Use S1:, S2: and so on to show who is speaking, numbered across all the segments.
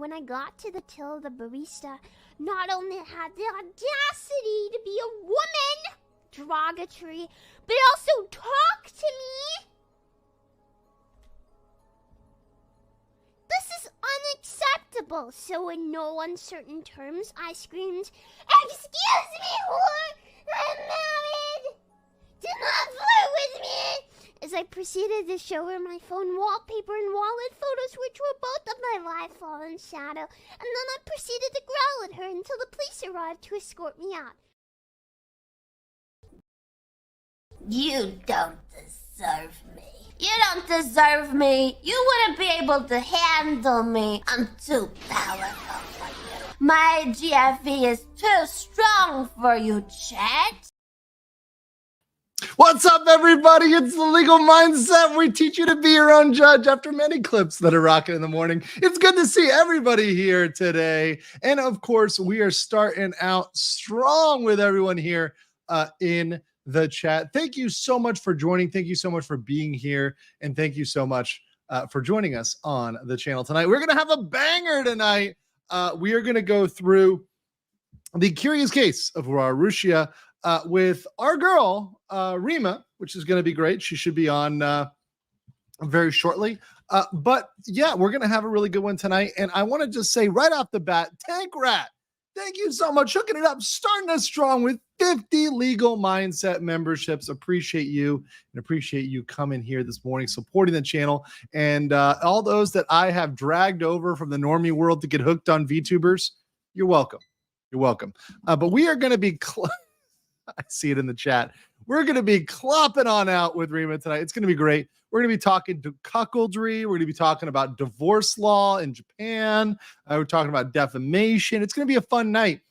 S1: when I got to the till, the barista not only had the audacity to be a woman, derogatory, but also talk to me. This is unacceptable. So in no uncertain terms, I screamed, "Excuse me, whore! I'm married! Do not flirt with me!" As I proceeded to show her my phone wallpaper and wallet photos, which were both of my live fallen shadow, and then I proceeded to growl at her until the police arrived to escort me out.
S2: You don't deserve me. You don't deserve me. You wouldn't be able to handle me. I'm too powerful for you. My GFE is too strong for you, Chet.
S3: What's up, everybody? It's the Legal Mindset. We teach you to be your own judge after many clips that are rocking in the morning. It's good to see everybody here today. And of course, we are starting out strong with everyone here in the chat. Thank you so much for joining. Thank you so much for being here. And thank you so much for joining us on the channel tonight. We're going to have a banger tonight. We are going to go through the curious case of Rushia with our girl, Rima, which is going to be great. She should be on very shortly. But yeah, we're going to have a really good one tonight. And I want to just say right off the bat, Tank Rat, thank you so much. Hooking it up, starting us strong with 50 Legal Mindset memberships. Appreciate you and appreciate you coming here this morning, supporting the channel. And all those that I have dragged over from the normie world to get hooked on VTubers, you're welcome. You're welcome. But we are going to be... I see it in the chat. We're going to be clopping on out with Rima tonight. It's going to be great. We're going to be talking to cuckoldry. We're going to be talking about divorce law in Japan. We're talking about defamation. It's going to be a fun night.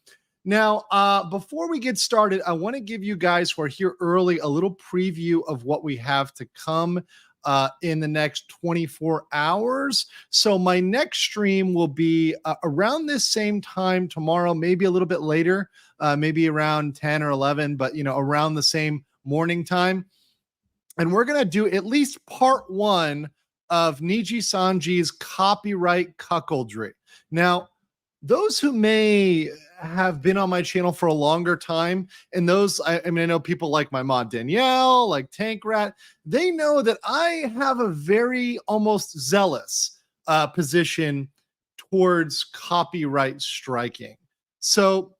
S3: Now, before we get started, I want to give you guys who are here early a little preview of what we have to come in the next 24 hours. So my next stream will be around this same time tomorrow, maybe a little bit later, maybe around 10 or 11, but around the same morning time. And we're going to do at least part one of Niji Sanji's copyright cuckoldry. Now, those who may have been on my channel for a longer time, and those, I know people like my mod Danielle, like Tank Rat, they know that I have a very almost zealous position towards copyright striking. So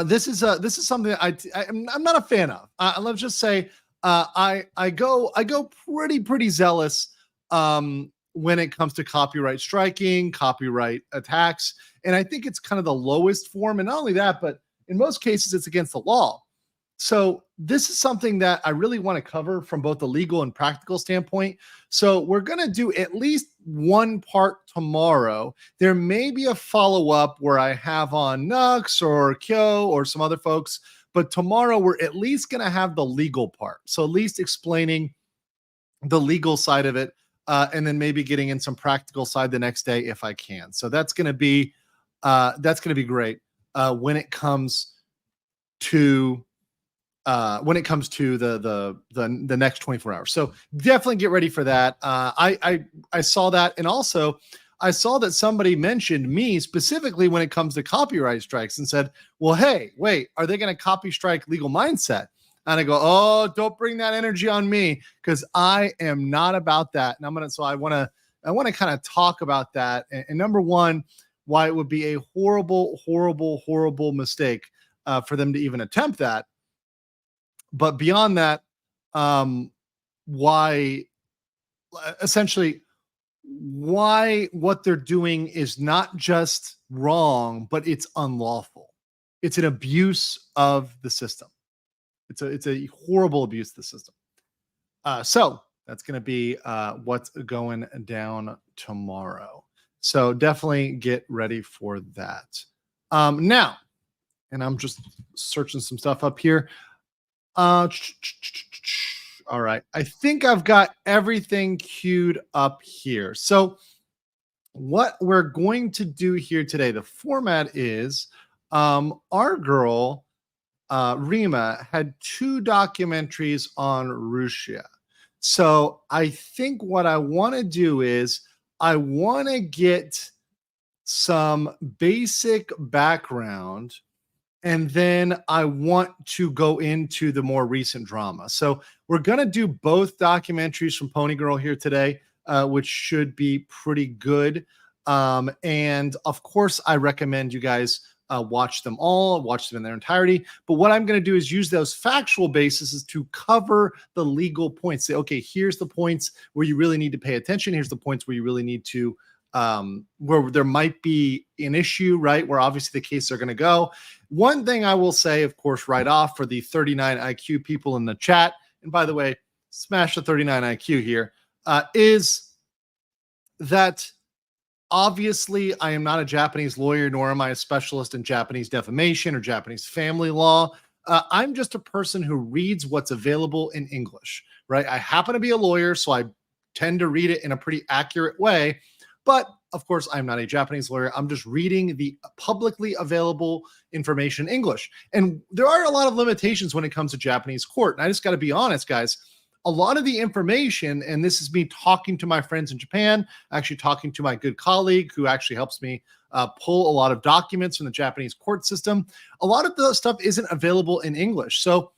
S3: this is something that I'm not a fan of. Let's just say I go pretty zealous when it comes to copyright striking, copyright attacks. And I think it's kind of the lowest form. And not only that, but in most cases, it's against the law. So this is something that I really want to cover from both the legal and practical standpoint. So we're going to do at least one part tomorrow. There may be a follow-up where I have on Nux or Kyo or some other folks, but tomorrow we're at least going to have the legal part. So at least explaining the legal side of it. And then maybe getting in some practical side the next day if I can. So that's going to be great when it comes to the next 24 hours. So definitely get ready for that. I saw that, and also I saw that somebody mentioned me specifically when it comes to copyright strikes and said, "Well, hey, wait, are they going to copy strike Legal Mindset?" And I go, "Oh, don't bring that energy on me, because I am not about that." And I want to kind of talk about that. And number one, why it would be a horrible, horrible, horrible mistake for them to even attempt that. But beyond that, why what they're doing is not just wrong, but it's unlawful. It's an abuse of the system. It's a horrible abuse of the system. So that's going to be what's going down tomorrow. So definitely get ready for that. Now, and I'm just searching some stuff up here. All right. I think I've got everything queued up here. So what we're going to do here today, the format is our girl, Rima, had 2 documentaries on Rushia. So I think what I want to do is I want to get some basic background, and then I want to go into the more recent drama. So we're going to do both documentaries from Pony Girl here today, which should be pretty good. And of course, I recommend you guys watch them all, watch them in their entirety. But what I'm going to do is use those factual bases to cover the legal points. Say, okay, here's the points where you really need to pay attention. Here's the points where you really need to, where there might be an issue, right? Where obviously the cases are going to go. One thing I will say, of course, right off for the 39 IQ people in the chat, and by the way, smash the 39 IQ here, is that obviously, I am not a Japanese lawyer, nor am I a specialist in Japanese defamation or Japanese family law. I'm just a person who reads what's available in English, right? I happen to be a lawyer, so I tend to read it in a pretty accurate way. But of course, I'm not a Japanese lawyer. I'm just reading the publicly available information in English. And there are a lot of limitations when it comes to Japanese court. And I just got to be honest, guys. A lot of the information, and this is me talking to my friends in Japan, actually talking to my good colleague who actually helps me pull a lot of documents from the Japanese court system. A lot of the stuff isn't available in English. So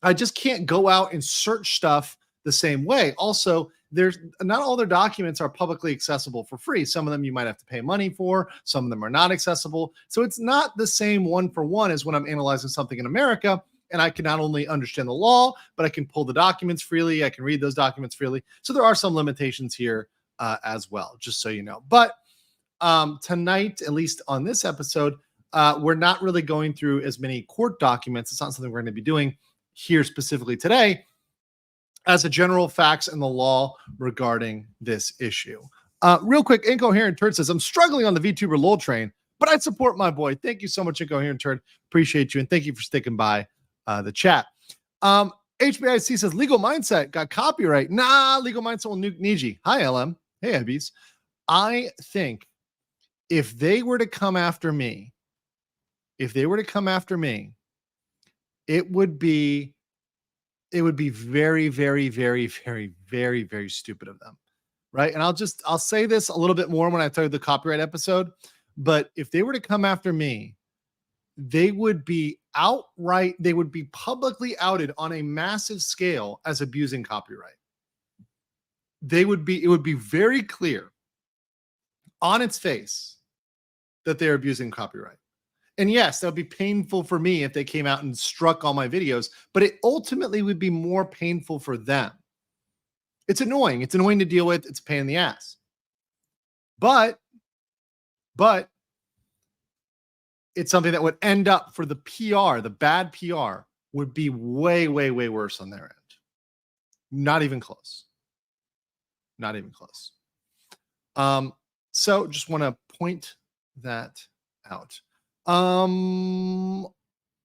S3: I just can't go out and search stuff the same way. Also, there's not all their documents are publicly accessible for free. Some of them you might have to pay money for. Some of them are not accessible. So it's not the same one for one as when I'm analyzing something in America. And I can not only understand the law, but I can pull the documents freely. I can read those documents freely. So there are some limitations here as well, just so you know. But tonight, at least on this episode, we're not really going through as many court documents. It's not something we're going to be doing here specifically today as a general facts and the law regarding this issue. Real quick, Incoherent Turd says, I'm struggling on the VTuber LOL train, but I support my boy. Thank you so much, Incoherent Turd. Appreciate you. And thank you for sticking by the chat. HBIC says legal mindset got copyright. Nah, legal mindset will nuke Niji. Hi, LM. Hey, Abbies. I think if they were to come after me, it would be very, very, very, very, very, very stupid of them. Right. And I'll say this a little bit more when I tell you the copyright episode. But if they were to come after me, they would be publicly outed on a massive scale as abusing copyright. It would be very clear on its face that they're abusing copyright. And yes, that would be painful for me if they came out and struck all my videos, but it ultimately would be more painful for them. It's annoying. It's annoying to deal with. It's a pain in the ass. But it's something that would end up for the PR, the bad PR, would be way, way, way worse on their end. Not even close. Not even close. So just want to point that out.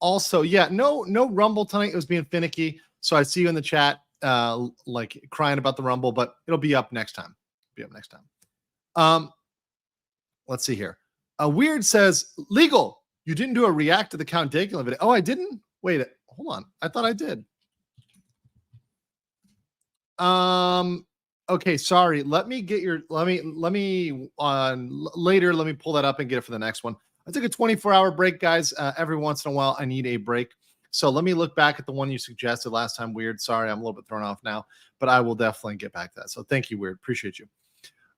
S3: Also, yeah, no Rumble tonight. It was being finicky. So I see you in the chat, like crying about the Rumble, but it'll be up next time. Let's see here. Weird says, legal. You didn't do a react to the Count Dankula video. Oh, I didn't? Wait, hold on. I thought I did. Okay, sorry. Let me pull that up and get it for the next one. I took a 24-hour break, guys. Every once in a while, I need a break. So let me look back at the one you suggested last time, Weird. Sorry, I'm a little bit thrown off now, but I will definitely get back to that. So thank you, Weird. Appreciate you.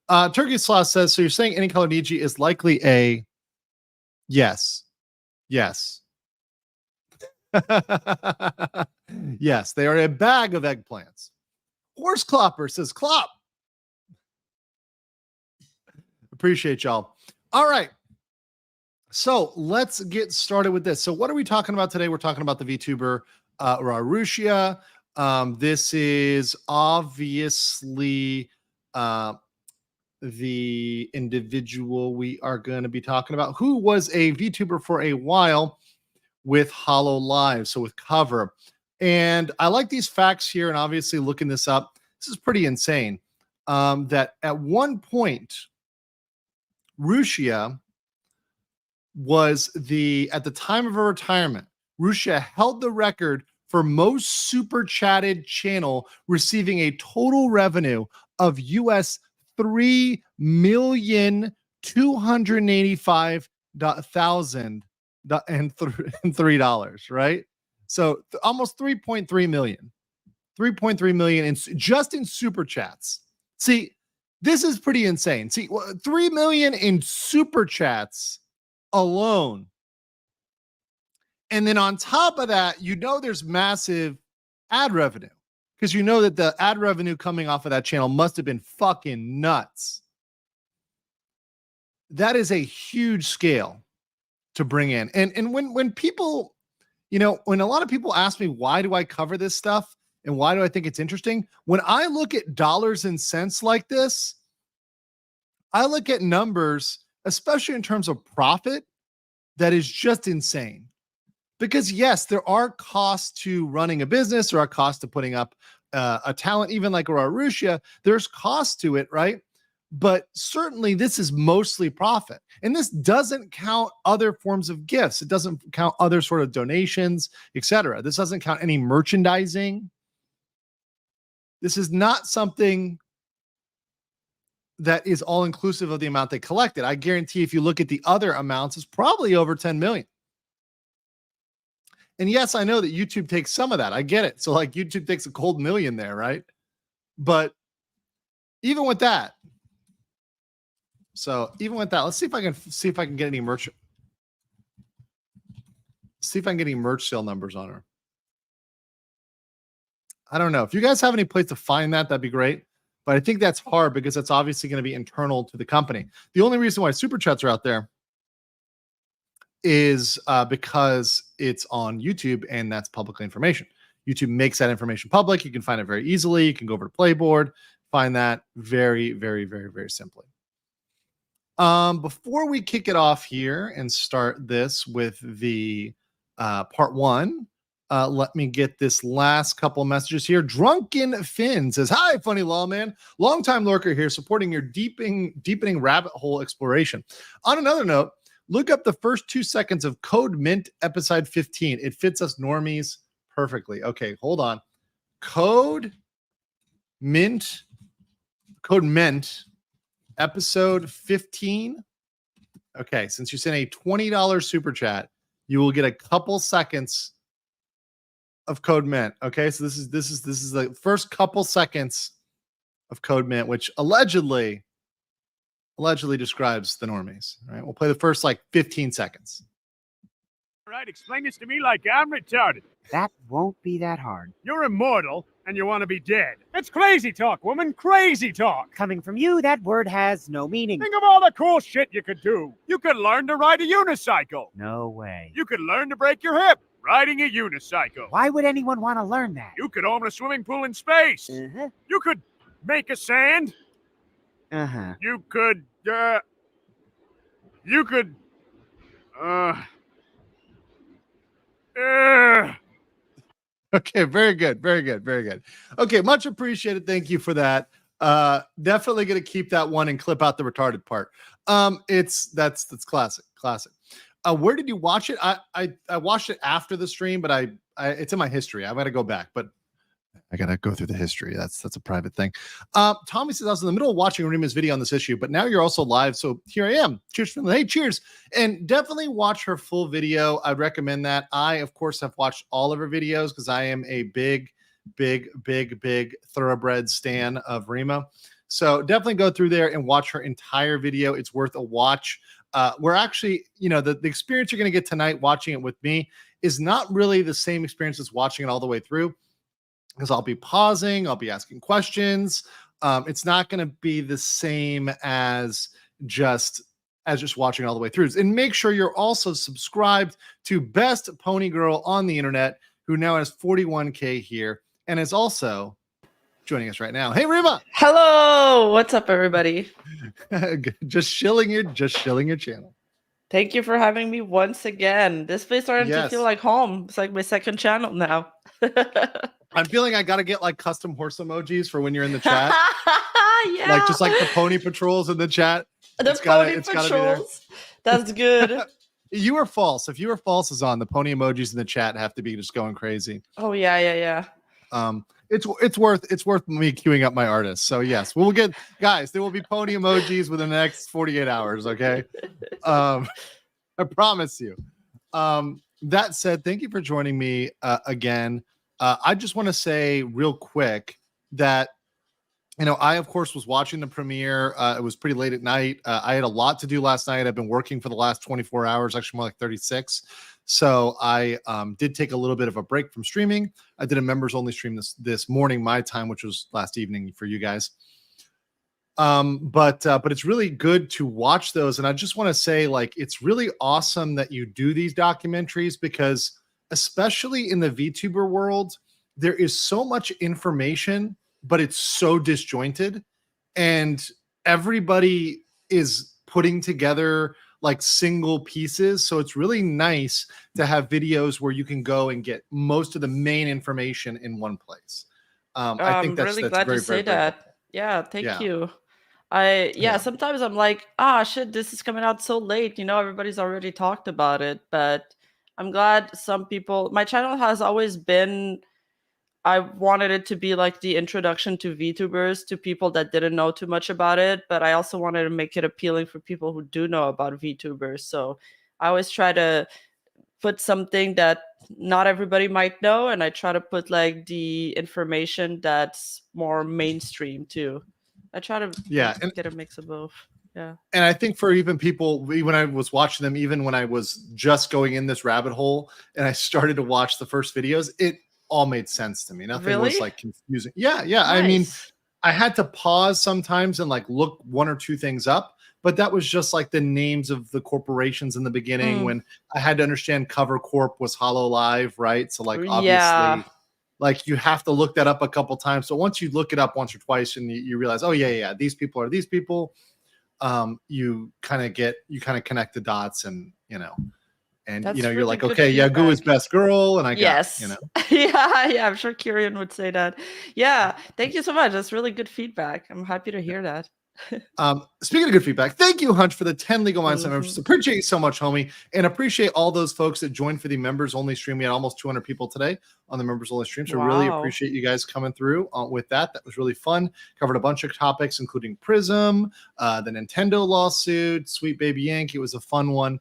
S3: Turkey Sloth says, so you're saying any color Niji is likely a yes. Yes. Yes, they are a bag of eggplants. Horse Clopper says, Clop. Appreciate y'all. All right. So let's get started with this. So what are we talking about today? We're talking about the VTuber Rushia. This is obviously the individual we are going to be talking about, who was a VTuber for a while with Hollow Live, so with Cover. And I like these facts here, and obviously looking this up, this is pretty insane, that at one point, Rushia was at the time of her retirement, Rushia held the record for most super chatted channel, receiving a total revenue of US $3,250,000 $285,003, right? So almost 3.3 million. 3.3 million just in super chats. See, this is pretty insane. See, 3 million in super chats alone. And then on top of that, there's massive ad revenue, because that the ad revenue coming off of that channel must have been fucking nuts. That is a huge scale to bring in. And when people, when a lot of people ask me, why do I cover this stuff and why do I think it's interesting? When I look at dollars and cents like this, I look at numbers, especially in terms of profit, that is just insane. Because yes, there are costs to running a business, there are costs to putting up a talent, even like Rushia, there's costs to it, right? But certainly this is mostly profit. And this doesn't count other forms of gifts. It doesn't count other sort of donations, etc. This doesn't count any merchandising. This is not something that is all inclusive of the amount they collected. I guarantee if you look at the other amounts, it's probably over 10 million. And yes, I know that YouTube takes some of that. I get it. So like YouTube takes a cold million there, right? But even with that, let's see if I can get any merch. See if I can get any merch sale numbers on her. I don't know. If you guys have any place to find that, that'd be great. But I think that's hard because that's obviously going to be internal to the company. The only reason why super chats are out there is because it's on YouTube and that's public information. YouTube makes that information public. You can find it very easily. You can go over to Playboard, find that very, very, very, very simply. Before we kick it off here and start this with the part one, let me get this last couple messages here. Drunken Finn says, "Hi, funny lawman. Longtime lurker here, supporting your deepening rabbit hole exploration. On another note, look up the first 2 seconds of Code Mint episode 15. It fits us normies perfectly." Okay, hold on. Code Mint episode 15. Okay, since you sent a $20 super chat, you will get a couple seconds of Code Mint. Okay, so this is the first couple seconds of Code Mint, which allegedly describes the normies. All right, we'll play the first like 15 seconds.
S4: All right, explain this to me like I'm retarded.
S5: That won't be that hard.
S4: You're immortal, and you want to be dead. It's crazy talk, woman. Crazy talk.
S5: Coming from you, that word has no meaning.
S4: Think of all the cool shit you could do. You could learn to ride a unicycle.
S5: No way.
S4: You could learn to break your hip riding a unicycle.
S5: Why would anyone want to learn that?
S4: You could own a swimming pool in space.
S5: Uh-huh.
S4: You could make a sand.
S5: Uh-huh.
S4: You could,
S3: Okay, very good, very good, very good. Okay, much appreciated. Thank you for that. Definitely gonna keep that one and clip out the retarded part. That's classic. Where did you watch it? I watched it after the stream, but I it's in my history. I gotta go back, but I gotta go through the history. That's a private thing. Tommy says, "I was in the middle of watching Rima's video on this issue, but now you're also live, so here I am. Cheers from hey, cheers!" And definitely watch her full video. I'd recommend that. I, of course, have watched all of her videos because I am a big thoroughbred stan of Rima. So definitely go through there and watch her entire video. It's worth a watch. We're actually, the experience you're going to get tonight watching it with me is not really the same experience as watching it all the way through, because I'll be pausing, I'll be asking questions. It's not going to be the same as just watching all the way through. And make sure you're also subscribed to Best Pony Girl on the internet, who now has 41K here and is also joining us right now. Hey, Rima.
S6: Hello. What's up, everybody?
S3: just shilling your channel.
S6: Thank you for having me once again. This place starting to feel like home. It's like my second channel now.
S3: I'm feeling I got to get like custom horse emojis for when you're in the chat.
S6: Yeah.
S3: Like just like the pony patrols in the chat.
S6: The pony patrols. That's good.
S3: You are false. If you are false is on, the pony emojis in the chat have to be just going crazy.
S6: Oh, yeah.
S3: it's worth me queuing up my artists. So yes, we'll get guys. There will be pony emojis within the next 48 hours. Okay, I promise you. That said, thank you for joining me again. I just want to say real quick that I of course was watching the premiere. It was pretty late at night. I had a lot to do last night. I've been working for the last 24 hours, actually more like 36. So I did take a little bit of a break from streaming. I did a members only stream this morning, my time, which was last evening for you guys. But it's really good to watch those. And I just want to say, like, it's really awesome that you do these documentaries because especially in the VTuber world, there is so much information, but it's so disjointed and everybody is putting together like single pieces. So it's really nice to have videos where you can go and get most of the main information in one place. I think that's
S6: really glad
S3: very,
S6: you say
S3: very
S6: that.
S3: helpful.
S6: Yeah, thank you.
S3: Yeah.
S6: Sometimes I'm like, shit, this is coming out so late. Everybody's already talked about it, but I'm glad some people, my channel has always been, I wanted it to be like the introduction to VTubers to people that didn't know too much about it, but I also wanted to make it appealing for people who do know about VTubers. So I always try to put something that not everybody might know, and I try to put like the information that's more mainstream too. I try to get a mix of both. Yeah.
S3: And I think for even people, when I was watching them, even when I was just going in this rabbit hole and I started to watch the first videos, it all made sense to me. Nothing was like confusing. Yeah. Nice. I mean, I had to pause sometimes and like look one or two things up, but that was just like the names of the corporations in the beginning when I had to understand Cover Corp was HoloLive, right? So like obviously like you have to look that up a couple times. So once you look it up once or twice and you realize, oh yeah, these people are these people, you kind of connect the dots and
S6: That's
S3: you're
S6: really
S3: like,
S6: good
S3: okay,
S6: feedback.
S3: Yagu is best girl, and I got,
S6: yeah, I'm sure Kieran would say that. Yeah, thank you so much. That's really good feedback. I'm happy to hear that.
S3: Speaking of good feedback, thank you, Hunch, for the 10 Legal Mindset members. Appreciate you so much, homie, and appreciate all those folks that joined for the members only stream. We had almost 200 people today on the members only stream, so really appreciate you guys coming through with that. That was really fun. Covered a bunch of topics, including Prism, the Nintendo lawsuit, Sweet Baby Yank. It was a fun one.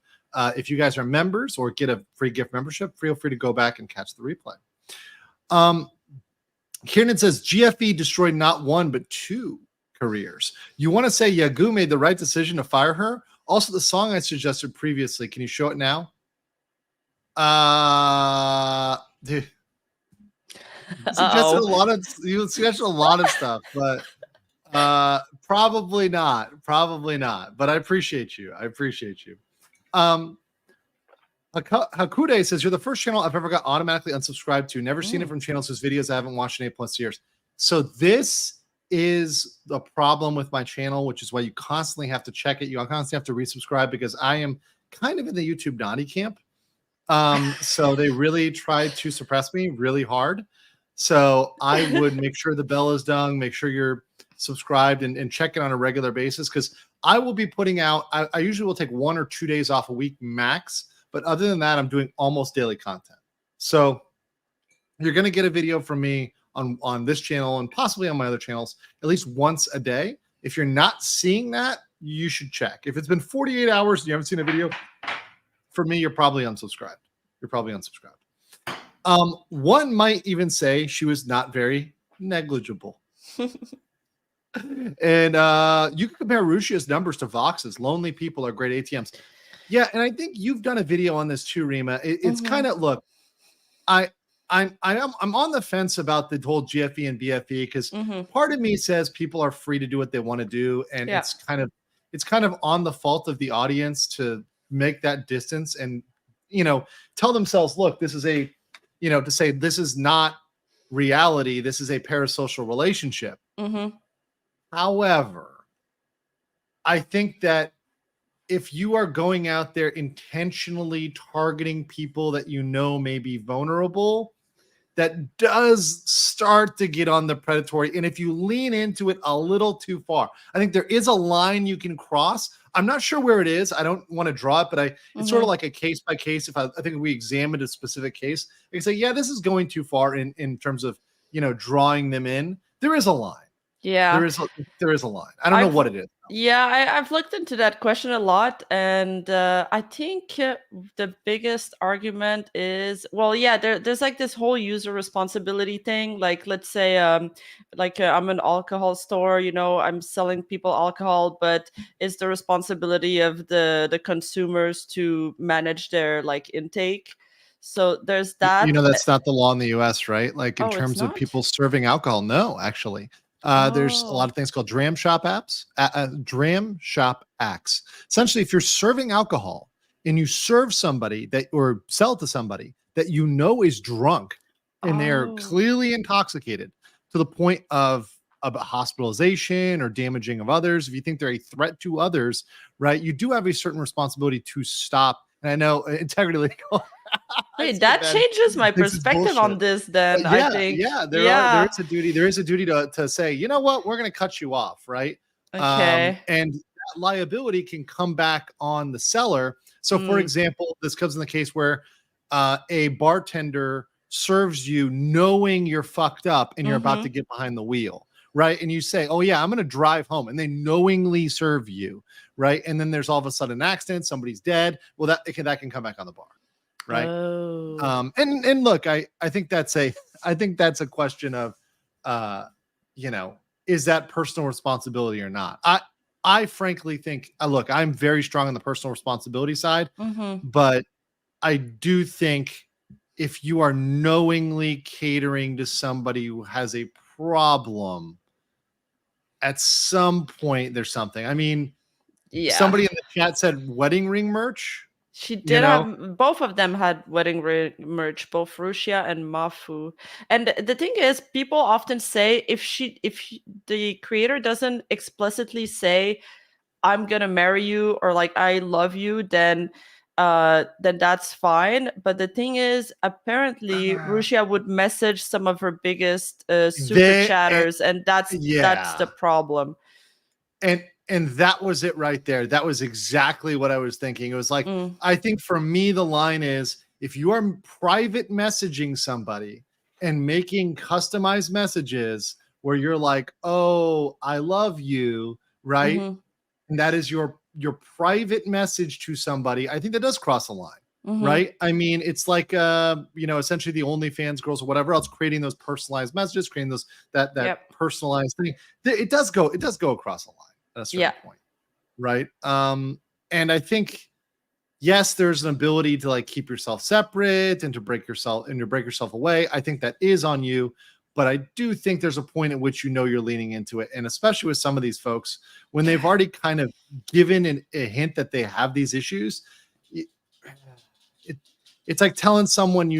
S3: If you guys are members or get a free gift membership, feel free to go back and catch the replay. Kieran says GFE destroyed not one but two careers. You want to say Yagu made the right decision to fire her? Also, the song I suggested previously, can you show it now? Dude, you suggested a lot of stuff, but probably not. But I appreciate you. Hakude says, you're the first channel I've ever got automatically unsubscribed to. Never seen it from channels whose videos I haven't watched in 8+ years. So this is the problem with my channel, which is why you constantly have to check it. You constantly have to resubscribe because I am kind of in the YouTube naughty camp. So they really tried to suppress me really hard. So I would make sure the bell is done, make sure you're subscribed and check it on a regular basis because I will be putting out, I usually will take 1 or 2 days off a week max, but other than that, I'm doing almost daily content. So you're going to get a video from me on this channel and possibly on my other channels at least once a day. If you're not seeing that, you should check. If it's been 48 hours and you haven't seen a video, for me, you're probably unsubscribed. One might even say she was not very negligible. And you can compare Rushia's numbers to Vox's. Lonely people are great ATMs. Yeah, and I think you've done a video on this too, Rima. It's kind of, look, I'm on the fence about the whole GFE and BFE because part of me says people are free to do what they want to do, and it's kind of on the fault of the audience to make that distance and tell themselves, look, this is to say this is not reality, this is a parasocial relationship. However, I think that if you are going out there intentionally targeting people that may be vulnerable, that does start to get on the predatory. And if you lean into it a little too far, I think there is a line you can cross. I'm not sure where it is. I don't want to draw it, but it's sort of like a case by case. I think if we examined a specific case, I can say, yeah, this is going too far in terms of, drawing them in, there is a line.
S6: Yeah.
S3: There is a line. I don't know what it is.
S6: Yeah, I've looked into that question a lot, and I think the biggest argument is, well, yeah, there's like this whole user responsibility thing. Like, let's say, I'm an alcohol store, I'm selling people alcohol, but it's the responsibility of the consumers to manage their like intake. So there's that.
S3: That's not the law in the U.S., right? Like in
S6: Oh, it's
S3: terms of
S6: not?
S3: people serving alcohol. No, actually. There's a lot of things called dram shop apps, dram shop acts. Essentially, if you're serving alcohol and you serve somebody or sell to somebody that is drunk and they're clearly intoxicated to the point of hospitalization or damaging of others, if you think they're a threat to others, right, you do have a certain responsibility to stop. And I know integrity legal.
S6: Wait, that changes my perspective on this. Then I think,
S3: there is a duty to say, you know what, we're going to cut you off, right?
S6: Okay.
S3: And that liability can come back on the seller. So, for example, this comes in the case where a bartender serves you knowing you're fucked up and you're about to get behind the wheel, right? And you say, oh yeah, I'm going to drive home, and they knowingly serve you, right? And then there's all of a sudden an accident, somebody's dead. Well, that can come back on the bar. Right.
S6: Oh.
S3: And look, I think that's a question of, is that personal responsibility or not? I frankly think, look, I'm very strong on the personal responsibility side, but I do think if you are knowingly catering to somebody who has a problem, at some point there's something. I mean, somebody in the chat said wedding ring merch.
S6: She did have, both of them had wedding ring merch, both Rushia and Mafu. And the thing is, people often say if the creator doesn't explicitly say, I'm gonna marry you or like I love you, then that's fine. But the thing is, apparently Rushia would message some of her biggest super chatters, and that's the problem.
S3: And that was it right there. That was exactly what I was thinking. It was like, I think for me, the line is, if you are private messaging somebody and making customized messages where you're like, oh, I love you, right? And that is your private message to somebody. I think that does cross the line, right? I mean, it's like, essentially the OnlyFans girls or whatever else, creating those personalized messages, creating those, that personalized thing. It does go across the line at a certain point, right? And I think, yes, there's an ability to like keep yourself separate and to break yourself away. I think that is on you, but I do think there's a point at which you're leaning into it, and especially with some of these folks when they've already kind of given a hint that they have these issues. It's like telling someone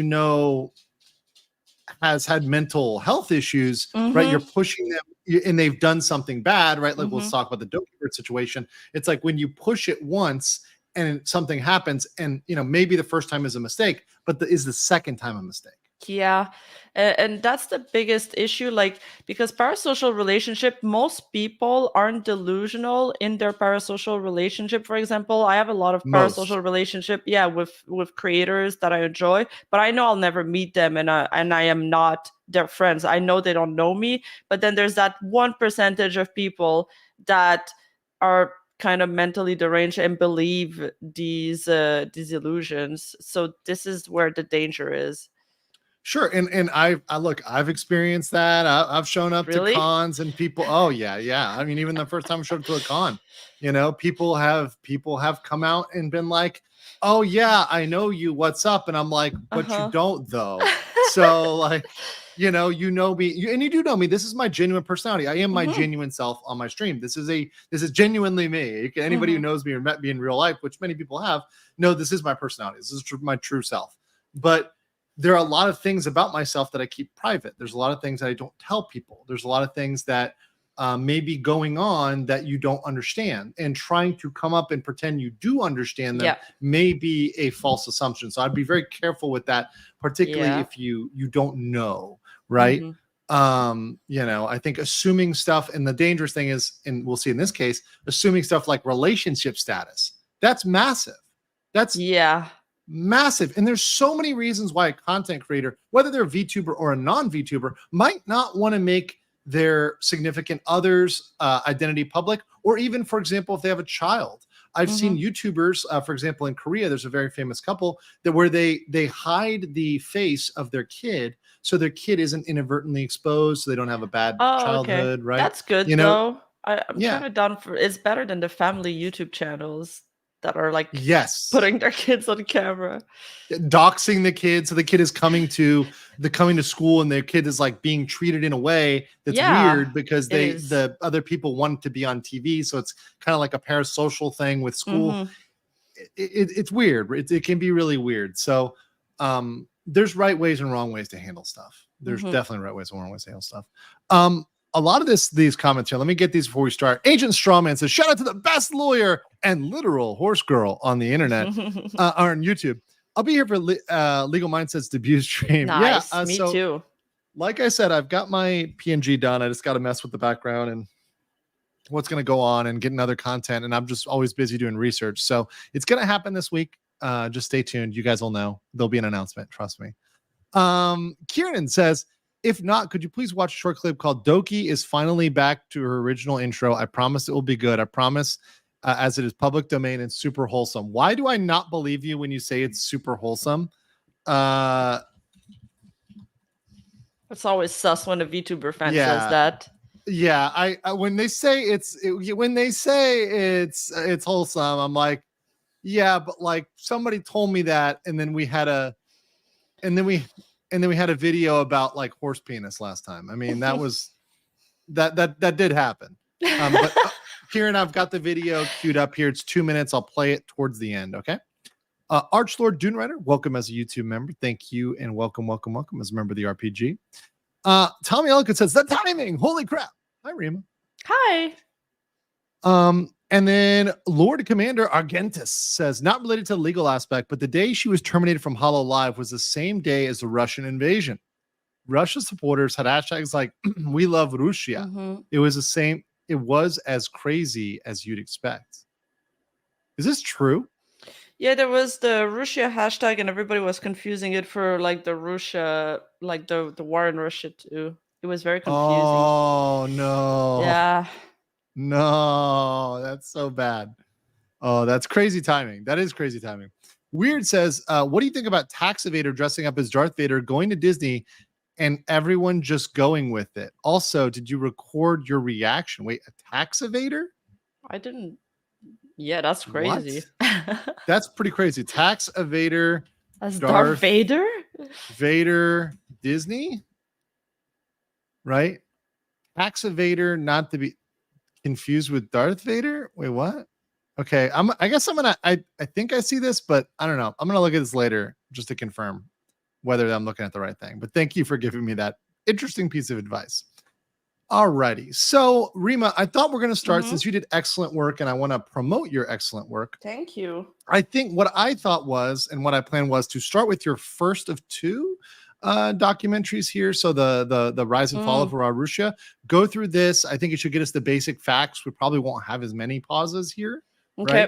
S3: has had mental health issues, right? You're pushing them, and they've done something bad, right? Like let's talk about the Doki Bird situation. It's like when you push it once and something happens, and maybe the first time is a mistake, but is the second time a mistake?
S6: Yeah, and that's the biggest issue, like, because parasocial relationship, most people aren't delusional in their parasocial relationship. For example, I have a lot of parasocial relationship, with creators that I enjoy, but I know I'll never meet them, and I am not their friends. I know they don't know me, but then there's that 1% of people that are kind of mentally deranged and believe these illusions. So this is where the danger is.
S3: Sure. And I've experienced that. I've shown up to cons and people, I mean, even the first time I showed up to a con, people have come out and been like, oh yeah, I know you, what's up? And I'm like, but you don't though. So like, you know me, and you do know me. This is my genuine personality. I am my genuine self on my stream. This is genuinely me. Anybody who knows me or met me in real life, which many people have, know this is my personality. This is my true self. But there are a lot of things about myself that I keep private. There's a lot of things that I don't tell people. There's a lot of things that may be going on that you don't understand, and trying to come up and pretend you do understand them may be a false assumption. So I'd be very careful with that, particularly if you don't know, right? I think assuming stuff, and the dangerous thing is, and we'll see in this case, assuming stuff like relationship status, that's massive. That's massive. And there's so many reasons why a content creator, whether they're a VTuber or a non-VTuber, might not want to make their significant other's identity public, or even, for example, if they have a child. I've seen YouTubers, for example, in Korea, there's a very famous couple that where they hide the face of their kid so their kid isn't inadvertently exposed, so they don't have a bad childhood, right?
S6: That's good,
S3: You know,
S6: though. I'm kind of down for it's better than the family YouTube channels that are like
S3: yes,
S6: putting their kids on camera.
S3: doxing the kid, so the kid is coming to school and their kid is like being treated in a way that's weird because the other people want to be on TV, so it's kind of like a parasocial thing with school. It's weird. It can be really weird. So there's right ways and wrong ways to handle stuff. There's definitely right ways and wrong ways to handle stuff. A lot of these comments here, let me get these before we start. Agent Strawman says, shout out to the best lawyer and literal horse girl on the internet or on YouTube. I'll be here for Legal Mindset's debut stream.
S6: Nice.
S3: Yeah,
S6: Me
S3: so,
S6: too.
S3: Like I said, I've got my PNG done. I just got to mess with the background and what's going to go on and getting other content. And I'm just always busy doing research. So it's going to happen this week. Just stay tuned. You guys will know. There'll be an announcement. Trust me. Kieran says, if not, could you please watch a short clip called Doki is finally back to her original intro. I promise it will be good. I promise, as it is public domain and super wholesome. Why do I not believe you when you say it's super wholesome?
S6: It's always sus when a VTuber fan says that.
S3: Yeah, I when they say it's wholesome, I'm like, yeah, but like somebody told me that, and then we had a video about like horse penis last time. I mean, that was that did happen. But Kieran, I've got the video queued up here. It's 2 minutes. I'll play it towards the end. Okay. Archlord Dunewriter, welcome as a YouTube member. Thank you, and welcome as a member of the RPG. Tommy Ellicott says the timing. Holy crap! Hi, Rima.
S6: Hi.
S3: And then Lord Commander Argentus says, not related to the legal aspect, but the day she was terminated from Hollow Live was the same day as the Russian invasion. Russia supporters had hashtags like "We love Rushia." It was the same. It was as crazy as you'd expect. Is this true?
S6: Yeah, there was the Rushia hashtag, and everybody was confusing it for like the Russia, like the war in Russia too. It was very confusing.
S3: Oh no!
S6: Yeah.
S3: No, that's so bad. Oh, that's crazy timing. That is crazy timing. Weird says, what do you think about Tax Evader dressing up as Darth Vader, going to Disney, and everyone just going with it? Also, did you record your reaction? Wait, a Tax Evader?
S6: I didn't. Yeah, that's crazy.
S3: That's pretty crazy. Tax Evader
S6: as Darth Vader?
S3: Vader Disney? Right? Tax Evader, not to be confused with Darth Vader. Wait, what? Okay, I guess I'm gonna. I think I see this, but I don't know. I'm gonna look at this later just to confirm whether I'm looking at the right thing. But thank you for giving me that interesting piece of advice. Alrighty, so Rima, I thought we're gonna start since you did excellent work, and I want to promote your excellent work.
S6: Thank you.
S3: I think what I thought was, and what I planned was to start with your first of two documentaries here. So the rise and fall of Rushia. Go through this. I think it should get us the basic facts. We probably won't have as many pauses here.
S6: Okay.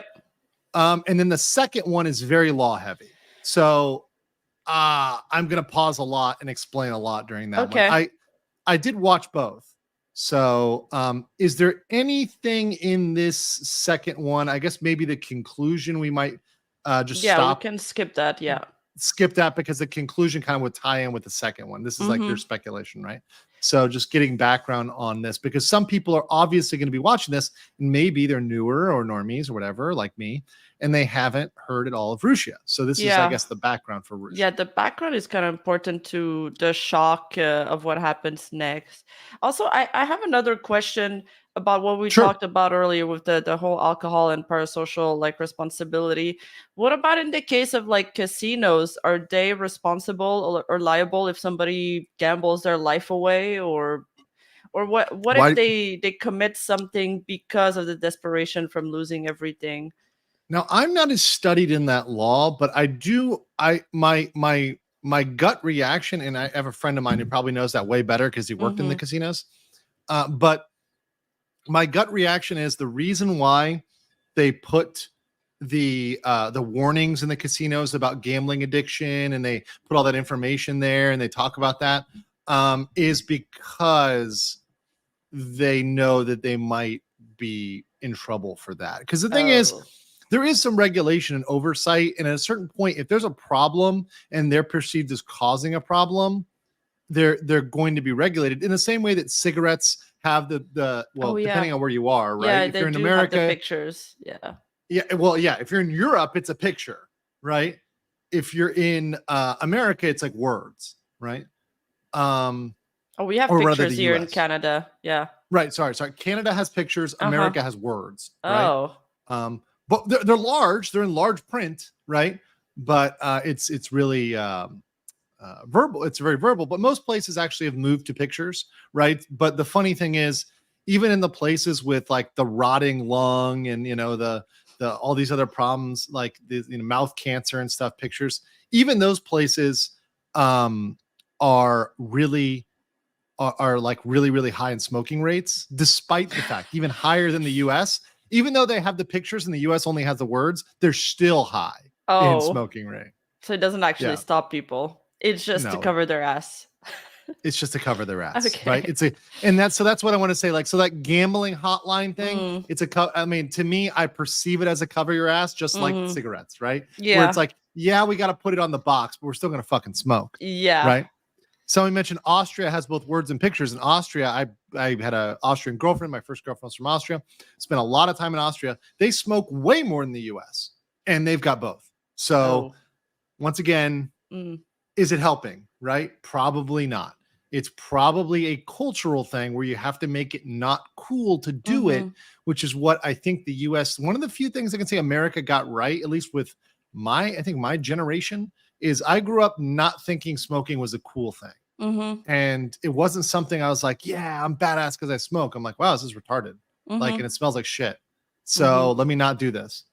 S3: Right? And then the second one is very law heavy. So I'm gonna pause a lot and explain a lot during that one. I did watch both. So is there anything in this second one? I guess maybe the conclusion we might just stop.
S6: We can skip that. Yeah.
S3: Skip that because the conclusion kind of would tie in with the second one. This is like your speculation, right? So just getting background on this, because some people are obviously going to be watching this, and maybe they're newer or normies or whatever, like me, and they haven't heard at all of Rushia. So this is, I guess, the background for Rushia.
S6: Yeah, the background is kind of important to the shock of what happens next. Also, I have another question about what we talked about earlier with the whole alcohol and parasocial like responsibility. What about in the case of like casinos? Are they responsible or liable if somebody gambles their life away, or what if they commit something because of the desperation from losing everything?
S3: Now, I'm not as studied in that law, but my gut reaction, and I have a friend of mine who probably knows that way better because he worked in the casinos. But my gut reaction is the reason why they put the warnings in the casinos about gambling addiction, and they put all that information there and they talk about that, is because they know that they might be in trouble for that. Because the thing is, there is some regulation and oversight, and at a certain point, if there's a problem and they're perceived as causing a problem, they're going to be regulated in the same way that cigarettes have depending on where you are, right?
S6: Yeah,
S3: if
S6: they
S3: you're in
S6: do
S3: America,
S6: have the pictures. Yeah.
S3: Yeah, well, yeah. If you're in Europe, it's a picture, right? If you're in America, it's like words, right?
S6: We have
S3: or rather
S6: pictures
S3: the
S6: here in
S3: US.
S6: Canada. Yeah.
S3: Right. Sorry. Canada has pictures. America has words. Right?
S6: Oh.
S3: But they're large. They're in large print, right? But it's really verbal. It's very verbal. But most places actually have moved to pictures, right? But the funny thing is, even in the places with like the rotting lung and the all these other problems like the mouth cancer and stuff, pictures, even those places are really really high in smoking rates, despite the fact even higher than the US. Even though they have the pictures and the US only has the words, they're still high in smoking rate.
S6: So it doesn't actually stop people. It's just to cover their ass.
S3: It's just to cover their ass,
S6: Okay.
S3: right? That's what I want to say. Like, so that gambling hotline thing, I mean, to me, I perceive it as a cover your ass, just like cigarettes, right?
S6: Yeah.
S3: Where it's like, yeah, we got to put it on the box, but we're still going to fucking smoke.
S6: Yeah.
S3: Right. Somebody mentioned Austria has both words and pictures. In Austria, I had an Austrian girlfriend. My first girlfriend was from Austria. Spent a lot of time in Austria. They smoke way more than the US, and they've got both. So once again, is it helping? Right? Probably not. It's probably a cultural thing where you have to make it not cool to do it, which is what I think the US, one of the few things I can say America got right, at least with I think my generation, is I grew up not thinking smoking was a cool thing. And it wasn't something I was like, yeah, I'm badass because I smoke. I'm like, wow, this is retarded. Like, and it smells like shit. So let me not do this.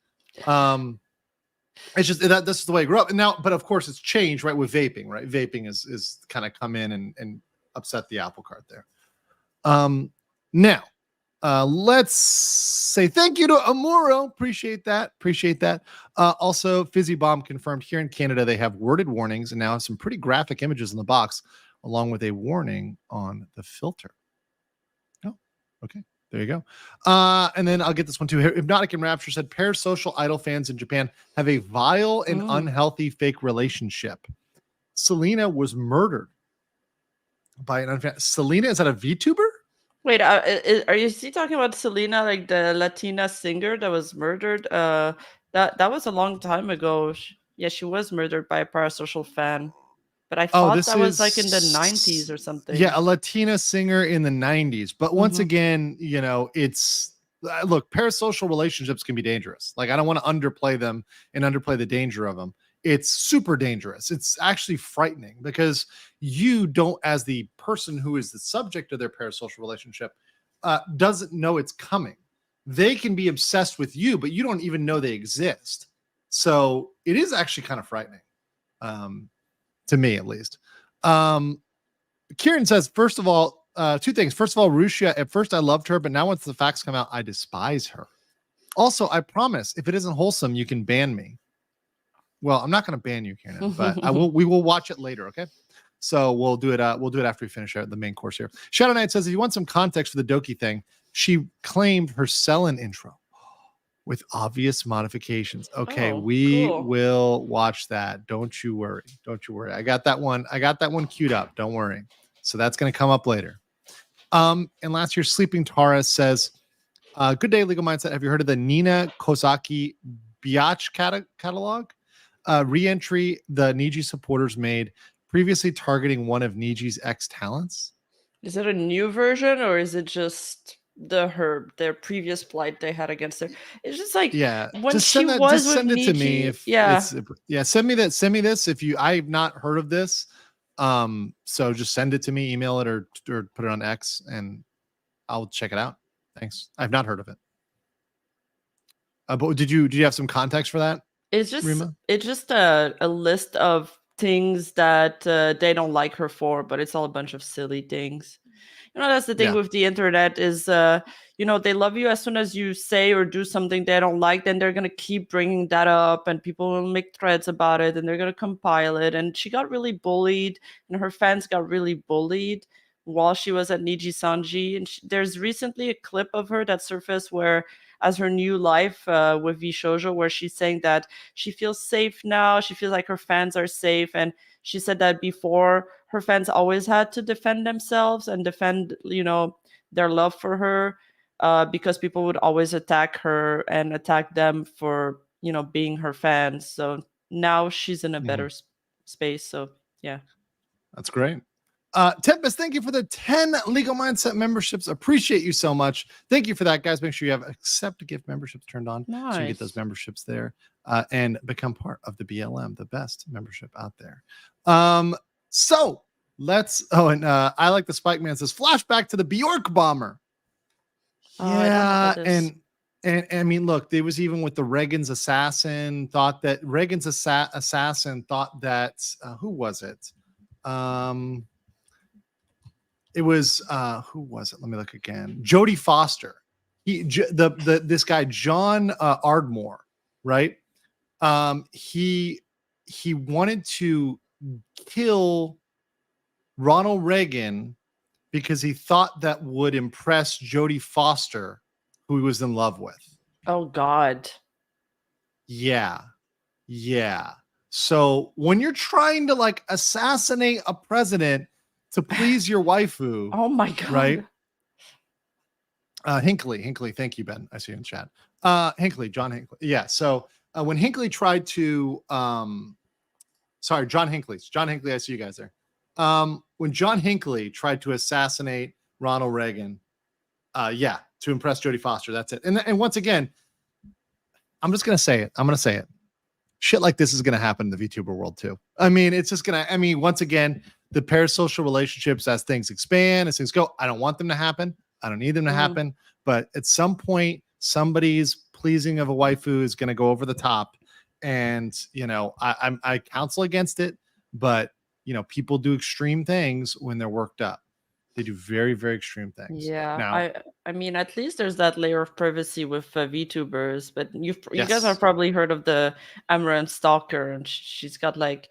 S3: It's just this is the way I grew up. And now, but of course it's changed, right? With vaping, right? Vaping is kind of come in and upset the apple cart there. Now, let's say thank you to Amuro. Appreciate that. Also, Fizzy Bomb confirmed here in Canada they have worded warnings and now have some pretty graphic images in the box, along with a warning on the filter. Oh, okay. There you go. And then I'll get this one too. Hypnotic and Rapture said parasocial idol fans in Japan have a vile and unhealthy fake relationship. Selena was murdered by an unfan. Selena, is that a VTuber?
S6: Wait, are you talking about Selena, like the Latina singer that was murdered? That was a long time ago. She was murdered by a parasocial fan. But I thought that was like in the 90s or something.
S3: Yeah, a Latina singer in the 90s. But once again, it's look, parasocial relationships can be dangerous. Like, I don't want to underplay them and underplay the danger of them. It's super dangerous. It's actually frightening because you don't, as the person who is the subject of their parasocial relationship, doesn't know it's coming. They can be obsessed with you, but you don't even know they exist. So it is actually kind of frightening. To me, at least. Kieran says, first of all, two things. First of all, Rushia, at first I loved her, but now once the facts come out, I despise her. Also, I promise, if it isn't wholesome, you can ban me. Well, I'm not going to ban you, Kieran, but we will watch it later, okay? So we'll do it after we finish the main course here. Shadow Knight says, if you want some context for the Doki thing, she claimed her sell-in intro with obvious modifications. Okay, we will watch that. Don't you worry. I got that one queued up. Don't worry. So that's going to come up later. And last year, Sleeping Tara says, good day, Legal Mindset. Have you heard of the Nina Kozaki Biatch catalog? Re-entry the Niji supporters made, previously targeting one of Niji's ex-talents.
S6: Is it a new version or is it just their previous plight they had against her? It's just like, when
S3: just
S6: she
S3: send
S6: was
S3: send
S6: with
S3: it to
S6: Niji,
S3: me if send me this if you I've not heard of this, so just send it to me, email it or put it on X and I'll check it out. Thanks. I've not heard of it. But did you have some context for that?
S6: It's just
S3: Rima?
S6: it's just a list of things that they don't like her for, but it's all a bunch of silly things. That's the thing
S3: Yeah.
S6: with the internet is, they love you as soon as you say or do something they don't like, then they're going to keep bringing that up and people will make threads about it and they're going to compile it. And she got really bullied and her fans got really bullied while she was at Niji Sanji. And there's recently a clip of her that surfaced where, as her new life with V Shoujo, where she's saying that she feels safe now. She feels like her fans are safe. And she said that before, her fans always had to defend themselves and defend, their love for her, because people would always attack her and attack them for, being her fans. So now she's in a better space. So yeah.
S3: That's great. Tempest, thank you for the 10 Legal Mindset memberships. Appreciate you so much. Thank you for that, guys. Make sure you have accept gift memberships turned on so you get those memberships there and become part of the BLM, the best membership out there. So let's. Oh, and I like the Spike Man says flashback to the Bjork bomber. Yeah, and I mean, look, there was even with the Reagan's assassin thought that assassin thought that who was it? It was who was it? Let me look again. Jodie Foster. This guy John Ardmore, right? He wanted to kill Ronald Reagan because he thought that would impress Jodie Foster, who he was in love with.
S6: Oh God.
S3: Yeah. So when you're trying to like assassinate a president to please your waifu.
S6: Oh my God.
S3: Right. Hinckley. Thank you, Ben. I see you in chat. John Hinckley. Yeah. So when Hinckley tried to, John Hinckley, I see you guys there. When John Hinckley tried to assassinate Ronald Reagan, to impress Jodie Foster. That's it. And once again, I'm just going to say it. Shit like this is going to happen in the VTuber world too. I mean, it's just going to, once again, the parasocial relationships as things expand, as things go, I don't want them to happen. I don't need them to happen. But at some point, somebody's pleasing of a waifu is going to go over the top. And, I counsel against it, but, people do extreme things when they're worked up. They do very, very extreme things.
S6: Yeah.
S3: Now,
S6: I mean, at least there's that layer of privacy with VTubers, but you guys have probably heard of the Amaranth stalker, and she's got like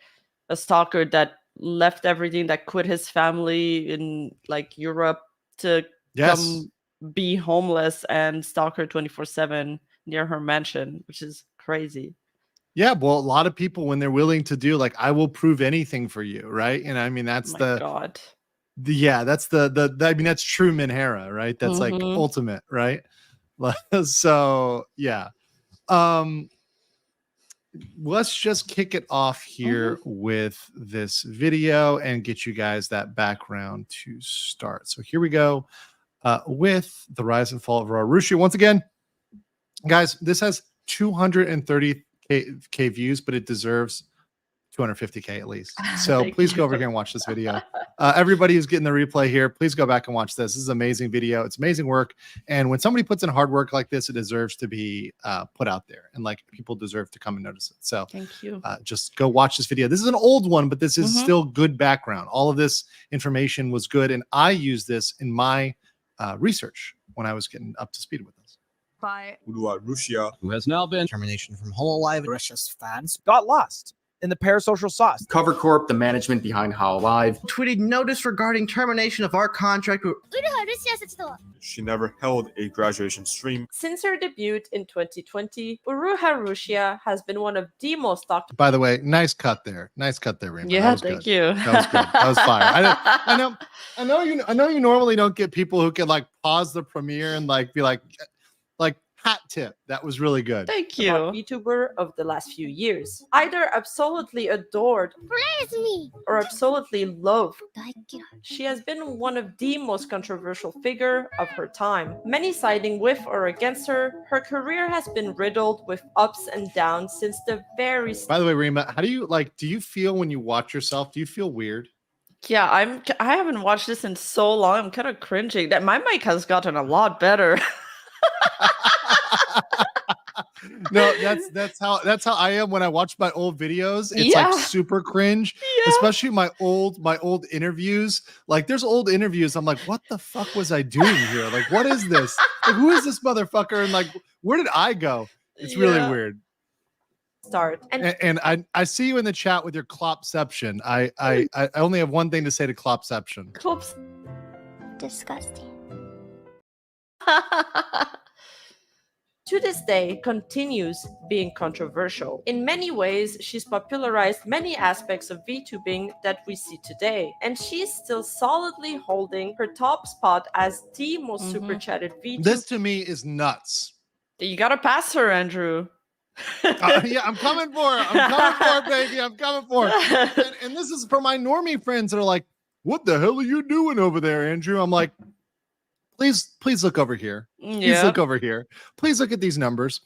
S6: a stalker that left everything, that quit his family in like Europe to come be homeless and stalk her 24/7 near her mansion, which is crazy.
S3: Yeah, well, a lot of people, when they're willing to do like, I will prove anything for you, right? And I mean, that's
S6: God.
S3: That's that's true Minhara, right? That's like ultimate, right? So yeah. Let's just kick it off here with this video and get you guys that background to start. So here we go with the rise and fall of Rushia. Once again, guys, this has 230k views, but it deserves 250k at least. So please go over here and watch this video. Everybody who's getting the replay here, please go back and watch this. This is an amazing video. It's amazing work. And when somebody puts in hard work like this, it deserves to be put out there. And like people deserve to come and notice it. So
S6: thank you.
S3: Just go watch this video. This is an old one, but this is still good background. All of this information was good. And I used this in my research when I was getting up to speed with this.
S7: By
S8: Rushia,
S9: who has now been
S10: termination from Hololive.
S11: Russia's fans got lost in the parasocial sauce.
S12: Cover Corp, the management behind Hololive,
S13: tweeted notice regarding termination of our contract with
S1: Uruha.
S8: She never held a graduation stream.
S7: Since her debut in 2020, Uruha Rushia has been one of the most talked.
S3: By the way, nice cut there, Raymond.
S6: Yeah, thank you.
S3: That was good. That was fire. I know you normally don't get people who can like pause the premiere and like be like hat tip. That was really good.
S6: Thank you.
S7: VTuber of the last few years, either absolutely adored or absolutely loved. She has been one of the most controversial figure of her time. Many siding with or against her. Her career has been riddled with ups and downs since the very start.
S3: By the way, Rima, how do you feel when you watch yourself? Do you feel weird?
S6: Yeah, I haven't watched this in so long. I'm kind of cringing. That my mic has gotten a lot better.
S3: No, that's how I am when I watch my old videos. It's
S6: Yeah.
S3: like super cringe,
S6: Yeah.
S3: especially my old interviews. Like there's old interviews. I'm like, what the fuck was I doing here? Like, what is this? Like, who is this motherfucker? And like, where did I go? It's really
S6: Yeah.
S3: weird.
S7: Start.
S3: And I see you in the chat with your Clopception. I only have one thing to say to Clopception.
S6: Clops.
S1: Disgusting.
S7: To this day, continues being controversial. In many ways, she's popularized many aspects of VTubing that we see today, and she's still solidly holding her top spot as the most super chatted VTuber.
S3: This to me is nuts.
S6: You gotta pass her, Andrew.
S3: Yeah, I'm coming for it. I'm coming for it, baby. I'm coming for it. And this is for my normie friends that are like, what the hell are you doing over there, Andrew? I'm like, please look over here. Please look over here. Please look at these numbers.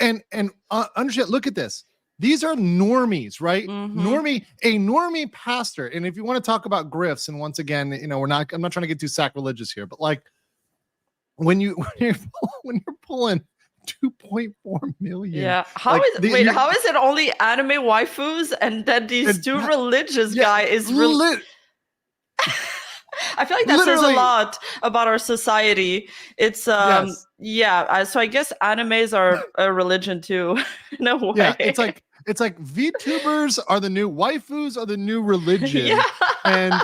S3: And understand, look at this. These are normies, right? A normie pastor. And if you want to talk about grifts, and once again, you know, I'm not trying to get too sacrilegious here, but like when you're pulling 2.4 million.
S6: Yeah. How
S3: like,
S6: is it only anime waifus and then these two religious guy is I feel like that says a lot about our society. It's yeah. So I guess animes are a religion too, in a way.
S3: Yeah, it's like VTubers are the new waifus are the new religion.
S6: Yeah.
S3: And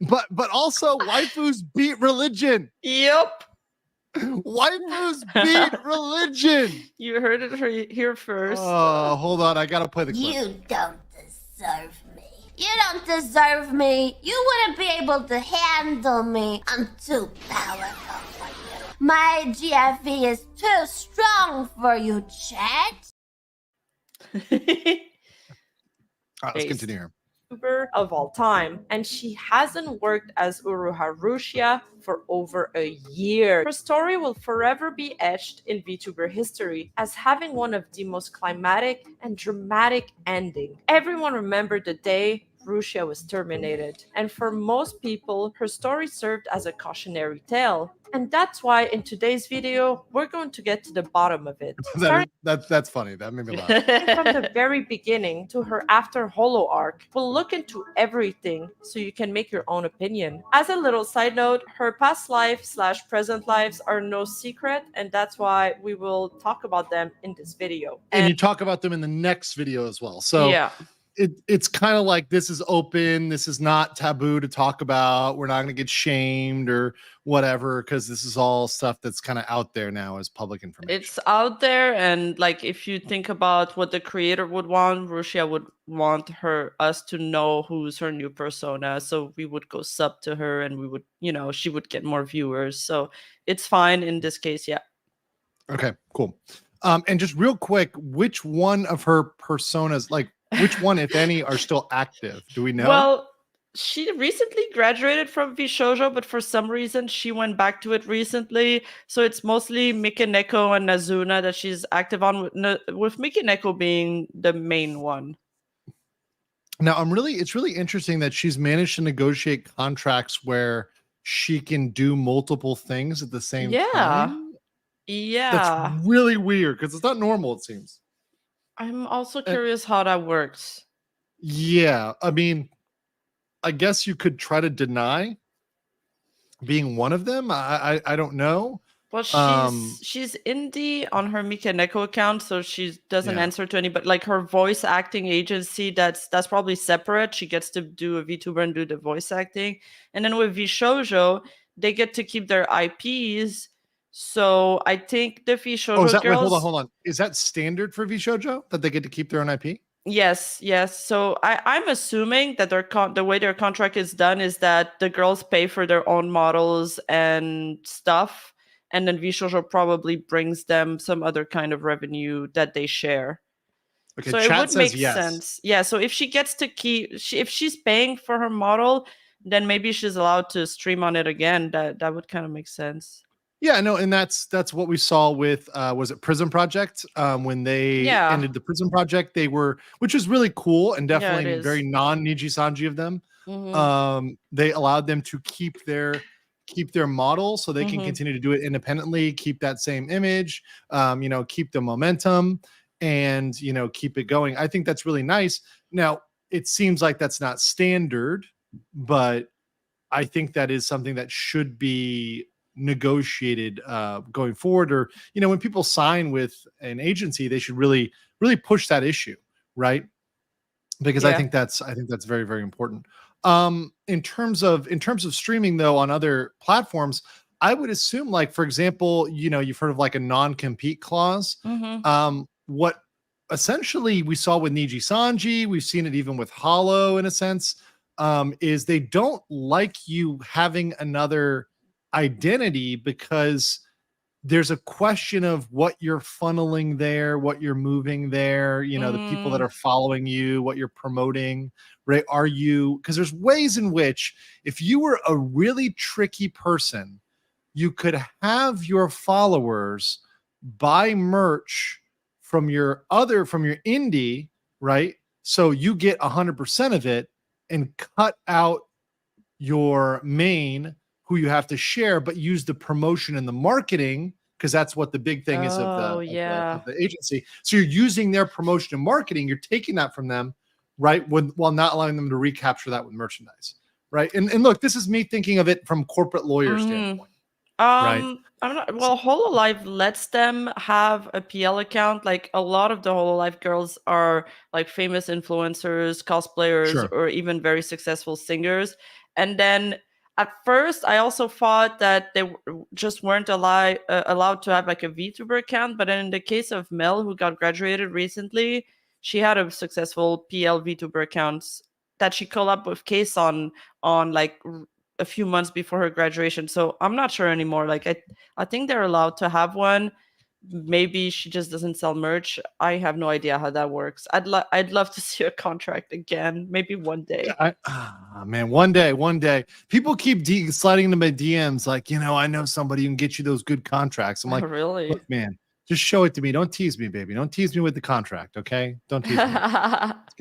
S3: but also waifus beat religion.
S6: Yep.
S3: Waifus beat religion.
S6: You heard it here first.
S3: Oh, hold on. I gotta play the clip.
S2: You don't deserve me. You don't deserve me. You wouldn't be able to handle me. I'm too powerful for you. My GFE is too strong for you, chat.
S3: All right, let's continue here.
S7: Of all time, and she hasn't worked as Uruha Rushia for over a year. Her story will forever be etched in VTuber history as having one of the most climatic and dramatic ending. Everyone remembered the day Rushia was terminated, and for most people, her story served as a cautionary tale. And that's why in today's video, we're going to get to the bottom of it.
S3: That's funny. That made me laugh.
S7: From the very beginning to her after Holo arc, we'll look into everything so you can make your own opinion. As a little side note, her past life / present lives are no secret, and that's why we will talk about them in this video.
S3: And you talk about them in the next video as well. So
S6: yeah.
S3: It's kind of like this is open. This is not taboo to talk about. We're not going to get shamed or whatever because this is all stuff that's kind of out there now as public information.
S6: It's out there, and like if you think about what the creator would want, Rushia would want us to know who's her new persona. So we would go sub to her, and we would, you know, she would get more viewers. So it's fine in this case. Yeah.
S3: Okay. Cool. And just real quick, which one of her personas, like? Which one, if any, are still active? Do we know?
S6: Well, she recently graduated from VShojo, but for some reason she went back to it recently. So it's mostly Mikaneko and Nazuna that she's active on, with Mikaneko being the main one.
S3: Now, it's really interesting that she's managed to negotiate contracts where she can do multiple things at the same time.
S6: Yeah.
S3: That's really weird because it's not normal, it seems.
S6: I'm also curious how that works.
S3: Yeah, I mean, I guess you could try to deny being one of them. I don't know.
S6: Well, she's indie on her Mikaneko account, so she doesn't answer to anybody. Like her voice acting agency, that's probably separate. She gets to do a VTuber and do the voice acting, and then with VShojo, they get to keep their IPs. So I think the VShojo girls.
S3: Wait, hold on. Is that standard for VShojo that they get to keep their own IP?
S6: Yes. So I'm assuming that the way their contract is done is that the girls pay for their own models and stuff, and then VShojo probably brings them some other kind of revenue that they share.
S3: Okay,
S6: so it would make sense. Yeah. So if she gets to keep, if she's paying for her model, then maybe she's allowed to stream on it again. That would kind of make sense.
S3: Yeah, no, and that's what we saw with was it Prism Project when they ended the Prism Project. They were, which was really cool and definitely very non Niji Sanji of them. They allowed them to keep their keep their model so they can
S6: Mhm.
S3: continue to do it independently, keep that same image, keep the momentum, and keep it going. I think that's really nice. Now, it seems like that's not standard, but I think that is something that should be negotiated going forward. Or when people sign with an agency, they should really push that issue, right? Because
S6: Yeah.
S3: I think that's very, very important. In terms of streaming though on other platforms, I would assume, like, for example, you've heard of like a non-compete clause.
S6: Mhm.
S3: What essentially we saw with Niji Sanji, we've seen it even with Hollow in a sense, is they don't like you having another identity because there's a question of what you're funneling there, what you're moving there, the people that
S6: Mm.
S3: are following you, what you're promoting, right? Because there's ways in which if you were a really tricky person, you could have your followers buy merch from your indie, right? So you get 100% of it and cut out your main, who you have to share, but use the promotion and the marketing, because that's what the big thing is of
S6: Oh,
S3: of
S6: yeah.
S3: the agency. So you're using their promotion and marketing, you're taking that from them, right? While not allowing them to recapture that with merchandise, right? And look, this is me thinking of it from corporate lawyer
S6: Mhm.
S3: standpoint, right?
S6: I'm not. Well, Hololive lets them have a PL account. Like a lot of the Hololive girls are like famous influencers, cosplayers,
S3: Sure.
S6: or even very successful singers. And then at first, I also thought that they just weren't allowed to have like a VTuber account. But then in the case of Mel, who got graduated recently, she had a successful PL VTuber account that she collabed with Case on like a few months before her graduation. So I'm not sure anymore. Like I think they're allowed to have one. Maybe she just doesn't sell merch. I have no idea how that works. I'd love to see a contract again. Maybe one day.
S3: Man, one day. People keep sliding into my DMs like, I know somebody who can get you those good contracts. I'm like,
S6: Really?
S3: look, man, just show it to me. Don't tease me, baby. Don't tease me with the contract, okay? Don't tease me.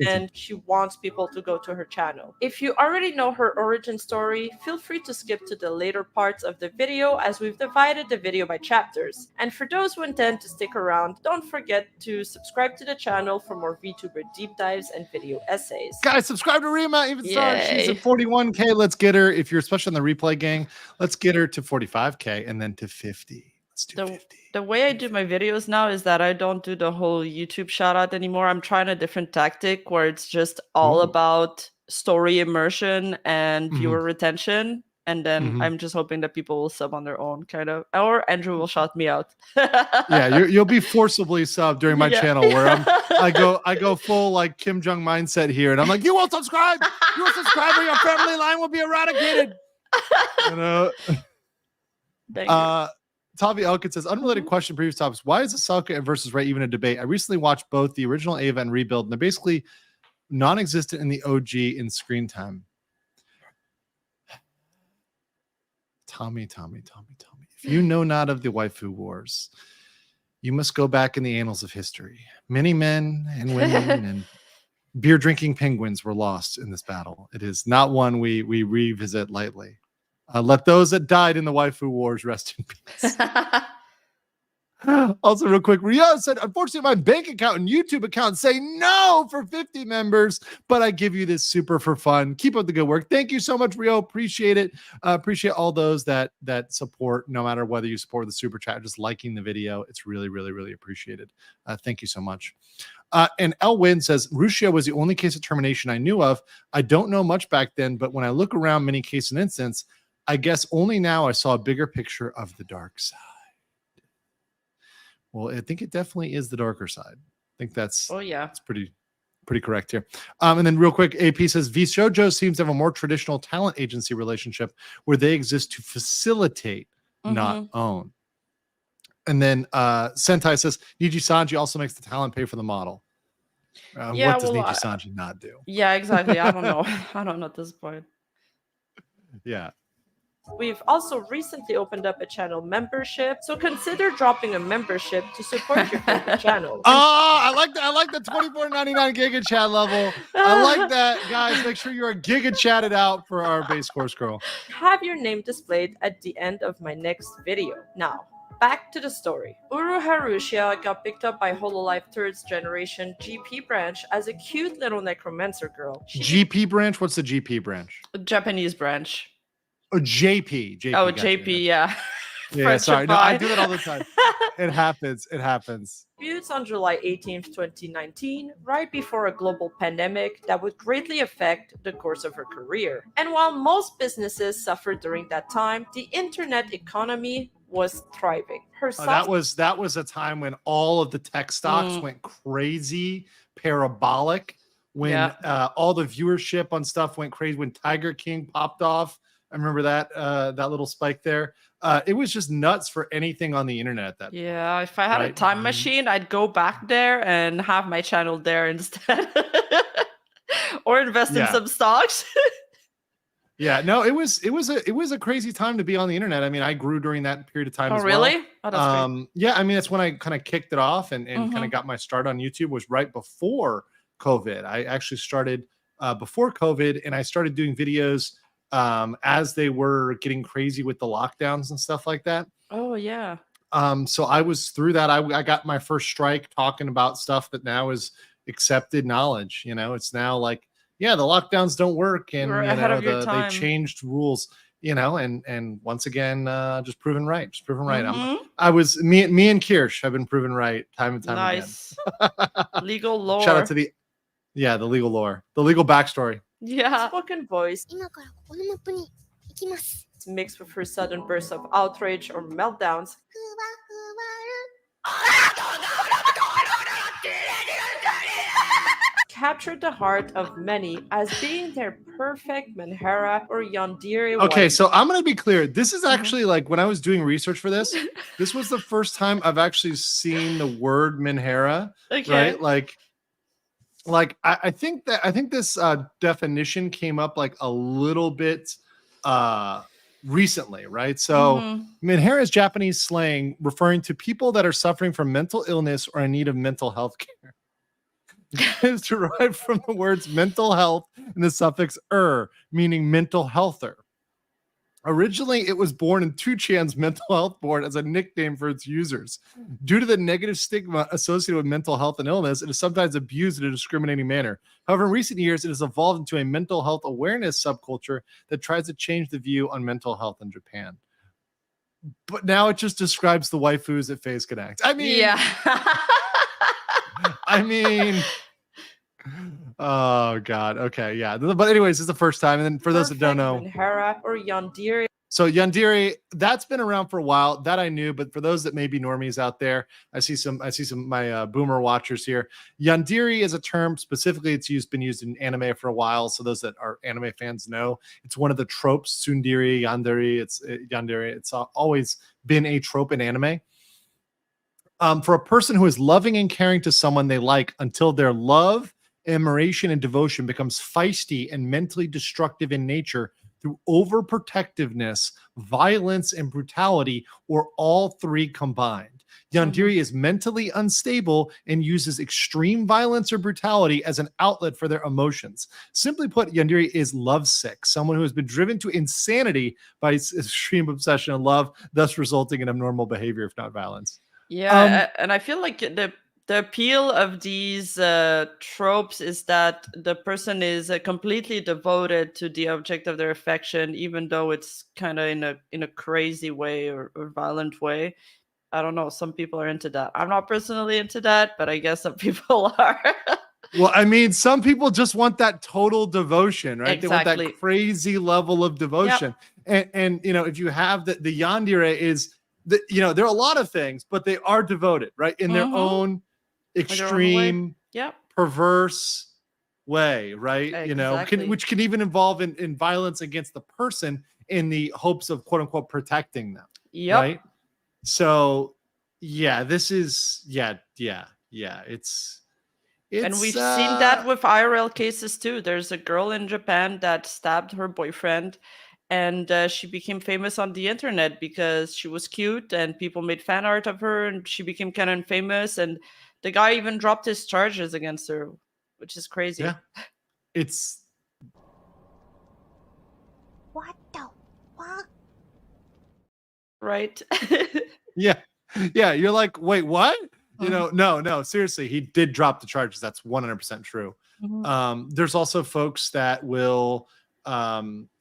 S7: And she wants people to go to her channel. If you already know her origin story, feel free to skip to the later parts of the video as we've divided the video by chapters. And for those who intend to stick around, don't forget to subscribe to the channel for more VTuber deep dives and video essays.
S3: Guys, subscribe to Rima. Even star. She's
S6: Yay.
S3: at 41K. Let's get her. If you're especially on the replay gang, let's get her to 45K and then to 50. Let's do 50.
S6: The way I do my videos now is that I don't do the whole YouTube shout out anymore. I'm trying a different tactic where it's just all about story immersion and viewer retention. And then I'm just hoping that people will sub on their own, kind of. Or Andrew will shout me out.
S3: Yeah, you'll be forcibly subbed during my channel where I go full like Kim Jong mindset here, and I'm like, you won't subscribe, or your family line will be eradicated.
S6: Thank you.
S3: Tavi Elkins says, unrelated question, previous topics. Why is the Selka versus Ray even a debate? I recently watched both the original Ava and Rebuild, and they're basically non-existent in the OG in screen time. Tommy. If you know not of the waifu wars, you must go back in the annals of history. Many men and women and beer-drinking penguins were lost in this battle. It is not one we revisit lightly. Let those that died in the waifu wars rest in peace. Also, real quick, Rio said, unfortunately, my bank account and YouTube account say no for 50 members, but I give you this super for fun. Keep up the good work. Thank you so much, Rio. Appreciate it. Appreciate all those that support, no matter whether you support the super chat or just liking the video. It's really, really, really appreciated. Thank you so much. And Elwin says, Rushia was the only case of termination I knew of. I don't know much back then, but when I look around many cases and incidents, I guess only now I saw a bigger picture of the dark side. Well, I think it definitely is the darker side. I think that's pretty correct here. And then real quick, AP says V Shoujo seems to have a more traditional talent agency relationship where they exist to facilitate, not own. And then Sentai says Niji Sanji also makes the talent pay for the model. What does Niji Sanji not do?
S6: Yeah, exactly. I don't know. I don't know at this point.
S3: Yeah.
S7: We've also recently opened up a channel membership, so consider dropping a membership to support your favorite channel.
S3: Oh, I like the $24.99 Giga Chat level. I like that, guys. Make sure you are Giga Chatted out for our base course girl.
S7: Have your name displayed at the end of my next video. Now, back to the story. Uruha Rushia got picked up by Hololive 3rd generation GP branch as a cute little necromancer girl.
S3: GP branch? What's the GP branch?
S6: Japanese branch.
S3: Oh, JP.
S6: Oh,
S3: gotcha,
S6: JP, yeah.
S3: Yeah, sorry. No, I do that all the time. It happens. It happens.
S7: Debuts on July 18th, 2019, right before a global pandemic that would greatly affect the course of her career. And while most businesses suffered during that time, the internet economy was thriving.
S3: That was a time when all of the tech stocks went crazy, parabolic. When all the viewership on stuff went crazy. When Tiger King popped off, I remember that little spike there. It was just nuts for anything on the internet.
S6: Yeah, if I had a time machine, I'd go back there and have my channel there instead, or invest in some stocks.
S3: Yeah, no, it was a crazy time to be on the internet. I mean, I grew during that period of time as well.
S6: Oh, really? Oh, that's great.
S3: Yeah, I mean, that's when I kind of kicked it off and kind of got my start on YouTube. Was right before COVID. I actually started before COVID, and I started doing videos as they were getting crazy with the lockdowns and stuff like that.
S6: Oh, yeah.
S3: So I was through that. I got my first strike talking about stuff that now is accepted knowledge. You know, it's now like, yeah, the lockdowns don't work, and they changed rules. You know, and once again, just proven right. Me and Kirsch have been proven right time and time again. Nice.
S6: Legal lore.
S3: Shout out to the legal lore, the legal backstory.
S6: Yeah.
S7: Spoken voice mixed with her sudden bursts of outrage or meltdowns captured the heart of many as being their perfect Menhera or Yandere wife.
S3: Okay, so I'm going to be clear. This is actually like when I was doing research for this, this was the first time I've actually seen the word Menhera, right? Like I think this definition came up like a little bit recently, right? So Menhera is Japanese slang referring to people that are suffering from mental illness or in need of mental health care. It is derived from the words mental health and the suffix meaning mental healther. Originally, it was born in 2chan's mental health board as a nickname for its users. Due to the negative stigma associated with mental health and illness, it is sometimes abused in a discriminating manner. However, in recent years, it has evolved into a mental health awareness subculture that tries to change the view on mental health in Japan. But now it just describes the waifus at FaZe Connect. I mean, I mean, oh God. Okay, yeah. But anyways, it's the first time. And then for those that don't know,
S7: Menhera or Yandere.
S3: So Yandere, that's been around for a while. That I knew, but for those that may be normies out there, I see some my boomer watchers here. Yandere is a term specifically. Been used in anime for a while. So those that are anime fans know it's one of the tropes. Tsundere, Yandere. Yandere. It's always been a trope in anime. For a person who is loving and caring to someone they like until their love, admiration, and devotion becomes feisty and mentally destructive in nature through overprotectiveness, violence, and brutality, or all three combined. Yandere is mentally unstable and uses extreme violence or brutality as an outlet for their emotions. Simply put, Yandere is lovesick, someone who has been driven to insanity by extreme obsession and love, thus resulting in abnormal behavior, if not violence.
S6: Yeah, and I feel like the appeal of these tropes is that the person is completely devoted to the object of their affection, even though it's kind of in a crazy way or violent way. I don't know. Some people are into that. I'm not personally into that, but I guess some people are.
S3: Well, I mean, some people just want that total devotion, right?
S6: Exactly.
S3: They want that crazy level of devotion. Yep. And you know, if you have the Yandere is you know, there are a lot of things, but they are devoted, right? In their own extreme, perverse way, right? Exactly. You know, which can even involve in violence against the person in the hopes of quote unquote protecting them. Right. So yeah, this is it's
S6: and we've seen that with IRL cases too. There's a girl in Japan that stabbed her boyfriend, and she became famous on the internet because she was cute and people made fan art of her, and she became kind of famous, and the guy even dropped his charges against her, which is crazy.
S3: Yeah. It's
S1: What the fuck?
S6: right.
S3: yeah. Yeah, you're like, "Wait, what?" You know, no, seriously, he did drop the charges. That's 100% true. There's also folks that will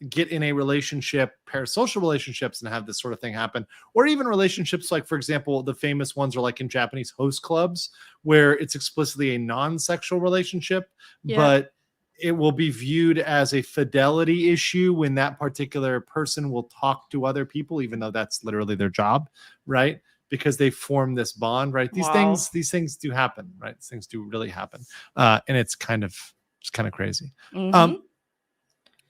S3: get in a relationship, parasocial relationships, and have this sort of thing happen, or even relationships like, for example, the famous ones are like in Japanese host clubs where it's explicitly a non-sexual relationship, but it will be viewed as a fidelity issue when that particular person will talk to other people, even though that's literally their job, right? Because they form this bond, right? These things do happen, right? These things do really happen, and it's kind of crazy.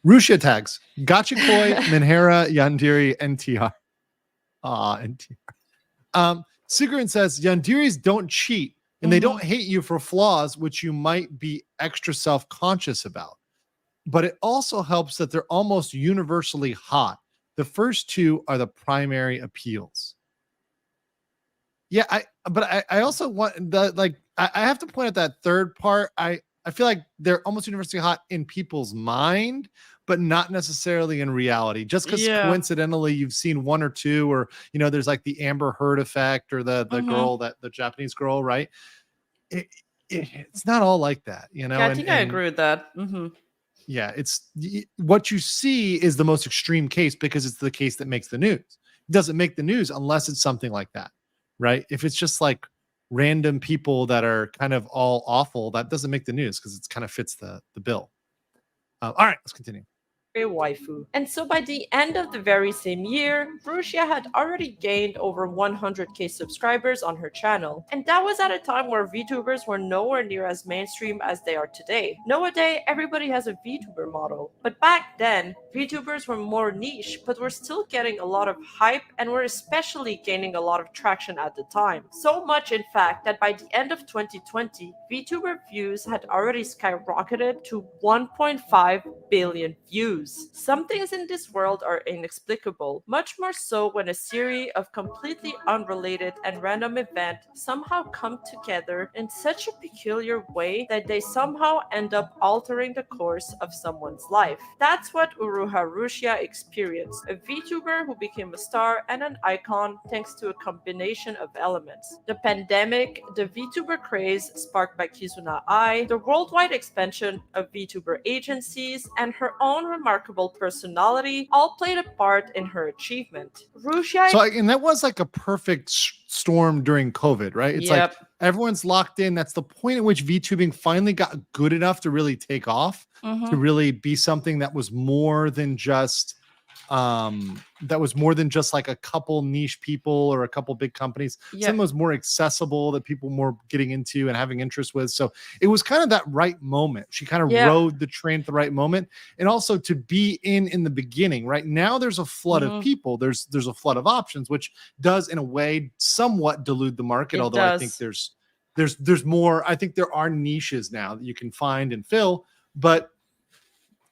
S3: Rushia tags: Gotcha Koi, Minhera, Yandiri, NTR. NTR. Sigrun says Yandiris don't cheat, and they don't hate you for flaws, which you might be extra self-conscious about. But it also helps that they're almost universally hot. The first two are the primary appeals. Yeah, I also want the I have to point out that third part. I feel like they're almost universally hot in people's mind, but not necessarily in reality. Just because coincidentally you've seen one or two, or there's like the Amber Heard effect, or the girl, that the Japanese girl, right? It's not all like that,
S6: Yeah, I think I agree with that.
S3: Yeah, it's what you see is the most extreme case because it's the case that makes the news. It doesn't make the news unless it's something like that. Right? If it's just like random people that are kind of all awful, that doesn't make the news because it kind of fits the bill. All right, let's continue.
S7: Waifu. And so by the end of the very same year, Rushia had already gained over 100k subscribers on her channel. And that was at a time where VTubers were nowhere near as mainstream as they are today. Nowadays, everybody has a VTuber model. But back then, VTubers were more niche, but were still getting a lot of hype and were especially gaining a lot of traction at the time. So much, in fact, that by the end of 2020, VTuber views had already skyrocketed to 1.5 billion views. Some things in this world are inexplicable, much more so when a series of completely unrelated and random events somehow come together in such a peculiar way that they somehow end up altering the course of someone's life. That's what Uruha Rushia experienced, a VTuber who became a star and an icon thanks to a combination of elements. The pandemic, the VTuber craze sparked by Kizuna Ai, the worldwide expansion of VTuber agencies, and her own remarkable personality all played a part in her achievement. Rushia...
S3: and that was like a perfect storm during COVID, right? It's like everyone's locked in. That's the point at which VTubing finally got good enough to really take off, to really be something that was more than just like a couple niche people or a couple big companies. Something was more accessible that people more getting into and having interest with. So it was kind of that right moment. She kind of rode the train at the right moment. And also to be in the beginning, right? Now there's a flood of people. There's a flood of options, which does in a way somewhat dilute the market. Although I think there's more. I think there are niches now that you can find and fill. But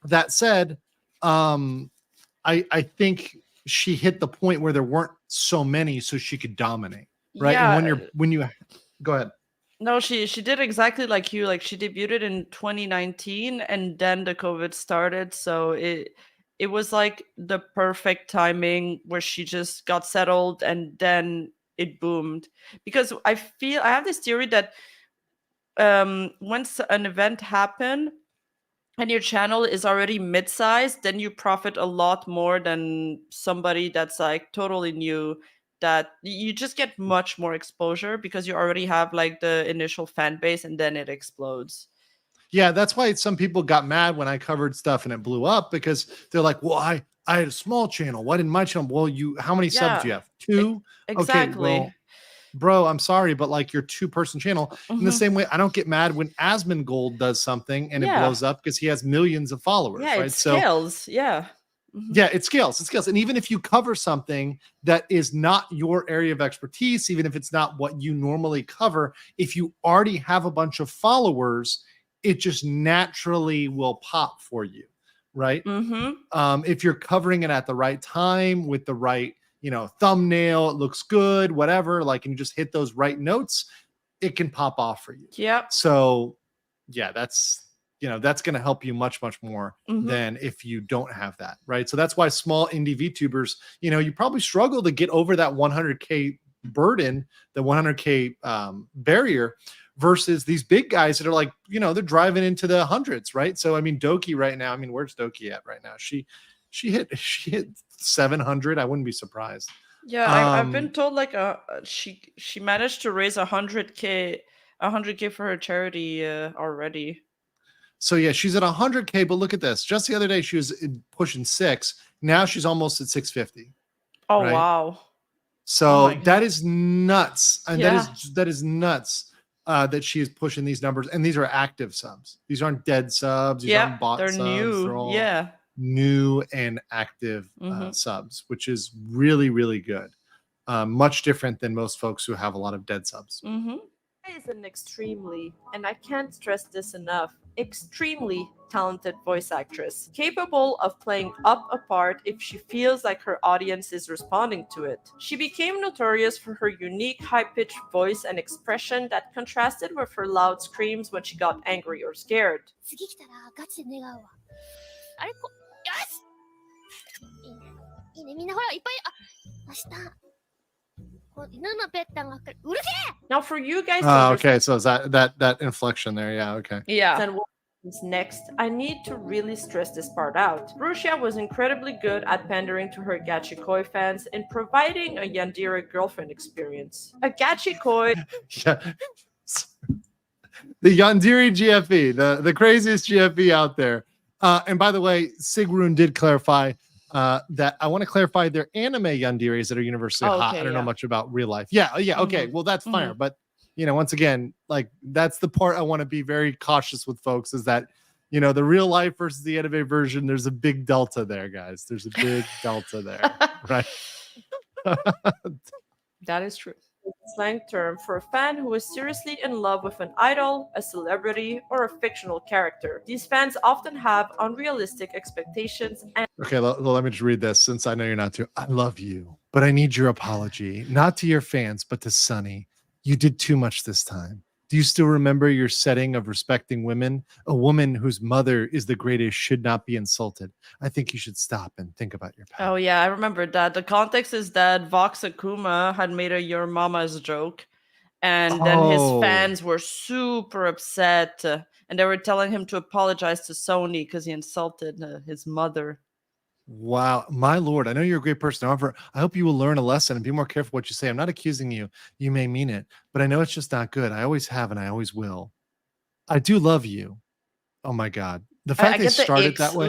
S3: that said, I think she hit the point where there weren't so many, so she could dominate, right?
S6: Yeah.
S3: And when you go ahead.
S6: No, she did exactly like you. Like she debuted in 2019, and then the COVID started, so it was like the perfect timing where she just got settled, and then it boomed. Because I have this theory that once an event happened and your channel is already mid-sized, then you profit a lot more than somebody that's like totally new, that you just get much more exposure because you already have like the initial fan base, and then it explodes.
S3: Yeah, that's why some people got mad when I covered stuff and it blew up, because they're like, well, I had a small channel. Why didn't my channel? Well, how many subs do you have? 2?
S6: Exactly.
S3: Okay, well, bro, I'm sorry, but like your 2-person channel. In the same way, I don't get mad when Asmongold does something and it blows up because he has millions of followers.
S6: Yeah,
S3: right?
S6: it scales. Yeah,
S3: it scales. And even if you cover something that is not your area of expertise, even if it's not what you normally cover, if you already have a bunch of followers, it just naturally will pop for you. right?
S6: Mm-hmm.
S3: If you're covering it at the right time with the right, thumbnail, it looks good, whatever, like, and you just hit those right notes, it can pop off for you.
S6: Yep.
S3: So yeah, that's going to help you much, much more
S6: Mm-hmm.
S3: than if you don't have that, right? So that's why small indie VTubers, you probably struggle to get over that 100K burden, the 100K barrier, versus these big guys that are like, they're driving into the hundreds, right? So I mean, Doki right now, where's Doki at right now? She hit 700. I wouldn't be surprised.
S6: Yeah, I've been told like she managed to raise 100K for her charity already.
S3: So yeah, she's at 100K, but look at this. Just the other day, she was pushing 6. Now she's almost at 650.
S6: Oh,
S3: right?
S6: wow.
S3: So that is nuts. And
S6: Yeah.
S3: that is nuts that she is pushing these numbers. And these are active subs. These aren't dead subs. These aren't bot
S6: they're
S3: subs.
S6: new.
S3: They're all
S6: Yeah.
S3: new and active subs, which is really, really good. Much different than most folks who have a lot of dead subs.
S6: Mm-hmm.
S7: Is an extremely, and I can't stress this enough, extremely talented voice actress, capable of playing up a part if she feels like her audience is responding to it. She became notorious for her unique high-pitched voice and expression that contrasted with her loud screams when she got angry or scared.
S1: 次来たらガチで願うわ。あれよしいいね。いいね。みんなほら、いっぱい、明日。犬のぺったんが来る。うるせえ
S7: Now for you guys to
S3: Oh,
S7: understand
S3: okay. So is that inflection there? Yeah. Okay.
S6: Yeah.
S7: what happens next, I need to really stress this part out. Rushia was incredibly good at pandering to her Gachikoi fans and providing a Yandere girlfriend experience. A Gachikoi
S3: Yeah. The Yandere GFE, the craziest GFE out there. And by the way, Sigrun did clarify that I want to clarify their anime yanderes that are universally hot. I don't know much about real life. Yeah. Okay. Well, that's fine. But once again, like that's the part I want to be very cautious with, folks, is that the real life versus the anime version. There's a big delta there, guys. There's a big delta there, right?
S6: That is true.
S7: slang term for a fan who is seriously in love with an idol, a celebrity, or a fictional character. These fans often have unrealistic expectations and
S3: Okay, let me just read this since I know you're not to. I love you, but I need your apology, not to your fans, but to Sunny. You did too much this time. Do you still remember your setting of respecting women? A woman whose mother is the greatest should not be insulted. I think you should stop and think about your past.
S6: Oh yeah, I remember that. The context is that Vox Akuma had made a "Your Mama's" joke, and then his fans were super upset, and they were telling him to apologize to Sony because he insulted his mother.
S3: Wow, my lord, I know you're a great person. However, I hope you will learn a lesson and be more careful what you say. I'm not accusing you. You may mean it, but I know it's just not good. I always have and I always will. I do love you. Oh my God. The fact they started that way.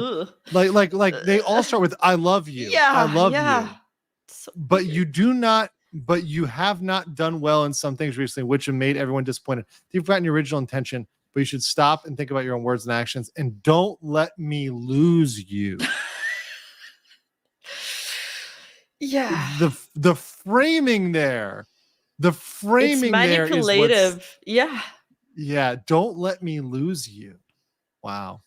S3: Like they all start with I love you.
S6: Yeah,
S3: I love
S6: you.
S3: So but weird. You have not done well in some things recently, which have made everyone disappointed. You've gotten your original intention, but you should stop and think about your own words and actions and don't let me lose you.
S6: Yeah,
S3: the framing there, it's
S6: manipulative.
S3: Yeah, don't let me lose you. Wow.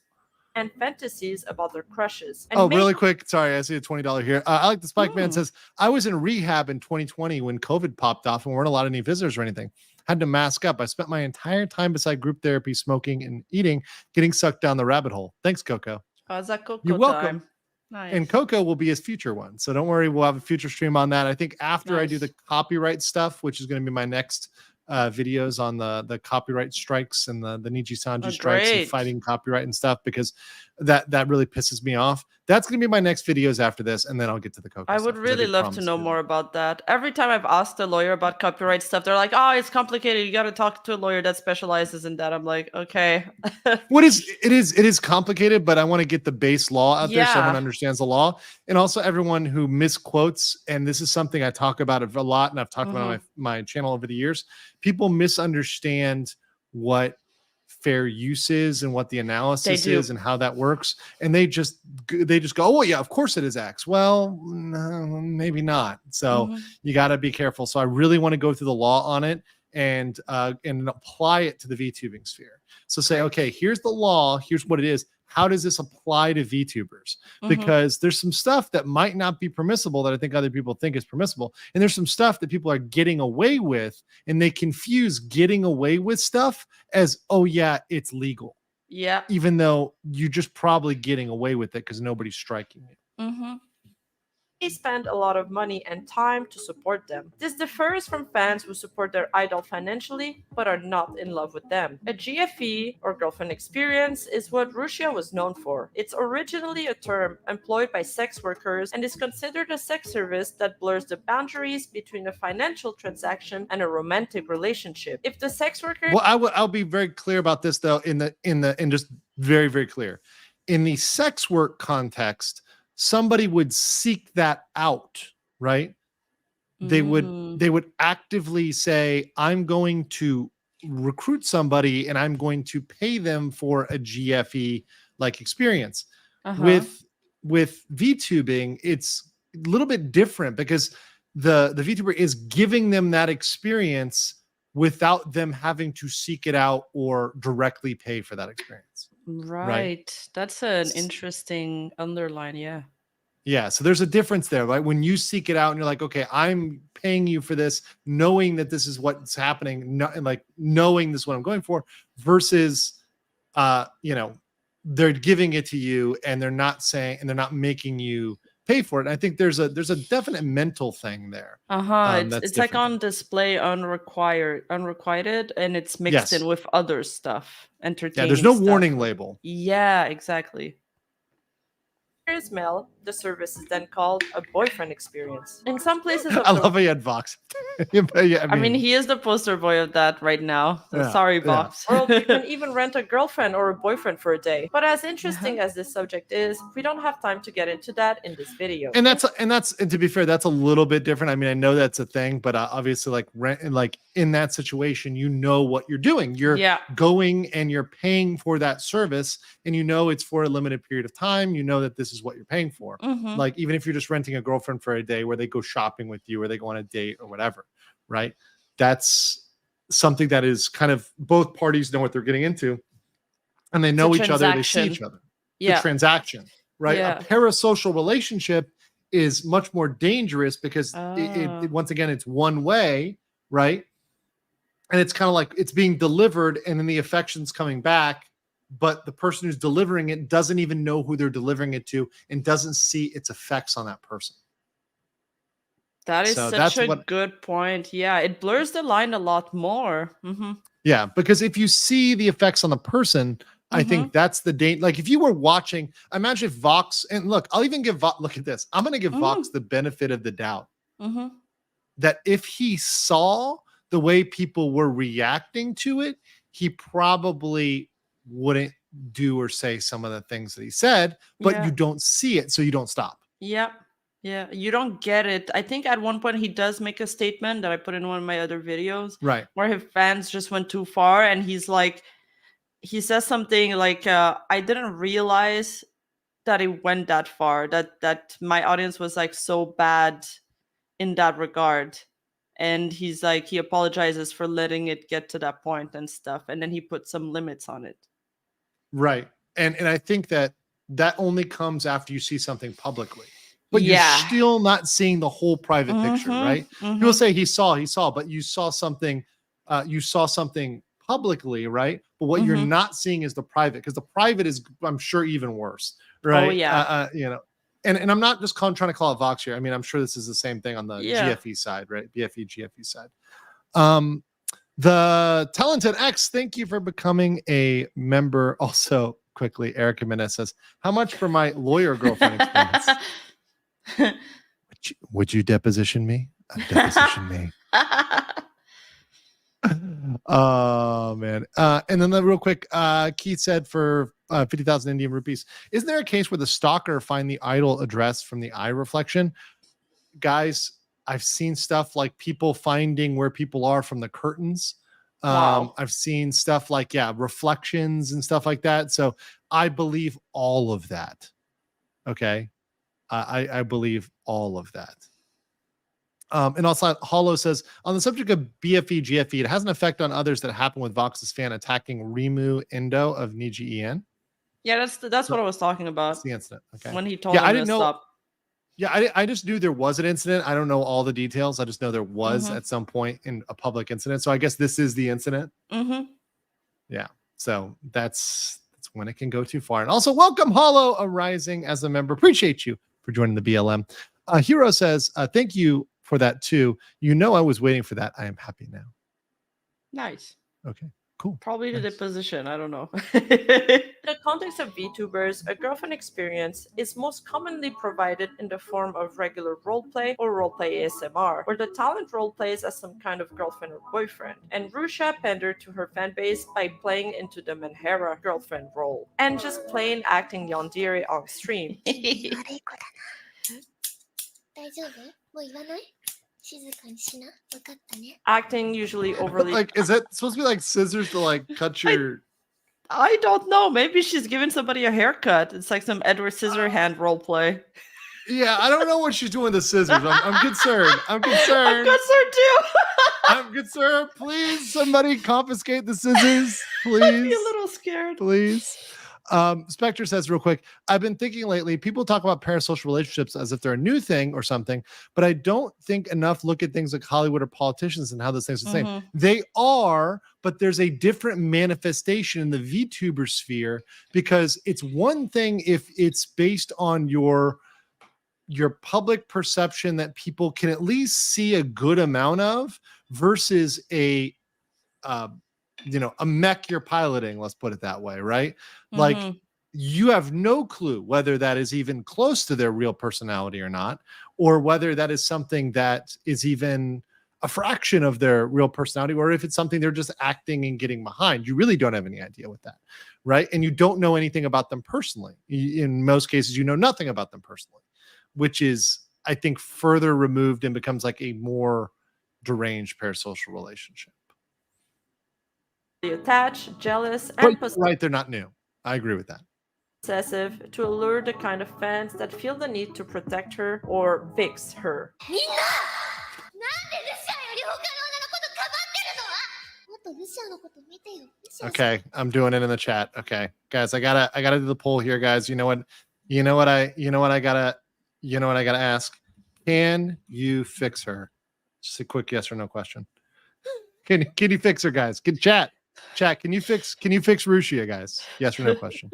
S7: And fantasies about their crushes.
S3: And really quick, sorry, I see a $20 here. I like the Spike Man says, I was in rehab in 2020 when COVID popped off and weren't allowed any visitors or anything. Had to mask up. I spent my entire time beside group therapy, smoking and eating, getting sucked down the rabbit hole. Thanks, Coco.
S6: Is that Coco
S3: You're welcome.
S6: Time? Nice.
S3: And Coco will be his future one. So don't worry, we'll have a future stream on that. I think after I do the copyright stuff, which is going to be my next videos on the copyright strikes and the Niji Sanji strikes and fighting copyright and stuff, because that really pisses me off. That's going to be my next videos after this, and then I'll get to the Coco
S6: I would really love to know more about that. Every time I've asked a lawyer about copyright stuff, they're like, oh, it's complicated. You got to talk to a lawyer that specializes in that. I'm like, okay.
S3: It is complicated, but I want to get the base law out there so everyone understands the law. And also everyone who misquotes, and this is something I talk about a lot, and I've talked about on my channel over the years. People misunderstand what fair use is and what the analysis is and how that works, and they just go, oh yeah, of course it is X. Well, no, maybe not. So you got to be careful. So I really want to go through the law on it and apply it to the VTubing sphere. So say, okay, here's the law, here's what it is. how does this apply to VTubers?
S6: Mhm.
S3: Because there's some stuff that might not be permissible that I think other people think is permissible. And there's some stuff that people are getting away with, and they confuse getting away with stuff as, oh yeah, it's legal.
S6: Yeah.
S3: Even though you're just probably getting away with it because nobody's striking you.
S6: Mm-hmm.
S7: They spend a lot of money and time to support them. This differs from fans who support their idol financially but are not in love with them. A GFE, or girlfriend experience, is what Rushia was known for. It's originally a term employed by sex workers and is considered a sex service that blurs the boundaries between a financial transaction and a romantic relationship. If the sex worker...
S3: Well, I'll be very clear about this though, and just very, very clear. In the sex work context, somebody would seek that out, right? They would actively say, I'm going to recruit somebody and I'm going to pay them for a GFE like experience. With VTubing, it's a little bit different because the VTuber is giving them that experience without them having to seek it out or directly pay for that experience.
S6: Right. That's an interesting underline. Yeah.
S3: Yeah. So there's a difference there, right? When you seek it out and you're like, okay, I'm paying you for this, knowing that this is what's happening, like knowing this is what I'm going for, versus, they're giving it to you and they're not saying, and they're not making you pay for it. And I think there's a definite mental thing there.
S6: It's like on display unrequited, and it's mixed in with other stuff. Entertaining.
S3: Yeah, there's no
S6: stuff.
S3: warning label.
S6: Yeah, exactly.
S7: Here's Mel. The service is then called a boyfriend experience. In some places,
S3: I love how you had Vox.
S6: I mean, he is the poster boy of that right now. So sorry, Vox.
S7: Or you can even rent a girlfriend or a boyfriend for a day. But as interesting as this subject is, we don't have time to get into that in this video.
S3: And to be fair, that's a little bit different. I mean, I know that's a thing, but obviously, like in that situation, you know what you're doing. You're going and you're paying for that service, and you know it's for a limited period of time. You know that this is what you're paying for. Like even if you're just renting a girlfriend for a day where they go shopping with you or they go on a date or whatever, right? That's something that is kind of both parties know what they're getting into, and they know each other, they see each other. The transaction, right? A parasocial relationship is much more dangerous because it once again, it's one way, right? And it's kind of like it's being delivered and then the affection's coming back, but the person who's delivering it doesn't even know who they're delivering it to and doesn't see its effects on that person.
S6: That is such a good point. Yeah, it blurs the line a lot more.
S3: Yeah, because if you see the effects on the person, I think that's the date. Like if you were watching, imagine if Vox, and look, I'll even give Vox, look at this. I'm going to give Vox the benefit of the doubt that if he saw the way people were reacting to it, he probably wouldn't do or say some of the things that he said, but you don't see it, so you don't stop.
S6: Yeah, you don't get it. I think at one point he does make a statement that I put in one of my other videos,
S3: right,
S6: where his fans just went too far, and he's like, he says something like, I didn't realize that it went that far, that my audience was like so bad in that regard. And he's like, he apologizes for letting it get to that point and stuff, and then he put some limits on it. Right.
S3: And I think that only comes after you see something publicly. But you're still not seeing the whole private picture, right? People say he saw, but you saw something publicly, right? But what you're not seeing is the private, because the private is, I'm sure, even worse, right?
S6: Oh, yeah.
S3: And I'm not just trying to call it Vox here. I mean, I'm sure this is the same thing on the GFE side, right? BFE, GFE side. The Talented X, thank you for becoming a member. Also, quickly, Erica Jimenez says, how much for my lawyer girlfriend experience? Would you deposition me? Deposition me. Oh, man. And then real quick, Keith said for 50,000 Indian rupees, isn't there a case where the stalker find the idol address from the eye reflection? Guys, I've seen stuff like people finding where people are from the curtains.
S6: Wow.
S3: I've seen stuff like, reflections and stuff like that. So I believe all of that. Okay. I believe all of that. And also Hollow says, on the subject of BFE, GFE, it has an effect on others that happen with Vox's fan attacking Rimu Indo of Niji En.
S6: Yeah, that's what I was talking about.
S3: That's the incident. Okay.
S6: When he told him
S3: I
S6: to
S3: didn't know.
S6: stop.
S3: Yeah, I just knew there was an incident. I don't know all the details. I just know there was
S6: Mhm.
S3: at some point in a public incident. So I guess this is the incident.
S6: Mm-hmm.
S3: Yeah. So that's when it can go too far. And also, welcome Hollow Arising as a member. Appreciate you for joining the BLM. Hero says, thank you for that too. You know, I was waiting for that. I am happy now.
S6: Nice.
S3: Okay, cool.
S6: Probably the
S3: Nice.
S6: deposition. I don't know.
S7: In the context of VTubers, a girlfriend experience is most commonly provided in the form of regular roleplay or roleplay ASMR, where the talent roleplays as some kind of girlfriend or boyfriend. And Rushia pandered to her fanbase by playing into the Manhera girlfriend role, and just plain acting yandere on stream.
S1: 悪い子だな。大丈夫？もう言わない？静かにしな。分かったね。
S7: Acting usually overly
S3: Like, is that supposed to be like scissors to like cut your?
S6: I don't know. Maybe she's giving somebody a haircut. It's like some Edward Scissorhand roleplay.
S3: Yeah, I don't know what she's doing with the scissors. I'm concerned. I'm concerned.
S6: I'm concerned too.
S3: I'm concerned. Please, somebody confiscate the scissors. Please.
S6: I'd be a little scared.
S3: Please. Spectre says real quick, I've been thinking lately, people talk about parasocial relationships as if they're a new thing or something, but I don't think enough look at things like Hollywood or politicians and how those things are the same. They are, but there's a different manifestation in the VTuber sphere, because it's one thing if it's based on your public perception that people can at least see a good amount of, versus a mech you're piloting, let's put it that way, right? Like, you have no clue whether that is even close to their real personality or not, or whether that is something that is even a fraction of their real personality, or if it's something they're just acting and getting behind. You really don't have any idea with that, right? And you don't know anything about them personally. In most cases, you know nothing about them personally, which is, I think, further removed and becomes like a more deranged parasocial relationship.
S7: attached, jealous,
S3: But
S7: and
S3: you're right, they're not new. I agree with that.
S7: possessive to allure the kind of fans that feel the need to protect her or fix her.
S1: みんななんでルシアより他の女のことかばってるの？もっとルシアのこと見てよ。ルシアさん
S3: Okay, I'm doing it in the chat. Okay, guys, I gotta do the poll here, guys. You know what I gotta ask. Can you fix her? Just a quick yes or no question. Can you fix her, guys? Chat. Can you fix Rushia, guys? Yes or no question.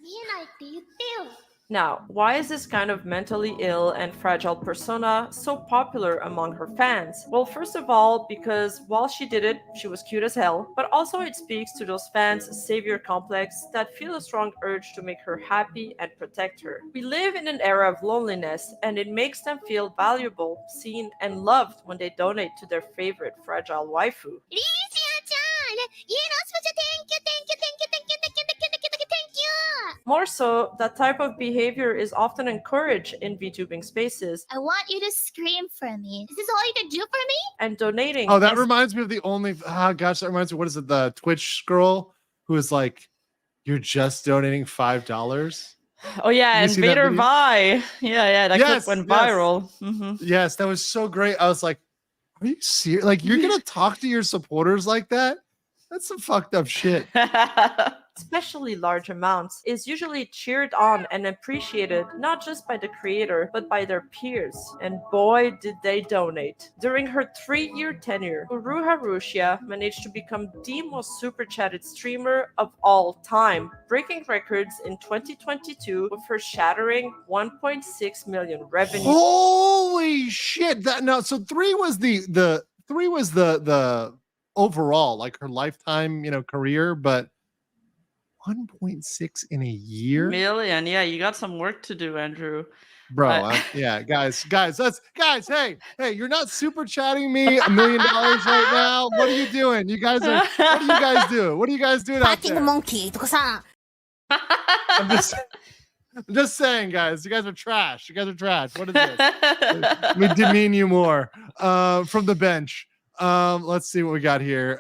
S1: 見えないって言ってよ。
S7: Now, why is this kind of mentally ill and fragile persona so popular among her fans? Well, first of all, because while she did it, she was cute as hell, but also it speaks to those fans' savior complex that feel a strong urge to make her happy and protect her. We live in an era of loneliness, and it makes them feel valuable, seen, and loved when they donate to their favorite fragile waifu.
S1: リシアちゃん、家のスペシャル Thank you, thank you, thank you, thank you, thank you, thank you, thank you, thank you.
S7: More so, that type of behavior is often encouraged in VTubing spaces,
S1: I want you to scream for me. Is this all you can do for me?
S7: and donating
S3: Oh, that
S7: is-
S3: reminds me of the only. Oh gosh, that reminds me. What is it? The Twitch girl who is like, "You're just donating $5."
S6: Oh yeah,
S3: You
S6: and
S3: see that
S6: Vader
S3: video?
S6: Vi. Yeah, that
S3: Yes,
S6: clip went
S3: yes.
S6: viral. Mhm.
S3: Yes, that was so great. I was like, "Are you serious? Like, you're gonna talk to your supporters like that? That's some fucked up shit."
S7: especially large amounts, is usually cheered on and appreciated not just by the creator, but by their peers. And boy, did they donate. During her 3-year tenure, Uruha Rushia managed to become the most super chatted streamer of all time, breaking records in 2022 with her shattering 1.6 million revenue.
S3: Holy shit! So 3 was the overall, like, her lifetime, career, but 1.6 in a year,
S6: Million. Yeah, you got some work to do, Andrew.
S3: bro. Yeah, guys, hey, you're not super chatting me $1 million right now. What are you doing? What are you guys doing? What are you guys doing out there?
S1: monkey とかさ。
S3: I'm just saying, guys, you guys are trash. What is this? Let me demean you more. From the bench. Let's see what we got here.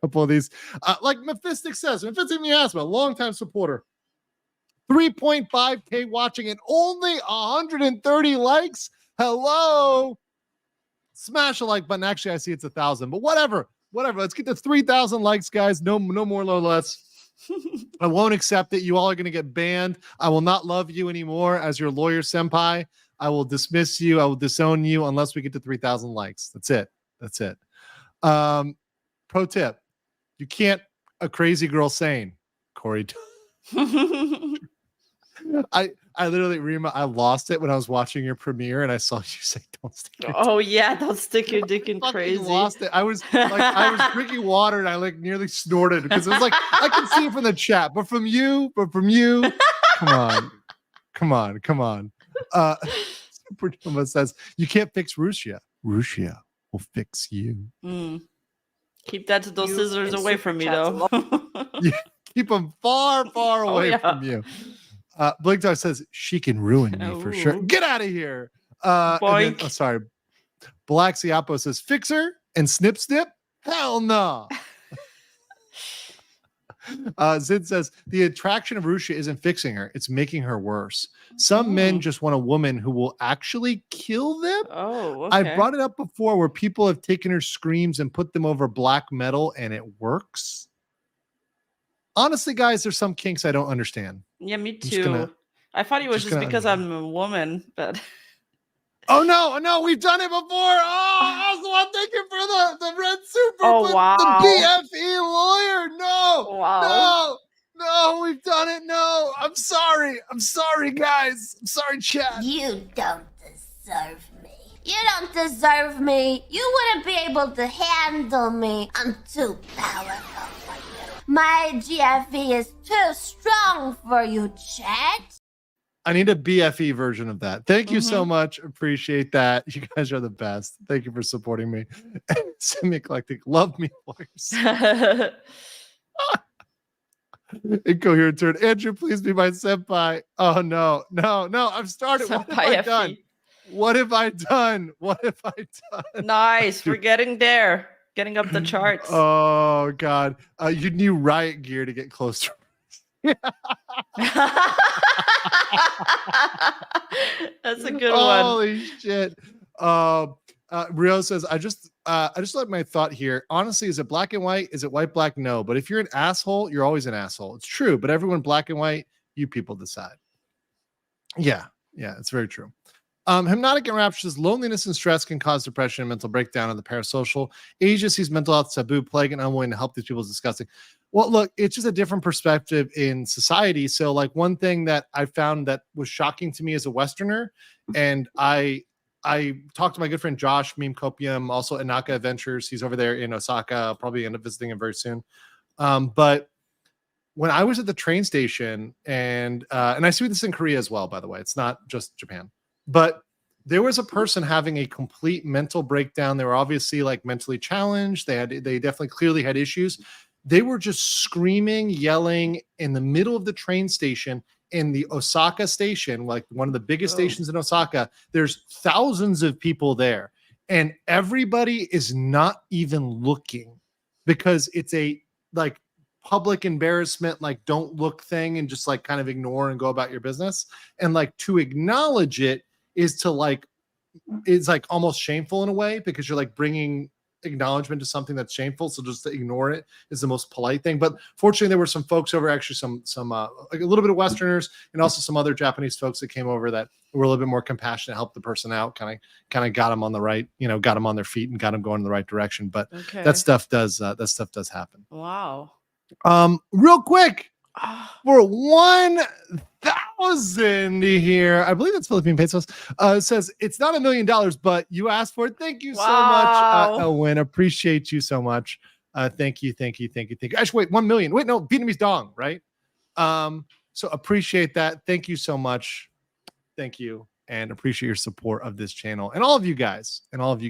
S3: A couple of these. Like Mephistic says, Mephistic Miasma, longtime supporter. 3.5K watching and only 130 likes. Hello. Smash a like button. Actually, I see it's 1,000, but whatever. Let's get to 3,000 likes, guys. No more, no less. I won't accept it. You all are going to get banned. I will not love you anymore as your lawyer senpai. I will dismiss you. I will disown you unless we get to 3,000 likes. That's it. That's it. Pro tip. You can't a crazy girl sane. Corey. I literally, Rima, I lost it when I was watching your premiere and I saw you say, "Don't stick your
S6: Oh yeah, don't stick your dick in crazy."
S3: Lost it. I was drinking water and I like nearly snorted because it was like I can see it from the chat, but from you, come on. Super Nova says you can't fix Rushia. Rushia will fix you.
S6: Keep those scissors away from me, though.
S3: Yeah, keep them far away from you. Blink Dog says she can ruin me for sure. Get out of here. And then, sorry. Black Siapo says fixer and snip. Hell no. Zid says the attraction of Rushia isn't fixing her, it's making her worse. Some men just want a woman who will actually kill them. I brought it up before where people have taken her screams and put them over black metal and it works. Honestly, guys, there's some kinks I don't understand.
S6: Yeah, me too. I thought it was just because I'm a woman, but
S3: oh no, we've done it before. Oh, Oswald, thank you for the red super.
S6: Oh wow,
S3: the BFE lawyer. No, we've done it. No, I'm sorry, guys. I'm sorry, chat.
S2: You don't deserve me. You don't deserve me. You wouldn't be able to handle me. I'm too powerful for you. My GFE is too strong for you, chat.
S3: I need a BFE version of that. Thank you so much. Appreciate that. You guys are the best. Thank you for supporting me. Semi-eclectic. Love me, lawyers. Incoherent turn. Andrew, please be my senpai. Oh, no. I've started. What have I done? What have I done?
S6: Nice. We're getting there. Getting up the charts.
S3: Oh, God. You need riot gear to get closer.
S6: That's a good one.
S3: Holy shit. Rio says, I just like my thought here. Honestly, is it black and white? Is it white, black? No. But if you're an asshole, you're always an asshole. It's true. But everyone black and white, you people decide. Yeah, it's very true. Hypnotic and Rapture says loneliness and stress can cause depression and mental breakdown in the parasocial. Asia sees mental health taboo, plague, and unwilling to help these people is disgusting. Well, look, it's just a different perspective in society. So, like, one thing that I found that was shocking to me as a Westerner, and I talked to my good friend Josh Meme Copium, also at Naka Adventures. He's over there in Osaka. I'll probably end up visiting him very soon. But when I was at the train station, and I see this in Korea as well, by the way, it's not just Japan. But there was a person having a complete mental breakdown. They were obviously like mentally challenged. They definitely clearly had issues. They were just screaming, yelling in the middle of the train station in the Osaka station, like one of the biggest stations in Osaka. There's thousands of people there and everybody is not even looking because it's a like public embarrassment, like don't look thing and just like kind of ignore and go about your business. And like to acknowledge it is to like, it's like almost shameful in a way because you're like bringing acknowledgement to something that's shameful. So just to ignore it is the most polite thing. But fortunately, there were some folks over, actually some like a little bit of Westerners and also some other Japanese folks that came over that were a little bit more compassionate, helped the person out, kind of got them on the right, got them on their feet and got them going in the right direction. But that stuff does happen.
S6: Wow.
S3: Real quick, for 1,000 here, I believe that's Philippine pesos. It says it's not $1 million, but you asked for it. Thank you so much, Owen. Appreciate you so much. Thank you. Actually, wait, 1 million. Wait, no, Vietnamese dong, right? So appreciate that. Thank you so much. Thank you, and appreciate your support of this channel and all of you guys. You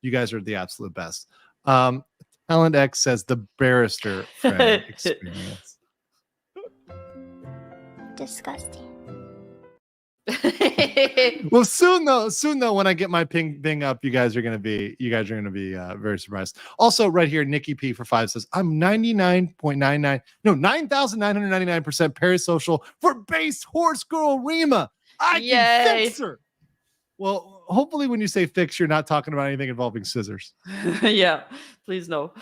S3: guys are the absolute best. Talent X says the barrister friend experience.
S1: Disgusting.
S3: Well, soon though, when I get my ping up, you guys are gonna be very surprised. Also, right here, Nikki P for 5 says, I'm 9,999% parasocial for base horse girl Rima. I can fix her. Well, hopefully when you say fix, you're not talking about anything involving scissors.
S6: Yeah, please no.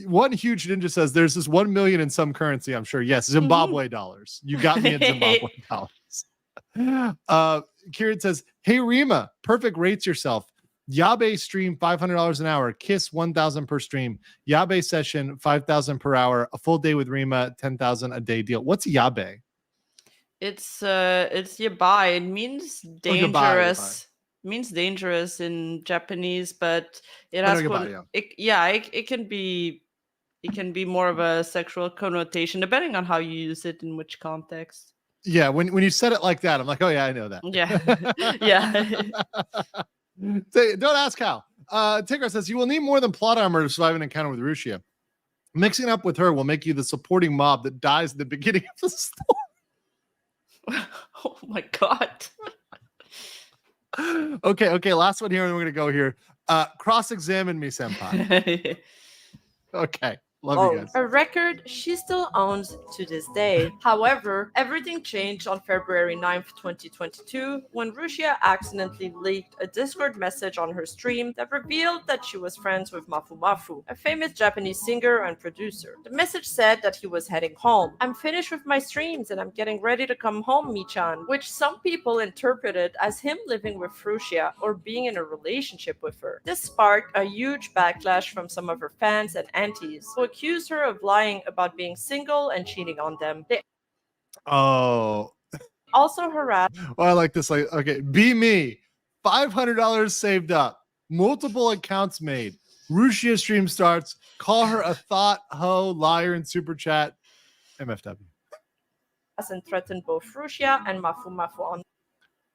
S3: One huge ninja says there's this 1 million in some currency. I'm sure. Yes, Zimbabwe dollars. You got me at Zimbabwe dollars. Kieran says, "Hey Rima, perfect rates yourself. Yabe stream $500 an hour. Kiss 1,000 per stream. Yabe session 5,000 per hour. A full day with Rima 10,000 a day deal." What's Yabe?
S6: It's yabai. It means dangerous.
S3: Yabai.
S6: Means dangerous in Japanese, but it
S3: I
S6: has
S3: know yabai,
S6: it can be more of a sexual connotation depending on how you use it in which context.
S3: Yeah, when you said it like that, I'm like, oh yeah, I know that.
S6: Yeah. Yeah.
S3: Don't ask how. Tigger says you will need more than plot armor to survive an encounter with Rushia. Mixing up with her will make you the supporting mob that dies at the beginning of the story.
S6: Oh my god.
S3: Okay. Last one here, and we're gonna go here. Cross-examine me, senpai. Okay. Love you guys.
S7: A record she still owns to this day. However, everything changed on February 9th, 2022, when Rushia accidentally leaked a Discord message on her stream that revealed that she was friends with Mafu Mafu, a famous Japanese singer and producer. The message said that he was heading home. "I'm finished with my streams and I'm getting ready to come home, Michan," which some people interpreted as him living with Rushia or being in a relationship with her. This sparked a huge backlash from some of her fans and aunties, who accused her of lying about being single and cheating on them. They
S3: Oh.
S7: also harassed.
S3: Well, I like this. Like, okay, be me. $500 saved up. Multiple accounts made. Rushia stream starts. Call her a thought, hoe, liar in super chat. MFW.
S7: And threatened both Rushia and Mafu Mafu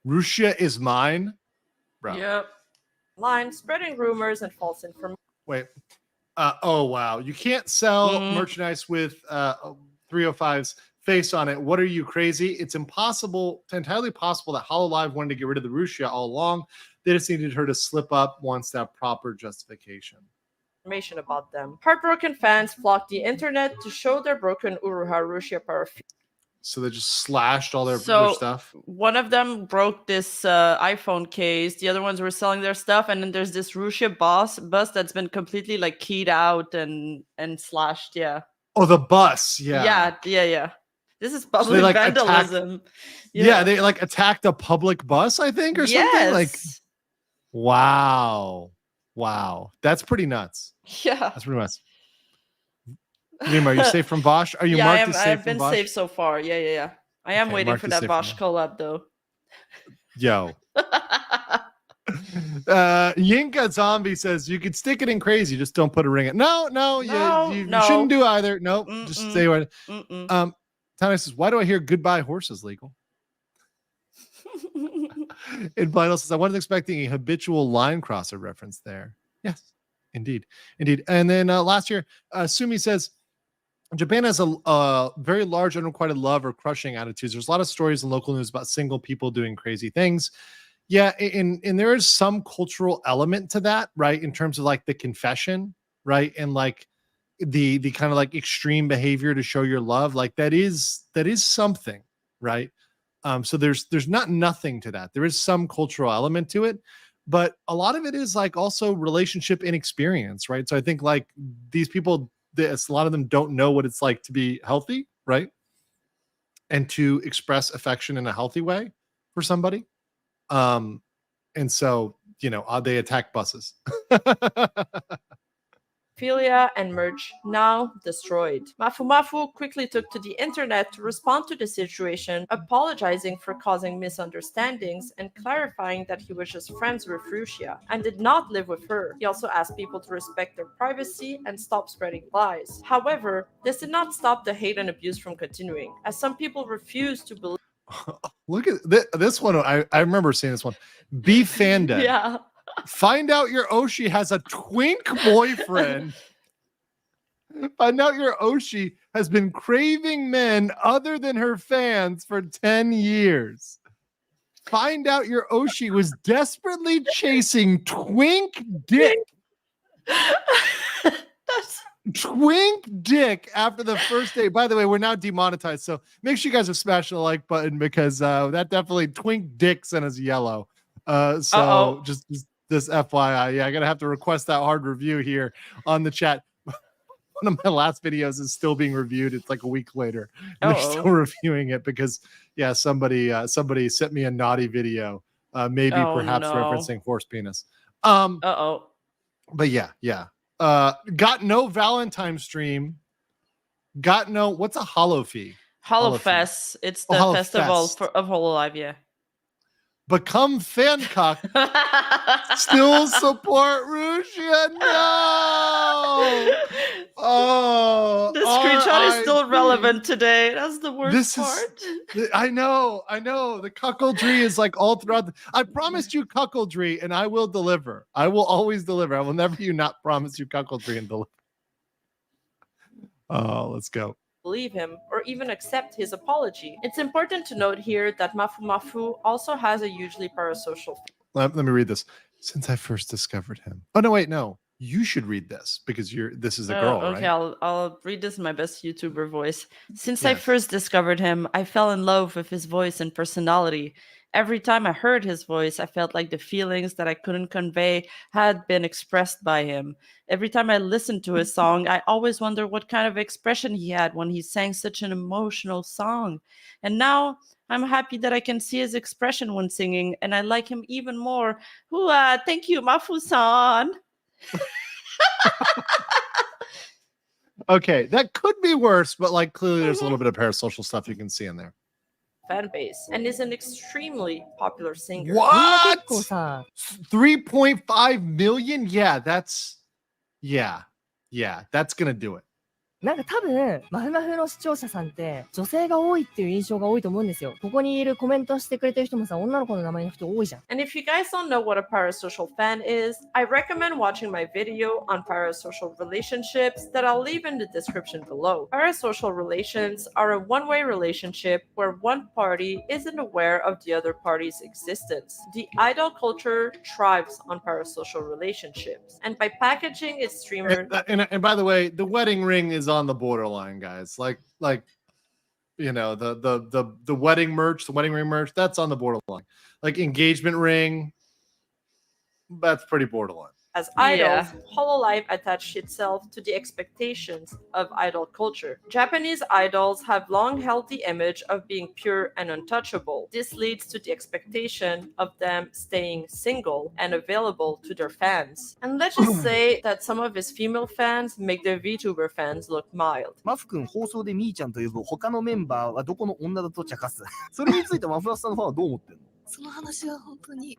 S3: Rushia is mine, bro.
S6: Yep.
S7: online, spreading rumors and false information.
S3: Wait. Oh wow! You can't sell merchandise with 305's face on it. What are you, crazy? It's impossible. It's entirely possible that HoloLive wanted to get rid of the Rushia all along. They just needed her to slip up once that proper justification.
S7: Information about them. Heartbroken fans flocked the internet to show their broken Uruha Rushia paraphernalia.
S3: So they just slashed all their stuff.
S6: One of them broke this iPhone case. The other ones were selling their stuff, and then there's this Rushia bus that's been completely like keyed out and slashed. Yeah.
S3: Oh, the bus. Yeah.
S6: Yeah. This is public
S3: so they,
S6: vandalism.
S3: Yeah, they like attacked a public bus, I think, or something. Like, wow, that's pretty nuts.
S6: Yeah,
S3: that's pretty nuts. Rima, are you safe from Bosch? Are you marked as safe
S6: I've been
S3: from Bosch?
S6: safe so far. Yeah. I am waiting for that Bosch collab though.
S3: Yo. Yinka Zombie says you could stick it in crazy, just don't put a ring in. No, you shouldn't do either. Nope, just stay away. Tana says, why do I hear goodbye horses legal? And Vital says, I wasn't expecting a habitual line crosser reference there. Yes, indeed. And then last year, Sumi says, Japan has a very large unrequited love or crushing attitudes. There's a lot of stories in local news about single people doing crazy things. Yeah, and there is some cultural element to that, right? In terms of like the confession, right? And like the kind of like extreme behavior to show your love, like that is something, right? So there's not nothing to that. There is some cultural element to it, but a lot of it is like also relationship inexperience, right? So I think like these people, a lot of them don't know what it's like to be healthy, right? And to express affection in a healthy way for somebody. And so, they attack buses.
S7: Philia and merch now destroyed. Mafu Mafu quickly took to the internet to respond to the situation, apologizing for causing misunderstandings and clarifying that he was just friends with Rushia and did not live with her. He also asked people to respect their privacy and stop spreading lies. However, this did not stop the hate and abuse from continuing, as some people refused to believe.
S3: Look at this one. I remember seeing this one. Be Fanda.
S6: Yeah.
S3: Find out your Oshi has a twink boyfriend. Find out your Oshi has been craving men other than her fans for 10 years. Find out your Oshi was desperately chasing twink dick. Twink dick after the first date. By the way, we're now demonetized, so make sure you guys have smashed the like button because that definitely twink dick sent us yellow. So just this FYI, yeah, I'm gonna have to request that hard review here on the chat. one of my last videos is still being reviewed. It's like a week later. And they're still reviewing it because somebody sent me a naughty video, maybe perhaps referencing horse penis. But yeah. Got no Valentine stream. Got no, what's a Hollow fee?
S6: Holofest. It's the festival of Hololive, yeah.
S3: Become fancock. Still support Rushia. No. Oh,
S6: the screenshot is still relevant today. That's the worst part.
S3: I know. The cuckoldry is like all throughout. I promised you cuckoldry, and I will deliver. I will always deliver. I will never not promise you cuckoldry and deliver. Oh, let's go.
S7: Believe him or even accept his apology. It's important to note here that Mafu Mafu also has a hugely parasocial.
S3: Let me read this. Since I first discovered him. Oh no, wait, no. You should read this because this is a girl,
S6: okay,
S3: right?
S6: I'll read this in my best YouTuber voice. Since I first discovered him, I fell in love with his voice and personality. Every time I heard his voice, I felt like the feelings that I couldn't convey had been expressed by him. Every time I listened to his song, I always wondered what kind of expression he had when he sang such an emotional song. And now I'm happy that I can see his expression when singing, and I like him even more. Thank you, Mafu-san.
S3: Okay, that could be worse, but like clearly there's a little bit of parasocial stuff you can see in there.
S7: Fan base and is an extremely popular singer.
S3: What? 3.5 million? Yeah, that's gonna do it.
S9: なんか多分マフマフの視聴者さんって女性が多いっていう印象が多いと思うんですよ。ここにいるコメントしてくれてる人もさ、女の子の名前の人多いじゃん。
S7: And if you guys don't know what a parasocial fan is, I recommend watching my video on parasocial relationships that I'll leave in the description below. Parasocial relations are a one-way relationship where one party isn't aware of the other party's existence. The idol culture thrives on parasocial relationships, and by packaging its streamer.
S3: And by the way, the wedding ring is on the borderline, guys. Like you know, the wedding merch, the wedding ring merch, that's on the borderline. Like engagement ring, that's pretty borderline.
S7: As idols, Hololive attached itself to the expectations of idol culture. Japanese idols have long held the image of being pure and untouchable. This leads to the expectation of them staying single and available to their fans. And let's just say that some of his female fans make their VTuber fans look mild.
S10: マフ君放送でミーちゃんと呼ぶ他のメンバーはどこの女だと茶化す。それについてマフラスさんのファンはどう思ってんの？
S14: その話は本当に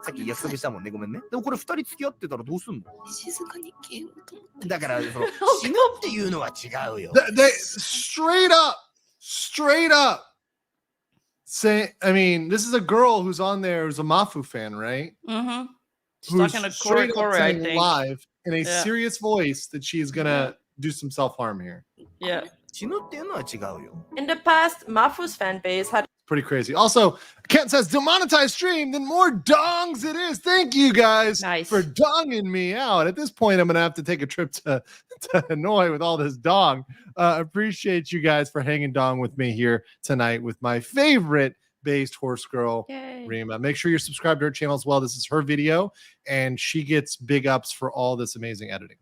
S10: さっき約束したもんね、ごめんね。でもこれ2人付き合ってたらどうすんの？
S14: 静かに消えようと思って。
S10: だからその死ぬっていうのは違うよ。
S3: They straight up say, I mean, this is a girl who's on there who's a Mafu fan, right?
S6: Mm-hmm. She's
S3: Who's
S6: talking to
S3: straight up
S6: Corey, I
S3: saying
S6: think.
S3: live in a serious voice that she's gonna do some self-harm here.
S6: Yeah.
S10: 死ぬっていうのは違うよ。
S7: In the past, Mafu's fan base had
S3: Pretty crazy. Also, Kent says, demonetized stream, then more dongs it is. Thank you guys for donging me out. At this point, I'm going to have to take a trip to Hanoi with all this dong. Appreciate you guys for hanging dong with me here tonight with my favorite based horse girl, Rima. Make sure you're subscribed to her channel as well. This is her video, and she gets big ups for all this amazing editing.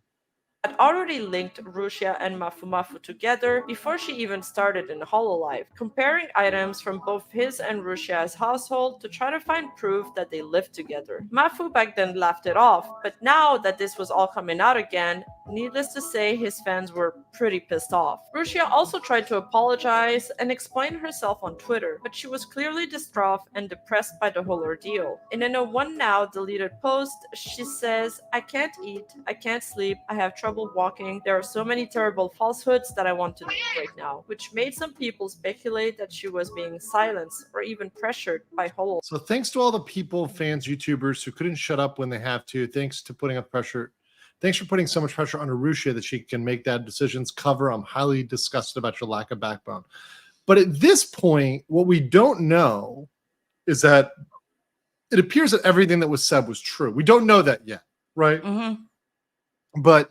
S7: had already linked Rushia and Mafu Mafu together before she even started in Hololive, comparing items from both his and Rushia's household to try to find proof that they lived together. Mafu back then laughed it off, but now that this was all coming out again, needless to say, his fans were pretty pissed off. Rushia also tried to apologize and explain herself on Twitter, but she was clearly distraught and depressed by the whole ordeal. In a one now deleted post, she says, "I can't eat, I can't sleep, I have trouble walking, there are so many terrible falsehoods that I want to do right now," which made some people speculate that she was being silenced or even pressured by Hololive.
S3: So thanks to all the people, fans, YouTubers who couldn't shut up when they have to. Thanks to putting up pressure. Thanks for putting so much pressure on Rushia that she can make that decisions cover. I'm highly disgusted about your lack of backbone. But at this point, what we don't know is that it appears that everything that was said was true. We don't know that yet, right?
S6: Mm-hmm.
S3: But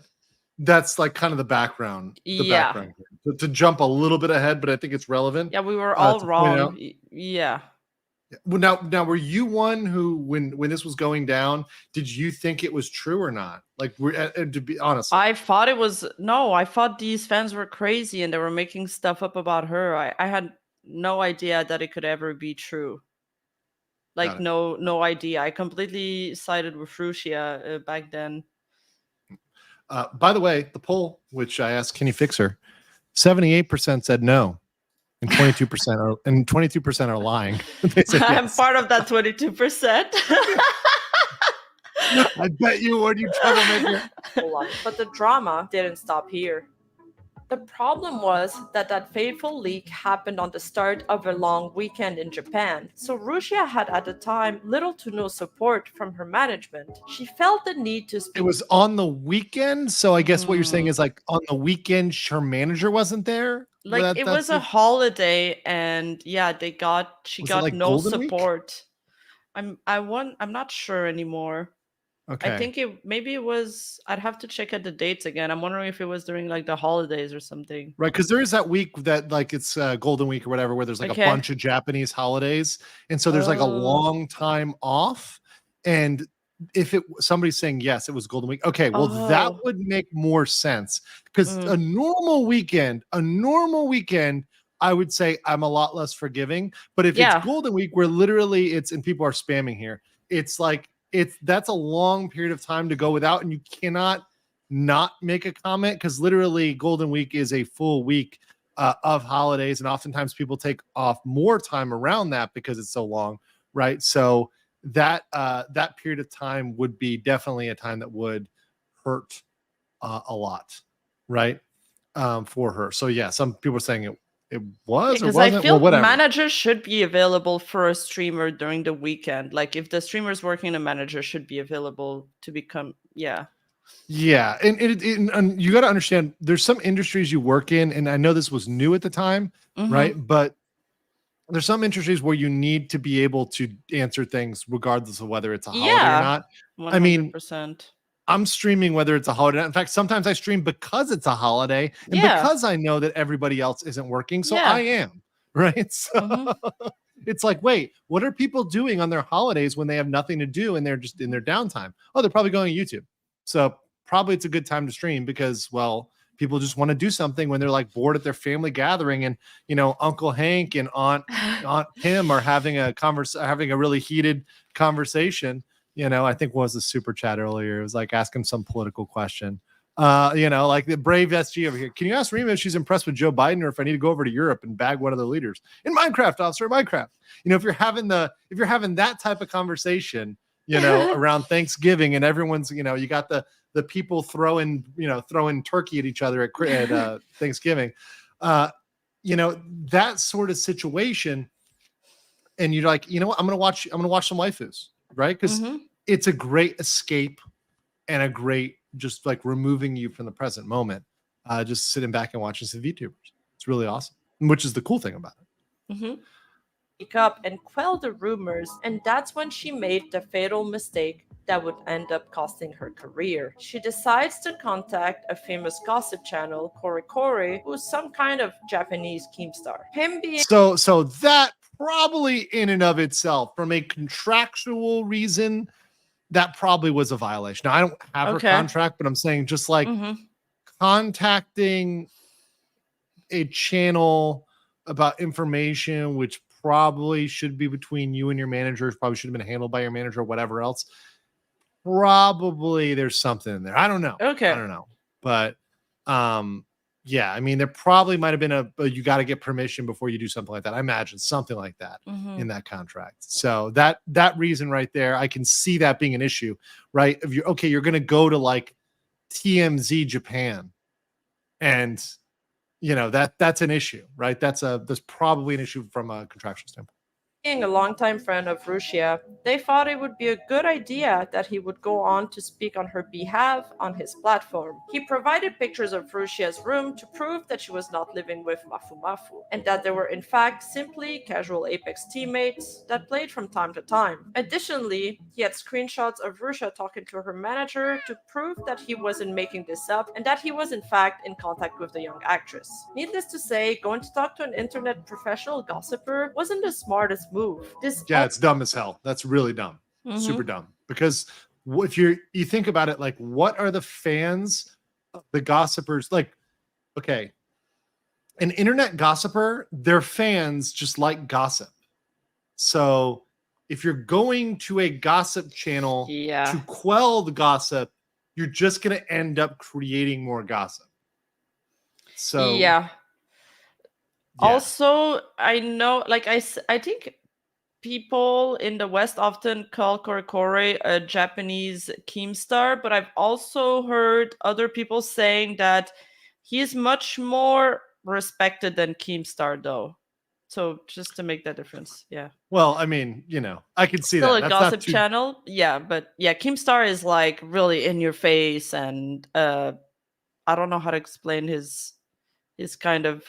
S3: that's like kind of the background. Background here. To jump a little bit ahead, but I think it's relevant.
S6: Yeah, we were all wrong. Yeah.
S3: Well, now, were you one who, when this was going down, did you think it was true or not? Like, to be honest,
S6: I thought it was no. I thought these fans were crazy and they were making stuff up about her. I had no idea that it could ever be true. Like no idea. I completely sided with Rushia back then.
S3: By the way, the poll, which I asked, can you fix her? 78% said no, and 22% are lying. They said
S6: I'm
S3: yes.
S6: part of that 22%.
S3: I bet you would, you troublemaker.
S7: Hold on. But the drama didn't stop here. The problem was that fateful leak happened on the start of a long weekend in Japan. So Rushia had at the time little to no support from her management. She felt the need to speak.
S3: It was on the weekend, so I guess what you're saying is like on the weekend her manager wasn't there?
S6: Like it was a holiday, and yeah, she got
S3: like
S6: no
S3: Golden Week?
S6: support. I'm not sure anymore.
S3: Okay.
S6: I think maybe it was. I'd have to check at the dates again. I'm wondering if it was during like the holidays or something.
S3: Right, because there is that week that like it's Golden Week or whatever, where there's like a bunch of Japanese holidays, and so there's like a long time off. And if somebody's saying yes, it was Golden Week. Okay, well that would make more sense because a normal weekend, I would say I'm a lot less forgiving. But if it's Golden Week, where literally and people are spamming here, it's like. That's a long period of time to go without, and you cannot not make a comment because literally Golden Week is a full week of holidays, and oftentimes people take off more time around that because it's so long, right? So that period of time would be definitely a time that would hurt a lot, right? For her. So yeah, some people are saying it was or
S6: because
S3: wasn't.
S6: I feel
S3: whatever.
S6: managers should be available for a streamer during the weekend. Like if the streamer is working, a manager should be available to become yeah,
S3: and you got to understand there's some industries you work in, and I know this was new at the time, right? But there's some industries where you need to be able to answer things regardless of whether it's a holiday or not.
S6: 100%.
S3: I mean, I'm streaming whether it's a holiday. In fact, sometimes I stream because it's a holiday and because I know that everybody else isn't working. So I am, right? So it's like, wait, what are people doing on their holidays when they have nothing to do and they're just in their downtime? Oh, they're probably going to YouTube. So probably it's a good time to stream because, well, people just want to do something when they're like bored at their family gathering and, you know, Uncle Hank and Aunt Pim are having having a really heated conversation. You know, I think was the super chat earlier. It was like asking some political question. You know, like the brave SG over here. Can you ask Rima if she's impressed with Joe Biden or if I need to go over to Europe and bag one of the leaders in Minecraft, officer, Minecraft? You know, if you're having that type of conversation, you know, around Thanksgiving and everyone's, you know, you got the people throwing turkey at each other at Thanksgiving, you know, that sort of situation. And you're like, you know what, I'm gonna watch some waifus, right? Because it's a great escape and a great just like removing you from the present moment, just sitting back and watching some VTubers. It's really awesome, which is the cool thing about it.
S7: Speak up and quell the rumors, and that's when she made the fatal mistake that would end up costing her career. She decides to contact a famous gossip channel, Kore, who's some kind of Japanese Keemstar. Him being
S3: so that probably in and of itself, from a contractual reason, that probably was a violation. Now I don't have her contract, but I'm saying just like contacting a channel about information which probably should be between you and your manager, probably should have been handled by your manager or whatever else. Probably there's something in there. I don't know. I don't know. But yeah, I mean, there probably might have been you got to get permission before you do something like that. I imagine something like that in that contract. So that reason right there, I can see that being an issue, right? If you're going to go to like TMZ Japan, and you know that's an issue, right? That's probably an issue from a contractual standpoint.
S7: Being a longtime friend of Rushia, they thought it would be a good idea that he would go on to speak on her behalf on his platform. He provided pictures of Rushia's room to prove that she was not living with Mafu Mafu, and that they were in fact simply casual Apex teammates that played from time to time. Additionally, he had screenshots of Rushia talking to her manager to prove that he wasn't making this up and that he was in fact in contact with the young actress. Needless to say, going to talk to an internet professional gossiper wasn't the smartest move. This
S3: Yeah, it's dumb as hell. That's really dumb. Super dumb. Because if you think about it, like, what are the fans, the gossipers, like, okay, an internet gossiper, their fans just like gossip. So if you're going to a gossip channel to quell the gossip, you're just going to end up creating more gossip. So
S6: yeah. Also, I know, like, I think people in the West often call Korokore a Japanese Keemstar, but I've also heard other people saying that he is much more respected than Keemstar, though. So just to make that difference, yeah.
S3: Well, I mean, you know, I can see
S6: Still
S3: that.
S6: a gossip channel, yeah, but yeah, Keemstar is like really in your face, and I don't know how to explain his kind of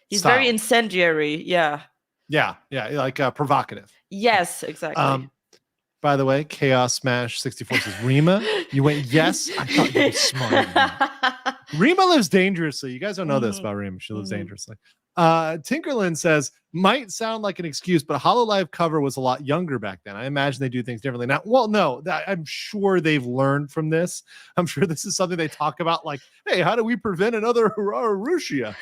S6: he's
S3: style.
S6: very incendiary, yeah.
S3: Yeah, like provocative.
S6: Yes, exactly.
S3: By the way, Chaos Smash 64 says, Rima, you went yes. I thought you were smart. Rima lives dangerously. You guys don't know this about Rima. She lives dangerously. Tinkerland says, might sound like an excuse, but HoloLive cover was a lot younger back then. I imagine they do things differently now. Well, no, I'm sure they've learned from this. I'm sure this is something they talk about, like, hey, how do we prevent another Rushia?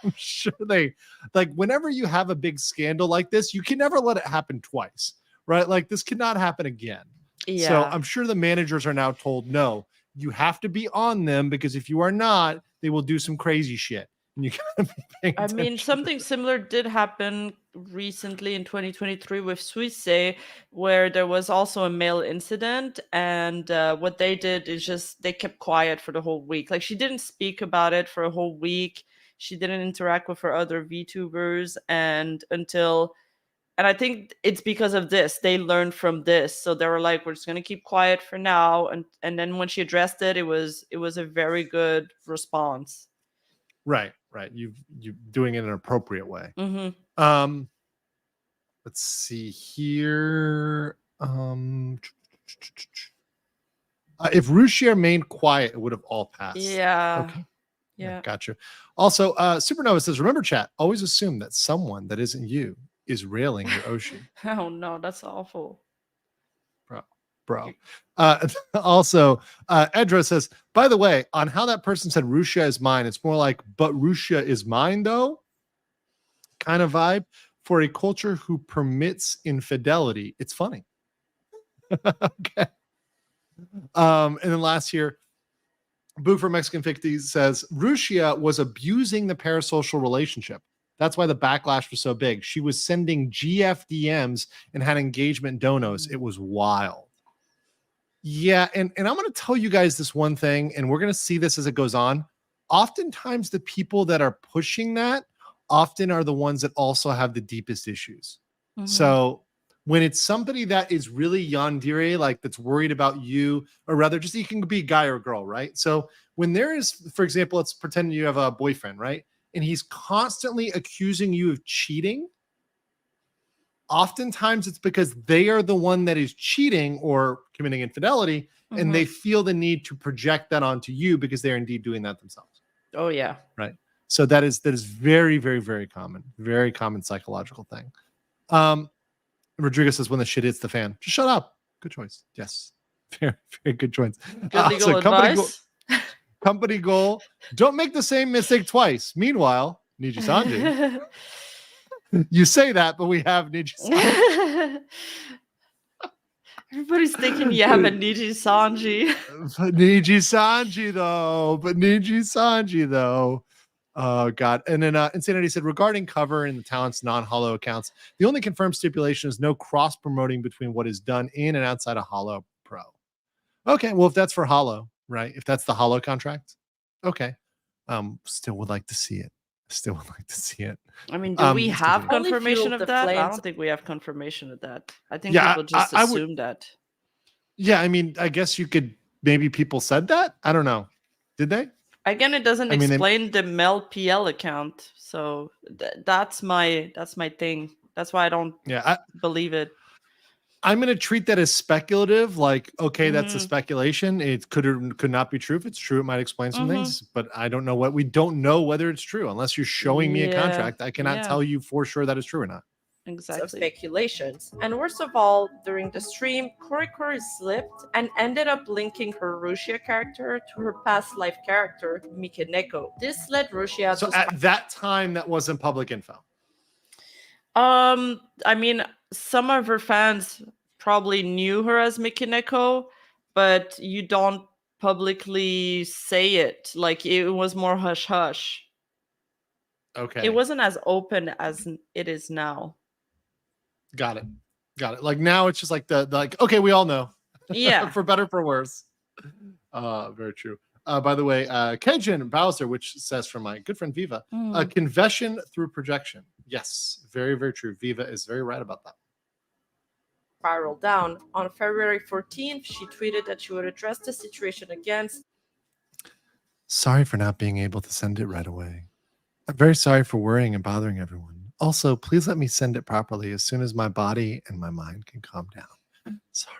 S3: I'm sure they, like, whenever you have a big scandal like this, you can never let it happen twice, right? Like, this cannot happen again.
S6: Yeah.
S3: So I'm sure the managers are now told, no, you have to be on them, because if you are not, they will do some crazy shit. You gotta be paying
S6: I mean,
S3: attention.
S6: something similar did happen recently in 2023 with Suisse, where there was also a mail incident, and what they did is just they kept quiet for the whole week. Like, she didn't speak about it for a whole week. She didn't interact with her other VTubers, and I think it's because of this. They learned from this, so they were like, "We're just gonna keep quiet for now." And then when she addressed it, it was a very good response.
S3: Right. You doing it in an appropriate way.
S6: Mm-hmm.
S3: Let's see here. If Rushia remained quiet, it would have all passed.
S6: Yeah.
S3: Okay.
S6: Yeah.
S3: Gotcha. Also, Supernova says, remember, chat, always assume that someone that isn't you is railing your Oshi.
S6: Oh no, that's awful.
S3: Bro. Also, Edra says, by the way, on how that person said Rushia is mine, it's more like, but Rushia is mine, though, kind of vibe. For a culture who permits infidelity, it's funny. Okay. And then last year, Boo for Mexican 50 says, Rushia was abusing the parasocial relationship. That's why the backlash was so big. She was sending GFDMs and had engagement donos. It was wild. Yeah, and I'm going to tell you guys this one thing, and we're going to see this as it goes on. Oftentimes, the people that are pushing that often are the ones that also have the deepest issues. Mm-hmm. So when it's somebody that is really yandere, like that's worried about you, or rather just you can be a guy or a girl, right? So when there is, for example, let's pretend you have a boyfriend, right? And he's constantly accusing you of cheating. Oftentimes it's because they are the one that is cheating or committing infidelity, and they feel the need to project that onto you because they're indeed doing that themselves.
S6: Oh yeah.
S3: Right. So that is very, very, very common psychological thing. Rodriguez says, when the shit hits the fan, just shut up. Good choice. Yes. Very, very good choice.
S6: Good legal advice.
S3: Company goal. Don't make the same mistake twice. Meanwhile, Niji Sanji. You say that, but we have Niji Sanji.
S6: Everybody's thinking you have a Niji Sanji.
S3: Niji Sanji, though. Oh, God. And then Insanity said, regarding cover in the talent's non-Holo accounts, the only confirmed stipulation is no cross-promoting between what is done in and outside of Holo Pro. Okay, well, if that's for Holo, right? If that's the Holo contract, okay. Still would like to see it.
S6: I mean, do we have confirmation of that? I don't think we have confirmation of that. I think people just assume that.
S3: Yeah, I mean, I guess you could, maybe people said that. I don't know. Did they?
S6: Again, it doesn't explain the Mel PL account. So that's my thing. That's why I don't believe it.
S3: I'm going to treat that as speculative. Like, okay, that's a speculation. It could or could not be true. If it's true, it might explain some things, but I don't know we don't know whether it's true unless you're showing me a contract. I cannot tell you for sure that it's true or not.
S7: of speculations. And worst of all, during the stream, Korikori slipped and ended up linking her Rushia character to her past life character, Mikeneko. This led Rushia
S3: So
S7: to
S3: at that time, that wasn't public info.
S6: I mean, some of her fans probably knew her as Mikeneko, but you don't publicly say it. Like, it was more hush hush.
S3: Okay.
S6: It wasn't as open as it is now.
S3: Got it. Like now it's just like the like, okay, we all know.
S6: Yeah.
S3: For better, for worse. Very true. By the way, Kejin Bowser, which says from my good friend Viva, a confession through projection. Yes, very, very true. Viva is very right about that.
S7: spiral down. On February 14th, she tweeted that she would address the situation again.
S3: Sorry for not being able to send it right away. I'm very sorry for worrying and bothering everyone. Also, please let me send it properly as soon as my body and my mind can calm down. Sorry.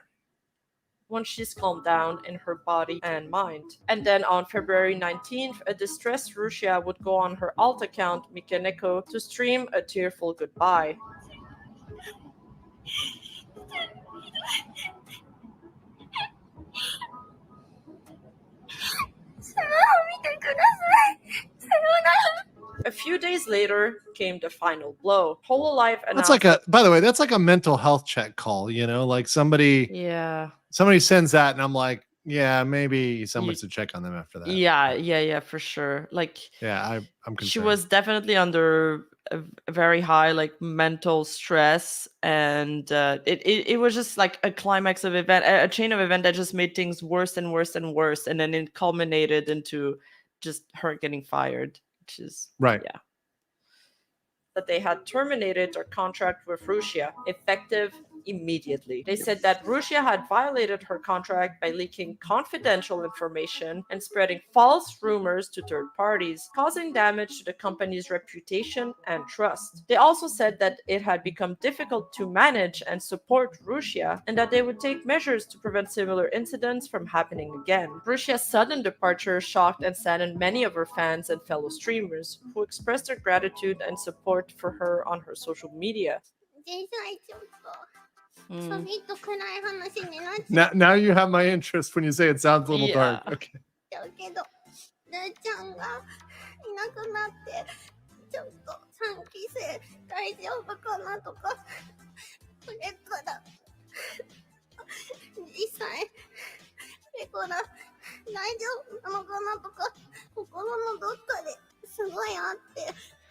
S7: Once she's calmed down in her body and mind. And then on February 19th, a distressed Rushia would go on her alt account, Mikeneko, to stream a tearful goodbye. A few days later came the final blow. Hololive announced
S3: That's like a, by the way, that's like a mental health check call, you know, like somebody sends that and I'm like, yeah, maybe someone should check on them after that.
S6: Yeah, for sure. Like,
S3: yeah, I'm concerned.
S6: She was definitely under a very high like mental stress, and it was just like a climax of event, a chain of event that just made things worse and worse and worse, and then it culminated into just her getting fired, which is
S3: right.
S6: Yeah.
S7: that they had terminated their contract with Rushia, effective immediately. They said that Rushia had violated her contract by leaking confidential information and spreading false rumors to third parties, causing damage to the company's reputation and trust. They also said that it had become difficult to manage and support Rushia, and that they would take measures to prevent similar incidents from happening again. Rushia's sudden departure shocked and saddened many of her fans and fellow streamers, who expressed their gratitude and support for her on her social media.
S3: Now you have my interest when you say it sounds a little dark. Okay.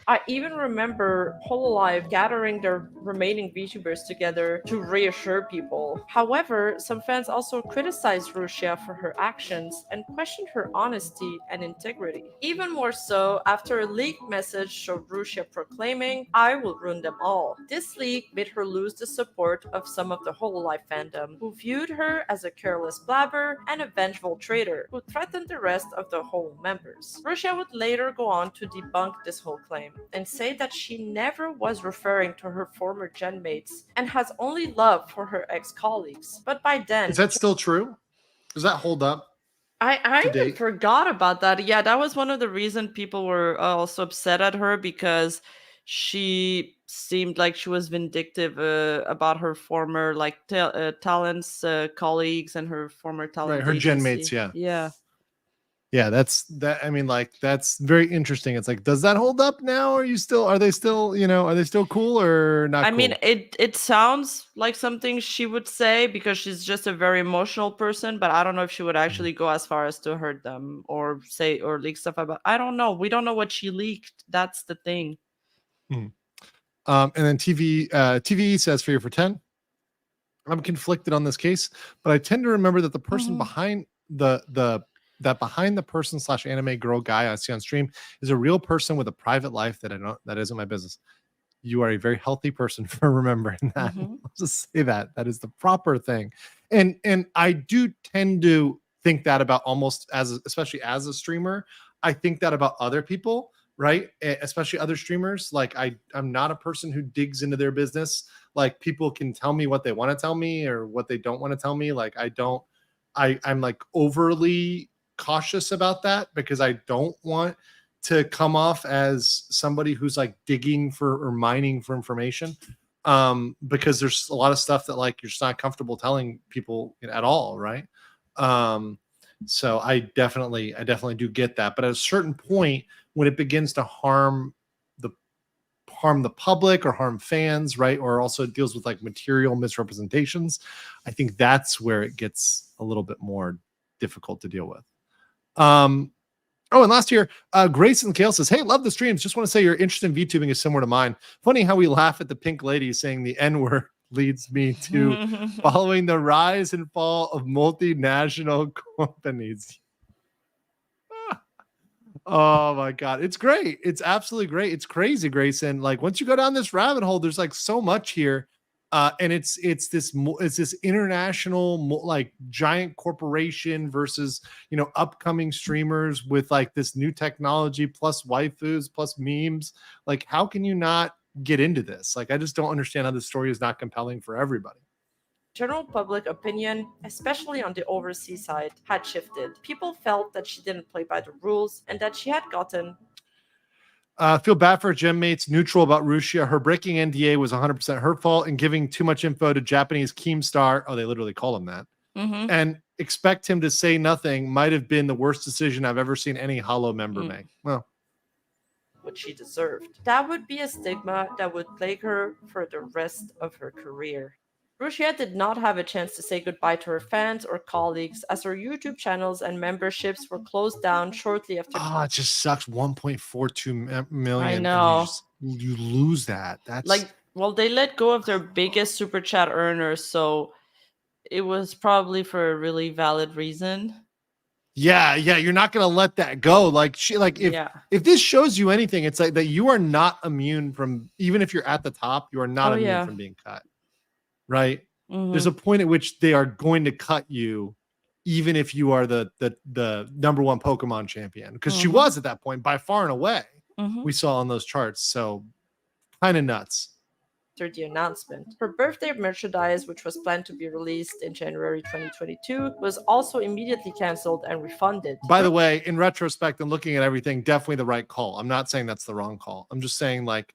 S7: I even remember Hololive gathering their remaining VTubers together to reassure people. However, some fans also criticized Rushia for her actions and questioned her honesty and integrity. Even more so after a leaked message showed Rushia proclaiming, "I will ruin them all." This leak made her lose the support of some of the Hololive fandom, who viewed her as a careless blabber and a vengeful traitor who threatened the rest of the Hole members. Rushia would later go on to debunk this whole claim and say that she never was referring to her former gen mates and has only love for her ex-colleagues. But by then...
S3: Is that still true? Does that hold up?
S6: I even forgot about that. Yeah, that was one of the reasons people were also upset at her, because she seemed like she was vindictive about her former like talents, colleagues, and her former talent.
S3: Right, her gen mates, Yeah, that's that. I mean, like, that's very interesting. It's like, does that hold up now? Are they still cool or not?
S6: I mean, it sounds like something she would say because she's just a very emotional person, but I don't know if she would actually go as far as to hurt them or say or leak stuff about. I don't know. We don't know what she leaked. That's the thing.
S3: And then TV says for 10. I'm conflicted on this case, but I tend to remember that the person behind behind the person / anime girl guy I see on stream is a real person with a private life that isn't my business. You are a very healthy person for remembering that. Let's just say that is the proper thing. And I do tend to think that about almost especially as a streamer. I think that about other people, right? Especially other streamers. Like I'm not a person who digs into their business. Like, people can tell me what they want to tell me or what they don't want to tell me. Like, I'm like overly cautious about that because I don't want to come off as somebody who's like digging for or mining for information. because there's a lot of stuff that like you're just not comfortable telling people at all, right? So I definitely do get that. But at a certain point, when it begins to harm the public or harm fans, right? Or also it deals with like material misrepresentations, I think that's where it gets a little bit more difficult to deal with. Oh, and last year, Grayson Kale says, hey, love the streams. Just want to say your interest in VTubing is similar to mine. Funny how we laugh at the pink lady saying the N-word leads me to following the rise and fall of multinational companies. Oh my God. It's great. It's absolutely great. It's crazy, Grayson. Like once you go down this rabbit hole, there's like so much here. And it's this international like giant corporation versus upcoming streamers with like this new technology plus waifus plus memes. Like how can you not get into this? Like I just don't understand how this story is not compelling for everybody.
S7: General public opinion, especially on the overseas side, had shifted. People felt that she didn't play by the rules and that she had gotten...
S3: Feel bad for her gym mates, neutral about Rushia. Her breaking NDA was 100% her fault and giving too much info to Japanese Keemstar. Oh, they literally call him that. And expect him to say nothing might have been the worst decision I've ever seen any Hollow member make. Well,
S7: what she deserved. That would be a stigma that would plague her for the rest of her career. Rushia did not have a chance to say goodbye to her fans or colleagues as her YouTube channels and memberships were closed down shortly after.
S3: it just sucks. 1.42 million.
S6: I know.
S3: You lose that. That's
S6: like, well, they let go of their biggest super chat earners, so it was probably for a really valid reason.
S3: Yeah, you're not gonna let that go. Like if this shows you anything, it's like that you are not immune from, even if you're at the top, you are not immune from being cut. Right? There's a point at which they are going to cut you, even if you are the number one Pokemon champion, because she was at that point by far and away. We saw on those charts. So kind of nuts.
S7: After the announcement, her birthday merchandise, which was planned to be released in January 2022, was also immediately canceled and refunded.
S3: By the way, in retrospect and looking at everything, definitely the right call. I'm not saying that's the wrong call. I'm just saying like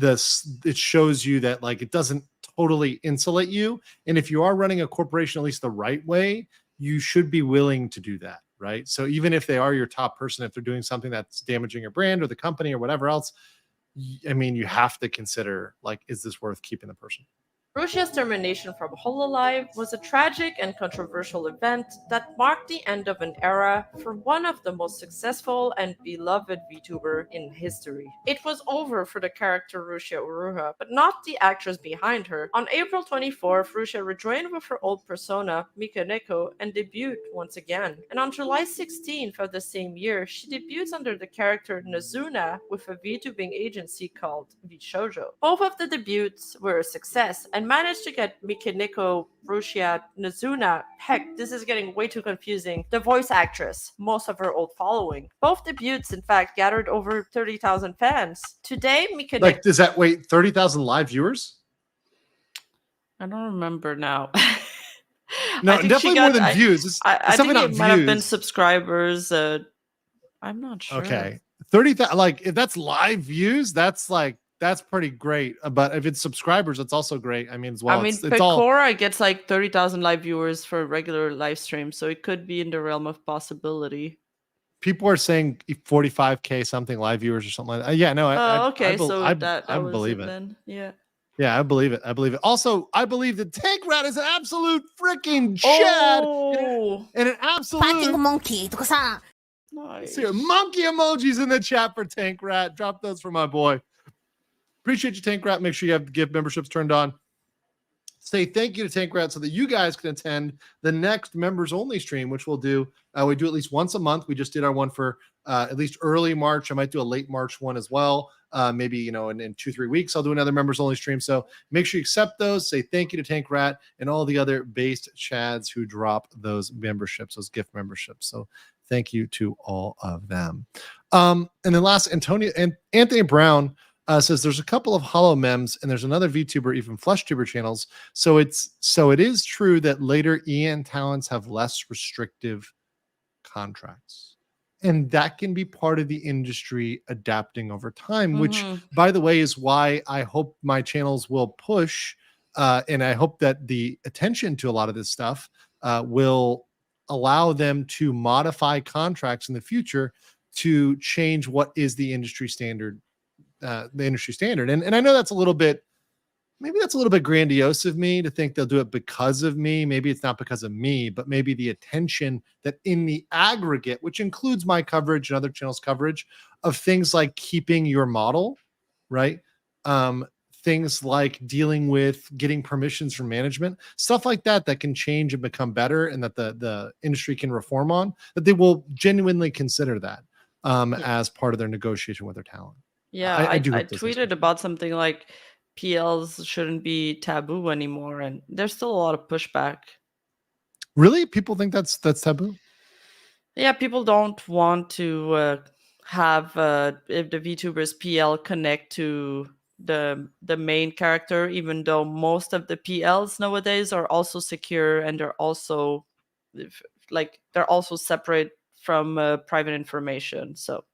S3: it shows you that like it doesn't totally insulate you, and if you are running a corporation at least the right way, you should be willing to do that, right? So even if they are your top person, if they're doing something that's damaging your brand or the company or whatever else, I mean, you have to consider like, is this worth keeping the person?
S7: Rushia's termination from Hololive was a tragic and controversial event that marked the end of an era for one of the most successful and beloved VTuber in history. It was over for the character Rushia Uruha, but not the actress behind her. On April 24th, Rushia rejoined with her old persona, Mikaneko, and debuted once again. And on July 16th of the same year, she debuts under the character Nazuna with a VTubing agency called VShoujo. Both of the debuts were a success and managed to get Mikaneko, Rushia, Nazuna, heck, this is getting way too confusing, the voice actress, most of her old following. Both debuts, in fact, gathered over 30,000 fans. Today, Mikaneko...
S3: Like, does that, wait, 30,000 live viewers?
S6: I don't remember now.
S3: No, definitely more than views.
S6: I think it might have been subscribers. I'm not sure.
S3: Okay. 30,000, like, if that's live views, that's like, that's pretty great. But if it's subscribers, it's also great. I mean, as well.
S6: I mean, Pecora gets like 30,000 live viewers for a regular live stream, so it could be in the realm of possibility.
S3: People are saying 45K something live viewers or something like that. Yeah, no. I believe it.
S6: Then. Yeah.
S3: Yeah, I believe it. I believe it. Also, I believe that Tank Rat is an absolute freaking Chad and an absolute
S2: fucking monkey.
S3: Nice. See, monkey emojis in the chat for Tank Rat. Drop those for my boy. Appreciate you, Tank Rat. Make sure you have gift memberships turned on. Say thank you to Tank Rat so that you guys can attend the next members only stream, which we'll do. We do at least once a month. We just did our one for at least early March. I might do a late March one as well. Maybe, in 2-3 weeks, I'll do another members only stream. So make sure you accept those. Say thank you to Tank Rat and all the other based Chads who drop those memberships, those gift memberships. So thank you to all of them. And then last, Anthony Brown says there's a couple of hollow memes and there's another VTuber, even FleshTuber channels. So it is true that later EN talents have less restrictive contracts. And that can be part of the industry adapting over time, which,
S6: Mhm.
S3: by the way, is why I hope my channels will push. And I hope that the attention to a lot of this stuff will allow them to modify contracts in the future to change what is the industry standard. And I know that's a little bit, maybe that's a little bit grandiose of me to think they'll do it because of me. Maybe it's not because of me, but maybe the attention that in the aggregate, which includes my coverage and other channels' coverage of things like keeping your model, right? Things like dealing with getting permissions from management, stuff like that, that can change and become better, and that the industry can reform on, that they will genuinely consider that as part of their negotiation with their talent.
S6: Yeah,
S3: I
S6: I
S3: do hope this is-
S6: tweeted about something like PLs shouldn't be taboo anymore, and there's still a lot of pushback.
S3: Really? People think that's taboo?
S6: Yeah, people don't want to have if the VTubers PL connect to the main character, even though most of the PLs nowadays are also secure, and they're also they're also separate from private information. So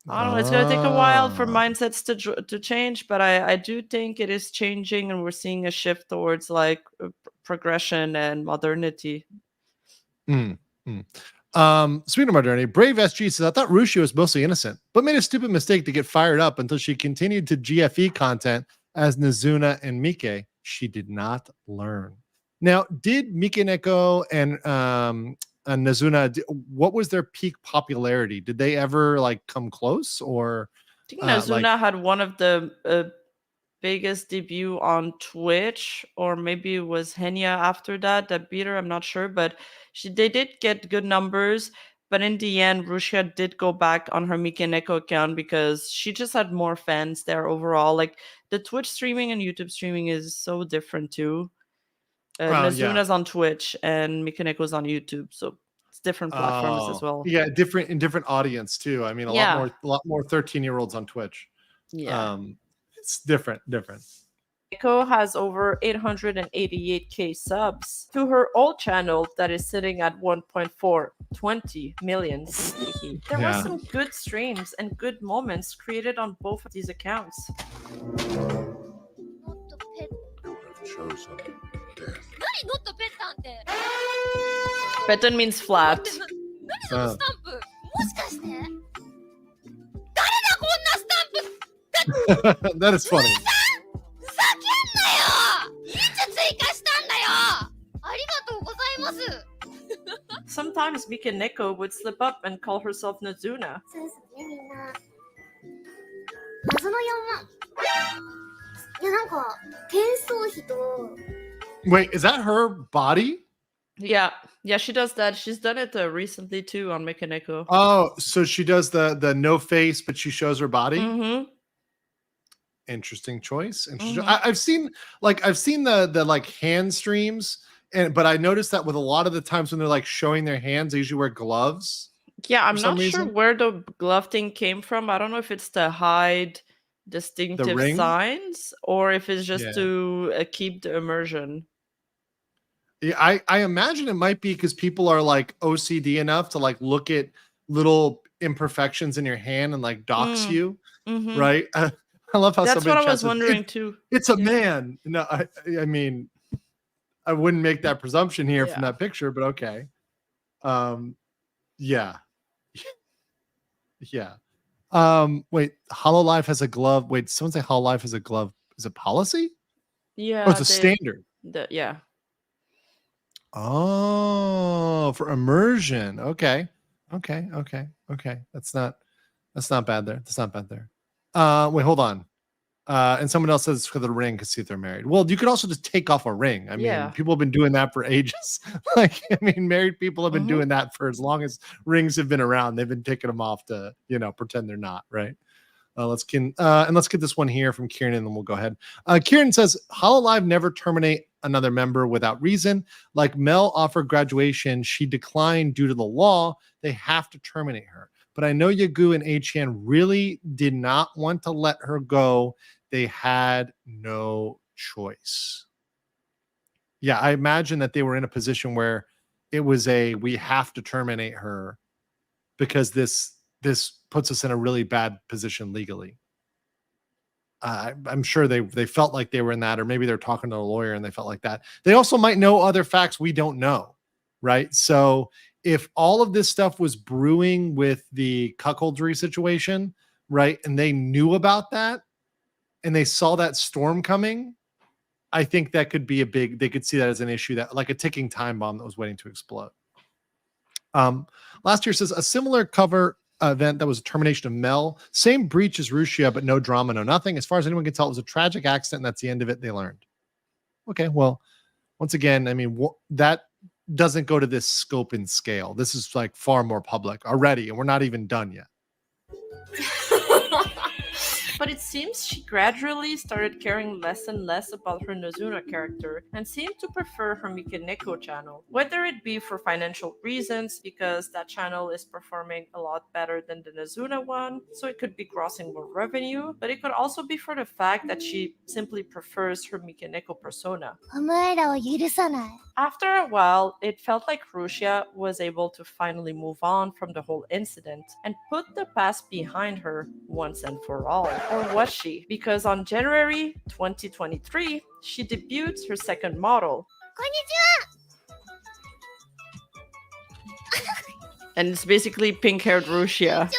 S6: I don't know. It's gonna take a while for mindsets to change, but I do think it is changing, and we're seeing a shift towards like progression and modernity.
S3: Speaking of modernity, Brave SG says, I thought Rushia was mostly innocent, but made a stupid mistake to get fired up until she continued to GFE content as Nizuna and Mike. She did not learn. Now, did Mikeneko and Nizuna, what was their peak popularity? Did they ever like come close, or
S6: I think Nizuna had one of the biggest debut on Twitch, or maybe it was Henya after that beat her. I'm not sure, but they did get good numbers. But in the end, Rushia did go back on her Mikeneko account because she just had more fans there overall. Like the Twitch streaming and YouTube streaming is so different too. Nizuna's on Twitch and Mikeneko's on YouTube, so it's different platforms as well.
S3: Yeah, different audience too. I mean, a lot more 13-year-olds on Twitch.
S6: Yeah.
S3: It's different.
S7: Mikeneko has over 888k subs to her old channel that is sitting at 1.420 million. There were some good streams and good moments created on both of these accounts.
S6: Beton means flat.
S3: That is funny.
S7: Sometimes Mikeneko would slip up and call herself Nizuna.
S3: Wait, is that her body?
S6: Yeah, she does that. She's done it recently too on Mikeneko.
S3: Oh, so she does the no face, but she shows her body.
S6: Mm-hmm.
S3: Interesting choice. I've seen the like hand streams, but I noticed that with a lot of the times when they're like showing their hands, they usually wear gloves.
S6: Yeah, I'm not sure where the glove thing came from. I don't know if it's to hide distinctive signs or if it's just to keep the immersion.
S3: Yeah, I imagine it might be because people are like OCD enough to like look at little imperfections in your hand and like dox you, right? I love how
S6: that's what I was wondering too.
S3: It's a man. No, I mean, I wouldn't make that presumption here from that picture, but okay. Yeah. Wait, HoloLive has a glove. Wait, someone say HoloLive has a glove. Is it policy?
S6: Yeah.
S3: Oh, it's a standard.
S6: Yeah.
S3: Oh, for immersion. Okay. That's not bad there. Wait, hold on. And someone else says it's for the ring because see if they're married. Well, you could also just take off a ring. I mean, people have been doing that for ages. Married people have been doing that for as long as rings have been around. They've been taking them off to, pretend they're not, right? Let's get this one here from Kieran, and then we'll go ahead. Kieran says, HoloLive never terminate another member without reason. Like Mel offered graduation, she declined due to the law. They have to terminate her. But I know Yagu and HN really did not want to let her go. They had no choice. Yeah, I imagine that they were in a position where it was we have to terminate her because this puts us in a really bad position legally. I'm sure they felt like they were in that, or maybe they're talking to a lawyer and they felt like that. They also might know other facts we don't know, right? So if all of this stuff was brewing with the cuckoldry situation, right, and they knew about that and they saw that storm coming, I think that could be they could see that as an issue, that like a ticking time bomb that was waiting to explode. Last year says a similar cover event that was a termination of Mel, same breach as Rushia, but no drama, no nothing. As far as anyone can tell, it was a tragic accident, and that's the end of it. They learned. Okay, well, once again, I mean, that doesn't go to this scope and scale. This is like far more public already, and we're not even done yet.
S7: But it seems she gradually started caring less and less about her Nazuna character and seemed to prefer her Mikeneko channel. Whether it be for financial reasons, because that channel is performing a lot better than the Nazuna one, so it could be grossing more revenue, but it could also be for the fact that she simply prefers her Mikeneko persona. After a while, it felt like Rushia was able to finally move on from the whole incident and put the past behind her once and for all. Or was she? Because on January 2023, she debuted her second model.
S6: And it's basically pink-haired Rushia.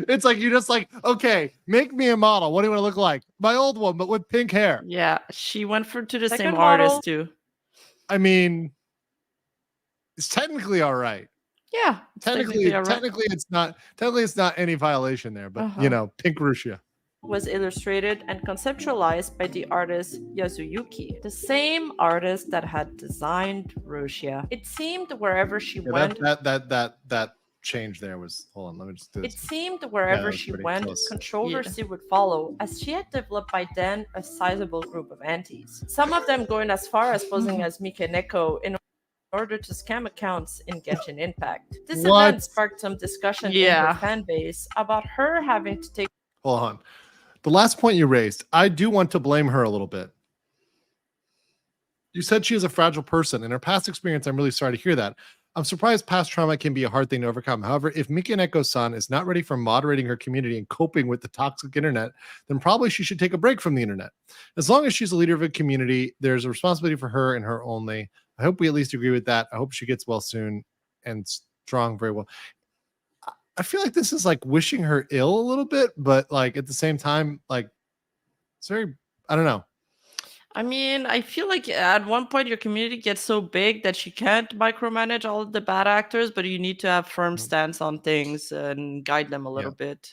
S3: It's like, you just like, okay, make me a model. What do you want to look like? My old one, but with pink hair.
S6: Yeah, she went to the
S7: Second
S6: same
S7: model.
S6: artist too.
S3: I mean, it's technically all right.
S6: Yeah,
S3: Technically,
S6: all right.
S3: technically it's not any violation there, but you know, pink Rushia
S7: Was illustrated and conceptualized by the artist Yasuyuki, the same artist that had designed Rushia. It seemed wherever she went,
S3: that change there was, hold on, let me just do this.
S7: It seemed wherever she went,
S3: close.
S7: controversy would follow, as she had developed by then a sizable group of antis. Some of them going as far as posing as Mikeneko in order to scam accounts in Genshin Impact. This event sparked some discussion in her fan base about her having to take...
S3: Hold on. The last point you raised, I do want to blame her a little bit. You said she is a fragile person. In her past experience, I'm really sorry to hear that. I'm surprised past trauma can be a hard thing to overcome. However, if Mikeneko-san is not ready for moderating her community and coping with the toxic internet, then probably she should take a break from the internet. As long as she's a leader of a community, there's a responsibility for her and her only. I hope we at least agree with that. I hope she gets well soon and strong very well. I feel like this is like wishing her ill a little bit, but like at the same time, like it's very, I don't know.
S6: I mean, I feel like at one point your community gets so big that you can't micromanage all of the bad actors, but you need to have firm stance on things and guide them a little bit.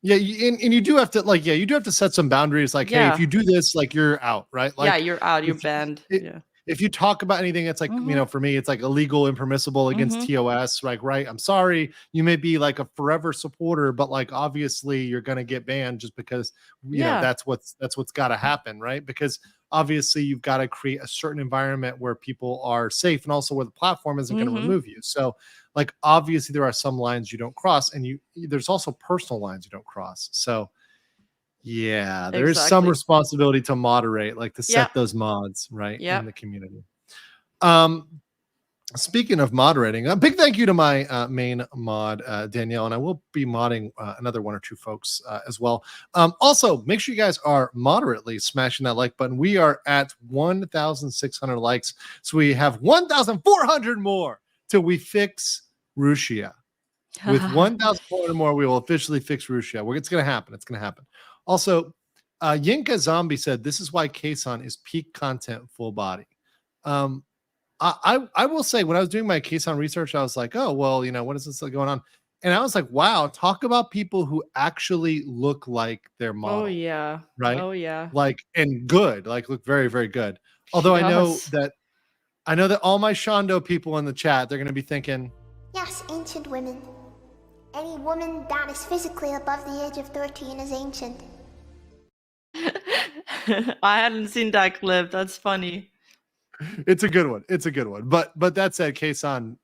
S3: Yeah, and you do have to you do have to set some boundaries. Like, hey, if you do this, like you're out, right? Like,
S6: yeah, you're out, you're banned.
S3: If you talk about anything, it's like, you know, for me, it's like illegal, impermissible against TOS. Like, right, I'm sorry, you may be like a forever supporter, but like obviously you're gonna get banned just because you know that's what's got to happen, right? Because obviously you've got to create a certain environment where people are safe, and also where the platform isn't going to remove you. So, like, obviously there are some lines you don't cross, and there's also personal lines you don't cross. So. Yeah, there is some responsibility to moderate, like to set those mods right in the community. Speaking of moderating, a big thank you to my main mod, Danielle, and I will be modding another one or two folks as well. Also, make sure you guys are moderately smashing that like button. We are at 1,600 likes, so we have 1,400 more till we fix Rushia. With 1,400 more, we will officially fix Rushia. It's going to happen. It's going to happen. Also, Yinka Zombie said, this is why Keisan is peak content full body. I will say, when I was doing my Keisan research, I was like, oh, well, you know, what is this going on? And I was like, wow, talk about people who actually look like their model.
S6: Oh, yeah.
S3: Right?
S6: Oh, yeah.
S3: Like, and good. Like, look very, very good. Although I know that all my Shondo people in the chat, they're going to be thinking,
S1: yes, ancient women. Any woman that is physically above the age of 13 is ancient.
S6: I hadn't seen that clip. That's funny.
S3: It's a good one. It's a good one. But that said, Keisan,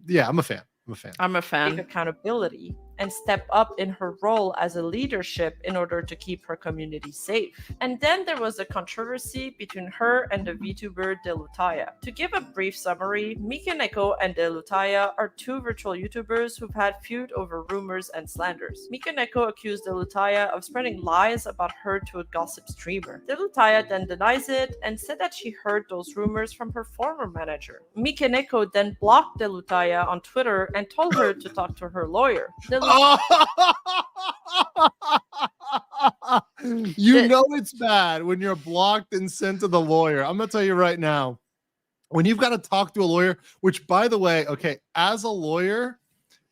S3: yeah, I'm a fan.
S7: Take accountability and step up in her role as a leadership in order to keep her community safe. And then there was a controversy between her and the VTuber Delutaya. To give a brief summary, Mikaneko and Delutaya are two virtual YouTubers who've had feud over rumors and slanders. Mikaneko accused Delutaya of spreading lies about her to a gossip streamer. Delutaya then denies it and said that she heard those rumors from her former manager. Mikaneko then blocked Delutaya on Twitter and told her to talk to her lawyer.
S3: You know it's bad when you're blocked and sent to the lawyer. I'm gonna tell you right now, when you've got to talk to a lawyer, which by the way, okay, as a lawyer,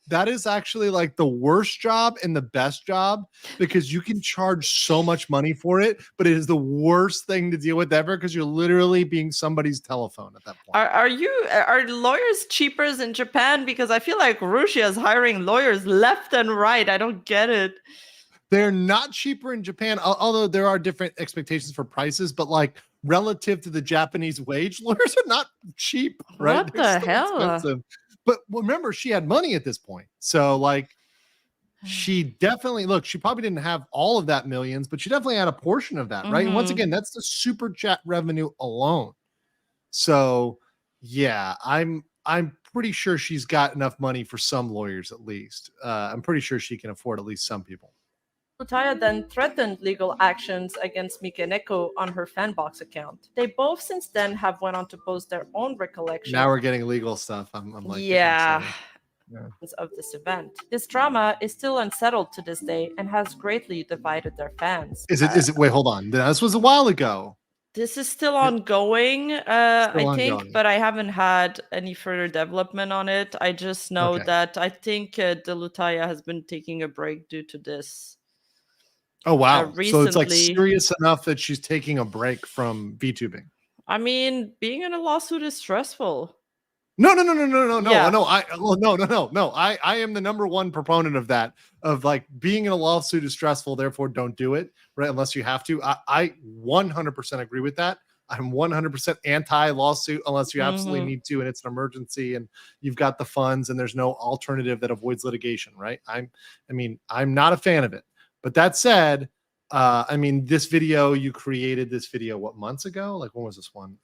S3: that is actually like the worst job and the best job because you can charge so much money for it, but it is the worst thing to deal with ever because you're literally being somebody's telephone at that point.
S6: Are lawyers cheaper in Japan? Because I feel like Rushia is hiring lawyers left and right. I don't get it.
S3: They're not cheaper in Japan, although there are different expectations for prices, but like relative to the Japanese wage, lawyers are not cheap, right?
S6: What the hell?
S3: Expensive. But remember, she had money at this point. So like she definitely, look, she probably didn't have all of that millions, but she definitely had a portion of that, right? And once again, that's the super chat revenue alone. So yeah, I'm pretty sure she's got enough money for some lawyers at least. I'm pretty sure she can afford at least some people.
S7: Delutaya then threatened legal actions against Mikaneko on her Fanbox account. They both since then have went on to post their own recollections.
S3: Now we're getting legal stuff. I'm like,
S7: yeah. Of this event. This drama is still unsettled to this day and has greatly divided their fans.
S3: Is it? Wait, hold on. This was a while ago.
S6: This is still ongoing, I think,
S3: ongoing.
S6: but I haven't had any further development on it. I just know that I think Delutaya has been taking a break due to this.
S3: Oh wow! So it's like
S6: recently.
S3: serious enough that she's taking a break from VTubing.
S6: I mean, being in a lawsuit is stressful.
S3: No.
S6: Yeah.
S3: No. I am the number one proponent of that. Of like being in a lawsuit is stressful, therefore don't do it, right? Unless you have to. I 100% agree with that. I'm 100% anti-lawsuit unless you absolutely need to, and it's an emergency, and you've got the funds, and there's no alternative that avoids litigation, right? I'm not a fan of it. But that said, I mean, this video, you created this video, what, months ago? Like, when was this one?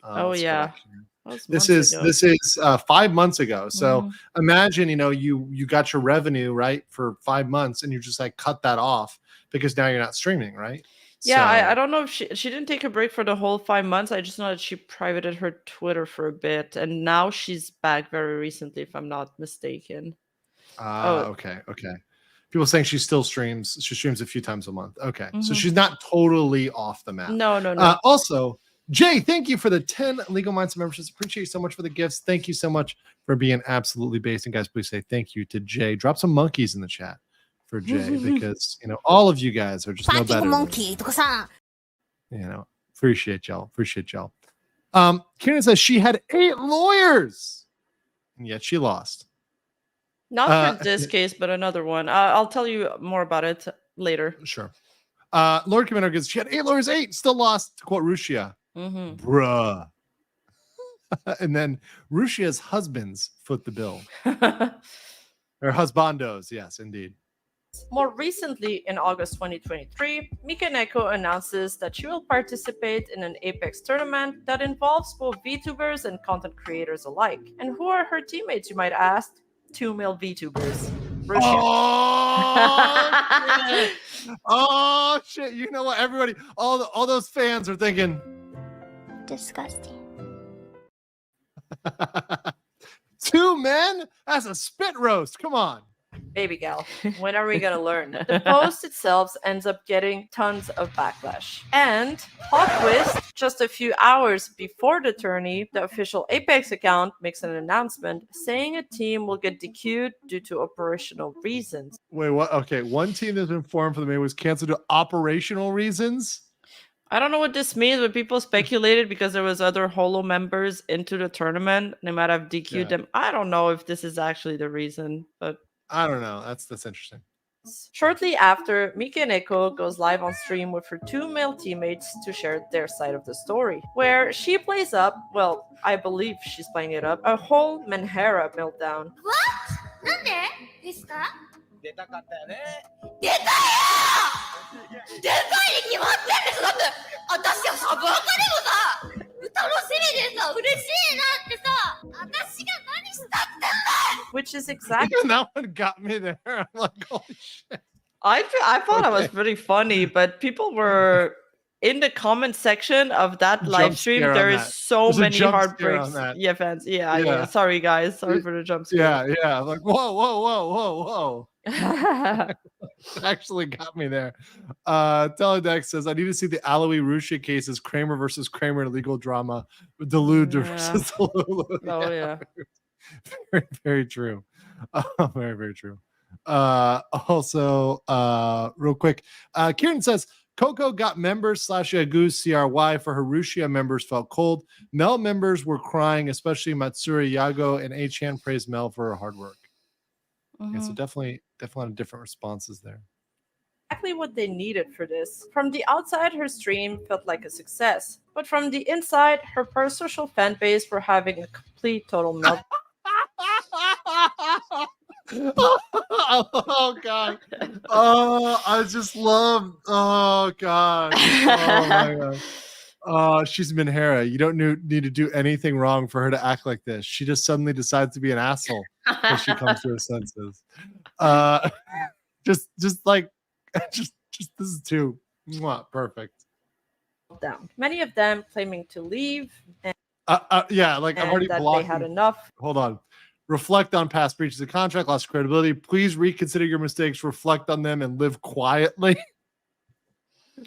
S3: This is 5 months ago. So imagine, you got your revenue, right, for 5 months, and you just like cut that off because now you're not streaming, right?
S6: Yeah,
S3: So,
S6: I don't know if she didn't take a break for the whole 5 months. I just know that she privated her Twitter for a bit, and now she's back very recently, if I'm not mistaken.
S3: okay. People saying she still streams. She streams a few times a month. Okay. So she's not totally off the map.
S6: No.
S3: Also, Jay, thank you for the 10 Legal Minds memberships. Appreciate you so much for the gifts. Thank you so much for being absolutely based. And guys, please say thank you to Jay. Drop some monkeys in the chat for Jay because, all of you guys are just no better. Appreciate y'all. Kieran says she had 8 lawyers and yet she lost.
S6: Not for this case, but another one. I'll tell you more about it later.
S3: Sure. Lord Commander gives, she had 8 lawyers, 8, still lost, to quote Rushia. Bruh. And then Rushia's husbands foot the bill. Or husbandos, yes, indeed.
S7: More recently, in August 2023, Mikaneko announces that she will participate in an Apex tournament that involves both VTubers and content creators alike. And who are her teammates, you might ask? 2 male VTubers. Rushia.
S3: Oh shit! You know what? Everybody, all those fans are thinking.
S1: Disgusting.
S3: 2 men? That's a spit roast. Come on.
S7: Baby gal, when are we gonna learn? The post itself ends up getting tons of backlash. And, plot twist, just a few hours before the tourney, the official Apex account makes an announcement saying a team will get DQ'd due to operational reasons.
S3: Wait, what? Okay, one team that's been formed for the main was canceled due to operational reasons.
S6: I don't know what this means, but people speculated because there was other Holo members into the tournament. They might have DQ'd them. I don't know if this is actually the reason, but
S3: I don't know. That's interesting.
S7: Shortly after, Mikaneko goes live on stream with her 2 male teammates to share their side of the story, where she plays up, well, I believe she's playing it up, a whole Menhera meltdown.
S1: What?
S2: 出たよ出たに決まってんですだって私はサブアカでもさ楽しみでさ嬉しいなってさ私が何したってんだ
S7: Which is exactly
S3: Even that one got me there. I'm like, holy shit.
S6: I thought I was pretty funny, but people were in the comment section of that live stream.
S3: scare on
S6: There is
S3: that.
S6: so
S3: There's a
S6: many
S3: jump scare
S6: heartbreaks.
S3: on that.
S6: Yeah, fans. Yeah,
S3: Yeah.
S6: yeah. Sorry, guys. Sorry for the jump scare.
S3: Yeah. I'm like, whoa.
S6: Yeah.
S3: Actually got me there. Teledex says, I need to see the Aloe Rushia cases, Kramer versus Kramer legal drama, Delude versus Delude.
S6: Oh, yeah.
S3: Very, very true. Very, very true. Also, real quick, Kieran says, Coco got members / Yagoo CRY for her Rushia members felt cold. Mel members were crying, especially Matsuri Yago and A-chan praised Mel for her hard work. Yeah, so definitely a lot of different responses there.
S7: exactly what they needed for this. From the outside, her stream felt like a success, but from the inside, her parasocial fan base were having a complete total meltdown.
S3: Oh god. Oh, I just love. Oh god. Oh my god. Oh, she's Minhara. You don't need to do anything wrong for her to act like this. She just suddenly decides to be an asshole when she comes to her senses. Just this is too perfect.
S7: Down. Many of them claiming to leave and
S3: yeah, like I've already
S7: that
S3: blocked.
S7: they had enough.
S3: Hold on. Reflect on past breaches of contract, lost credibility. Please reconsider your mistakes, reflect on them, and live quietly.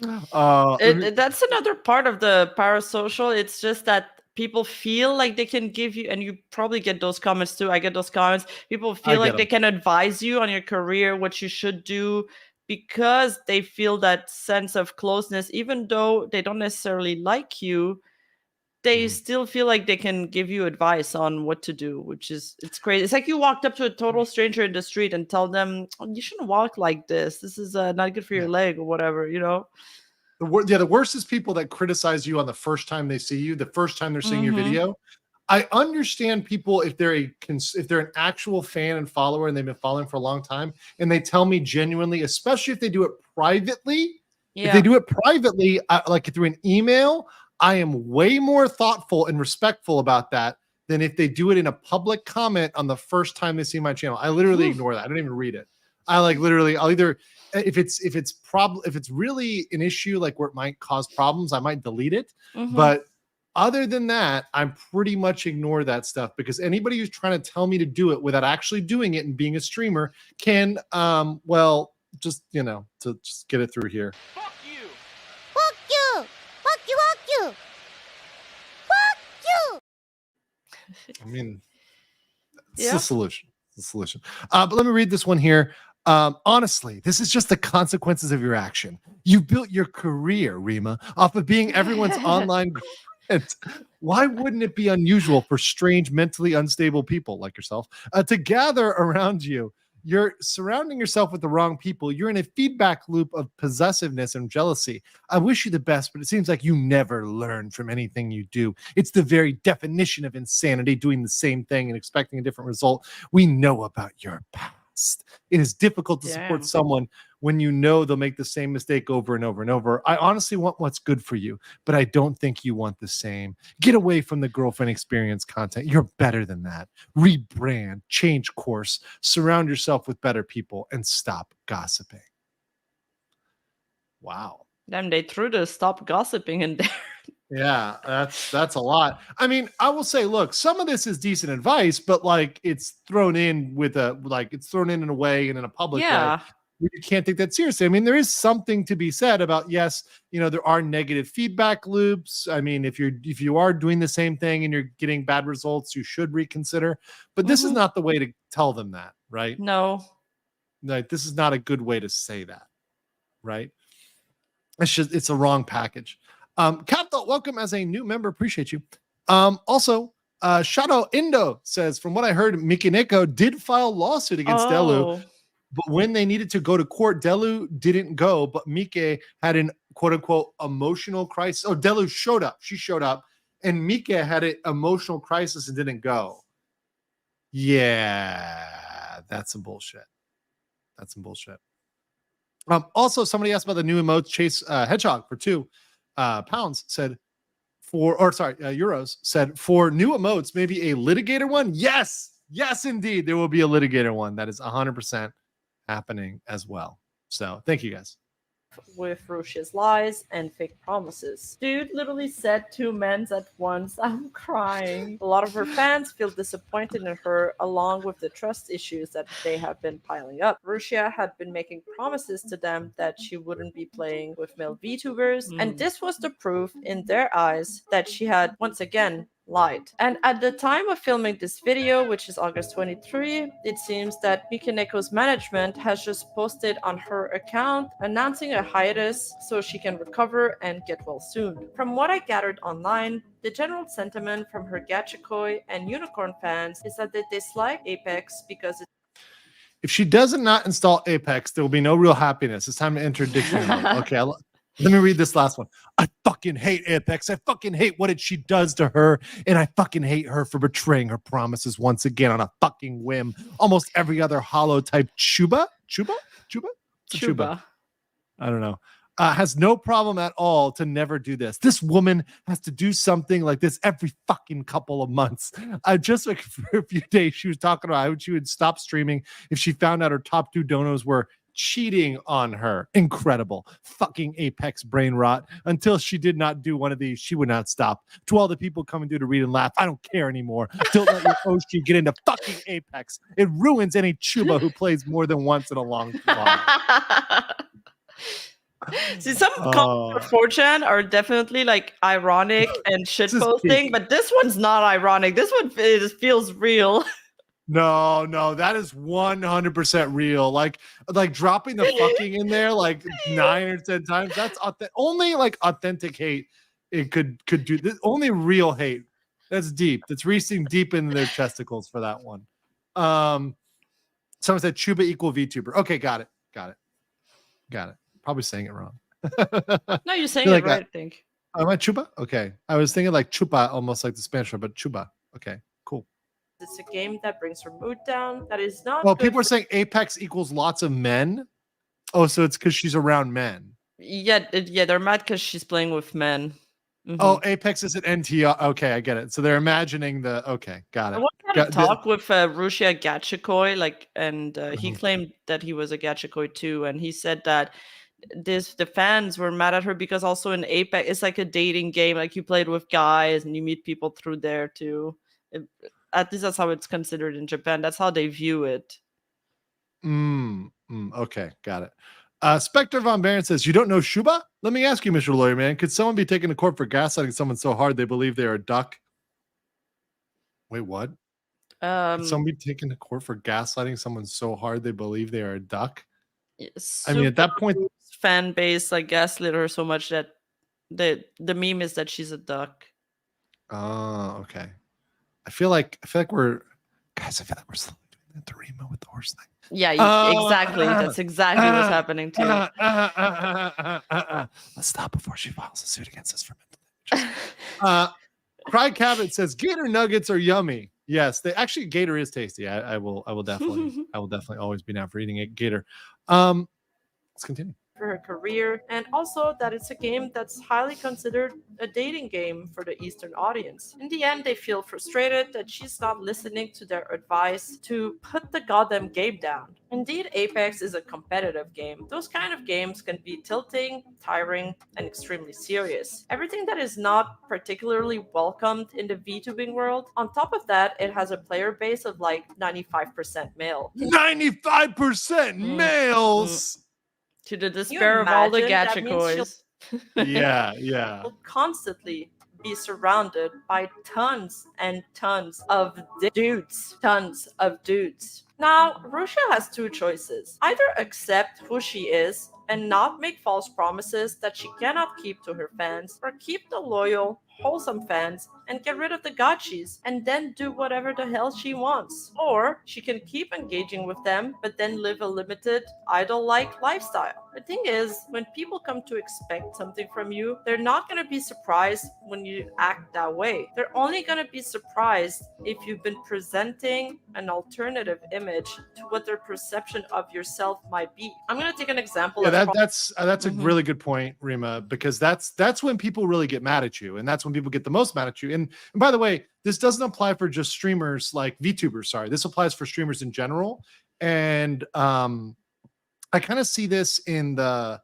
S6: That's another part of the parasocial. It's just that people feel like they can give you, and you probably get those comments too. I get those comments. People feel like they can advise you on your career, what you should do, because they feel that sense of closeness, even though they don't necessarily like you. They still feel like they can give you advice on what to do, which is, it's crazy. It's like you walked up to a total stranger in the street and tell them, oh, you shouldn't walk like this. This is not good for your leg or whatever, you know?
S3: The worst is people that criticize you on the first time they see you, the first time they're seeing your video. I understand people if they're an actual fan and follower and they've been following for a long time, and they tell me genuinely, especially if they do it privately.
S6: Yeah.
S3: If they do it privately, like through an email, I am way more thoughtful and respectful about that than if they do it in a public comment on the first time they see my channel. I literally ignore that. I don't even read it. I like literally, I'll either, if it's really an issue like where it might cause problems, I might delete it. But other than that, I'm pretty much ignore that stuff, because anybody who's trying to tell me to do it without actually doing it and being a streamer can, well, just, to just get it through here.
S1: Fuck you! Fuck you! Fuck you! Fuck you!
S3: I mean, it's the solution. It's the solution. But let me read this one here. Honestly, this is just the consequences of your action. You built your career, Rima, off of being everyone's online girlfriend. Why wouldn't it be unusual for strange, mentally unstable people like yourself to gather around you? You're surrounding yourself with the wrong people. You're in a feedback loop of possessiveness and jealousy. I wish you the best, but it seems like you never learn from anything you do. It's the very definition of insanity, doing the same thing and expecting a different result. We know about your past. It is difficult to support someone when you know they'll make the same mistake over and over and over. I honestly want what's good for you, but I don't think you want the same. Get away from the girlfriend experience content. You're better than that. Rebrand, change course, surround yourself with better people, and stop gossiping. Wow.
S6: Damn, they threw the stop gossiping in there.
S3: Yeah, that's a lot. I mean, I will say, look, some of this is decent advice, but like it's thrown in in a way and in a public way. You can't take that seriously. I mean, there is something to be said about, yes, there are negative feedback loops. I mean, if you are doing the same thing and you're getting bad results, you should reconsider. But this is not the way to tell them that, right?
S6: No.
S3: Like, this is not a good way to say that, right? It's a wrong package. Capto, welcome as a new member. Appreciate you. Also, Shadow Indo says, from what I heard, Mikineko did file lawsuit against Delu, but when they needed to go to court, Delu didn't go, but Mike had an quote-unquote emotional crisis. Oh, Delu showed up. She showed up, and Mike had an emotional crisis and didn't go. Yeah, that's some bullshit. That's some bullshit. Also, somebody asked about the new emotes. Chase Hedgehog for £2 said euros said for new emotes, maybe a litigator one. Yes, indeed, there will be a litigator one. That is 100% happening as well. So thank you guys.
S7: With Rushia's lies and fake promises. Dude literally said 2 men at once. I'm crying. A lot of her fans feel disappointed in her, along with the trust issues that they have been piling up. Rushia had been making promises to them that she wouldn't be playing with male VTubers, and this was the proof in their eyes that she had once again lied. And at the time of filming this video, which is August 23, it seems that Mikineko's management has just posted on her account announcing a hiatus so she can recover and get well soon. From what I gathered online, the general sentiment from her Gachikoi and Unicorn fans is that they dislike Apex because
S3: if she does not install Apex, there will be no real happiness. It's time to enter dictionary mode. Okay, let me read this last one. I fucking hate Apex. I fucking hate what she does to her. And I fucking hate her for betraying her promises once again on a fucking whim. Almost every other hollow type Chuba? I don't know. Has no problem at all to never do this. This woman has to do something like this every fucking couple of months. Just like for a few days, she was talking about how she would stop streaming if she found out her top 2 donos were cheating on her. Incredible. Fucking Apex brain rot. Until she did not do one of these, she would not stop. To all the people coming through to read and laugh, I don't care anymore. Don't let your Oshi get into fucking Apex. It ruins any Chuba who plays more than once in a long time.
S6: See, some comments on 4chan are definitely like ironic and shit posting, but this one's not ironic. This one feels real.
S3: No, that is 100% real. Like dropping the fucking in there like 9 or 10 times. That's only like authentic hate. It could do this. Only real hate. That's deep. That's reaching deep into their testicles for that one. Someone said Chuba equal VTuber. Okay, got it. Probably saying it wrong.
S6: No, you're saying it right, I think.
S3: Am I Chuba? Okay. I was thinking like Chupa, almost like the Spanish word, but Chuba. Okay, cool.
S7: it's a game that brings her mood down. That is not.
S3: Well, people are saying Apex equals lots of men. Oh, so it's because she's around men.
S6: Yeah, they're mad because she's playing with men. Mm-hmm.
S3: Oh, Apex is an NTR. Okay, I get it. So they're imagining the. Okay, got it.
S6: I wanted to talk with Rushia Gachikoi, and he claimed that he was a Gachikoi too, and he said that the fans were mad at her because also in Apex it's like a dating game, like you played with guys and you meet people through there too. At least that's how it's considered in Japan. That's how they view it.
S3: Okay, got it. Spectre Von Baron says, you don't know Shuba? Let me ask you, Mr. Lawyer Man, could someone be taken to court for gaslighting someone so hard they believe they are a duck? Wait, what? Could someone be taken to court for gaslighting someone so hard they believe they are a duck? I mean, at that point,
S6: fan base like gaslit her so much that the meme is that she's a duck.
S3: Oh, okay. I feel like we're slowly doing the Dorima with the horse thing.
S6: Yeah, exactly. That's exactly what's happening too.
S3: Let's stop before she files a suit against us for mental. Cry Cabot says Gator nuggets are yummy. Yes, they actually Gator is tasty. I will definitely always be down for eating it. Gator. Let's continue.
S7: For her career, and also that it's a game that's highly considered a dating game for the Eastern audience. In the end, they feel frustrated that she's not listening to their advice to put the goddamn game down. Indeed, Apex is a competitive game. Those kind of games can be tilting, tiring, and extremely serious. Everything that is not particularly welcomed in the VTubing world. On top of that, it has a player base of like 95% male.
S3: 95% males!
S6: To the despair of all the Gachikois.
S3: Yeah.
S7: Will constantly be surrounded by tons and tons of dudes. Now, Rushia has two choices. Either accept who she is and not make false promises that she cannot keep to her fans, or keep the loyal, wholesome fans and get rid of the gotchis and then do whatever the hell she wants. Or she can keep engaging with them but then live a limited, idol-like lifestyle. The thing is, when people come to expect something from you, they're not going to be surprised when you act that way. They're only going to be surprised if you've been presenting an alternative image to what their perception of yourself might be. I'm going to take an example.
S3: Yeah,
S7: of
S3: that's a really good point, Rima, because that's when people really get mad at you, and that's when people get the most mad at you. And by the way, this doesn't apply for just streamers like VTubers. Sorry, this applies for streamers in general. And I kind of see this in the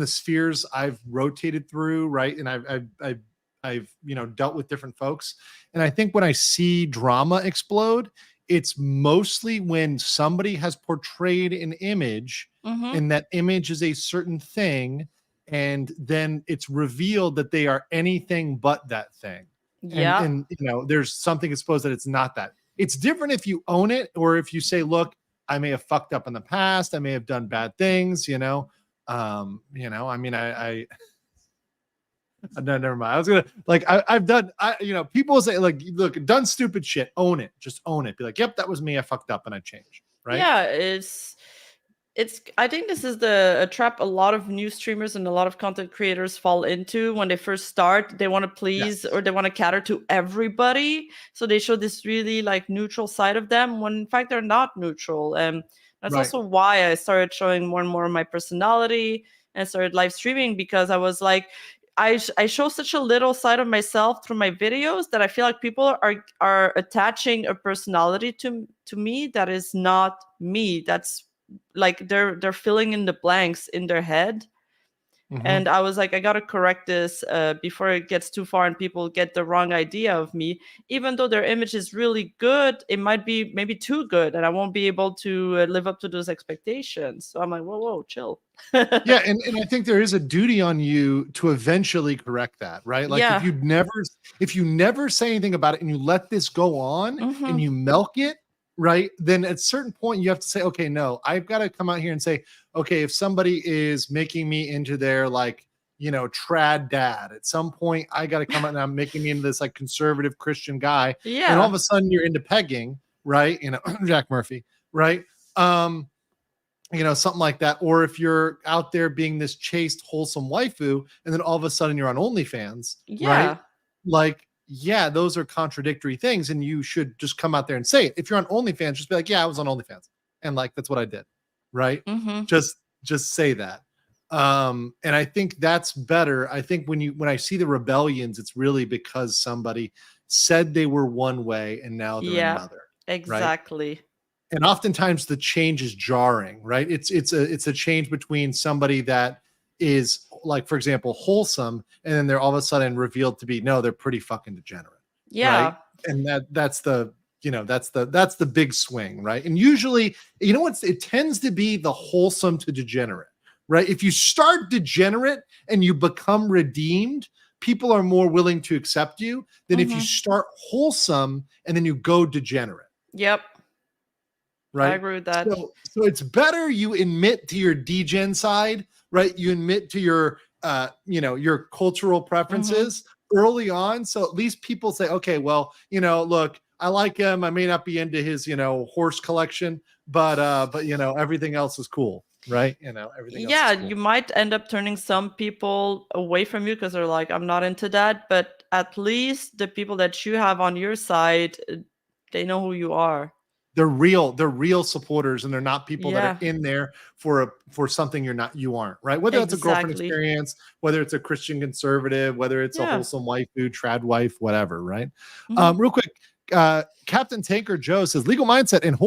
S3: spheres I've rotated through, right? And I've dealt with different folks, and I think when I see drama explode, it's mostly when somebody has portrayed an image, and that image is a certain thing, and then it's revealed that they are anything but that thing.
S6: Yeah.
S3: And there's something exposed that it's not that. It's different if you own it, or if you say, look, I may have fucked up in the past, I may have done bad things, I mean, no, never mind. I was gonna I've done, people say like, look, done stupid shit, own it, just own it. Be like, yep, that was me, I fucked up and I changed, right?
S6: Yeah, I think this is a trap a lot of new streamers and a lot of content creators fall into when they first start. They want to please, or they want to cater to everybody, so they show this really like neutral side of them when in fact they're not neutral. And that's also why I started showing more and more of my personality and started live streaming, because I was like, I show such a little side of myself through my videos that I feel like people are attaching a personality to me that is not me. That's like they're filling in the blanks in their head. And I was like, I gotta correct this before it gets too far and people get the wrong idea of me. Even though their image is really good, it might be maybe too good, and I won't be able to live up to those expectations. So I'm like, whoa, chill.
S3: Yeah, and I think there is a duty on you to eventually correct that, right? Like if you never say anything about it and you let this go on and you milk it, right? Then at a certain point you have to say, okay, no, I've got to come out here and say, okay, if somebody is making me into their trad dad, at some point I got to come out and I'm making me into this like conservative Christian guy.
S6: Yeah.
S3: And all of a sudden you're into pegging, right? Jack Murphy, right? Something like that. Or if you're out there being this chaste, wholesome waifu, and then all of a sudden you're on OnlyFans, right? Like, yeah, those are contradictory things, and you should just come out there and say it. If you're on OnlyFans, just be like, yeah, I was on OnlyFans, and like that's what I did, right? Just say that. And I think that's better. I think when I see the rebellions, it's really because somebody said they were one way and now they're another.
S6: Exactly.
S3: Right? And oftentimes the change is jarring, right? It's a change between somebody that is like, for example, wholesome, and then they're all of a sudden revealed to be, no, they're pretty fucking degenerate.
S6: Yeah.
S3: Right? And that's the big swing, right? And usually, it tends to be the wholesome to degenerate, right? If you start degenerate and you become redeemed, people are more willing to accept you than if you start wholesome and then you go degenerate.
S6: Yep.
S3: Right.
S6: I agree with that.
S3: So it's better you admit to your degen side, right? You admit to your your cultural preferences early on. So at least people say, okay, well, look, I like him. I may not be into his, horse collection, but everything else is cool. Right. Everything else is cool.
S6: You might end up turning some people away from you because they're like, I'm not into that. But at least the people that you have on your side, they know who you are.
S3: They're real supporters, and they're not people that are in there for something you aren't, right? Whether it's a girlfriend experience, whether it's a Christian conservative, whether it's a wholesome waifu, trad wife, whatever, right? Real quick, Captain Tanker Joe says legal mindset and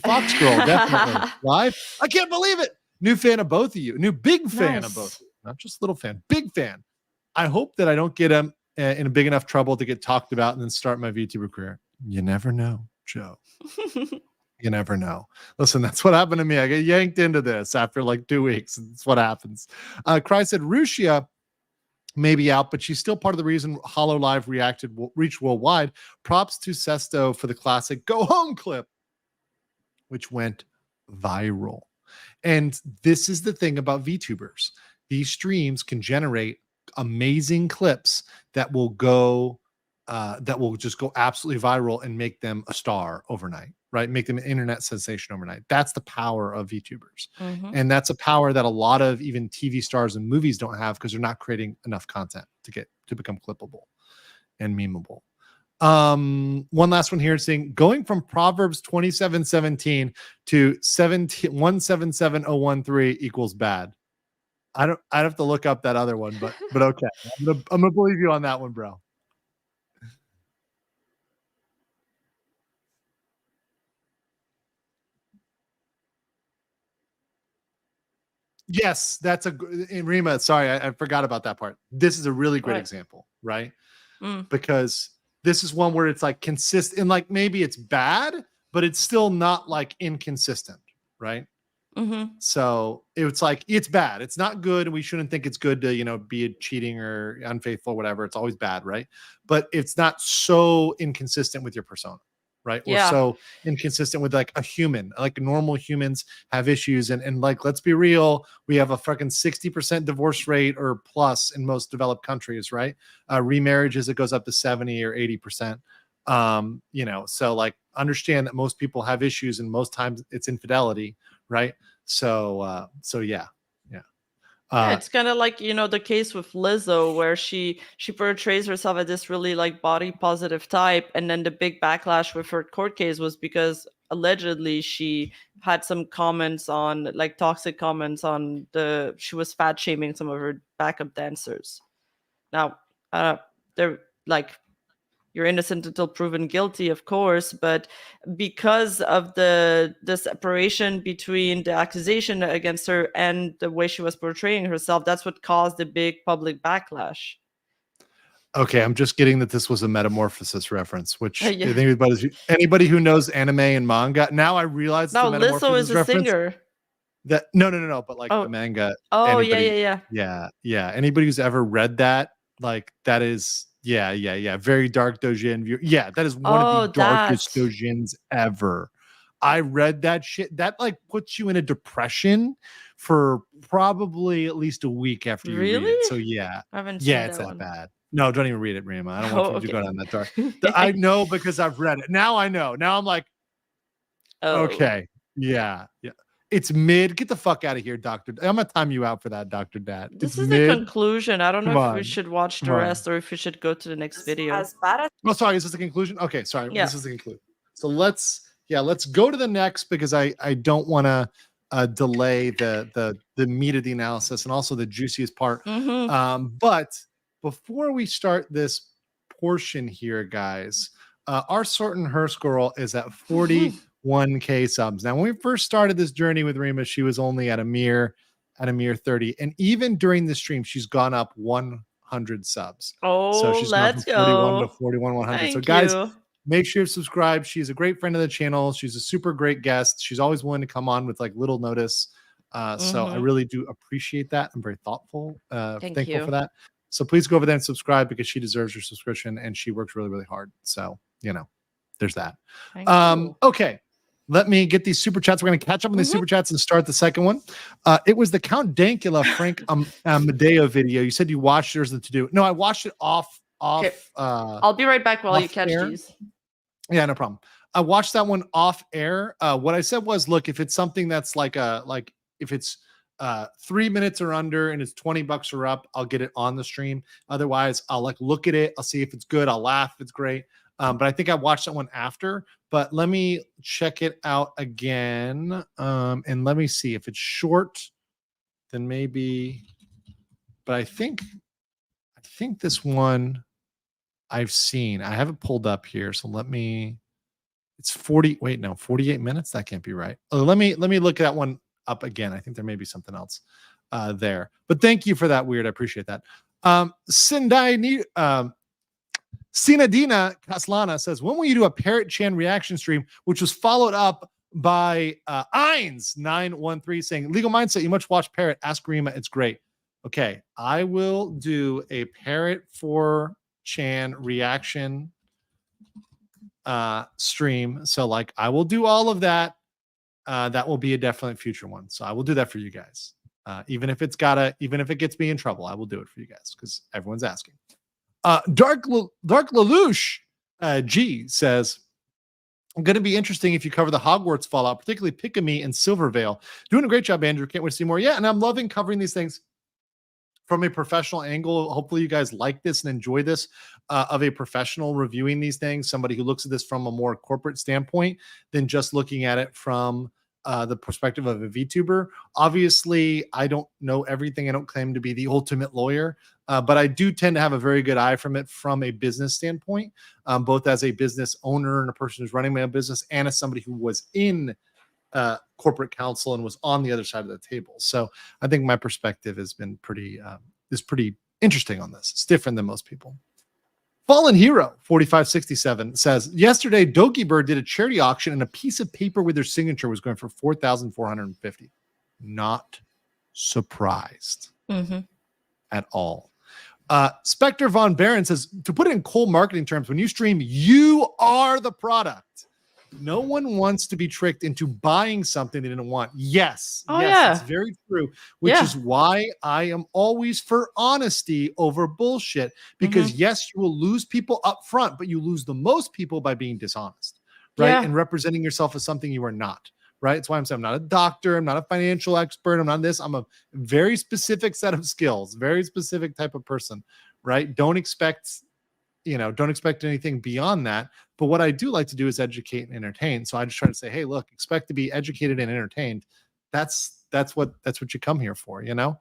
S3: Fox Girl definitely live. I can't believe it. New fan of both of you. New big fan of both of you. Not just little fan, big fan. I hope that I don't get in a big enough trouble to get talked about and then start my VTuber career. You never know, Joe. You never know. Listen, that's what happened to me. I got yanked into this after like 2 weeks. That's what happens. Cry said Rushia may be out, but she's still part of the reason Hollow Live reached worldwide. Props to Sesto for the classic Go Home clip, which went viral. And this is the thing about VTubers. These streams can generate amazing clips that will go that will just go absolutely viral and make them a star overnight, right? Make them an internet sensation overnight. That's the power of VTubers. And that's a power that a lot of even TV stars and movies don't have because they're not creating enough content to become clippable and memeable. One last one here saying going from Proverbs 27:17 to 17177013 equals bad. I'd have to look up that other one, but okay. I'm gonna believe you on that one, bro. Yes, that's in Rima. Sorry, I forgot about that part. This is a really great example, right? Because this is one where it's like consistent, and like maybe it's bad, but it's still not like inconsistent, right? So it's like it's bad. It's not good, and we shouldn't think it's good to be cheating or unfaithful, or whatever. It's always bad, right? But it's not so inconsistent with your persona, right? Or so inconsistent with like a human. Like normal humans have issues, and like let's be real, we have a fucking 60% divorce rate or plus in most developed countries, right? Remarriages, it goes up to 70 or 80%. So like understand that most people have issues, and most times it's infidelity, right? So yeah.
S6: It's kind of like the case with Lizzo, where she portrays herself as this really like body positive type, and then the big backlash with her court case was because allegedly she had some comments on like toxic comments on she was fat shaming some of her backup dancers. Now they're like, you're innocent until proven guilty, of course, but because of the separation between the accusation against her and the way she was portraying herself, that's what caused the big public backlash.
S3: Okay, I'm just getting that this was a Metamorphosis reference, which I think anybody who knows anime and manga, now I realize
S6: no,
S3: it's a Metamorphosis
S6: Lizzo is a
S3: reference.
S6: Singer.
S3: That no, but like the manga.
S6: Oh,
S3: yeah. Anybody who's ever read that, like that is very dark doujin view. Yeah, that is one of the darkest doujins ever. I read that shit. That like puts you in a depression for probably at least a week after you read it. So yeah,
S6: I haven't seen
S3: it's that
S6: one.
S3: bad. No, don't even read it, Rima. I don't want you to go down that dark. I know because I've read it. Now I know. Now I'm like, okay, yeah. It's mid. Get the fuck out of here, Doctor. I'm gonna time you out for that, Dr. Dat.
S6: This is the conclusion. I don't know if we should watch the rest or if we should go to the next video.
S3: Oh, sorry. Is this the conclusion? Okay, sorry. This is the conclusion. So let's go to the next, because I don't want to delay the meat of the analysis and also the juiciest part. But before we start this portion here, guys, our Sort and Hearst girl is at 41K subs. Now, when we first started this journey with Rima, she was only at a mere 30, and even during the stream, she's gone up 100 subs.
S6: So
S3: she's gone from 41 to 41,100. So guys,
S6: you.
S3: Make sure you subscribe. She's a great friend of the channel. She's a super great guest. She's always willing to come on with like little notice. So I really do appreciate that. I'm very thankful for that. So please go over there and subscribe, because she deserves your subscription and she works really, really hard. So, there's that. Okay. Let me get these super chats. We're going to catch up on these super chats and start the second one. It was the Count Dankula Frank Amadeo video. You said you watched yours to do. No, I watched it off.
S6: Okay. I'll be right back while you catch these.
S3: Yeah, no problem. I watched that one off air. What I said was, look, if it's something that's if it's 3 minutes or under and it's $20 or up, I'll get it on the stream. Otherwise, I'll look at it. I'll see if it's good. I'll laugh if it's great. But I think I watched that one after. But let me check it out again. And let me see if it's short, then maybe. But I think this one I've seen. I have it pulled up here. So let me. It's 48 minutes. That can't be right. Let me look at that one up again. I think there may be something else there. But thank you for that, Weird. I appreciate that. Sinadina Kaslana says, when will you do a Parrot Chan reaction stream, which was followed up by Eins913 saying, Legal Mindset, you must watch Parrot. Ask Rima. It's great. Okay, I will do a Parrot for Chan reaction stream. So I will do all of that. That will be a definite future one. So I will do that for you guys. Even if it gets me in trouble, I will do it for you guys because everyone's asking. Dark Lelouch G says, going to be interesting if you cover the Hogwarts fallout, particularly Pickamee and Silvervale. Doing a great job, Andrew. Can't wait to see more. Yeah, and I'm loving covering these things from a professional angle. Hopefully you guys like this and enjoy this, of a professional reviewing these things, somebody who looks at this from a more corporate standpoint than just looking at it from the perspective of a VTuber. Obviously, I don't know everything. I don't claim to be the ultimate lawyer, but I do tend to have a very good eye from a business standpoint, both as a business owner and a person who's running my own business, and as somebody who was in corporate counsel and was on the other side of the table. So I think my perspective has been pretty interesting on this. It's different than most people. Fallen Hero 4567 says, yesterday Doki Bird did a charity auction and a piece of paper with their signature was going for $4,450. Not surprised at all. Spectre Von Baron says, to put it in cold marketing terms, when you stream, you are the product. No one wants to be tricked into buying something they didn't want. Yes. It's very true, which is why I am always for honesty over bullshit, because yes, you will lose people up front, but you lose the most people by being dishonest, right? And representing yourself as something you are not, right? That's why I'm saying I'm not a doctor. I'm not a financial expert. I'm not this. I'm a very specific set of skills, very specific type of person, right? Don't expect anything beyond that. But what I do like to do is educate and entertain. So I just try to say, hey, look, expect to be educated and entertained. That's what you come here for, you know?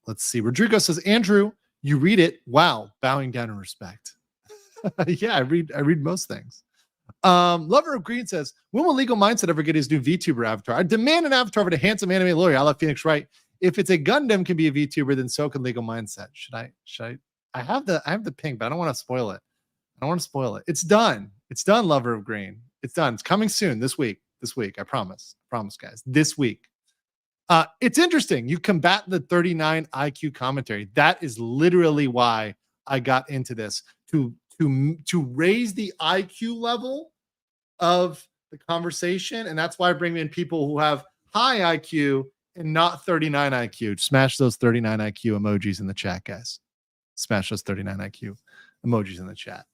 S3: Let's see. Rodrigo says, Andrew, you read it. Wow. Bowing down in respect. Yeah, I read most things. Lover of Green says, when will Legal Mindset ever get his new VTuber avatar? I demand an avatar with a handsome anime lawyer. I love Phoenix Wright. If it's a Gundam can be a VTuber, then so can Legal Mindset. Should I have the ping, but I don't want to spoil it. It's done. Lover of Green. It's done. It's coming soon this week. I promise, guys, this week. It's interesting. You combat the 39 IQ commentary. That is literally why I got into this, to raise the IQ level of the conversation. And that's why I bring in people who have high IQ and not 39 IQ. Smash those 39 IQ emojis in the chat, guys. Smash those 39 IQ emojis in the chat.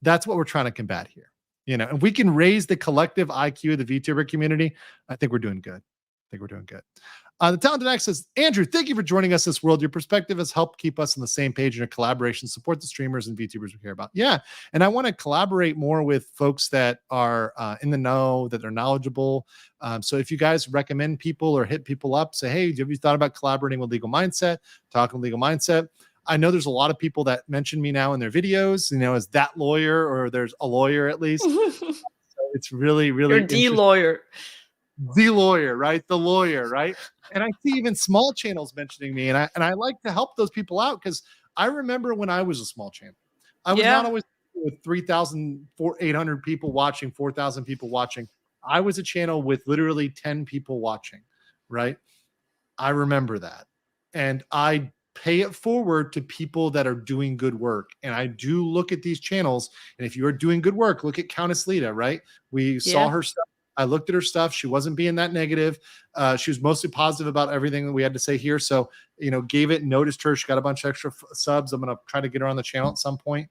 S3: That's what we're trying to combat here. You know, if we can raise the collective IQ of the VTuber community, I think we're doing good. The Talented X says, Andrew, thank you for joining us this world. Your perspective has helped keep us on the same page in a collaboration, support the streamers and VTubers we care about. Yeah, and I want to collaborate more with folks that are in the know, that are knowledgeable. So if you guys recommend people or hit people up, say, hey, have you thought about collaborating with Legal Mindset, talking Legal Mindset? I know there's a lot of people that mention me now in their videos, you know, as that lawyer, or there's a lawyer at least. So it's really, really
S6: You're the lawyer.
S3: The lawyer, right? The lawyer, right? And I see even small channels mentioning me, and I like to help those people out, because I remember when I was a small channel, I was not always with 3,800 people watching, 4,000 people watching. I was a channel with literally 10 people watching, right? I remember that, and I pay it forward to people that are doing good work. And I do look at these channels, and if you are doing good work, look at Countess Lita, right? We saw her stuff. I looked at her stuff. She wasn't being that negative. She was mostly positive about everything that we had to say here. So, you know, gave it, noticed her. She got a bunch of extra subs. I'm going to try to get her on the channel at some point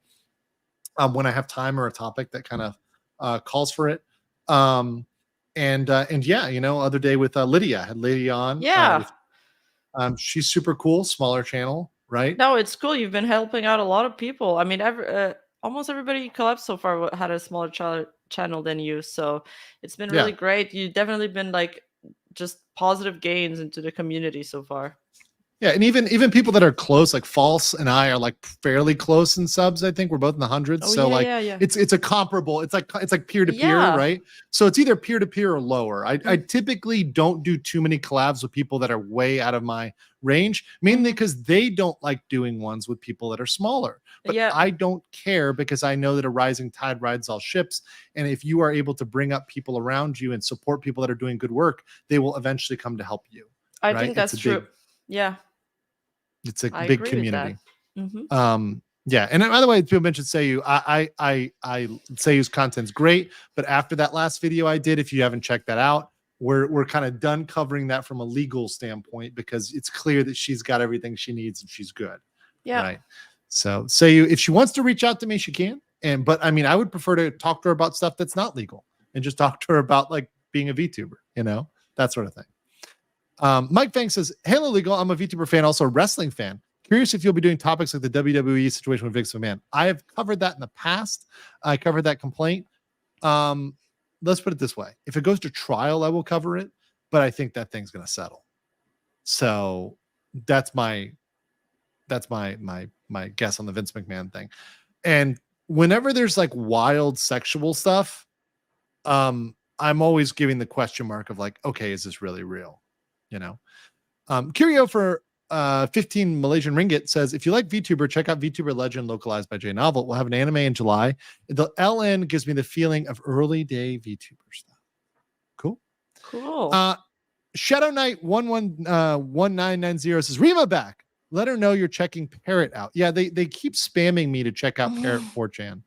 S3: when I have time or a topic that kind of calls for it. And yeah, you know, other day with Lydia, I had Lydia on.
S6: Yeah.
S3: She's super cool, smaller channel, right?
S6: No, it's cool. You've been helping out a lot of people. I mean, almost everybody collabed so far had a smaller channel than you, so it's been really great. You've definitely been like just positive gains into the community so far.
S3: Yeah, and even people that are close, like False and I are like fairly close in subs. I think we're both in the hundreds. It's a comparable. It's like peer to peer, right? So it's either peer to peer or lower. I typically don't do too many collabs with people that are way out of my range, mainly because they don't like doing ones with people that are smaller. But I don't care, because I know that a rising tide rides all ships. And if you are able to bring up people around you and support people that are doing good work, they will eventually come to help you.
S6: I think that's true.
S3: It's a big community.
S6: Mm-hmm.
S3: Yeah. And by the way, people mentioned Seiyu. I Seiyu's content's great, but after that last video I did, if you haven't checked that out, we're kind of done covering that from a legal standpoint because it's clear that she's got everything she needs and she's good.
S6: Yeah.
S3: Right. So if she wants to reach out to me, she can. But I mean, I would prefer to talk to her about stuff that's not legal and just talk to her about like being a VTuber, that sort of thing. Mike Fang says, "Hello, legal. I'm a VTuber fan, also a wrestling fan. Curious if you'll be doing topics like the WWE situation with Vince McMahon. I have covered that in the past. I covered that complaint. Let's put it this way: if it goes to trial, I will cover it. But I think that thing's going to settle. So that's my guess on the Vince McMahon thing. And whenever there's like wild sexual stuff, I'm always giving the question mark of like, okay, is this really real? Curio for 15 Malaysian ringgit says, if you like VTuber, check out VTuber Legend localized by J Novel. We'll have an anime in July. The LN gives me the feeling of early day VTuber stuff. Cool. Shadow Knight 1990 says, Rima back. Let her know you're checking Parrot out. Yeah, they keep spamming me to check out Parrot 4chan.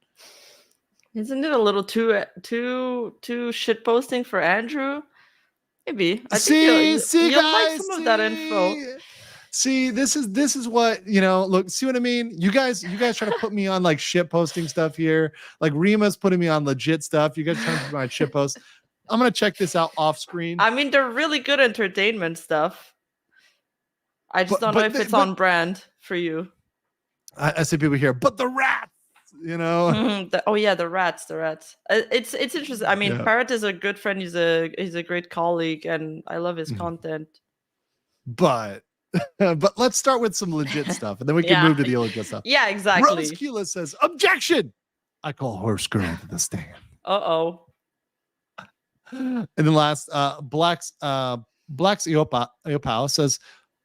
S6: Isn't it a little too shit posting for Andrew? Maybe. I think you'll like some of that info.
S3: See, this is what, look, see what I mean? You guys try to put me on like shit posting stuff here. Like Rima's putting me on legit stuff. You guys trying to put me on shit posts. I'm going to check this out off screen.
S6: I mean, they're really good entertainment stuff. I just don't know if it's on brand for you.
S3: I see people here, but the rats,
S6: the rats. It's interesting. I mean,
S3: Yeah.
S6: Parrot is a good friend. He's a great colleague, and I love his content.
S3: But let's start with some legit stuff, and then we can move to the illegit stuff.
S6: Yeah, exactly.
S3: Rose Keela says, objection! I call horse girl to the stand.
S6: Uh-oh.
S3: And then last, Black's Iopao says,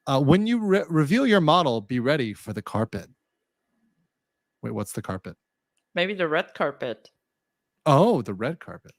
S3: when you reveal your model, be ready for the carpet. Wait, what's the carpet?
S6: Maybe the red carpet.
S3: Oh, the red carpet.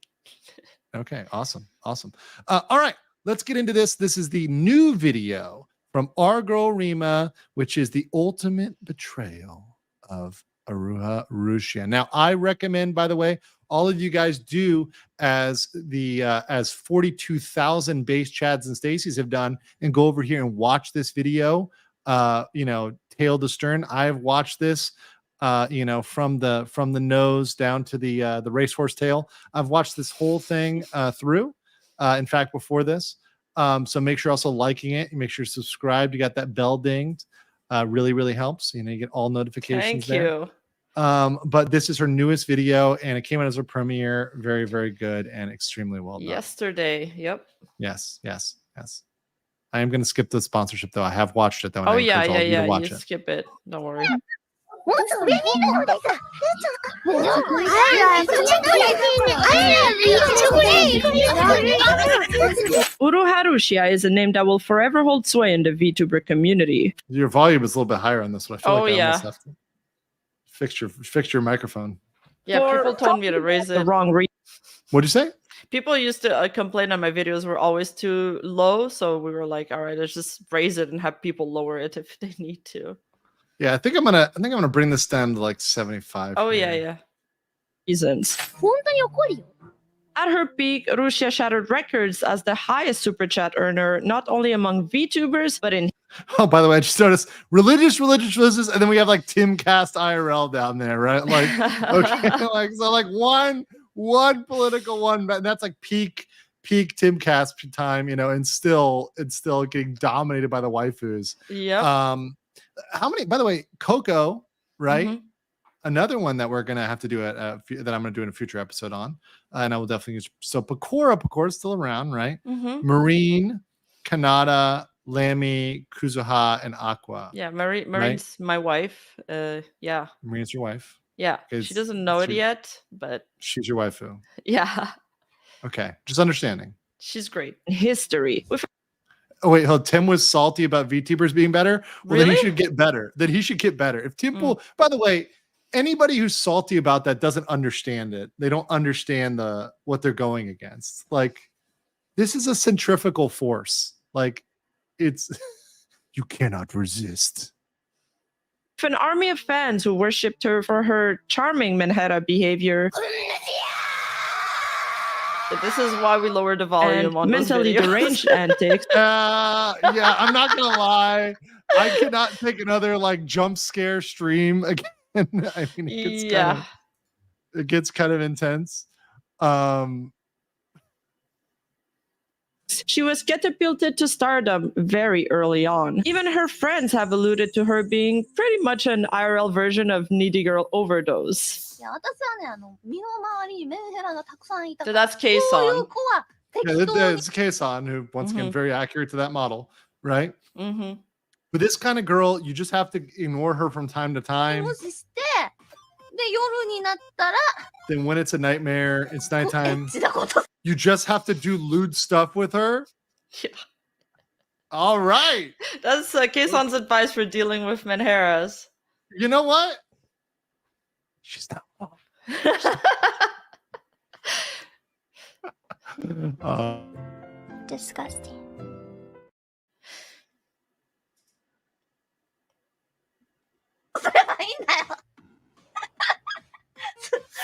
S3: Okay, awesome. All right, let's get into this. This is the new video from our girl Rima, which is the ultimate betrayal of Uruha Rushia. Now, I recommend, by the way, all of you guys do as 42,000 base Chads and Stacy's have done, and go over here and watch this video. Tail to stern. I've watched this. From the nose down to the racehorse tail. I've watched this whole thing through. In fact, before this. So make sure also liking it. Make sure you're subscribed. You got that bell dinged. Really, really helps. You get all notifications.
S6: Thank you.
S3: But this is her newest video, and it came out as a premiere. Very, very good and extremely well done.
S6: Yesterday. Yep.
S3: Yes. I am going to skip the sponsorship though. I have watched it though.
S6: Oh yeah. You skip it. Don't worry. Uruha Rushia is a name that will forever hold sway in the VTuber community.
S3: Your volume is a little bit higher on this one. I feel like I
S6: yeah.
S3: almost have to fix your microphone.
S6: Yeah, people told me to raise it. The wrong reason.
S3: What'd you say?
S6: People used to complain that my videos were always too low, so we were like, all right, let's just raise it and have people lower it if they need to.
S3: Yeah, I think I'm gonna bring this down to like 75.
S6: Oh yeah. Reasons. At her peak, Rushia shattered records as the highest super chat earner, not only among VTubers, but in.
S3: Oh, by the way, I just noticed religious, and then we have like Tim Cast IRL down there, right? Like, okay, like one political one, but that's like peak Tim Cast time, and still getting dominated by the waifus.
S6: Yeah.
S3: How many? By the way, Coco, right? Mm-hmm. Another one that we're gonna have to do that I'm gonna do in a future episode on, and I will definitely use. So Pakora is still around, right?
S6: Mm-hmm.
S3: Marine, Kanata, Lammy, Kuzuha, and Aqua.
S6: Yeah, Marine's my wife. Yeah.
S3: Marine's your wife.
S6: Yeah, she doesn't know it yet, but
S3: she's your waifu.
S6: Yeah.
S3: Okay, just understanding.
S6: She's great. History.
S3: Oh wait, Tim was salty about VTubers being better. Well,
S6: really?
S3: Then he should get better. If Tim will, by the way, anybody who's salty about that doesn't understand it. They don't understand what they're going against. Like, this is a centrifugal force. Like, it's you cannot resist.
S6: An army of fans who worshipped her for her charming Menhera behavior. This is why we lowered the volume
S7: And
S6: on those
S7: mentally
S6: videos.
S7: deranged antics.
S3: Yeah, I'm not gonna lie. I cannot take another like jump scare stream again. I mean, it gets kind of intense.
S7: She was catapulted to stardom very early on. Even her friends have alluded to her being pretty much an IRL version of Needy Girl Overdose.
S2: いや、私はね、身の回りにメンヘラがたくさんいたか
S6: So
S2: ら、
S6: that's
S2: こういう
S6: K-Son.
S2: 子は適
S3: Yeah,
S2: 当に
S3: it's Kason, who once again
S6: Mhm.
S3: very accurate to that model, right?
S6: Mm-hmm.
S3: But this kind of girl, you just have to ignore her from time to time.
S2: 無視して、で、夜になったら、
S3: Then when it's a nightmare, it's
S2: エ
S3: nighttime.
S2: ッチなこと
S3: You just have to do lewd stuff with her.
S6: Yeah.
S3: All right.
S6: That's K-Son's advice for dealing with Menheras.
S3: You know what? She's not wrong.
S1: Disgusting.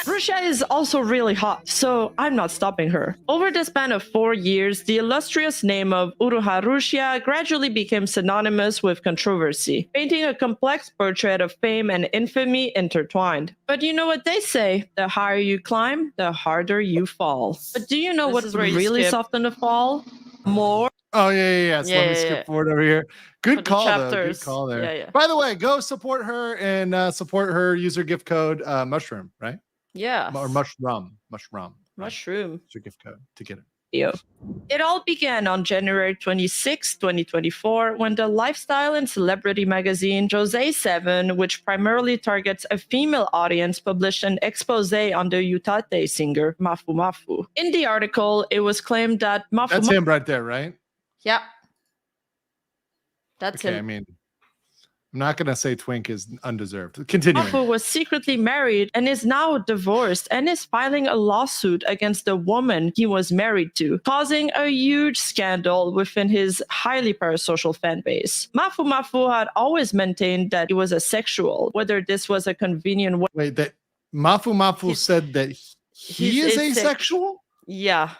S7: Rushia is also really hot, so I'm not stopping her. Over the span of 4 years, the illustrious name of Uruha Rushia gradually became synonymous with controversy, painting a complex portrait of fame and infamy intertwined. But you know what they say, the higher you climb, the harder you fall. But do you know
S6: This
S7: what
S6: is
S7: would
S6: where you
S7: really
S6: skip.
S7: soften the fall? More.
S3: Oh yeah. So let me skip
S6: Yeah.
S3: forward over here.
S6: For
S3: Good
S6: the
S3: call though. Good
S6: chapters.
S3: call there.
S6: Yeah.
S3: By the way, go support her and support her. Use her gift code mushroom, right?
S6: Yeah.
S3: Or mushroom. Right?
S6: Mushroom.
S3: Use your gift code to get it.
S7: It all began on January 26, 2024, when the lifestyle and celebrity magazine Jose 7, which primarily targets a female audience, published an expose on the Utate singer Mafu Mafu. In the article, it was claimed that Mafu
S3: That's
S7: Mafu
S3: him right there, right?
S6: Yeah. That's
S3: Okay,
S6: him.
S3: I mean, I'm not gonna say Twink is undeserved. Continuing.
S7: Mafu was secretly married and is now divorced and is filing a lawsuit against the woman he was married to, causing a huge scandal within his highly parasocial fan base. Mafu Mafu had always maintained that he was asexual, whether this was a convenient way.
S3: Wait, that Mafu said that he
S6: he's
S3: is
S6: asex-
S3: asexual?
S6: Yeah.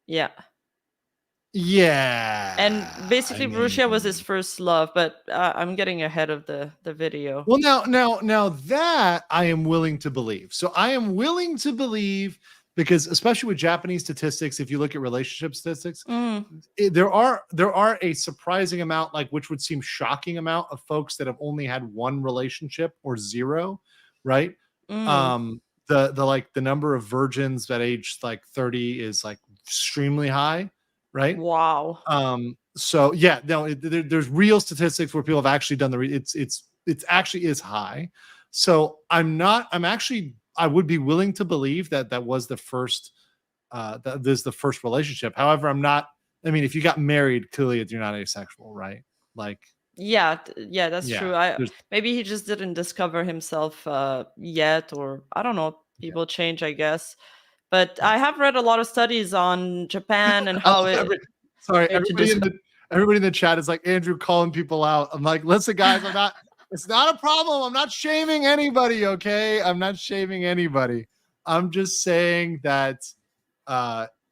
S3: Yeah.
S6: And basically,
S3: I mean-
S6: Rushia was his first love, but I'm getting ahead of the video.
S3: Well, now that I am willing to believe. So I am willing to believe because, especially with Japanese statistics, if you look at relationship statistics, there are a surprising amount, like which would seem shocking amount of folks that have only had one relationship or zero, right? The number of virgins at age like 30 is like extremely high, right?
S6: Wow.
S3: So yeah, no, there's real statistics where people have actually done it's actually is high. So I would be willing to believe that was the first that this is the first relationship. However, I'm not. I mean, if you got married, clearly you're not asexual, right? Like,
S6: Yeah, that's
S3: Yeah,
S6: true.
S3: there's-
S6: Maybe he just didn't discover himself yet, or I don't know. People change, I guess. But I have read a lot of studies on Japan and how it.
S3: Everybody in the chat is like, Andrew calling people out. I'm like, listen, guys, it's not a problem. I'm not shaming anybody, okay? I'm not shaming anybody. I'm just saying that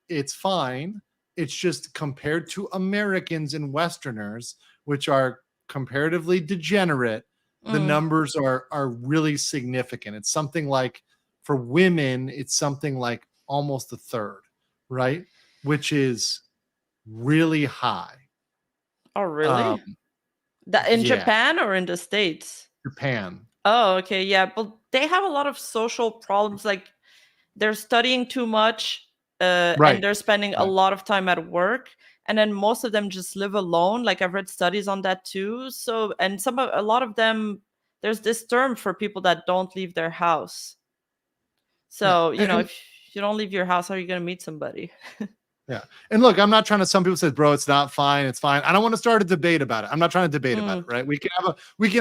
S3: it's fine. It's just compared to Americans and Westerners, which are comparatively degenerate, the numbers are really significant. It's something like, for women, it's something like almost a third, right? Which is really high.
S6: Oh, really? That in
S3: yeah.
S6: Japan or in the States?
S3: Japan.
S6: Oh, okay, yeah, but they have a lot of social problems. Like they're studying too much, and they're spending a lot of time at work, and then most of them just live alone. Like I've read studies on that too. So, and a lot of them, there's this term for people that don't leave their house. So if you don't leave your house, how are you going to meet somebody?
S3: Yeah. And look, I'm not trying to, some people say, bro, it's not fine. It's fine. I don't want to start a debate about it. I'm not trying to debate about it, right? We can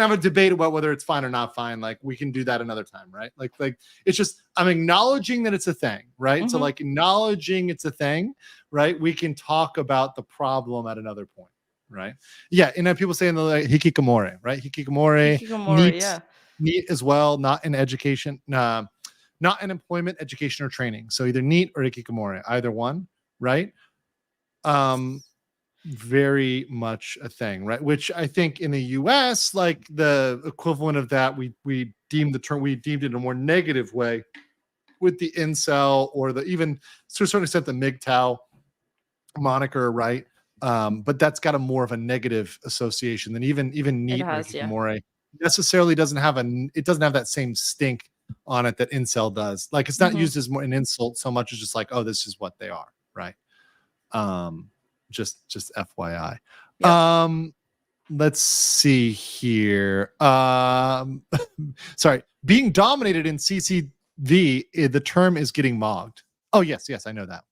S3: have a debate about whether it's fine or not fine. Like we can do that another time, right? Like it's just, I'm acknowledging that it's a thing, right? So like acknowledging it's a thing, right? We can talk about the problem at another point, right? Yeah. And then people say in the like, hikikomori, right? Hikikomori,
S6: Hikikomori, yeah.
S3: Neat as well, not in education. not in employment, education, or training. So either NEET or Ikikomori, either one, right? Very much a thing, right? Which I think in the US, like the equivalent of that, we deemed it in a more negative way with the incel or the even to a certain extent the MGTOW moniker, right? But that's got a more of a negative association than even NEET or Ikikomori. Necessarily doesn't have that same stink on it that incel does. Like it's not used as more an insult so much as just like, oh, this is what they are, right? Just FYI. Yep. Let's see here. Sorry, being dominated in CCV, the term is getting mogged. Oh yes, I know that.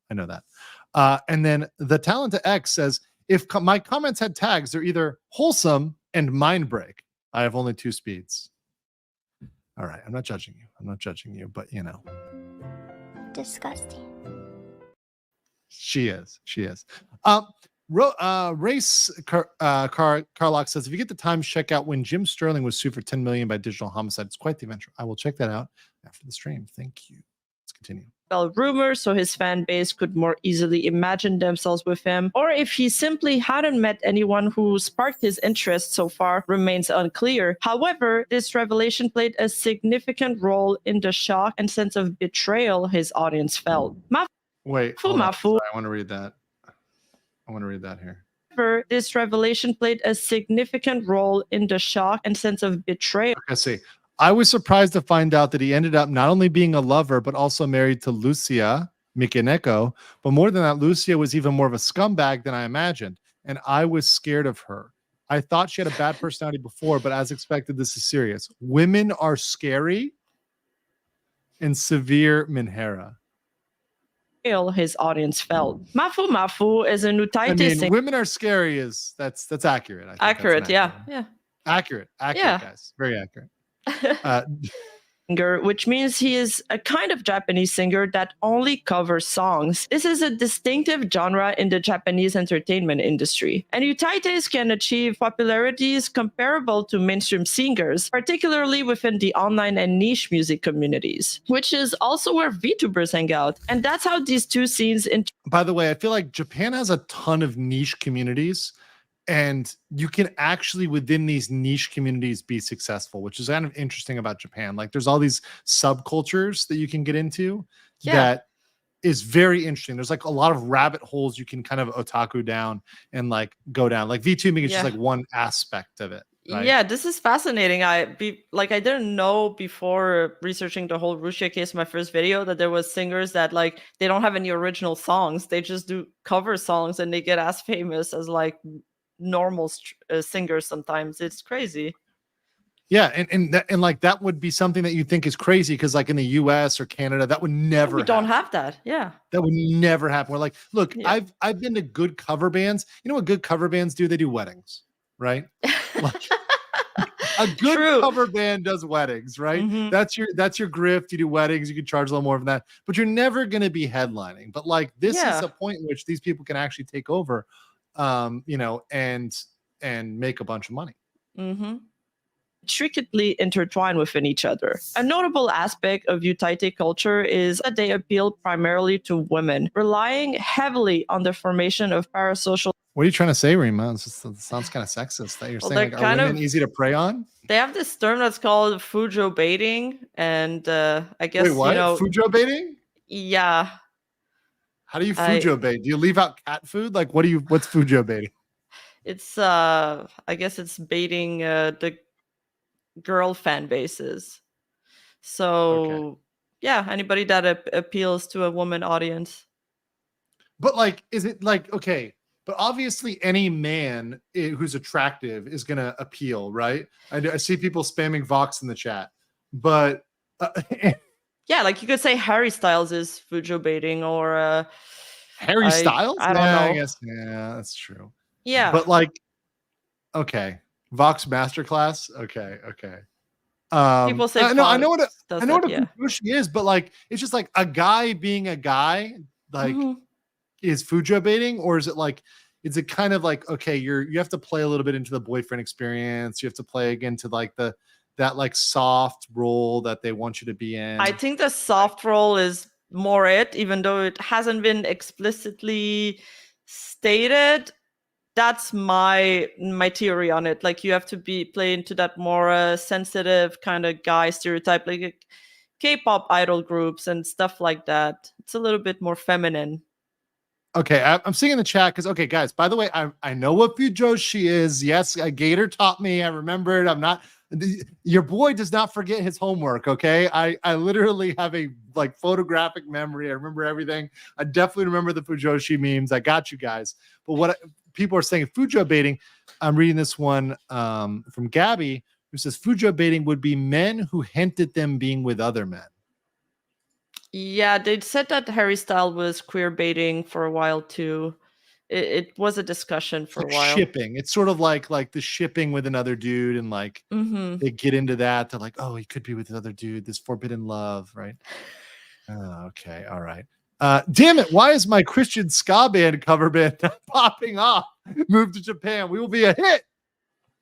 S3: And then the Talent X says, if my comments had tags, they're either wholesome and mind break. I have only 2 speeds. All right, I'm not judging you, but you know.
S1: Disgusting.
S3: She is. Race Carlock says, if you get the Times, check out when Jim Sterling was sued for $10 million by digital homicide. It's quite the adventure. I will check that out after the stream. Thank you. Let's continue.
S7: Rumors so his fan base could more easily imagine themselves with him, or if he simply hadn't met anyone who sparked his interest so far remains unclear. However, this revelation played a significant role in the shock and sense of betrayal his audience felt.
S3: Wait, sorry, I want to read that. Here.
S7: This revelation played a significant role in the shock and sense of betrayal.
S3: I see. I was surprised to find out that he ended up not only being a lover, but also married to Lucia Mikeneko. But more than that, Lucia was even more of a scumbag than I imagined. And I was scared of her. I thought she had a bad personality before, but as expected, this is serious. Women are scary and severe Minhera.
S7: His audience felt. Mafu is a Nutaite
S3: women are scary that's accurate. I think
S7: accurate, yeah.
S3: Accurate, guys. Very accurate.
S7: Which means he is a kind of Japanese singer that only covers songs. This is a distinctive genre in the Japanese entertainment industry. And Utaites can achieve popularities comparable to mainstream singers, particularly within the online and niche music communities, which is also where VTubers hang out. And that's how these two scenes...
S3: By the way, I feel like Japan has a ton of niche communities. And you can actually, within these niche communities, be successful, which is kind of interesting about Japan. Like there's all these subcultures that you can get into that is very interesting. There's like a lot of rabbit holes you can kind of otaku down and like go down. Like VTubing is just like one aspect of it. Right?
S7: Yeah, this is fascinating. I didn't know before researching the whole Rushia case in my first video that there was singers that like they don't have any original songs. They just do cover songs and they get as famous as like normal singers sometimes. It's crazy.
S3: Yeah, and like that would be something that you think is crazy because like in the US or Canada that would never
S7: don't have that. Yeah,
S3: that would never happen. We're like, look, I've been to good cover bands. You know what good cover bands do? They do weddings, right? Like, a good cover band does weddings, right? That's your grift. You do weddings, you can charge a little more than that, but you're never going to be headlining. But like this is a point in which these people can actually take over you know, and make a bunch of money.
S7: Intricately intertwined within each other. A notable aspect of Utaite culture is that they appeal primarily to women, relying heavily on the formation of parasocial...
S3: What are you trying to say, Rima? It sounds kind of sexist that you're saying like, are women easy to prey on?
S7: They have this term that's called fujo baiting, and I guess,
S3: wait, what?
S7: You know...
S3: Fujo baiting?
S7: Yeah.
S3: How do you fujo bait? Do you leave out cat food? Like, what's fujo baiting?
S7: It's I guess it's baiting the girl fan bases. So yeah, anybody that appeals to a woman audience.
S3: But like, is it like, okay, but obviously any man who's attractive is gonna appeal, right? I see people spamming Vox in the chat, but
S7: yeah, like you could say Harry Styles is fujo baiting, or
S3: Harry Styles?
S7: I don't know.
S3: I guess, yeah, that's true.
S7: Yeah.
S3: But like, okay. Vox Masterclass? Okay.
S7: People say
S3: I know what a
S7: yeah.
S3: Fujoshi is, but like it's just like a guy being a guy, like is fujo baiting, or is it kind of like, okay, you have to play a little bit into the boyfriend experience, you have to play again to like the that like soft role that they want you to be in?
S6: I think the soft role is more it, even though it hasn't been explicitly stated. That's my theory on it. Like you have to play into that more sensitive kind of guy stereotype, like K-pop idol groups and stuff like that. It's a little bit more feminine.
S3: Okay, I'm seeing in the chat because, okay, guys, by the way, I know what Fujoshi is. Yes, Gator taught me. I remembered. I'm not, your boy does not forget his homework, okay? I literally have a like photographic memory. I remember everything. I definitely remember the Fujoshi memes. I got you guys. But what people are saying, Fujo baiting, I'm reading this one from Gabby, who says Fujo baiting would be men who hint at them being with other men.
S6: Yeah, they said that Harry Styles was queer baiting for a while too. It was a discussion for
S3: like
S6: a while.
S3: Shipping. It's sort of like the shipping with another dude, and like they get into that. They're like, oh, he could be with another dude. This forbidden love, right? Oh, okay, all right. Damn it! Why is my Christian ska band cover band not popping off? Move to Japan. We will be a hit.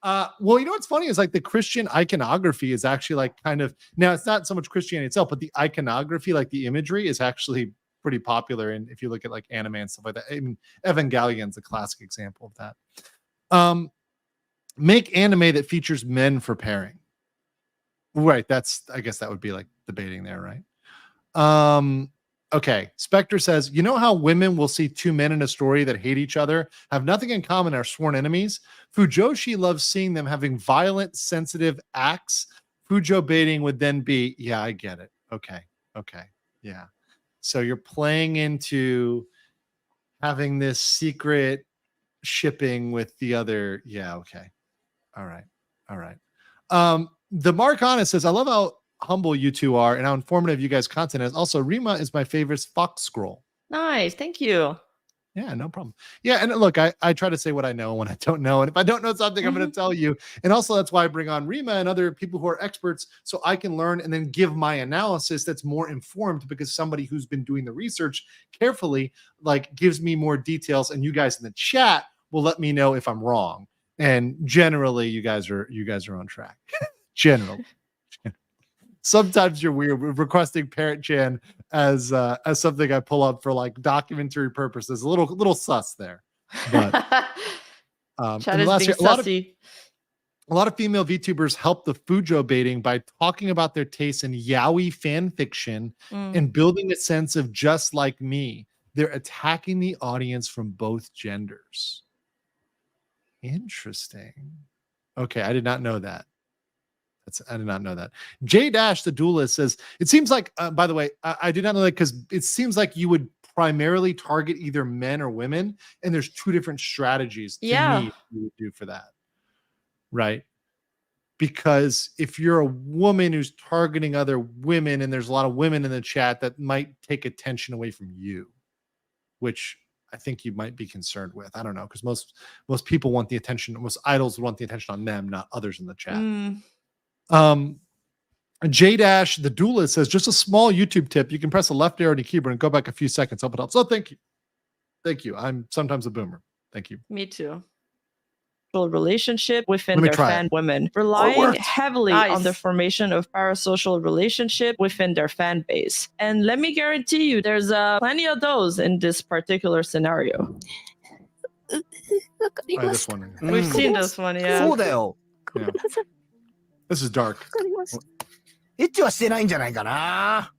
S3: Well, you know what's funny is like the Christian iconography is actually like kind of, now it's not so much Christianity itself, but the iconography, like the imagery is actually pretty popular. And if you look at like anime and stuff like that, I mean, Evangelion's a classic example of that. Make anime that features men for pairing. Right. I guess that would be like debating there, right? Okay. Spectre says, you know how women will see two men in a story that hate each other, have nothing in common, are sworn enemies? Fujoshi loves seeing them having violent, sensitive acts. Fujo baiting would then be, yeah, I get it. Okay. Yeah. So you're playing into having this secret shipping with the other. Yeah. Okay. All right. The Mark Honest says, I love how humble you two are and how informative you guys' content is. Also, Rima is my favorite Fox scroll.
S6: Nice. Thank you.
S3: Yeah, no problem. Yeah, and look, I try to say what I know when I don't know. And if I don't know something, I'm going to tell you. And also, that's why I bring on Rima and other people who are experts so I can learn and then give my analysis that's more informed, because somebody who's been doing the research carefully, like, gives me more details. And you guys in the chat will let me know if I'm wrong. And generally, you guys are on track. Generally. Sometimes you're weird with requesting Parent Chan as something I pull up for like documentary purposes. A little sus there. But
S6: Chat is being sussy.
S3: A lot of female VTubers help the Fujo baiting by talking about their tastes in yaoi fan fiction and building a sense of just like me. They're attacking the audience from both genders. Interesting. Okay, I did not know that. I did not know that. J Dash the Duelist says, it seems like, by the way, I did not know that because it seems like you would primarily target either men or women, and there's two different strategies to me you would do for that. Right? Because if you're a woman who's targeting other women, and there's a lot of women in the chat, that might take attention away from you, which I think you might be concerned with. I don't know, because most people want the attention, most idols want the attention on them, not others in the chat. J Dash the Duelist says, just a small YouTube tip. You can press the left arrow on your keyboard and go back a few seconds. Hope it helps. Oh, thank you. I'm sometimes a boomer. Thank you.
S6: Me too. Relationship within their fan women, relying heavily on the formation of parasocial relationship within their fan base. And let me guarantee you, there's plenty of those in this particular scenario.
S3: This one.
S6: We've seen this one, yeah.
S3: Yeah. This is dark.
S10: エッチはしてないんじゃないかな。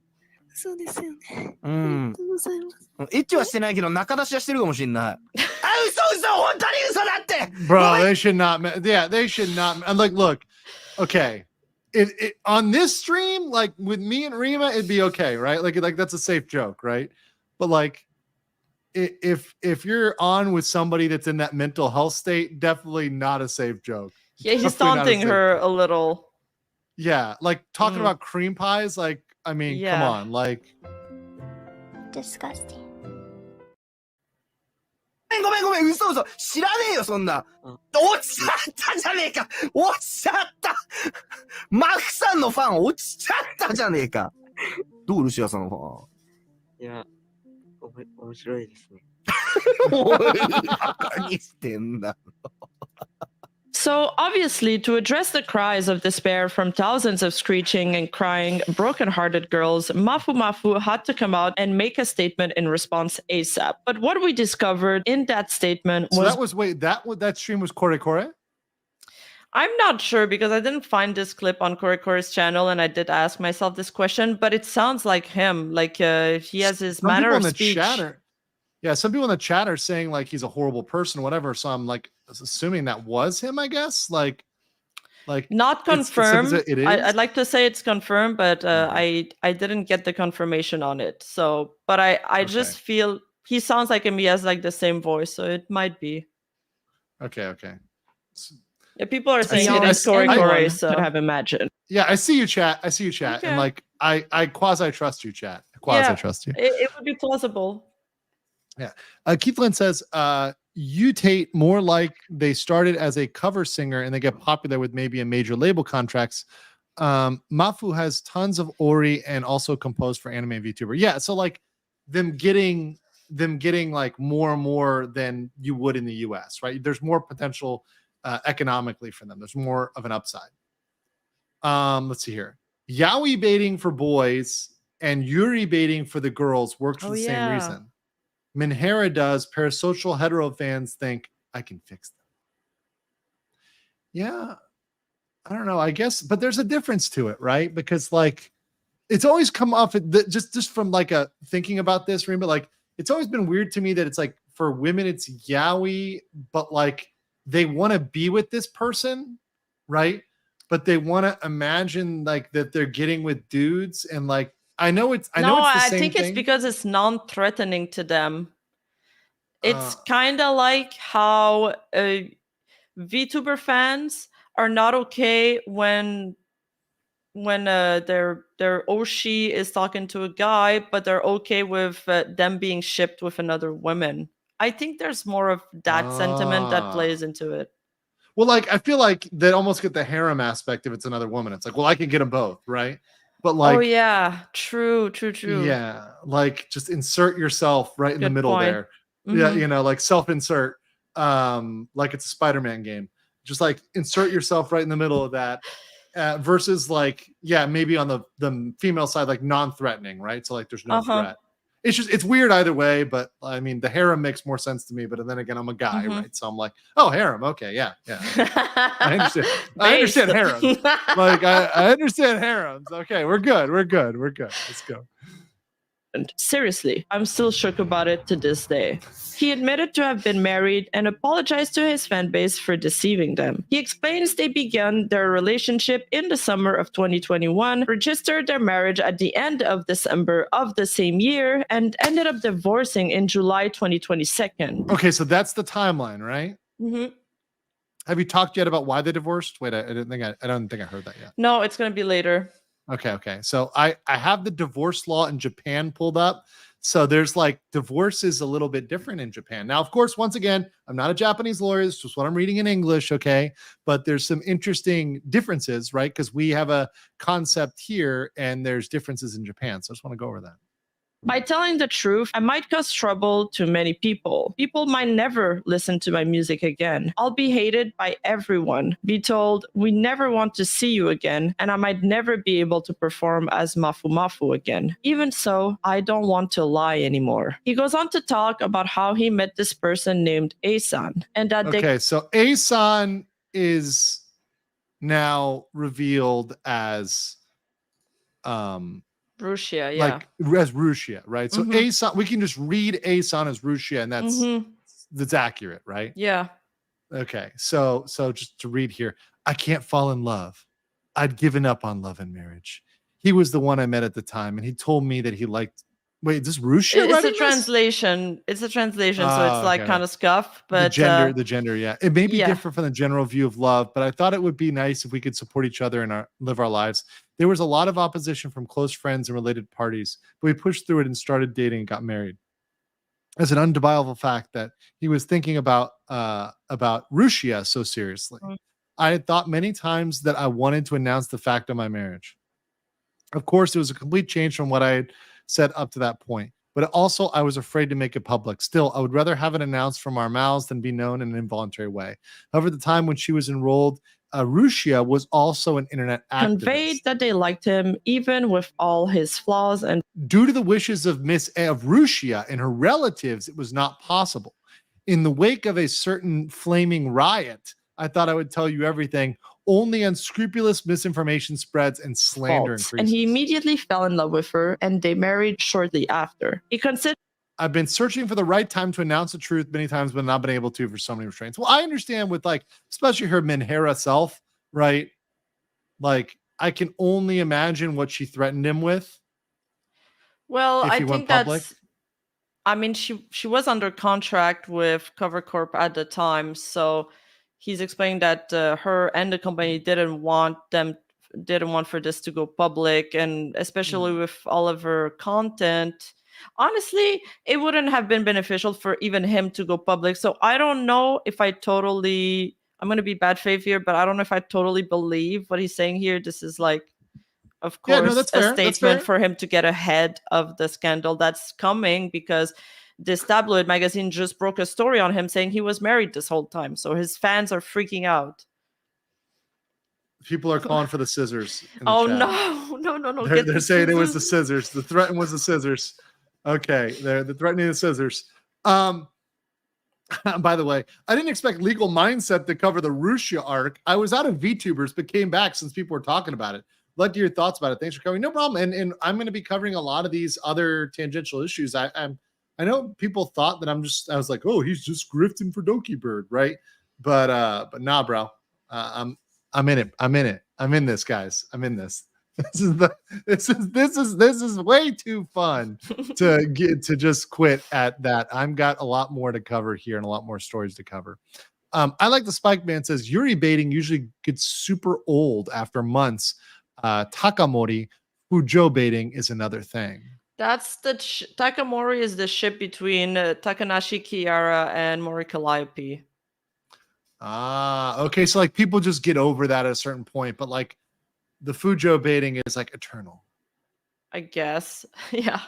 S14: そうですよね。
S10: うん。
S14: ありがとうございます。
S10: エッチはしてないけど中出しはしてるかもしれない。あ、嘘本当に嘘だって。
S3: Bro, they should not. Yeah, they should not. I'm like, look, okay. It on this stream, like with me and Rima, it'd be okay, right? Like that's a safe joke, right? But like, if you're on with somebody that's in that mental health state, definitely not a safe joke.
S6: Yeah, he's taunting her a little.
S3: Yeah, like talking about cream pies. Like, I mean, come on, like.
S1: Disgusting.
S10: ごめん、嘘。知らねえよ、そんな。落ちちゃったじゃねえか。落ちちゃった。マフさんのファン落ちちゃったじゃねえか。どうルシアさんのファン。いや、面白いですね。おい、バカにしてんだ。
S6: So obviously, to address the cries of despair from thousands of screeching and crying, broken-hearted girls, Mafu Mafu had to come out and make a statement in response ASAP. But what we discovered in that statement
S3: So
S6: was...
S3: that was, wait, that stream was Kore Kore?
S6: I'm not sure because I didn't find this clip on Kore Kore's channel, and I did ask myself this question, but it sounds like him. Like he has his
S3: Some
S6: manner
S3: people
S6: of
S3: in the
S6: speech.
S3: chat yeah, some people in the chat are saying like he's a horrible person, whatever. So I'm like assuming that was him, I guess. Like
S6: Not confirmed.
S3: It is.
S6: I'd like to say it's confirmed, but I didn't get the confirmation on it. So, but I just feel he sounds like him. He has like the same voice, so it might be.
S3: Okay.
S6: Yeah, people are saying it is Kore Kore, so I have imagined.
S3: Yeah, I see you, chat.
S6: Okay.
S3: And like I quasi trust you, chat. Trust you.
S6: It would be plausible.
S3: Yeah. Keith Lynn says, you Tate more like they started as a cover singer and they get popular with maybe a major label contracts. Mafu has tons of Ori and also composed for anime VTuber. Yeah, so like them getting like more and more than you would in the US, right? There's more potential economically for them. There's more of an upside. Let's see here. Yaoi baiting for boys and Yuri baiting for the girls works for the same reason. Minhara does. Parasocial hetero fans think I can fix them. Yeah, I don't know. I guess, but there's a difference to it, right? Because like, it's always come off just from like a thinking about this, but like, it's always been weird to me that it's like for women it's yaoi, but like they want to be with this person, right? But they want to imagine like that they're getting with dudes and like. I think it's because it's non-threatening to them. It's kind of like how VTuber fans are not okay when their Oshi is talking to a guy, but they're okay with them being shipped with another woman. I think there's more of that sentiment that plays into it. Well, like I feel like they almost get the harem aspect if it's another woman. It's like, well, I can get them both, right? But like,
S6: oh yeah, true.
S3: Yeah, like just insert yourself right in the middle there.
S6: Mm-hmm.
S3: Yeah, like self-insert, like it's a Spider-Man game. Just like insert yourself right in the middle of that, versus like, yeah, maybe on the female side, like non-threatening, right? So like there's no threat. It's weird either way, but I mean the harem makes more sense to me. But then again, I'm a guy, right? So I'm like, oh, harem, okay, yeah. I understand. I understand harems. Like I understand harems. Okay, we're good. Let's go.
S6: Seriously, I'm still shook about it to this day. He admitted to have been married and apologized to his fan base for deceiving them. He explains they began their relationship in the summer of 2021, registered their marriage at the end of December of the same year, and ended up divorcing in July 2022.
S3: Okay, so that's the timeline, right?
S6: Mm-hmm.
S3: Have you talked yet about why they divorced? Wait, I don't think I heard that yet.
S6: No, it's going to be later.
S3: Okay. So I have the divorce law in Japan pulled up. So there's like divorce is a little bit different in Japan. Now, of course, once again, I'm not a Japanese lawyer. It's just what I'm reading in English. Okay. But there's some interesting differences, right? Because we have a concept here and there's differences in Japan. So I just want to go over that.
S6: By telling the truth, I might cause trouble to many people. People might never listen to my music again. I'll be hated by everyone, be told we never want to see you again, and I might never be able to perform as Mafu Mafu again. Even so, I don't want to lie anymore. He goes on to talk about how he met this person named Asan, and that
S3: so Asan is now revealed as
S6: Rushia, yeah.
S3: Like as Rushia, right? So Asan, we can just read Asan as Rushia, and that's accurate, right?
S6: Yeah.
S3: Okay. So just to read here, I can't fall in love. I'd given up on love and marriage. He was the one I met at the time, and he told me that he liked. Wait, is this Rushia?
S6: It's a translation. It's a translation, so it's like kind of scuff. But
S3: the gender, yeah. It may be different from the general view of love, but I thought it would be nice if we could support each other and live our lives. There was a lot of opposition from close friends and related parties, but we pushed through it and started dating and got married. It's an undeniable fact that he was thinking about Rushia so seriously. I had thought many times that I wanted to announce the fact of my marriage. Of course, it was a complete change from what I had said up to that point. but also I was afraid to make it public. Still, I would rather have it announced from our mouths than be known in an involuntary way. However, the time when she was enrolled, Rushia was also an internet activist.
S6: Conveyed that they liked him even with all his flaws, and
S3: due to the wishes of Miss of Rushia and her relatives, it was not possible. In the wake of a certain flaming riot, I thought I would tell you everything. Only unscrupulous misinformation spreads and slander
S6: faults.
S3: increases.
S6: And he immediately fell in love with her, and they married shortly after. He considered
S3: I've been searching for the right time to announce the truth many times, but not been able to for so many restraints. Well, I understand with like, especially her Minhera self, right? Like, I can only imagine what she threatened him with.
S6: Well,
S3: if
S6: I
S3: he went
S6: think
S3: public.
S6: that's. I mean, she was under contract with Cover Corp at the time, so he's explaining that her and the company didn't want for this to go public, and especially with all of her content. Honestly, it wouldn't have been beneficial for even him to go public. So I don't know if I'm going to be bad faith here, but I don't know if I totally believe what he's saying here. This is like, of course,
S3: that's
S6: a
S3: fair. That's
S6: statement
S3: fair.
S6: for him to get ahead of the scandal that's coming, because this tabloid magazine just broke a story on him saying he was married this whole time. So his fans are freaking out.
S3: People are calling for the scissors. In the
S6: Oh,
S3: chat.
S6: no.
S3: They're saying it was the scissors. The threat was the scissors. Okay, they're threatening the scissors. By the way, I didn't expect Legal Mindset to cover the Rushia arc. I was out of VTubers, but came back since people were talking about it. Love to hear your thoughts about it. Thanks for coming. No problem. And I'm going to be covering a lot of these other tangential issues. I know people thought that I was like, oh, he's just grifting for Donkey Bird, right? But nah, bro. I'm in it. I'm in this, guys. I'm in this. This is way too fun to just quit at that. I've got a lot more to cover here and a lot more stories to cover. I like the Spike Man says Yuri baiting usually gets super old after months. Takamori Fujo baiting is another thing.
S6: That's the Takamori is the ship between Takanashi Kiara and Mori Calliope.
S3: Okay. So like people just get over that at a certain point, but like the Fujo baiting is like eternal.
S6: I guess. Yeah.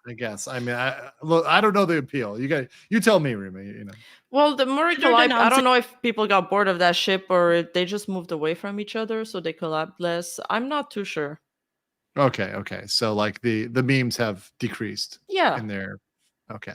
S3: I guess. I mean, I don't know the appeal. You tell me, Rima. You know.
S6: Well, the Mori Calliope, I don't know if people got bored of that ship or if they just moved away from each other, so they collabed less. I'm not too sure.
S3: Okay. So like the memes have decreased.
S6: Yeah.
S3: In there. Okay.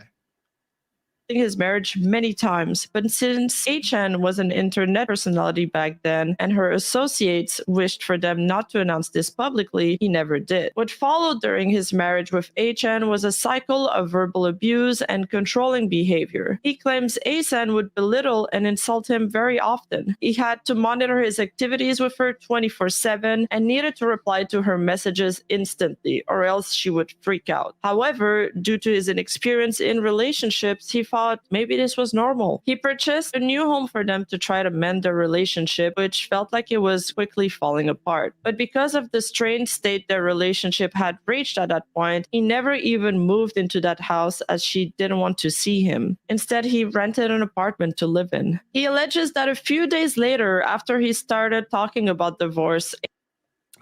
S6: His marriage many times, but since HN was an internet personality back then and her associates wished for them not to announce this publicly, he never did. What followed during his marriage with HN was a cycle of verbal abuse and controlling behavior. He claims HN would belittle and insult him very often. He had to monitor his activities with her 24/7 and needed to reply to her messages instantly, or else she would freak out. However, due to his inexperience in relationships, he thought maybe this was normal. He purchased a new home for them to try to mend their relationship, which felt like it was quickly falling apart. But because of the strained state their relationship had reached at that point, he never even moved into that house as she didn't want to see him. Instead, he rented an apartment to live in. He alleges that a few days later, after he started talking about divorce.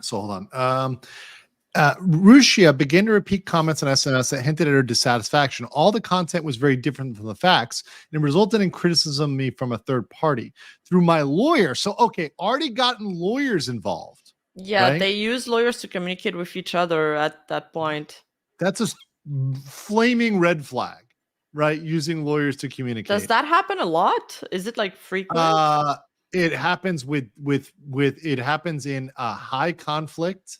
S3: So hold on. Rushia began to repeat comments on SNS that hinted at her dissatisfaction. All the content was very different from the facts and resulted in criticism of me from a third party through my lawyer. So, okay, already gotten lawyers involved.
S6: Yeah,
S3: right?
S6: They use lawyers to communicate with each other at that point.
S3: That's a flaming red flag, right? Using lawyers to communicate.
S6: Does that happen a lot? Is it like frequent?
S3: It happens it happens in a high conflict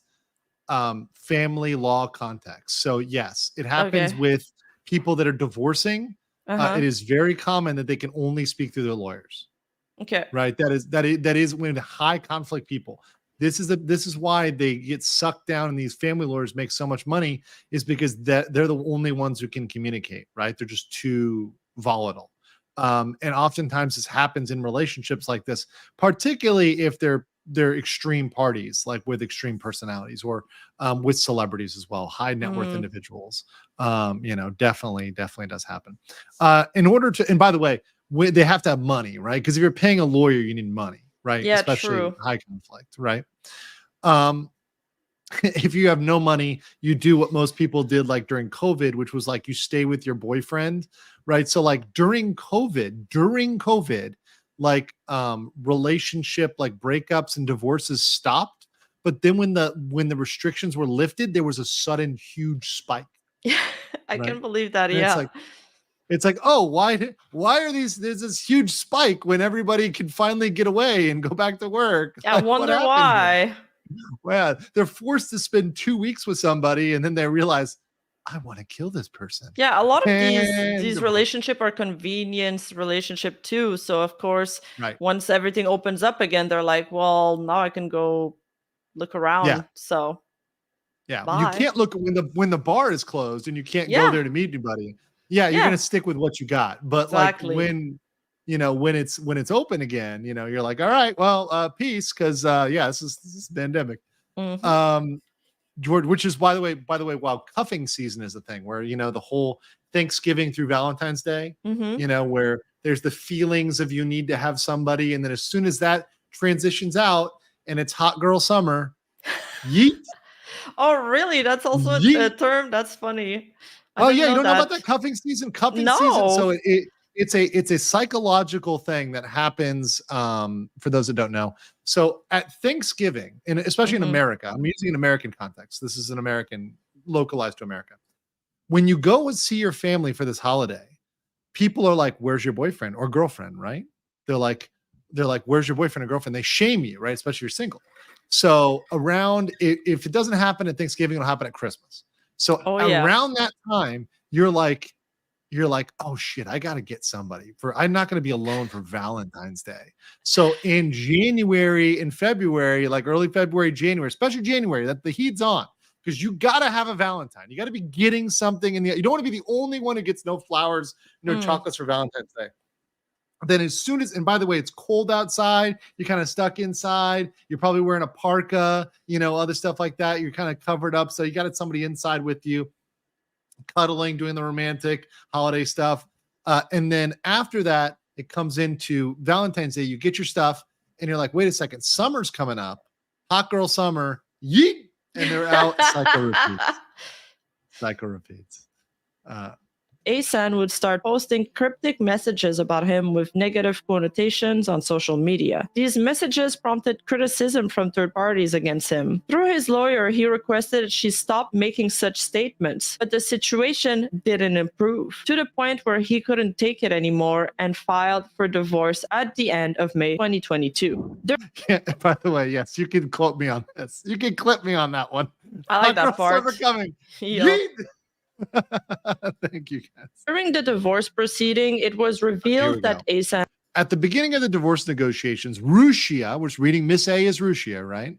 S3: family law context. So yes, it happens with people that are divorcing. It is very common that they can only speak through their lawyers.
S6: Okay.
S3: Right. That is when high conflict people. This is why they get sucked down and these family lawyers make so much money, is because they're the only ones who can communicate, right? They're just too volatile. And oftentimes this happens in relationships like this, particularly if they're extreme parties, like with extreme personalities, or with celebrities as well, high net worth individuals. Definitely does happen. In order to, and by the way, they have to have money, right? Because if you're paying a lawyer, you need money, right?
S6: Yeah,
S3: especially
S6: true.
S3: high conflict, right? if you have no money, you do what most people did like during COVID, which was like you stay with your boyfriend, right? So like during COVID, like relationship like breakups and divorces stopped. But then when the restrictions were lifted, there was a sudden huge spike.
S6: I
S3: Right.
S6: can believe that.
S3: And
S6: Yeah.
S3: it's like, oh, why are there's this huge spike when everybody can finally get away and go back to work?
S6: I
S3: Like, what
S6: wonder
S3: happened
S6: why.
S3: here? Well, they're forced to spend 2 weeks with somebody, and then they realize, I want to kill this person.
S6: Yeah, a lot of
S3: And
S6: these relationship are convenience relationship too. So of course,
S3: Right.
S6: once everything opens up again, they're like, well, now I can go look around.
S3: Yeah.
S6: So
S3: Yeah,
S6: bye.
S3: you can't look when the bar is closed and you can't
S6: Yeah.
S3: go there to meet anybody. Yeah, you're
S6: Yeah.
S3: gonna stick with what you got. But
S6: Exactly.
S3: like when it's open again, you're like, all right, well, peace, because this is a pandemic.
S6: Mhm.
S3: George, which is by the way, while cuffing season is a thing where the whole Thanksgiving through Valentine's Day,
S6: Mhm.
S3: where there's the feelings of you need to have somebody, and then as soon as that transitions out and it's hot girl summer, yeet.
S6: Oh, really? That's also a
S3: Yeet.
S6: term? That's funny. I
S3: Oh
S6: didn't
S3: yeah, you
S6: know
S3: don't know about
S6: that.
S3: that cuffing season? Cuffing season. So
S6: No.
S3: it's a psychological thing that happens for those that don't know. So at Thanksgiving, and especially in
S6: Mhm.
S3: America, I'm using an American context. This is an American localized to America. When you go and see your family for this holiday, people are like, "Where's your boyfriend or girlfriend?" Right? They're like, "Where's your boyfriend or girlfriend?" They shame you, right? Especially if you're single. So if it doesn't happen at Thanksgiving, it'll happen at Christmas. So
S6: Oh, yeah.
S3: around that time, you're like, oh shit, I gotta get somebody I'm not gonna be alone for Valentine's Day. So in January and February, like early February, January, especially January, that the heat's on because you gotta have a Valentine. You gotta be getting something you don't want to be the only one who gets no flowers, no chocolates for Valentine's Day. Then as soon as, and by the way, it's cold outside, you're kind of stuck inside, you're probably wearing a parka, other stuff like that. You're kind of covered up. So you got somebody inside with you, cuddling, doing the romantic holiday stuff. And then after that, it comes into Valentine's Day. You get your stuff and you're like, wait a second, summer's coming up. Hot girl summer, yeet. And they're out. Cycle repeats.
S6: Asan would start posting cryptic messages about him with negative connotations on social media. These messages prompted criticism from third parties against him. Through his lawyer, he requested that she stop making such statements, but the situation didn't improve, to the point where he couldn't take it anymore and filed for divorce at the end of May 2022.
S3: By the way, yes, you can quote me on this. You can clip me on that one.
S6: I like that part.
S3: Summer coming.
S6: Yeah.
S3: Yeet. Thank you, guys.
S6: During the divorce proceeding, it was revealed that Asan...
S3: At the beginning of the divorce negotiations, Rushia, was reading Miss A as Rushia, right?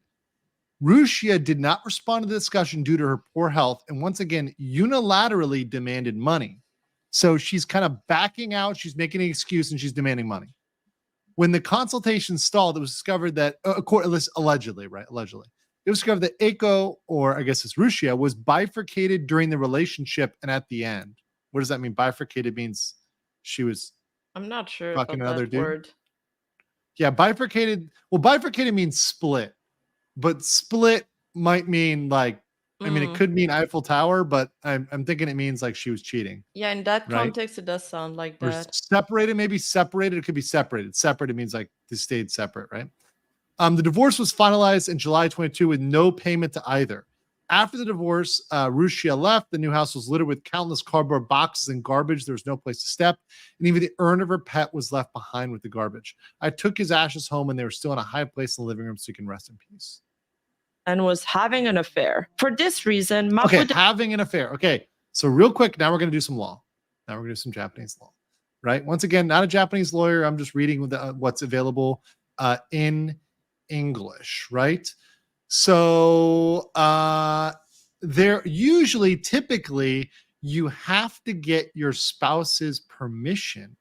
S3: Rushia did not respond to the discussion due to her poor health and once again unilaterally demanded money. So she's kind of backing out, she's making an excuse, and she's demanding money. When the consultation stalled, it was discovered that, allegedly, it was discovered that Eiko, or I guess it's Rushia, was bifurcated during the relationship and at the end. What does that mean? Bifurcated means she was
S6: I'm not sure
S3: fucking
S6: about
S3: another
S6: that
S3: dude.
S6: word.
S3: Yeah, bifurcated. Well, bifurcated means split, but split might mean like, I mean, it could mean Eiffel Tower, but I'm thinking it means like she was cheating.
S6: Yeah, in that
S3: right?
S6: context, it does sound like
S3: Or
S6: that.
S3: separated, maybe separated. It could be separated. Separated means like they stayed separate, right? The divorce was finalized in July 22 with no payment to either. After the divorce, Rushia left. The new house was littered with countless cardboard boxes and garbage. There was no place to step. And even the urn of her pet was left behind with the garbage. I took his ashes home and they were still in a high place in the living room so he can rest in peace.
S6: And was having an affair. For this reason,
S3: Okay, having an affair. Okay, so real quick, now we're going to do some law. Now we're going to do some Japanese law, right? Once again, not a Japanese lawyer. I'm just reading what's available in English, right? So typically, you have to get your spouse's permission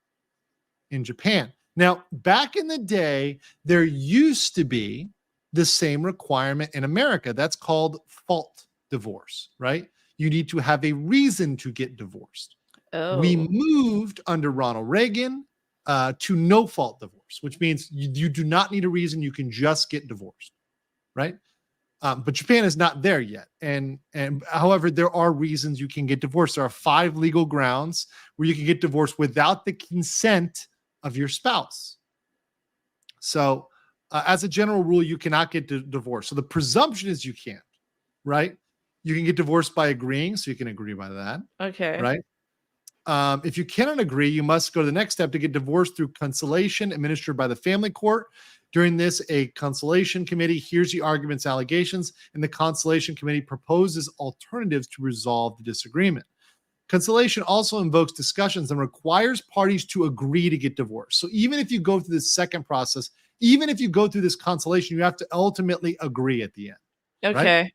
S3: in Japan. Now, back in the day, there used to be the same requirement in America. That's called fault divorce, right? You need to have a reason to get divorced.
S6: Oh.
S3: We moved under Ronald Reagan to no fault divorce, which means you do not need a reason. You can just get divorced, right? But Japan is not there yet. And however, there are reasons you can get divorced. There are 5 legal grounds where you can get divorced without the consent of your spouse. So as a general rule, you cannot get divorced. So the presumption is you can't, right? You can get divorced by agreeing. So you can agree by that.
S6: Okay.
S3: Right. If you cannot agree, you must go to the next step to get divorced through conciliation administered by the family court. During this, a conciliation committee hears the arguments, allegations, and the conciliation committee proposes alternatives to resolve the disagreement. Conciliation also invokes discussions and requires parties to agree to get divorced. So even if you go through this second process, even if you go through this conciliation, you have to ultimately agree at the end.
S6: Okay.
S3: Right?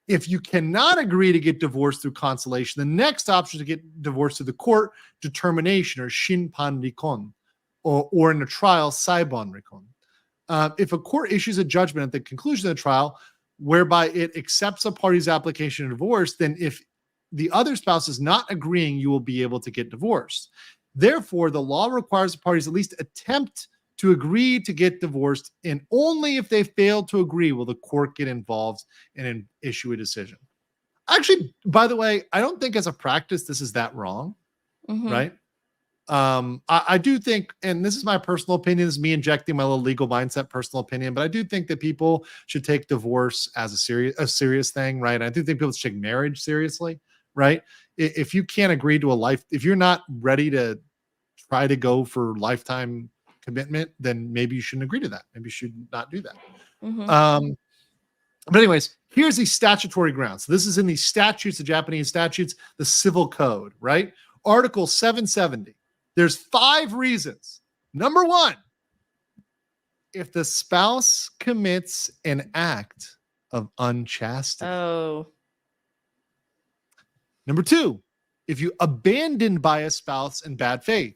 S3: If you cannot agree to get divorced through conciliation, the next option is to get divorced through the court determination, or shinpan rikon, or in a trial, saibon rikon. If a court issues a judgment at the conclusion of the trial whereby it accepts a party's application of divorce, then if the other spouse is not agreeing, you will be able to get divorced. Therefore, the law requires the parties at least attempt to agree to get divorced, and only if they fail to agree will the court get involved and issue a decision. Actually, by the way, I don't think as a practice this is that wrong, right? I do think, and this is my personal opinion, this is me injecting my little legal mindset personal opinion, but I do think that people should take divorce as a serious thing, right? I do think people should take marriage seriously, right? If you can't agree to if you're not ready to try to go for lifetime commitment, then maybe you shouldn't agree to that. Maybe you should not do that. But anyways, here's the statutory grounds. So this is in the statutes, the Japanese statutes, the civil code, right? Article 770. There's 5 reasons. Number 1, if the spouse commits an act of unchastity.
S6: Oh.
S3: Number 2, if you abandoned by a spouse in bad faith.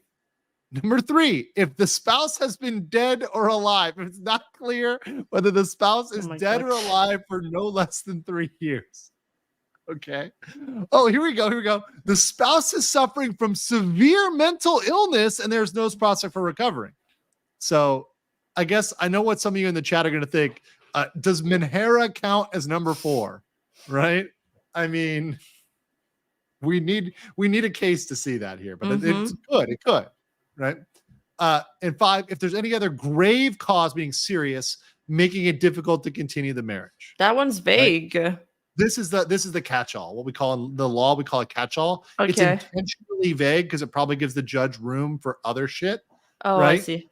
S3: Number 3, if the spouse has been dead or alive, if it's not clear whether the spouse is dead or alive for no less than 3 years. Okay. Oh, here we go. The spouse is suffering from severe mental illness and there's no prospect for recovering. So I guess I know what some of you in the chat are going to think. Does Minhera count as number 4? Right? I mean, we need a case to see that here, but it's good. It could. Right. And 5, if there's any other grave cause being serious, making it difficult to continue the marriage.
S6: That one's vague.
S3: Right? This is the catch-all. What we call in the law, we call it catch-all.
S6: Okay.
S3: It's intentionally vague because it probably gives the judge room for other shit.
S6: Oh,
S3: right?
S6: I see.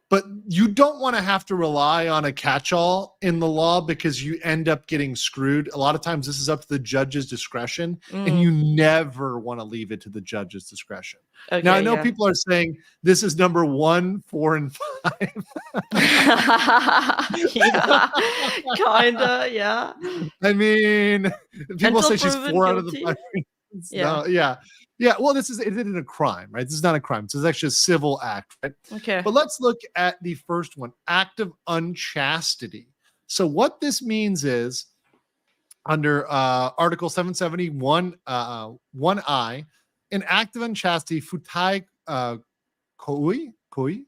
S3: But you don't want to have to rely on a catch-all in the law because you end up getting screwed. A lot of times this is up to the judge's discretion, and you never want to leave it to the judge's discretion.
S6: Okay,
S3: now, I know people are saying this is number 1, 4, and 5.
S6: Yeah, kinda, yeah.
S3: I mean, people say she's 4 out of the 5.
S6: Yeah.
S3: No, yeah. Well, it isn't a crime, right? This is not a crime. This is actually a civil act, right?
S6: Okay.
S3: But let's look at the first one, act of unchastity. So what this means is under Article 771, 1I, an act of unchastity, futai koi,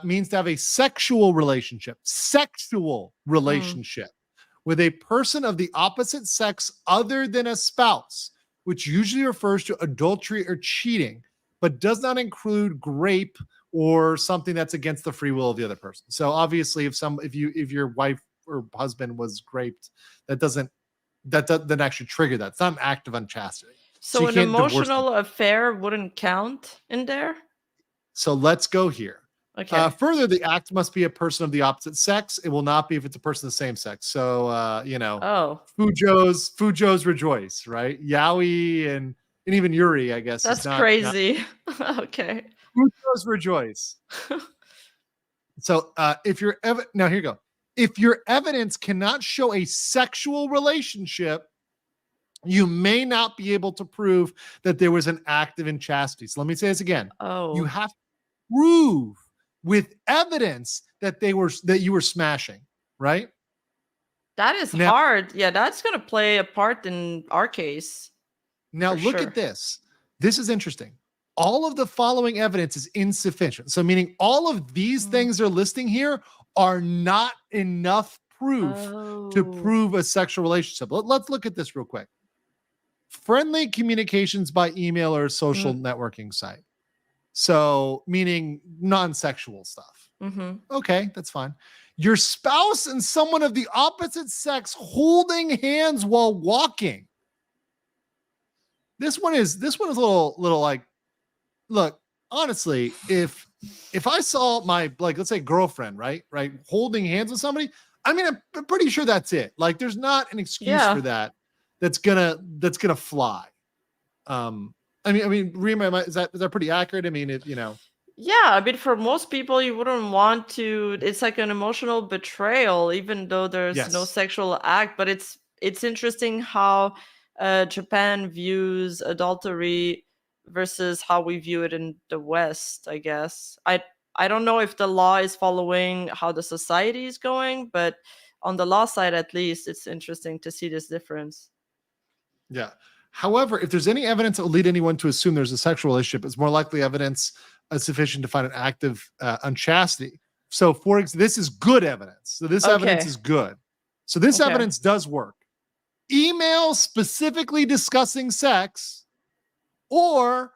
S3: means to have a sexual relationship with a person of the opposite sex other than a spouse, which usually refers to adultery or cheating, but does not include grape or something that's against the free will of the other person. So obviously, if your wife or husband was raped, that doesn't actually trigger that. It's not an act of unchastity.
S6: So an emotional affair wouldn't count in there?
S3: So let's go here.
S6: Okay.
S3: Further, the act must be a person of the opposite sex. It will not be if it's a person of the same sex. So, Fujo's rejoice, right? Yaoi and even Yuri, I guess.
S6: That's crazy. Okay.
S3: Fujo's rejoice. So, now here you go. If your evidence cannot show a sexual relationship, you may not be able to prove that there was an act of unchastity. So let me say this again.
S6: Oh.
S3: You have to prove with evidence that you were smashing, right?
S6: That is hard. Yeah, that's going to play a part in our case.
S3: Now look at this. This is interesting. All of the following evidence is insufficient. So meaning all of these things they're listing here are not enough proof to prove a sexual relationship. Let's look at this real quick. Friendly communications by email or social networking site. So meaning non-sexual stuff. Okay, that's fine. Your spouse and someone of the opposite sex holding hands while walking. This one is a little like, look, honestly, if I saw my, like, let's say girlfriend, right, holding hands with somebody, I mean, I'm pretty sure that's it. Like, there's not an excuse for that. That's gonna fly. I mean, Rima, is that pretty accurate? I mean,
S6: Yeah, I mean, for most people, you wouldn't want to. It's like an emotional betrayal, even though there's no sexual act. But it's interesting how Japan views adultery versus how we view it in the West. I guess I don't know if the law is following how the society is going, but on the law side, at least, it's interesting to see this difference.
S3: Yeah. However, if there's any evidence that will lead anyone to assume there's a sexual relationship, it's more likely evidence sufficient to find an act of unchastity. So, this is good evidence. So this evidence is good. So this evidence does work. Email specifically discussing sex or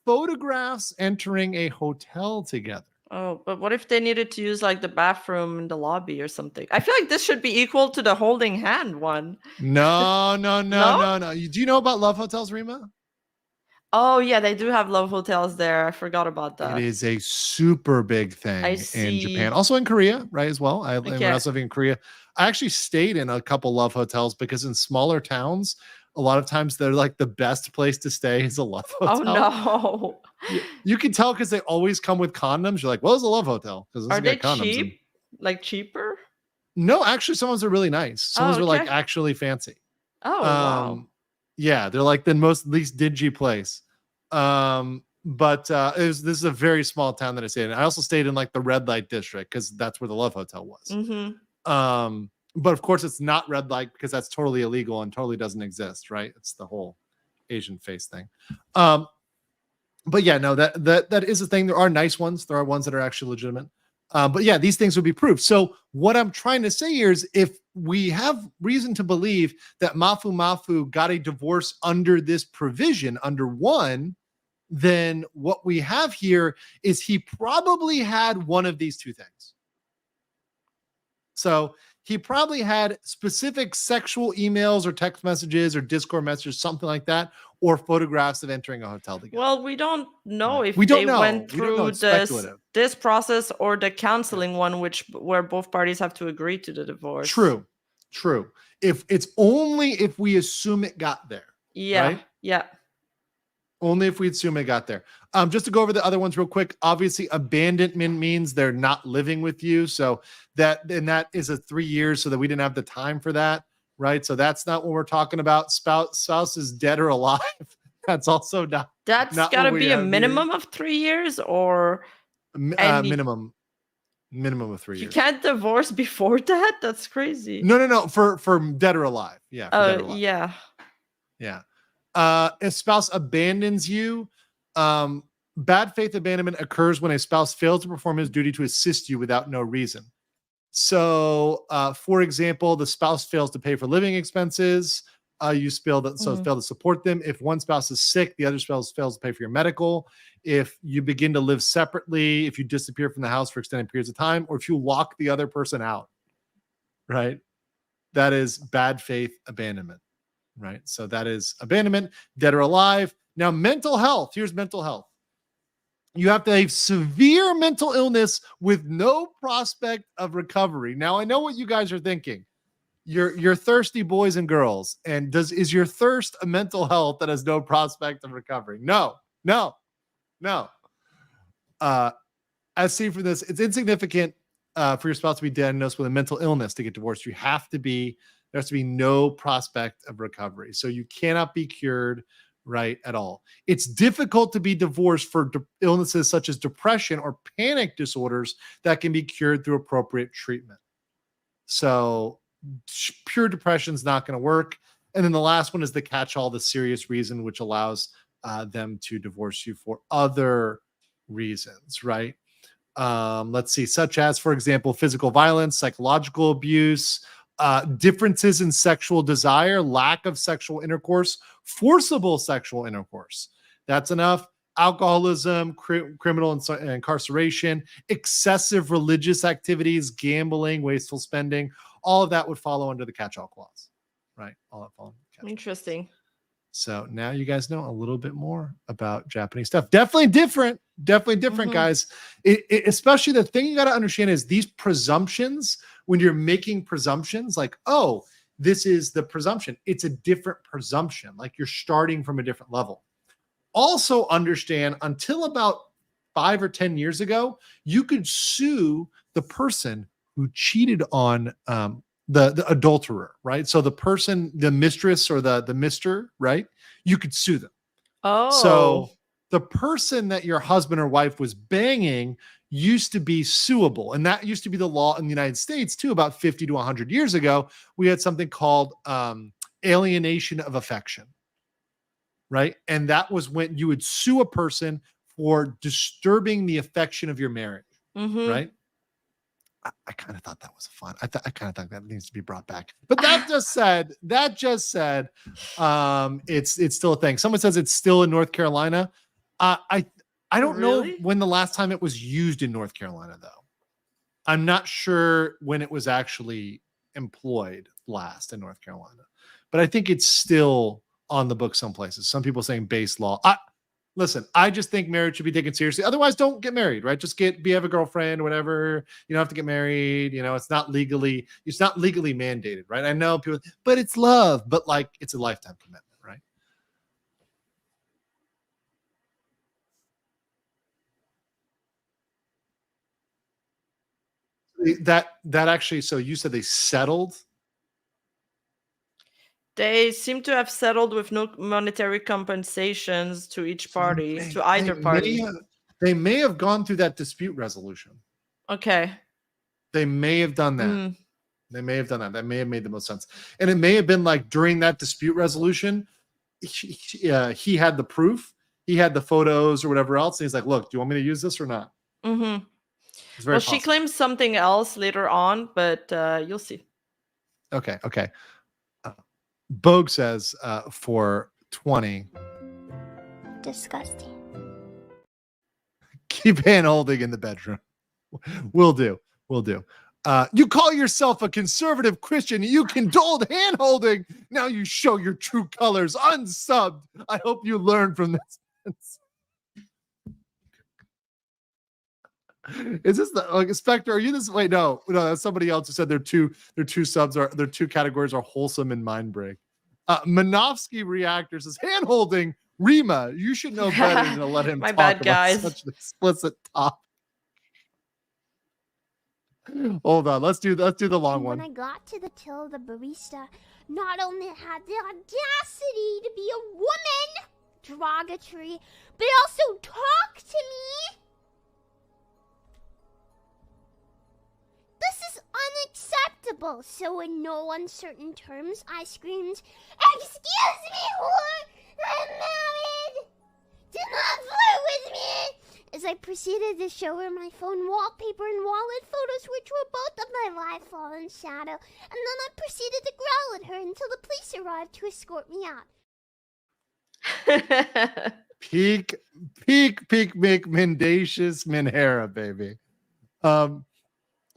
S3: photographs entering a hotel together.
S6: Oh, but what if they needed to use like the bathroom in the lobby or something? I feel like this should be equal to the holding hand one.
S3: No. Do you know about love hotels, Rima?
S6: Oh yeah, they do have love hotels there. I forgot about that.
S3: It is a super big thing in Japan. Also in Korea, right, as well. When I was living in Korea, I actually stayed in a couple love hotels because in smaller towns, a lot of times they're like the best place to stay is a love hotel.
S6: Oh no.
S3: You can tell because they always come with condoms. You're like, well, it's a love hotel.
S6: Are they cheap? Like cheaper?
S3: No, actually, some of them are really nice. Some of them are like actually fancy.
S6: Oh, wow.
S3: Yeah, they're like the least dingy place. But this is a very small town that I stayed in. I also stayed in like the red light district because that's where the love hotel was. But of course, it's not red light because that's totally illegal and totally doesn't exist, right? It's the whole Asian face thing. But yeah, no, that is a thing. There are nice ones. There are ones that are actually legitimate. But yeah, these things would be proof. So what I'm trying to say here is if we have reason to believe that Mafu got a divorce under this provision, under one, then what we have here is he probably had one of these two things. So he probably had specific sexual emails or text messages or Discord messages, something like that, or photographs of entering a hotel together.
S6: Well, we don't know if they went through this process or the counseling one, where both parties have to agree to the divorce.
S3: True. If it's only if we assume it got there.
S6: Yeah.
S3: Right?
S6: Yeah.
S3: Only if we assume it got there. Just to go over the other ones real quick. Obviously, abandonment means they're not living with you. So that is a 3 years, so that we didn't have the time for that, right? So that's not what we're talking about. Spouse is dead or alive. That's also not.
S6: That's got to be a minimum of 3 years, or
S3: minimum of 3 years.
S6: You can't divorce before that. That's crazy.
S3: No. For dead or alive. Yeah.
S6: Dead or alive.
S3: Yeah. If spouse abandons you, bad faith abandonment occurs when a spouse fails to perform his duty to assist you without no reason. So, for example, the spouse fails to pay for living expenses. You fail to support them. If one spouse is sick, the other spouse fails to pay for your medical. If you begin to live separately, if you disappear from the house for extended periods of time, or if you lock the other person out, right? That is bad faith abandonment. Right. So that is abandonment, dead or alive. Now, mental health. Here's mental health. You have to have severe mental illness with no prospect of recovery. Now, I know what you guys are thinking. You're thirsty boys and girls. And is your thirst a mental health that has no prospect of recovery? No. As seen from this, it's insignificant for your spouse to be diagnosed with a mental illness to get divorced. There has to be no prospect of recovery. So you cannot be cured, right, at all. It's difficult to be divorced for illnesses such as depression or panic disorders that can be cured through appropriate treatment. So pure depression is not going to work. And then the last one is the catch-all, the serious reason, which allows them to divorce you for other reasons, right? Let's see, such as, for example, physical violence, psychological abuse, differences in sexual desire, lack of sexual intercourse, forcible sexual intercourse. That's enough. Alcoholism, criminal incarceration, excessive religious activities, gambling, wasteful spending. All of that would follow under the catch-all clause, right? All that follow.
S7: Interesting.
S3: So now you guys know a little bit more about Japanese stuff. Definitely different, guys. Especially the thing you got to understand is these presumptions, when you're making presumptions like, oh, this is the presumption. It's a different presumption. Like you're starting from a different level. Also understand until about 5 or 10 years ago, you could sue the person who cheated on the adulterer, right? So the person, the mistress or the mister, right? You could sue them.
S7: Oh.
S3: So the person that your husband or wife was banging used to be suable. And that used to be the law in the United States too, about 50 to 100 years ago. We had something called alienation of affection, right? And that was when you would sue a person for disturbing the affection of your marriage, right? I kind of thought that was fun. I kind of thought that needs to be brought back. But that just said, it's still a thing. Someone says it's still in North Carolina. I don't know when the last time it was used in North Carolina, though. I'm not sure when it was actually employed last in North Carolina. But I think it's still on the book some places. Some people saying base law. Listen, I just think marriage should be taken seriously. Otherwise, don't get married, right? Just have a girlfriend or whatever. You don't have to get married. You know, it's not legally mandated, right? I know people, but it's love, but like it's a lifetime commitment, right? That actually, so you said they settled?
S7: They seem to have settled with no monetary compensations to each party, to either party.
S3: They may have gone through that dispute resolution.
S7: Okay.
S3: They may have done that. They may have done that. That may have made the most sense. And it may have been like during that dispute resolution, he had the proof, he had the photos or whatever else. And he's like, look, do you want me to use this or not?
S7: Well, she claims something else later on, but you'll see.
S3: Okay. Bogue says for 20.
S1: Disgusting.
S3: Keep hand holding in the bedroom. Will do. You call yourself a conservative Christian. You condoled hand holding. Now you show your true colors. Unsubbed. I hope you learn from this. Is this the Spectre? Are you this? Wait, no, that's somebody else who said their two categories are wholesome and mind break. Manovsky Reactor says hand holding. Rima, you should know better than to let him
S7: My
S3: talk
S7: bad,
S3: about
S7: guys.
S3: such an explicit topic. Hold on, let's do the long one.
S1: When I got to the till, the barista not only had the audacity to be a woman, derogatory, but also talk to me. This is unacceptable. So in no uncertain terms, I screamed, "Excuse me, whore! I'm married! Do not flirt with me!" As I proceeded to show her my phone wallpaper and wallet photos, which were both of my life fallen shadow, and then I proceeded to growl at her until the police arrived to escort me out.
S3: Peak mendacious Minhera, baby.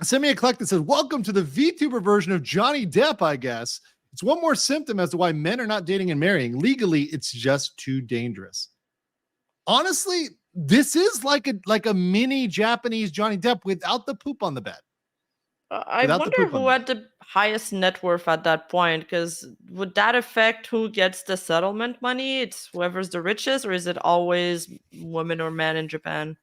S3: Send me a collect that says, welcome to the VTuber version of Johnny Depp, I guess. It's one more symptom as to why men are not dating and marrying. Legally, it's just too dangerous. Honestly, this is like a mini Japanese Johnny Depp without the poop on the bed.
S7: I wonder who had the highest net worth at that point, because would that affect who gets the settlement money? It's whoever's the richest, or is it always women or men in Japan?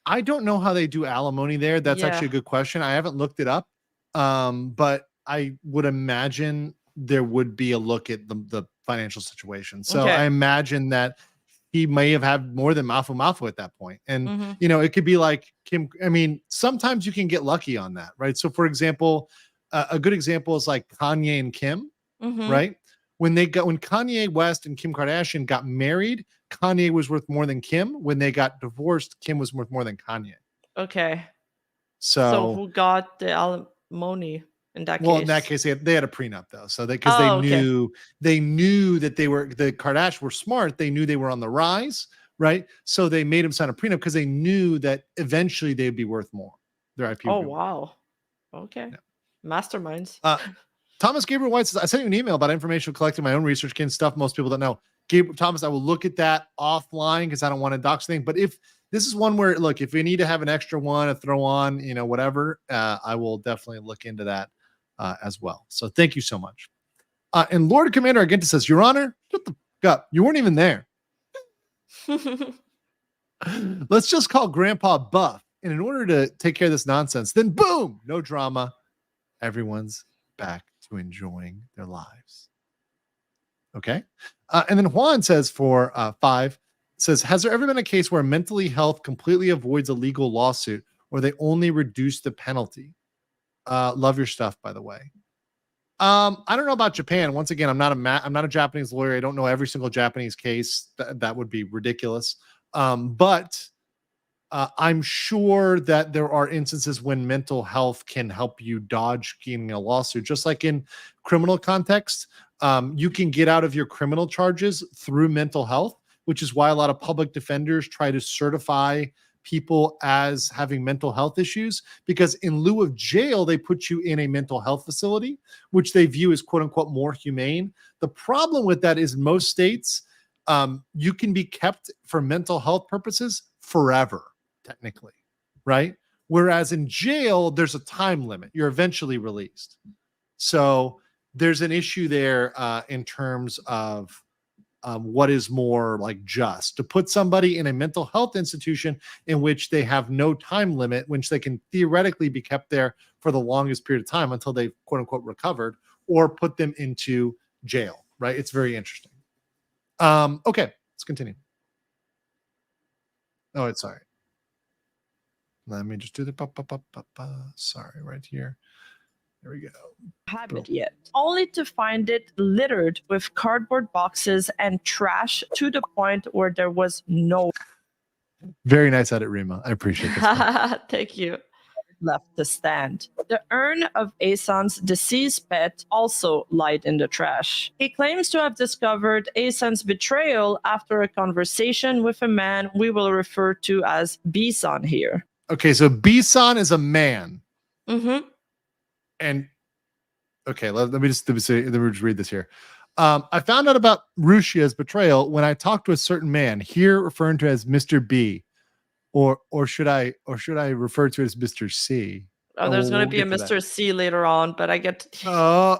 S3: I don't know how they do alimony there. That's actually a good question. I haven't looked it up, but I would imagine there would be a look at the financial situation. So I imagine that he may have had more than Mafu at that point. And, it could be like Kim. I mean, sometimes you can get lucky on that, right? So, for example, a good example is like Kanye and Kim, right? When Kanye West and Kim Kardashian got married, Kanye was worth more than Kim. When they got divorced, Kim was worth more than Kanye.
S7: Okay.
S6: So who got the alimony in that
S3: Well,
S6: case?
S3: in that case, they had a prenup though, so they knew that the Kardashians were smart. They knew they were on the rise, right? So they made him sign a prenup because they knew that eventually they'd be worth more. Their IP.
S6: Oh wow. Okay. Yeah. Masterminds.
S3: Thomas Gabriel White says, I sent you an email about information collecting my own research kit and stuff most people don't know. Thomas, I will look at that offline because I don't want to dox thing. But if this is one where, look, if we need to have an extra one to throw on, whatever, I will definitely look into that as well. So thank you so much. And Lord Commander Argenta says, Your Honor, shut the fuck up. You weren't even there. Let's just call Grandpa Buff. And in order to take care of this nonsense, then boom, no drama. Everyone's back to enjoying their lives. Okay. And then Juan says for 5, says, has there ever been a case where mentally health completely avoids a legal lawsuit or they only reduce the penalty? Love your stuff, by the way. I don't know about Japan. Once again, I'm not a Japanese lawyer. I don't know every single Japanese case. That would be ridiculous. But I'm sure that there are instances when mental health can help you dodge getting a lawsuit, just like in criminal context. You can get out of your criminal charges through mental health, which is why a lot of public defenders try to certify people as having mental health issues, because in lieu of jail, they put you in a mental health facility, which they view as quote unquote more humane. The problem with that is most states, you can be kept for mental health purposes forever, technically, right? Whereas in jail, there's a time limit. You're eventually released. So there's an issue there in terms of what is more like just to put somebody in a mental health institution in which they have no time limit, which they can theoretically be kept there for the longest period of time until they've quote unquote recovered, or put them into jail, right? It's very interesting. Okay, let's continue. Oh, it's sorry. Let me just do the sorry, right here. There we go.
S7: Habit yet, only to find it littered with cardboard boxes and trash to the point where there was no
S3: Very nice edit, Rima. I appreciate this.
S7: Thank you. Left to stand. The urn of Asan's deceased pet also lied in the trash. He claims to have discovered Asan's betrayal after a conversation with a man we will refer to as B-san here.
S3: Okay, so B-san is a man.
S7: Mm-hmm.
S3: And okay, let me just read this here. I found out about Rushia's betrayal when I talked to a certain man, here referring to as Mr. B, or should I refer to it as Mr. C?
S6: Oh, there's going to be a Mr. C later on, but I get.
S3: All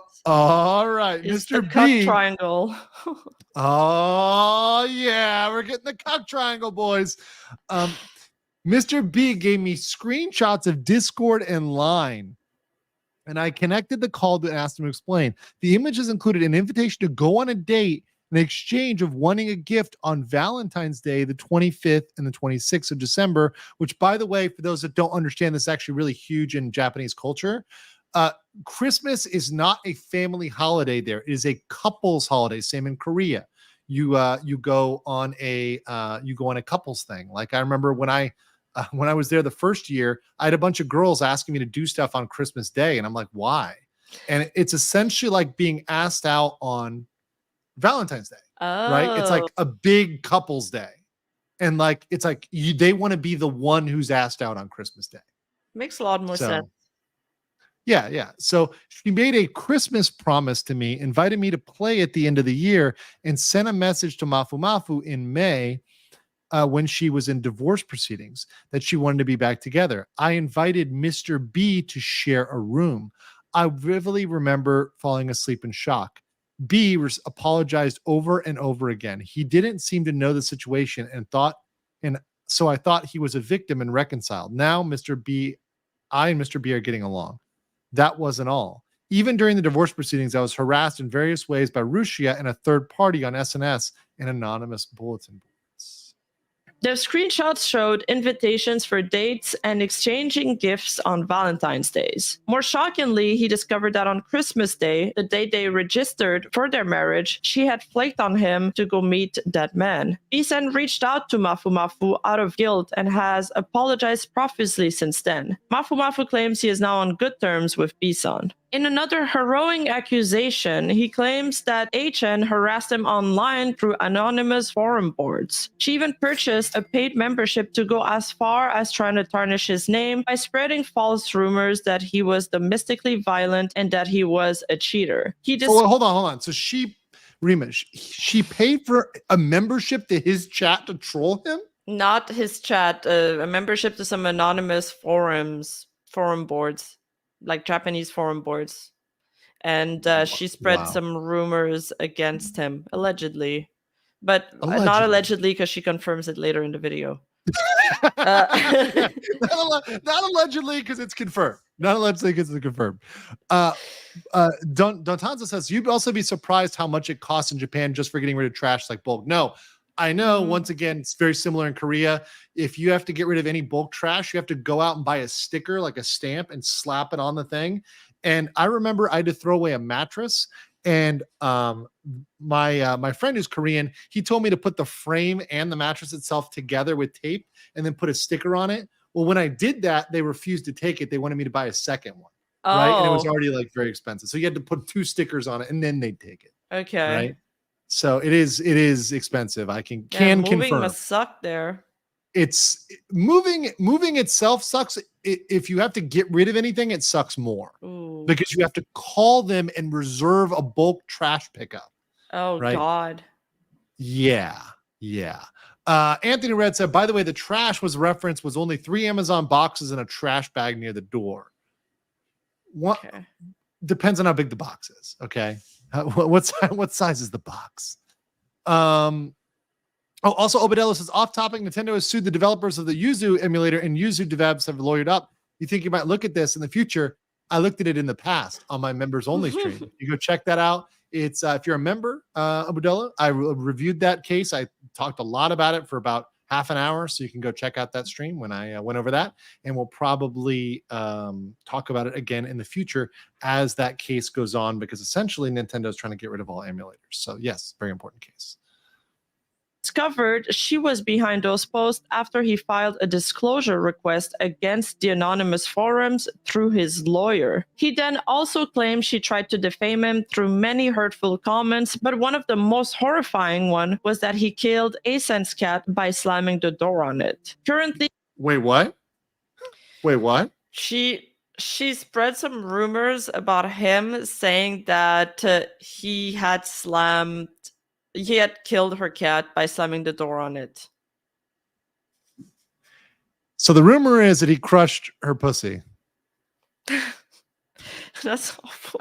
S3: right,
S6: it's
S3: Mr.
S6: the cup
S3: B.
S6: triangle.
S3: Oh yeah, we're getting the cup triangle, boys. Mr. B gave me screenshots of Discord and Line. And I connected the call to ask him to explain. The images included an invitation to go on a date in exchange of wanting a gift on Valentine's Day, the 25th and the 26th of December, which, by the way, for those that don't understand, this is actually really huge in Japanese culture. Christmas is not a family holiday there. It is a couples holiday. Same in Korea. You go on a couples thing. Like I remember when I was there the first year, I had a bunch of girls asking me to do stuff on Christmas Day. And I'm like, why? And it's essentially like being asked out on Valentine's Day, right? It's like a big couples day. And like, it's like they want to be the one who's asked out on Christmas Day.
S6: Makes a lot more sense.
S3: Yeah. So she made a Christmas promise to me, invited me to play at the end of the year, and sent a message to Mafu Mafu in May when she was in divorce proceedings that she wanted to be back together. I invited Mr. B to share a room. I vividly remember falling asleep in shock. B apologized over and over again. He didn't seem to know the situation and so I thought he was a victim and reconciled. Now I and Mr. B are getting along. That wasn't all. Even during the divorce proceedings, I was harassed in various ways by Rushia and a third party on SNS and anonymous bulletin boards.
S6: The screenshots showed invitations for dates and exchanging gifts on Valentine's Days. More shockingly, he discovered that on Christmas Day, the day they registered for their marriage, she had flaked on him to go meet that man. B-Sen reached out to Mafu Mafu out of guilt and has apologized profusely since then. Mafu Mafu claims he is now on good terms with B-San. In another harrowing accusation, he claims that HN harassed him online through anonymous forum boards. She even purchased a paid membership to go as far as trying to tarnish his name by spreading false rumors that he was domestically violent and that he was a cheater.
S3: Hold on. So Rima, she paid for a membership to his chat to troll him?
S6: Not his chat, a membership to some anonymous forum boards. Like Japanese forum boards, and she spread some rumors against him, allegedly, but not allegedly because she confirms it later in the video.
S3: Not allegedly because it's confirmed. Not allegedly because it's confirmed. Dontanza says you'd also be surprised how much it costs in Japan just for getting rid of trash like bulk. No. I know, once again, it's very similar in Korea. If you have to get rid of any bulk trash, you have to go out and buy a sticker, like a stamp, and slap it on the thing. And I remember I had to throw away a mattress. And my friend who's Korean, he told me to put the frame and the mattress itself together with tape and then put a sticker on it. Well, when I did that, they refused to take it. They wanted me to buy a second one. Right. And it was already like very expensive. So you had to put 2 stickers on it and then they'd take it.
S6: Okay.
S3: Right. So it is expensive. I can
S6: moving
S3: confirm.
S6: Must suck there.
S3: It's moving itself sucks. If you have to get rid of anything, it sucks more.
S6: Ooh.
S3: Because you have to call them and reserve a bulk trash pickup.
S6: Oh,
S3: right?
S6: God.
S3: Yeah. Anthony Red said, by the way, the trash was only 3 Amazon boxes and a trash bag near the door. What depends on how big the box is. Okay. What size is the box? Also, Obadella says, off topic, Nintendo has sued the developers of the Yuzu emulator, and Yuzu devs have lawyered up. You think you might look at this in the future? I looked at it in the past on my members only stream. You go check that out. It's if you're a member, Obadella, I reviewed that case. I talked a lot about it for about half an hour, so you can go check out that stream when I went over that, and we'll probably talk about it again in the future as that case goes on, because essentially Nintendo is trying to get rid of all emulators. So yes, very important case.
S6: Discovered she was behind those posts after he filed a disclosure request against the anonymous forums through his lawyer. He then also claimed she tried to defame him through many hurtful comments, but one of the most horrifying one was that he killed Asen's cat by slamming the door on it. Currently,
S3: Wait, what?
S6: She spread some rumors about him saying that he had killed her cat by slamming the door on it.
S3: So the rumor is that he crushed her pussy.
S6: That's awful.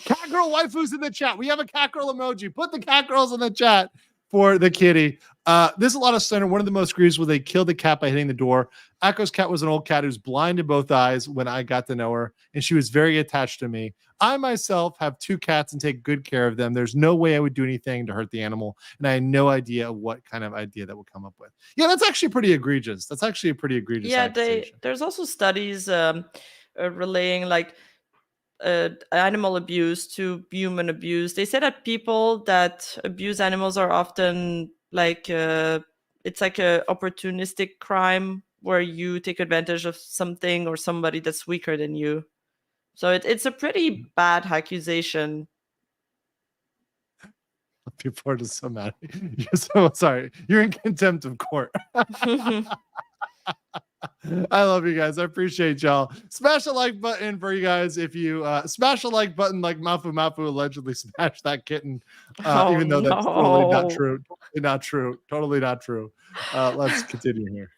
S3: Cat girl waifus in the chat. We have a cat girl emoji. Put the cat girls in the chat for the kitty. There's a lot of center. One of the most egregious was they killed the cat by hitting the door. Echo's cat was an old cat who's blind in both eyes when I got to know her, and she was very attached to me. I myself have 2 cats and take good care of them. There's no way I would do anything to hurt the animal, and I had no idea what kind of idea that would come up with. Yeah, that's actually pretty egregious. That's actually a pretty egregious accusation.
S6: There's also studies relaying like animal abuse to human abuse. They say that people that abuse animals are often like it's like a opportunistic crime where you take advantage of something or somebody that's weaker than you. So it's a pretty bad accusation.
S3: People are just so mad. You're so sorry. You're in contempt of court. I love you guys. I appreciate y'all. Smash a like button for you guys. If you smash a like button like Mafu Mafu allegedly smashed that kitten, even though that's totally not true. Totally not true. Let's continue here.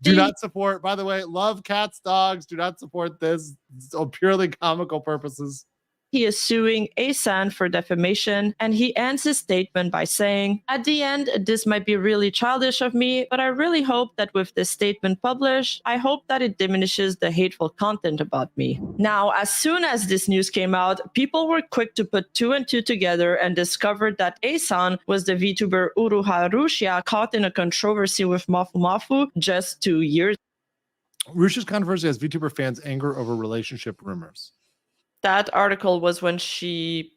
S3: Do not support, by the way, love cats, dogs. Do not support this. It's all purely comical purposes.
S6: He is suing Asan for defamation, and he ends his statement by saying, "At the end, this might be really childish of me, but I really hope that with this statement published, I hope that it diminishes the hateful content about me." Now, as soon as this news came out, people were quick to put two and two together and discovered that Asan was the VTuber Uruha Rushia caught in a controversy with Mafu Mafu just 2 years.
S3: Rushia's controversy has VTuber fans' anger over relationship rumors.
S6: That article was when she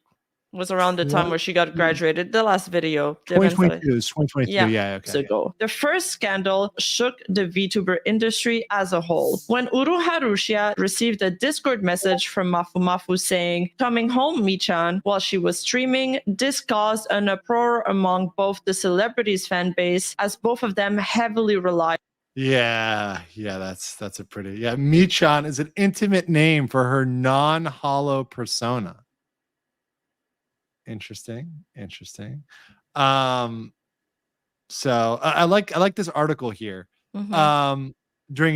S6: was around the time where she got graduated. The last video.
S3: 2022 is 2022. Yeah, okay.
S6: Ago. The first scandal shook the VTuber industry as a whole. When Uruha Rushia received a Discord message from Mafu Mafu saying, "Coming home, Michan," while she was streaming, this caused an uproar among both the celebrities' fan base, as both of them heavily relied.
S3: Yeah, that's a pretty Michan is an intimate name for her non-hollow persona. Interesting. So I like this article here. During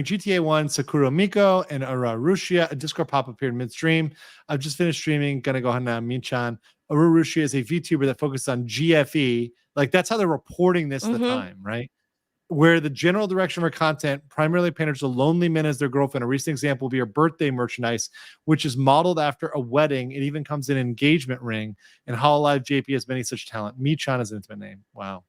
S3: GTA 1, Sakura Miko and Rushia, a Discord pop appeared midstream. I've just finished streaming. Gonna go ahead now. Michan. Rushia is a VTuber that focused on GFE. Like that's how they're reporting this at the time, right? Where the general direction of her content primarily panders to lonely men as their girlfriend. A recent example will be her birthday merchandise, which is modeled after a wedding. It even comes in an engagement ring. And Hololive JP has many such talent. Michan is an intimate name. Wow.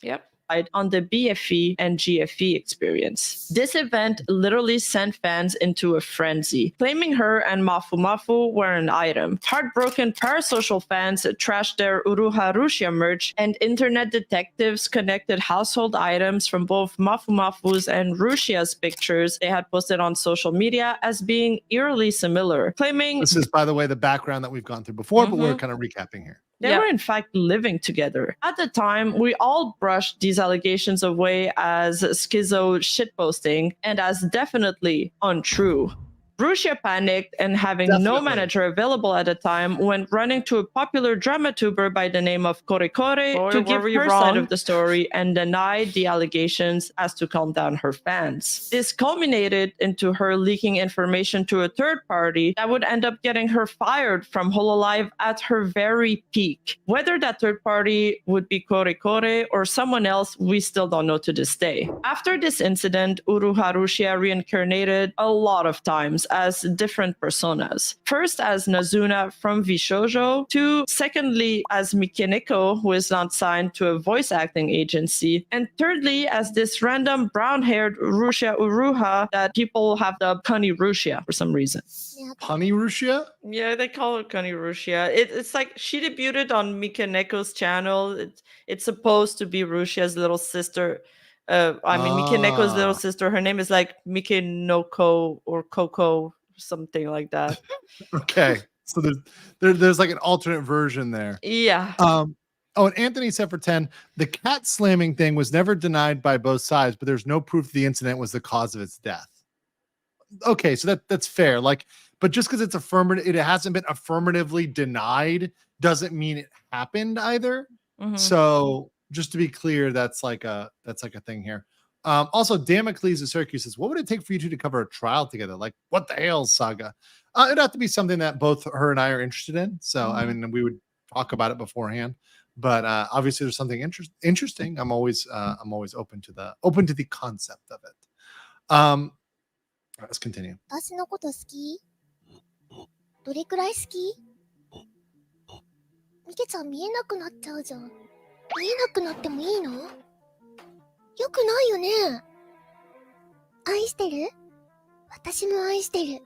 S6: Yep. On the BFE and GFE experience. This event literally sent fans into a frenzy, claiming her and Mafu Mafu were an item. Heartbroken parasocial fans trashed their Uruha Rushia merch, and internet detectives connected household items from both Mafu Mafu's and Rushia's pictures they had posted on social media as being eerily similar, claiming...
S3: This is, by the way, the background that we've gone through before, but we're kind of recapping here.
S6: They were in fact living together. At the time, we all brushed these allegations away as schizo shitposting and as definitely untrue. Rushia panicked and having no manager available at the time went running to a popular drama tuber by the name of Kore to give her side of the story and denied the allegations as to calm down her fans. This culminated into her leaking information to a third party that would end up getting her fired from Hololive at her very peak. Whether that third party would be Kore or someone else, we still don't know to this day. After this incident, Uruha Rushia reincarnated a lot of times as different personas. First as Nazuna from Vishojo, to secondly as Mikeneko, who is not signed to a voice acting agency, and thirdly as this random brown-haired Rushia Uruha that people have dubbed Kani Rushia for some reason.
S3: Kani Rushia?
S6: Yeah, they call it Kani Rushia. It's like she debuted on Mikeneko's channel. It's supposed to be Rushia's little sister. Mikeneko's little sister. Her name is like Mikenoko or Coco, something like that.
S3: Okay, so there's like an alternate version there.
S6: Yeah.
S3: And Anthony said for 10, the cat slamming thing was never denied by both sides, but there's no proof the incident was the cause of its death. Okay, so that's fair. Like, but just because it's affirmative, it hasn't been affirmatively denied, doesn't mean it happened either. So just to be clear, that's like a thing here. Also, Damocles of Syracuse says, what would it take for you two to cover a trial together? Like, what the hell, Saga? It'd have to be something that both her and I are interested in. So, I mean, we would talk about it beforehand. But obviously, there's something interesting. I'm always open to the concept of it. Let's continue.
S1: 私のこと好き？どれくらい好き？ミケちゃん見えなくなっちゃうじゃん。見えなくなってもいいの？よくないよね。愛してる？私も愛してる。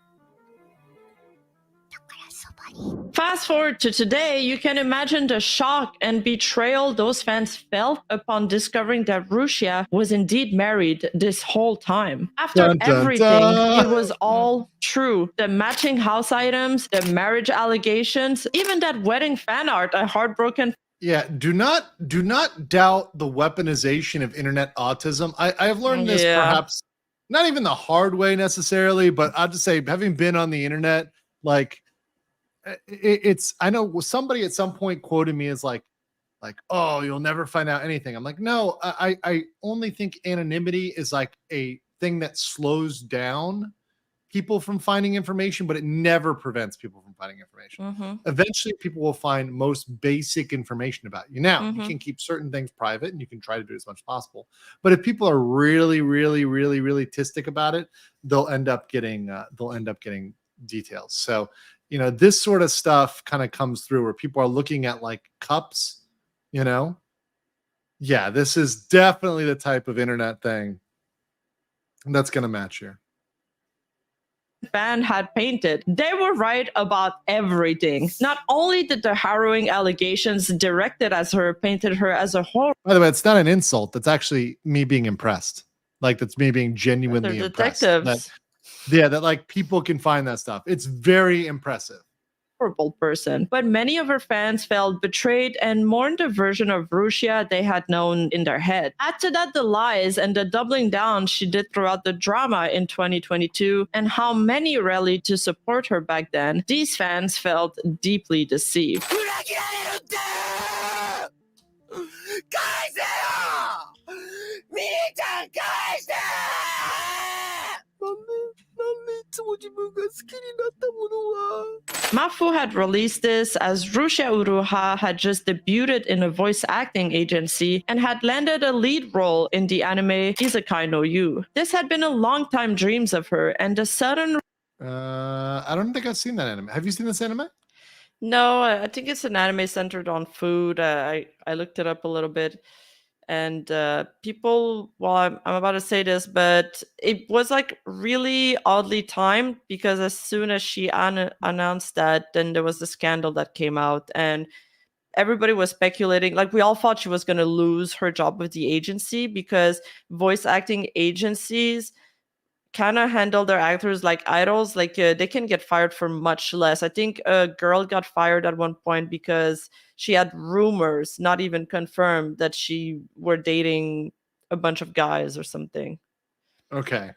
S6: Fast forward to today, you can imagine the shock and betrayal those fans felt upon discovering that Rushia was indeed married this whole time. After everything, it was all true. The matching house items, the marriage allegations, even that wedding fan art, a heartbroken...
S3: Yeah, do not doubt the weaponization of internet autism. I have learned this perhaps not even the hard way necessarily, but I'll just say, having been on the internet, like, I know somebody at some point quoted me as like, oh, you'll never find out anything. I'm like, no, I only think anonymity is like a thing that slows down people from finding information, but it never prevents people from finding information. Eventually, people will find most basic information about you. Now, you can keep certain things private, and you can try to do as much as possible. But if people are really, really, really, really tistic about it, they'll end up getting details. So, you know, this sort of stuff kind of comes through where people are looking at like cups. You know, yeah, this is definitely the type of internet thing that's going to match here.
S6: Fan had painted. They were right about everything. Not only did the harrowing allegations directed at her painted her as a horror.
S3: By the way, it's not an insult. That's actually me being impressed. Like, that's me being genuinely
S6: They're
S3: impressed.
S6: detectives.
S3: That like people can find that stuff. It's very impressive.
S6: Horrible person, but many of her fans felt betrayed and mourned the version of Rushia they had known in their head. Add to that the lies and the doubling down she did throughout the drama in 2022 and how many rallied to support her back then. These fans felt deeply deceived. Mafu had released this as Rushia Uruha had just debuted in a voice acting agency and had landed a lead role in the anime Isekai no You. This had been a long time dreams of her, and the sudden...
S3: I don't think I've seen that anime. Have you seen this anime?
S6: No, I think it's an anime centered on food. I looked it up a little bit. And people, well, I'm about to say this, but it was like really oddly timed because as soon as she announced that, then there was the scandal that came out and everybody was speculating. Like, we all thought she was going to lose her job with the agency because voice acting agencies kind of handle their actors like idols. Like, they can get fired for much less. I think a girl got fired at one point because she had rumors, not even confirmed, that she were dating a bunch of guys or something.
S3: Okay.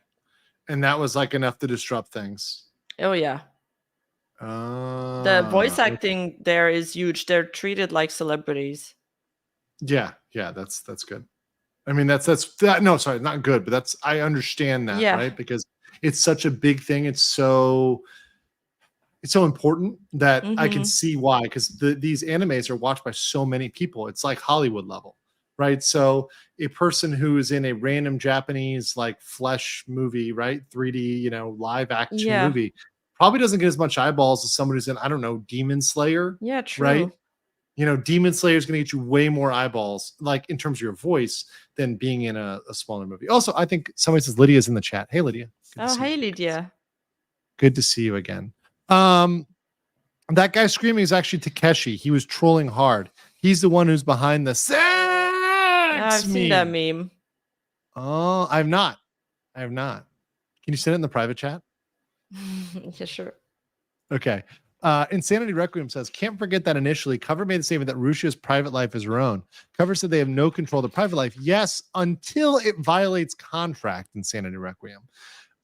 S3: And that was like enough to disrupt things.
S6: Oh, yeah. The voice acting there is huge. They're treated like celebrities.
S3: Yeah, that's good. I mean, that's no, sorry, not good, but I understand that, right? Because it's such a big thing. It's so important that I can see why, because these animes are watched by so many people. It's like Hollywood level, right? So a person who is in a random Japanese like flesh movie, right, 3D, you know, live action movie, probably doesn't get as much eyeballs as somebody who's in, I don't know, Demon Slayer.
S6: Yeah, true.
S3: Right? You know, Demon Slayer is going to get you way more eyeballs, like in terms of your voice, than being in a smaller movie. Also, I think somebody says Lydia's in the chat. Hey, Lydia.
S6: Oh, hey, Lydia.
S3: Good to see you again. That guy screaming is actually Takeshi. He was trolling hard. He's the one who's behind the sex
S6: I've seen that meme.
S3: Oh, I have not. Can you send it in the private chat?
S6: Yeah, sure.
S3: Okay. Insanity Requiem says, can't forget that initially Cover made the statement that Rushia's private life is her own. Cover said they have no control of the private life. Yes, until it violates contract, Insanity Requiem.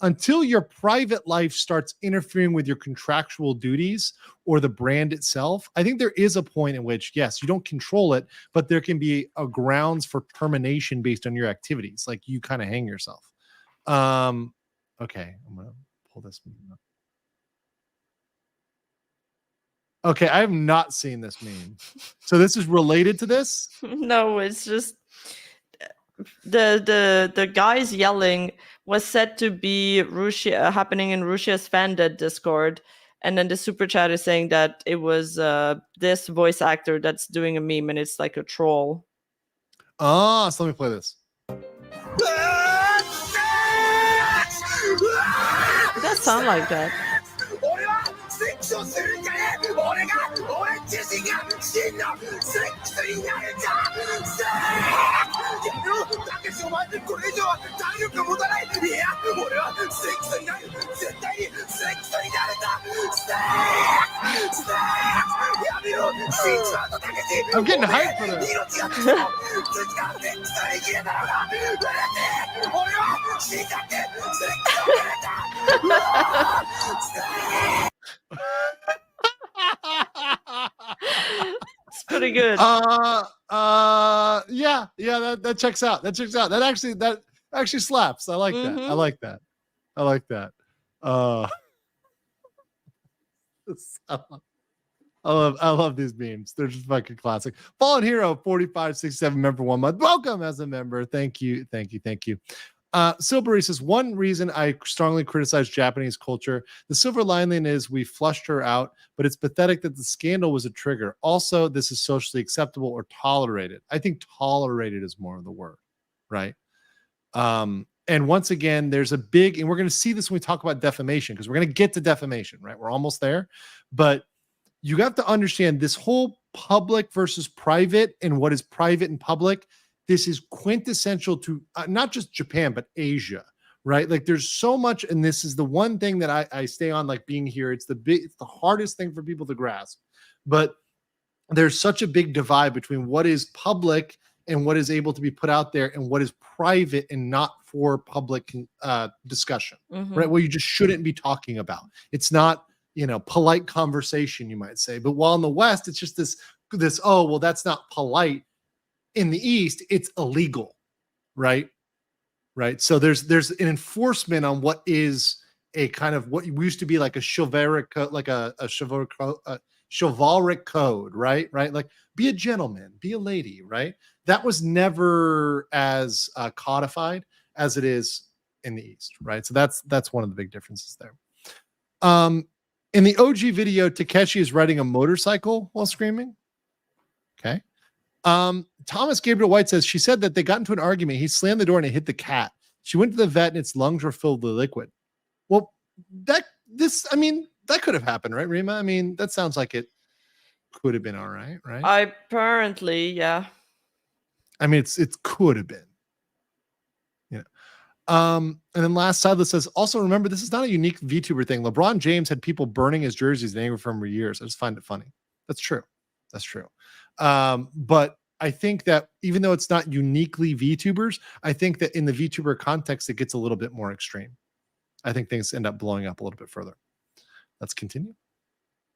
S3: Until your private life starts interfering with your contractual duties or the brand itself, I think there is a point in which, yes, you don't control it, but there can be a grounds for termination based on your activities. Like you kind of hang yourself. Okay, I'm going to pull this up. Okay, I have not seen this meme. So this is related to this?
S6: No, it's just the guys yelling was said to be Rushia happening in Rushia's fandom Discord, and then the super chat is saying that it was this voice actor that's doing a meme, and it's like a troll.
S3: Oh, so let me play this.
S6: It does sound like that.
S3: I'm getting hyped for this.
S6: It's pretty good.
S3: Yeah, that checks out. That actually slaps. I like that. I like that. I love these memes. They're just fucking classic. Fallen Hero 4567 member 1 month. Welcome as a member. Thank you. Silbury says, one reason I strongly criticize Japanese culture, the silver lining is we flushed her out, but it's pathetic that the scandal was a trigger. Also, this is socially acceptable or tolerated. I think tolerated is more of the word, right? And once again, there's a big, and we're going to see this when we talk about defamation, because we're going to get to defamation, right? We're almost there. But you have to understand this whole public versus private and what is private and public. This is quintessential to not just Japan, but Asia, right? Like there's so much, and this is the one thing that I stay on, like being here. It's the hardest thing for people to grasp, but there's such a big divide between what is public and what is able to be put out there and what is private and not for public discussion, right? Well, you just shouldn't be talking about. It's not, polite conversation, you might say. But while in the West, it's just this, oh, well, that's not polite. In the East, it's illegal, right? Right. So there's an enforcement on what is a kind of what used to be like a chivalric, like a chivalric code, right? Right. Like be a gentleman, be a lady, right? That was never as codified as it is in the East, right? So that's one of the big differences there. In the OG video, Takeshi is riding a motorcycle while screaming. Okay. Thomas Gabriel White says she said that they got into an argument. He slammed the door and it hit the cat. She went to the vet and its lungs were filled with liquid. Well, that could have happened, right, Rima? I mean, that sounds like it could have been all right, right?
S6: Apparently, yeah.
S3: I mean, it could have been. And then last Silas says, also remember, this is not a unique VTuber thing. LeBron James had people burning his jerseys and anger for him for years. I just find it funny. That's true. But I think that even though it's not uniquely VTubers, I think that in the VTuber context, it gets a little bit more extreme. I think things end up blowing up a little bit further. Let's continue.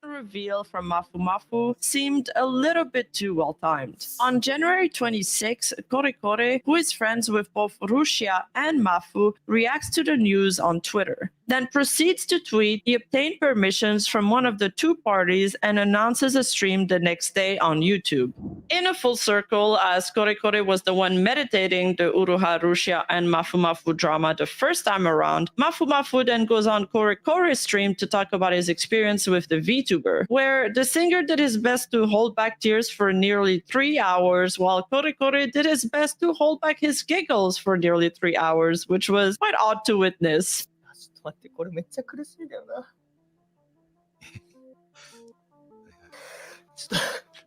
S6: Reveal from Mafu Mafu seemed a little bit too well timed. On January 26, Kore Kore, who is friends with both Rushia and Mafu, reacts to the news on Twitter, then proceeds to tweet he obtained permissions from one of the two parties and announces a stream the next day on YouTube. In a full circle, as Kore Kore was the one meditating the Uruha, Rushia, and Mafu Mafu drama the first time around, Mafu Mafu then goes on Kore Kore's stream to talk about his experience with the VTuber, where the singer did his best to hold back tears for nearly 3 hours, while Kore Kore did his best to hold back his giggles for nearly 3 hours, which was quite odd to witness.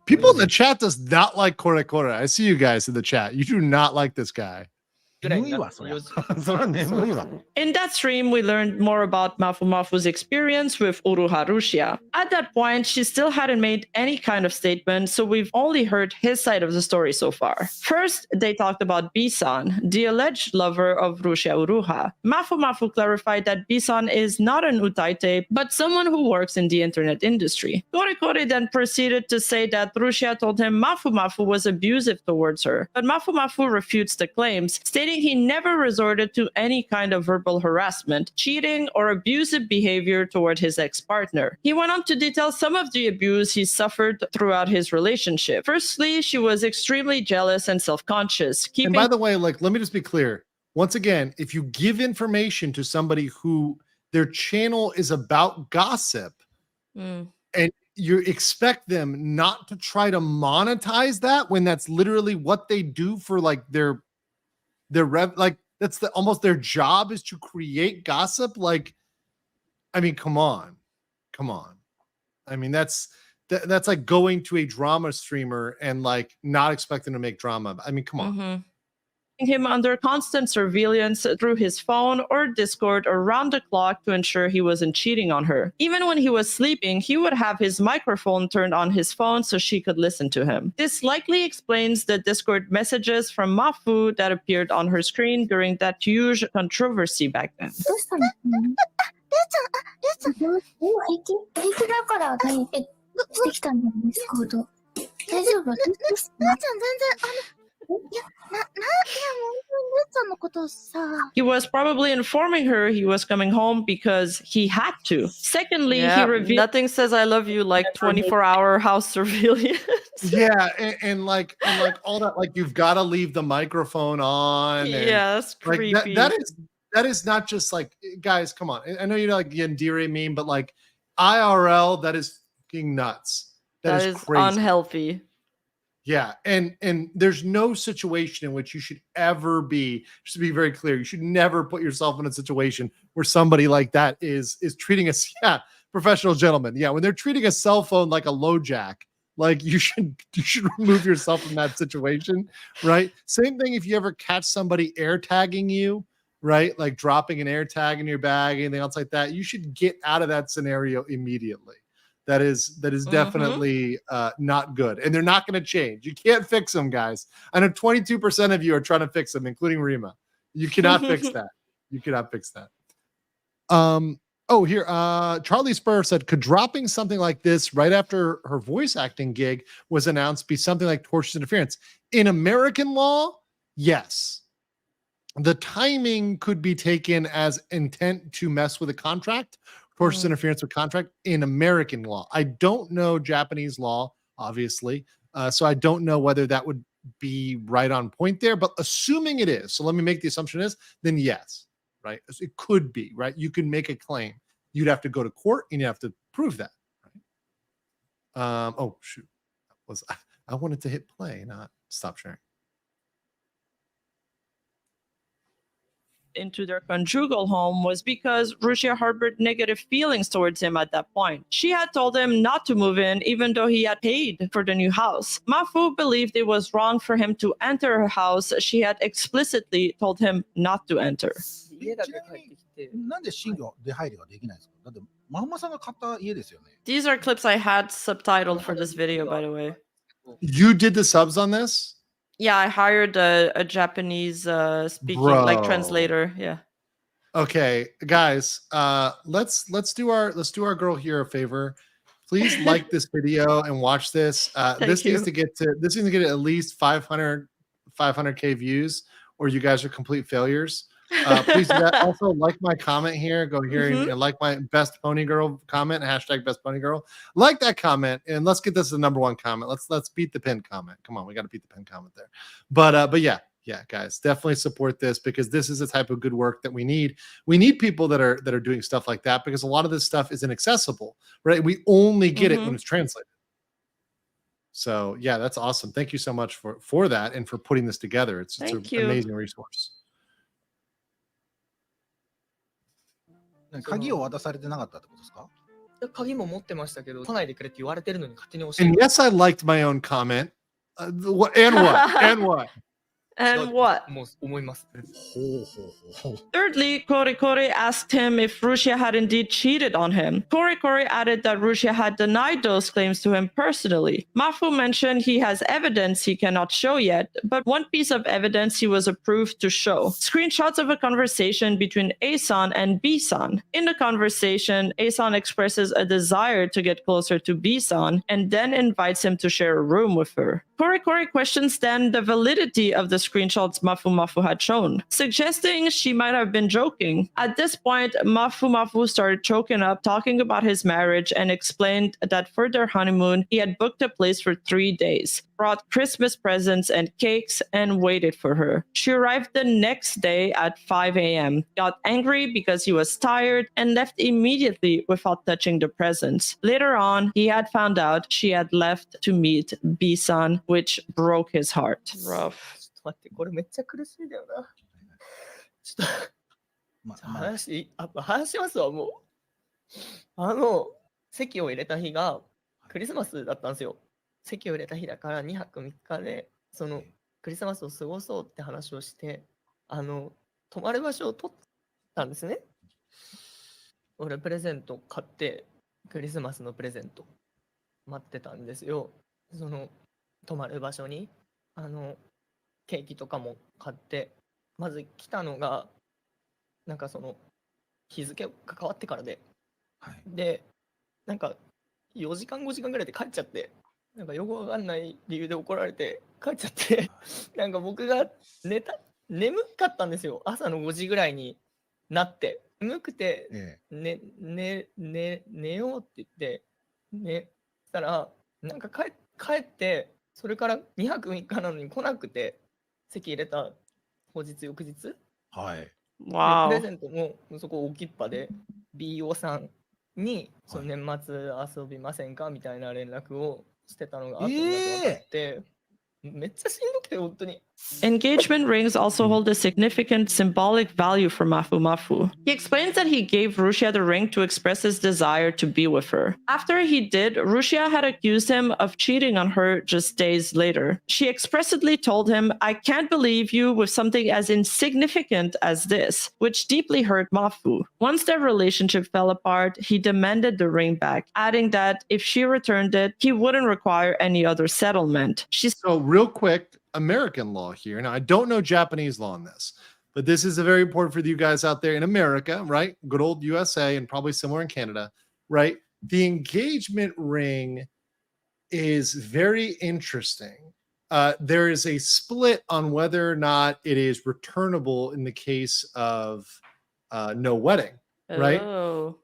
S3: People in the chat does not like Kore Kore. I see you guys in the chat. You do not like this guy.
S6: In that stream, we learned more about Mafu Mafu's experience with Uruha Rushia. At that point, she still hadn't made any kind of statement, so we've only heard his side of the story so far. First, they talked about B-san, the alleged lover of Rushia Uruha. Mafu Mafu clarified that B-san is not an utaite, but someone who works in the internet industry. Kore Kore then proceeded to say that Rushia told him Mafu Mafu was abusive towards her, but Mafu Mafu refutes the claims, stating he never resorted to any kind of verbal harassment, cheating, or abusive behavior toward his ex-partner. He went on to detail some of the abuse he suffered throughout his relationship. Firstly, she was extremely jealous and self-conscious.
S3: And by the way, let me just be clear. Once again, if you give information to somebody who their channel is about gossip, and you expect them not to try to monetize that when that's literally what they do for their that's almost their job is to create gossip. I mean, come on. I mean, that's like going to a drama streamer and not expecting to make drama. I mean, come on.
S6: Him under constant surveillance through his phone or Discord around the clock to ensure he wasn't cheating on her. Even when he was sleeping, he would have his microphone turned on his phone so she could listen to him. This likely explains the Discord messages from Mafu that appeared on her screen during that huge controversy back then. He was probably informing her he was coming home because he had to. Secondly, he
S7: Yeah,
S6: revealed
S7: nothing says I love you like 24-hour house surveillance.
S3: Yeah, and like all that, like you've got to leave the microphone on, and
S7: Yeah, that's
S3: like
S7: creepy.
S3: that is not just like, guys, come on. I know you're like Yandere meme, but like IRL, that is fucking nuts.
S7: That is
S3: crazy.
S7: unhealthy.
S3: Yeah, and there's no situation in which you should ever be, just to be very clear, you should never put yourself in a situation where somebody like that is treating us, professional gentlemen. Yeah, when they're treating a cell phone like a low jack, like you should remove yourself from that situation, right? Same thing if you ever catch somebody air tagging you, right? Like dropping an air tag in your bag, anything else like that, you should get out of that scenario immediately. That is definitely not good, and they're not going to change. You can't fix them, guys. I know 22% of you are trying to fix them, including Rima. You cannot fix that. You cannot fix that. Here, Charlie Spur said, could dropping something like this right after her voice acting gig was announced be something like tortious interference? In American law, yes. The timing could be taken as intent to mess with a contract, tortious interference with contract in American law. I don't know Japanese law, obviously, so I don't know whether that would be right on point there, but assuming it is, so let me make the assumption is, then yes, right? It could be, right? You can make a claim. You'd have to go to court and you have to prove that, right? Oh, shoot. I wanted to hit play, not stop sharing.
S6: Into their conjugal home was because Rushia harbored negative feelings towards him at that point. She had told him not to move in even though he had paid for the new house. Mafu believed it was wrong for him to enter her house. She had explicitly told him not to enter.
S15: ちなみになんで新居出入りができないんですか？だってマフマさんが買った家ですよね。
S7: These are clips I had subtitled for this video, by the way.
S3: You did the subs on this?
S7: Yeah, I hired a Japanese speaking like translator. Yeah.
S3: Okay, guys, let's do our girl here a favor. Please like this video and watch this. This needs to get at least 500k views, or you guys are complete failures. Please do that. Also, like my comment here. Go here and like my best pony girl comment. # best pony girl. Like that comment, and let's get this the #1 comment. Let's beat the pin comment. Come on, we got to beat the pin comment there. But yeah, guys, definitely support this, because this is the type of good work that we need. We need people that are doing stuff like that, because a lot of this stuff is inaccessible, right? We only get it when it's translated. So yeah, that's awesome. Thank you so much for that and for putting this together. It's an amazing resource.
S15: 鍵を渡されてなかったってことですか？
S9: 鍵も持ってましたけど、来ないでくれって言われてるのに勝手に押し
S3: And yes, I liked my own comment. And what? And what?
S7: And what?
S6: Thirdly, Korikori asked him if Rushia had indeed cheated on him. Korikori added that Rushia had denied those claims to him personally. Mafu mentioned he has evidence he cannot show yet, but one piece of evidence he was approved to show. Screenshots of a conversation between A-san and B-san. In the conversation, A-san expresses a desire to get closer to B-san and then invites him to share a room with her. Korikori questions then the validity of the screenshots Mafu had shown, suggesting she might have been joking. At this point, Mafu started choking up, talking about his marriage, and explained that for their honeymoon, he had booked a place for 3 days, brought Christmas presents and cakes, and waited for her. She arrived the next day at 5 a.m., got angry because he was tired, and left immediately without touching the presents. Later on, he had found out she had left to meet B-san, which broke his heart.
S7: Rough.
S9: 待って、これめっちゃ苦しいんだよな。ちょっと、話しますわ、もう。籍を入れた日がクリスマスだったんですよ。籍を入れた日だから2泊3日で、そのクリスマスを過ごそうって話をして、泊まる場所を取ったんですね。俺、プレゼント買って、クリスマスのプレゼント待ってたんですよ。その、泊まる場所に。ケーキとかも買って、まず来たのが、なんかその日付が変わってからで、で、なんか4時間5時間ぐらいで帰っちゃって、なんかよくわかんない理由で怒られて帰っちゃって、なんか僕が眠かったんですよ。朝の5時ぐらいになって。眠くて、寝ようって言って、したら、なんか帰って、それから2泊3日なのに来なくて、席入れた当日、翌日。
S3: はい。
S9: で、
S6: わお。
S9: プレゼントもそこ置きっぱで、BO さんに、その年末遊びませんかみたいな連絡をしてたのが後になって分かって、めっちゃしんどくて、本当に。
S6: Engagement rings also hold a significant symbolic value for Mafu Mafu. He explains that he gave Rushia the ring to express his desire to be with her. After he did, Rushia had accused him of cheating on her just days later. She expressly told him, "I can't believe you with something as insignificant as this," which deeply hurt Mafu. Once their relationship fell apart, he demanded the ring back, adding that if she returned it, he wouldn't require any other settlement.
S3: So real quick, American law here. Now, I don't know Japanese law on this, but this is very important for you guys out there in America, right? Good old USA and probably somewhere in Canada, right? The engagement ring is very interesting. There is a split on whether or not it is returnable in the case of no wedding, right?
S6: Oh.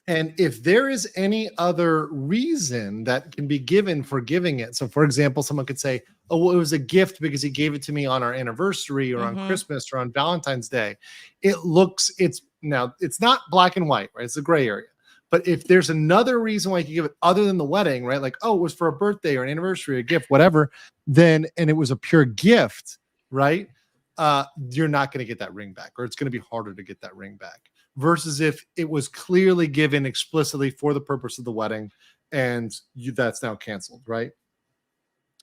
S3: And if there is any other reason that can be given for giving it, so for example, someone could say, "Oh, well, it was a gift because he gave it to me on our anniversary or on Christmas or on Valentine's Day." It's not black and white, right? It's a gray area. But if there's another reason why you can give it other than the wedding, right? Like, oh, it was for a birthday or an anniversary, a gift, whatever, and it was a pure gift, right? You're not going to get that ring back, or it's going to be harder to get that ring back. Versus if it was clearly given explicitly for the purpose of the wedding and that's now canceled, right?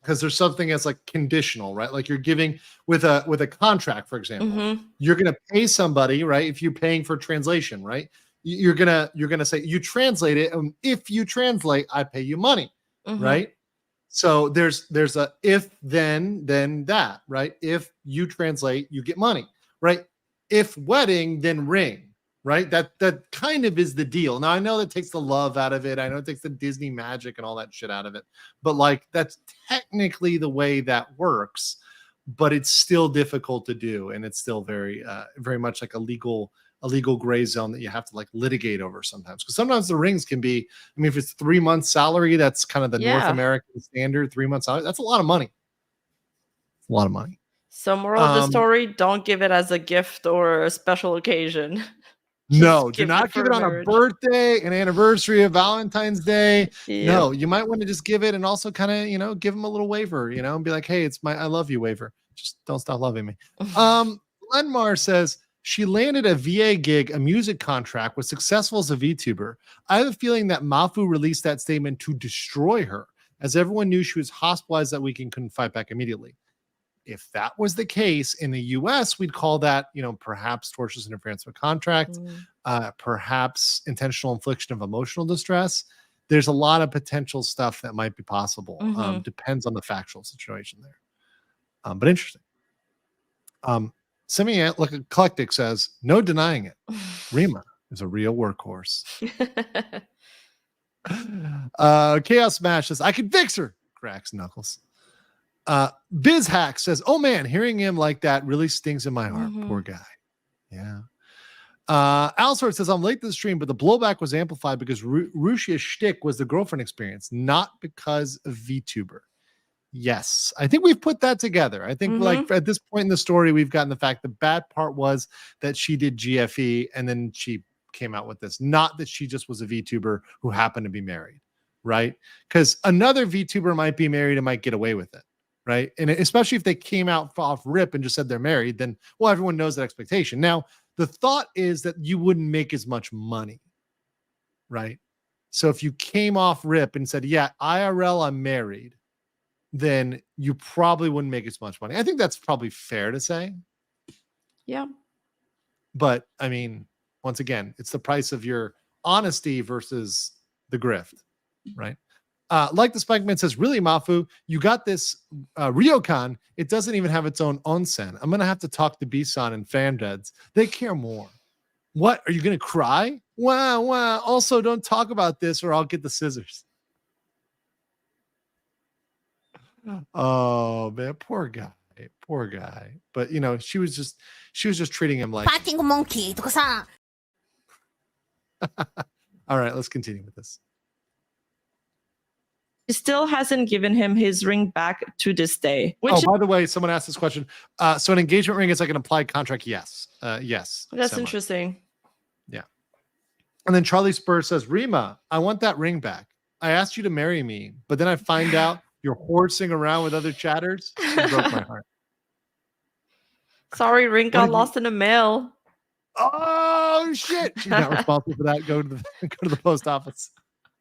S3: Because there's something as like conditional, right? Like you're giving with a contract, for example, you're going to pay somebody, right? If you're paying for translation, right? You're gonna say you translate it, and if you translate, I pay you money, right? So there's a if then that, right? If you translate, you get money, right? If wedding, then ring. Right, that kind of is the deal. Now I know that takes the love out of it. I know it takes the Disney magic and all that shit out of it. But like that's technically the way that works. But it's still difficult to do, and it's still very much like a legal gray zone that you have to like litigate over sometimes. Because sometimes the rings can be. I mean, if it's 3 months salary, that's kind of the North American standard. 3 months salary. That's a lot of money. A lot of money.
S6: So moral of the story: don't give it as a gift or a special occasion.
S3: No, do not give it on a birthday, an anniversary, a Valentine's Day. No, you might want to just give it and also kind of, give them a little waiver, and be like, hey, it's my I love you waiver. Just don't stop loving me. Lenmar says she landed a VA gig, a music contract, was successful as a VTuber. I have a feeling that Mafu released that statement to destroy her, as everyone knew she was hospitalized that week and couldn't fight back immediately. If that was the case in the US, we'd call that, perhaps tortious interference with contract, perhaps intentional infliction of emotional distress. There's a lot of potential stuff that might be possible. Depends on the factual situation there. But interesting. Semi-Eclectic says, no denying it. Rima is a real workhorse. Chaos Smash says, I can fix her. Cracks knuckles. BizHack says, oh man, hearing him like that really stings in my heart. Poor guy. Yeah. Alsort says, I'm late to the stream, but the blowback was amplified because Rushia's shtick was the girlfriend experience, not because of VTuber. Yes, I think we've put that together. I think like at this point in the story, we've gotten the fact the bad part was that she did GFE and then she came out with this, not that she just was a VTuber who happened to be married, right? Because another VTuber might be married and might get away with it. Right. And especially if they came out off rip and just said they're married, then, well, everyone knows that expectation. Now, the thought is that you wouldn't make as much money. Right. So if you came off rip and said, yeah, IRL, I'm married, then you probably wouldn't make as much money. I think that's probably fair to say.
S6: Yeah.
S3: But I mean, once again, it's the price of your honesty versus the grift. Right. Like the Spikeman says, really, Mafu, you got this Ryokan. It doesn't even have its own onsen. I'm going to have to talk to Bisan and Fandeads. They care more. What? Are you going to cry? Wow. Also, don't talk about this or I'll get the scissors. Oh man, poor guy. Poor guy. But you know, she was just treating him like
S2: Fucking monkey とかさ。
S3: all right, let's continue with this.
S6: He still hasn't given him his ring back to this day. Which
S3: by the way, someone asked this question. So an engagement ring is like an implied contract? Yes. Yes.
S6: that's
S3: semi.
S6: interesting.
S3: Yeah. And then Charlie Spur says, Rima, I want that ring back. I asked you to marry me, but then I find out you're horsing around with other chatters. It broke my heart.
S6: Sorry, ring got lost in the mail.
S3: Oh shit! She's not responsible for that. Go to the post office.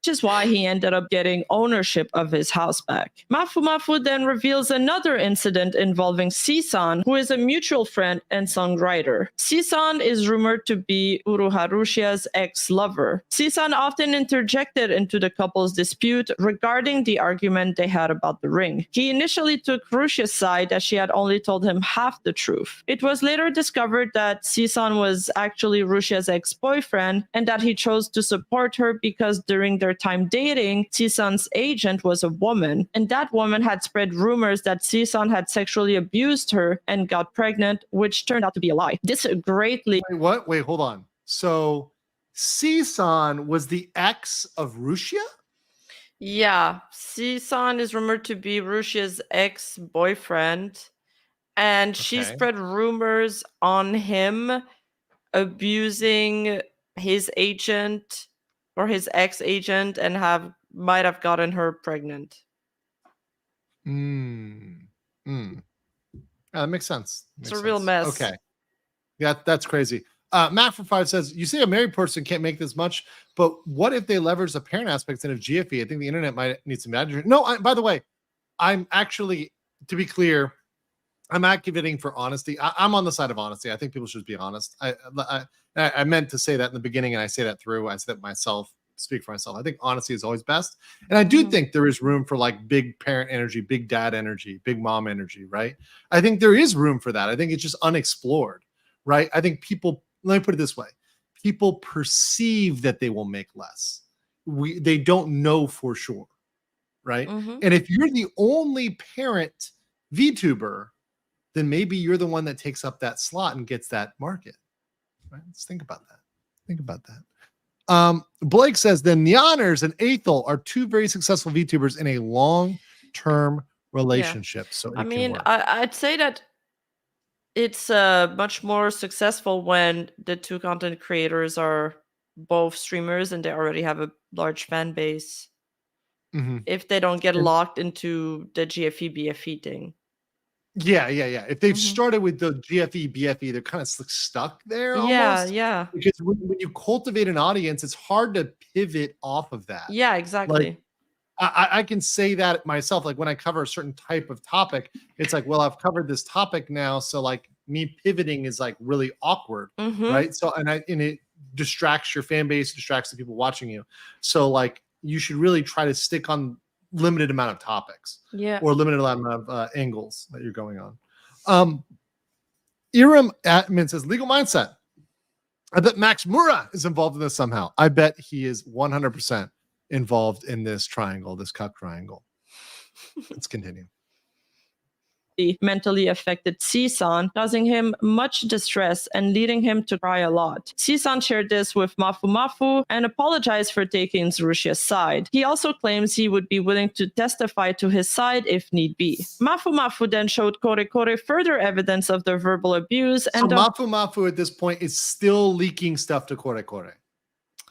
S6: Which is why he ended up getting ownership of his house back. Mafu then reveals another incident involving Sisan, who is a mutual friend and songwriter. Sisan is rumored to be Uruha Rushia's ex-lover. Sisan often interjected into the couple's dispute regarding the argument they had about the ring. He initially took Rushia's side as she had only told him half the truth. It was later discovered that Sisan was actually Rushia's ex-boyfriend and that he chose to support her because during their time dating, Sisan's agent was a woman, and that woman had spread rumors that Sisan had sexually abused her and got pregnant, which turned out to be a lie. This greatly...
S3: Wait, what? Wait, hold on. So Sisan was the ex of Rushia?
S6: Yeah, Sisan is rumored to be Rushia's ex-boyfriend, and she spread rumors on him abusing his agent or his ex-agent and might have gotten her pregnant.
S3: That makes sense.
S6: It's a real mess.
S3: Okay. Yeah, that's crazy. Matt for 5 says, you say a married person can't make this much, but what if they leverage the parent aspects in a GFE? I think the internet might need some magic. No, by the way, I'm actually, to be clear, I'm advocating for honesty. I'm on the side of honesty. I think people should be honest. I meant to say that in the beginning, and I say that through. I said that myself, speak for myself. I think honesty is always best. And I do think there is room for like big parent energy, big dad energy, big mom energy, right? I think there is room for that. I think it's just unexplored, right? I think people, let me put it this way. People perceive that they will make less. They don't know for sure, right? And if you're the only parent VTuber, then maybe you're the one that takes up that slot and gets that market. Right? Let's think about that. Think about that. Blake says the Nyaners and Aethel are two very successful VTubers in a long-term relationship.
S6: Yeah.
S3: So
S6: I mean, I'd say that it's much more successful when the two content creators are both streamers and they already have a large fan base. If they don't get locked into the GFE BFE thing.
S3: Yeah. If they've started with the GFE, BFE, they're kind of stuck there almost.
S6: Yeah.
S3: Because when you cultivate an audience, it's hard to pivot off of that.
S6: Yeah, exactly.
S3: Like, I can say that myself. Like when I cover a certain type of topic, it's like, well, I've covered this topic now. So like me pivoting is like really awkward, right? So, and it distracts your fan base, distracts the people watching you. So like you should really try to stick on limited amount of topics, or limited amount of angles that you're going on. Iram Atman says legal mindset. I bet Max Mura is involved in this somehow. I bet he is 100% involved in this triangle, this cup triangle. Let's continue.
S6: Mentally affected Sisan, causing him much distress and leading him to cry a lot. Sisan shared this with Mafu and apologized for taking Rushia's side. He also claims he would be willing to testify to his side if need be. Mafu then showed Kore further evidence of the verbal abuse. And
S3: so Mafu at this point is still leaking stuff to Kore.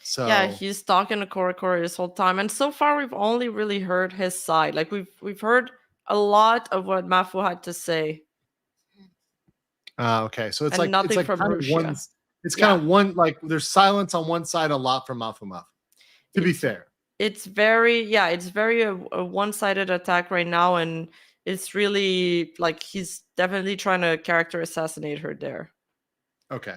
S3: So
S6: yeah, he's talking to Kore this whole time. And so far, we've only really heard his side. Like we've heard a lot of what Mafu had to say.
S3: Okay, so it's
S6: and
S3: like
S6: nothing
S3: it's like
S6: from
S3: kind of
S6: Rushia.
S3: one. It's kind of one, like there's silence on one side, a lot from Mafu. To be fair,
S6: it's very a one-sided attack right now, and it's really like he's definitely trying to character assassinate her there.
S3: Okay.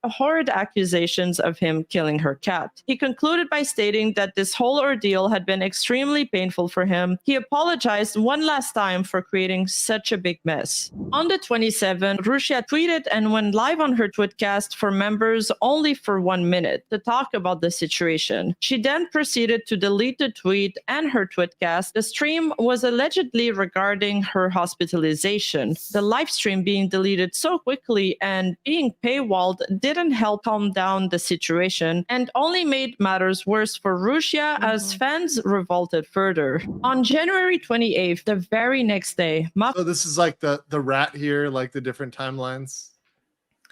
S6: horrid accusations of him killing her cat. He concluded by stating that this whole ordeal had been extremely painful for him. He apologized one last time for creating such a big mess. On the 27th, Rushia tweeted and went live on her Twitcast for members only for 1 minute to talk about the situation. She then proceeded to delete the tweet and her Twitcast. The stream was allegedly regarding her hospitalization. The live stream being deleted so quickly and being paywalled didn't help calm down the situation and only made matters worse for Rushia as fans revolted further. On January 28th, the very next day,
S3: So this is like the rat here, like the different timelines.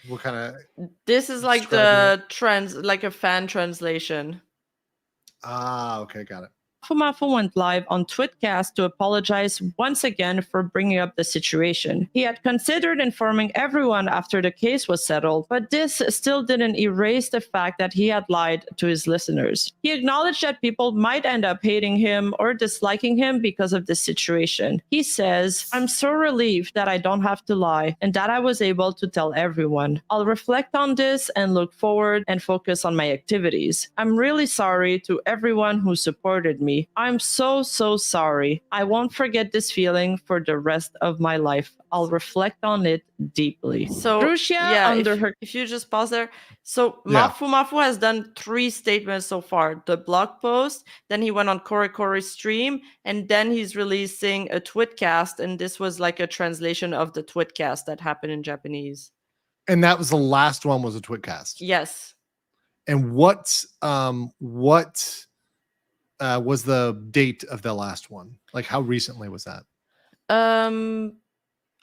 S3: What kind of?
S6: This is like the like a fan translation.
S3: Ah, okay, got it.
S6: Mafu went live on Twitcast to apologize once again for bringing up the situation. He had considered informing everyone after the case was settled, but this still didn't erase the fact that he had lied to his listeners. He acknowledged that people might end up hating him or disliking him because of this situation. He says, "I'm so relieved that I don't have to lie and that I was able to tell everyone. I'll reflect on this and look forward and focus on my activities. I'm really sorry to everyone who supported me. I'm so sorry. I won't forget this feeling for the rest of my life. I'll reflect on it deeply." So Rushia, if you just pause there. So Mafu has done 3 statements so far. The blog post, then he went on Korikori's stream, and then he's releasing a Twitcast, and this was like a translation of the Twitcast that happened in Japanese.
S3: And that was the last one, was a Twitcast.
S6: Yes.
S3: And what was the date of the last one? Like, how recently was that?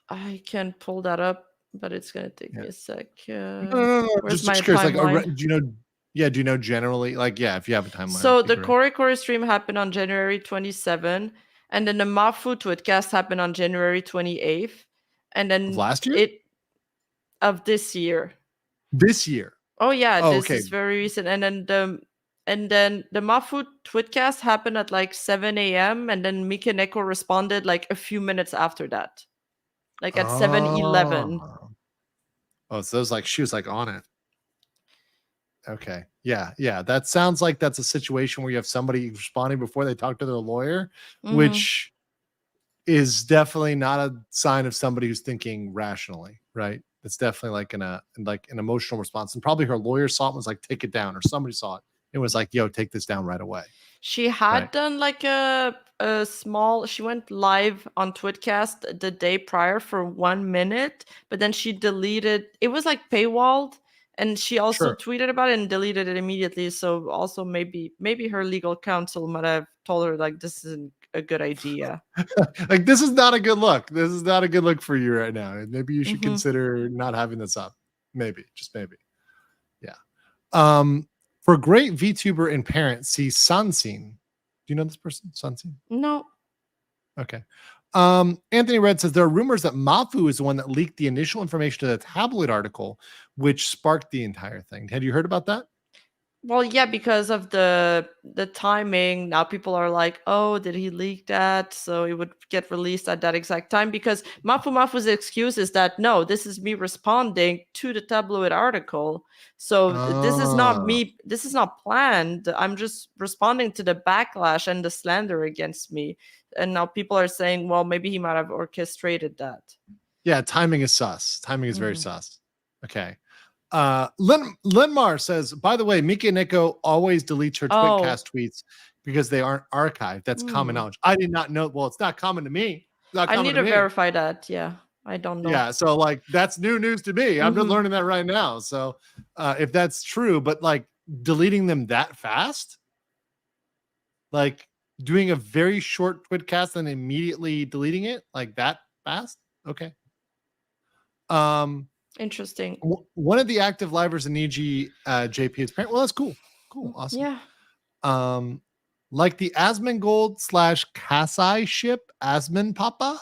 S6: I can pull that up, but it's gonna take me a sec.
S3: Where's my curious, like, do you know? Yeah, do you know generally? Like, yeah, if you have a timeline.
S6: So the Korikori stream happened on January 27, and then the Mafu Twitcast happened on January 28th, and then
S3: of last year.
S6: Of this year.
S3: This year.
S6: Oh yeah, this is very recent, and then the Mafu Twitcast happened at like 7 a.m. and then Mikaneko responded like a few minutes after that. Like at 7:11.
S3: Oh, so it was like she was like on it. Okay. Yeah. That sounds like that's a situation where you have somebody responding before they talk to their lawyer, which is definitely not a sign of somebody who's thinking rationally, right? It's definitely like an emotional response. And probably her lawyer saw it and was like, take it down, or somebody saw it. It was like, yo, take this down right away.
S6: She had done like a small, she went live on Twitcast the day prior for 1 minute, but then she deleted, it was like paywalled, and she also tweeted about it and deleted it immediately. So also maybe her legal counsel might have told her like, this isn't a good idea.
S3: Like, this is not a good look. This is not a good look for you right now. Maybe you should consider not having this up. Maybe, just maybe. Yeah. For great VTuber and parent, see Sansin. Do you know this person, Sansin?
S6: No.
S3: Okay. Anthony Red says there are rumors that Mafu is the one that leaked the initial information to the tabloid article, which sparked the entire thing. Had you heard about that?
S6: Well, yeah, because of the timing. Now people are like, oh, did he leak that? So it would get released at that exact time. Because Mafu's excuse is that, no, this is me responding to the tabloid article. So this is not me. This is not planned. I'm just responding to the backlash and the slander against me. And now people are saying, well, maybe he might have orchestrated that.
S3: Yeah, timing is sus. Timing is very sus. Okay. Linmar says, by the way, Mikaneko always deletes her Twitcast tweets because they aren't archived. That's common knowledge. I did not know. Well, it's not common to me.
S6: I need to verify that. Yeah, I don't know.
S3: Yeah, so like that's new news to me. I'm just learning that right now. So if that's true, but like deleting them that fast, like doing a very short Twitcast and immediately deleting it like that fast. Okay.
S6: Interesting.
S3: One of the active livers in EG JP is parent. Well, that's cool. Cool. Awesome.
S6: Yeah.
S3: Like the Asmongold / Kasai ship, Asmon Papa.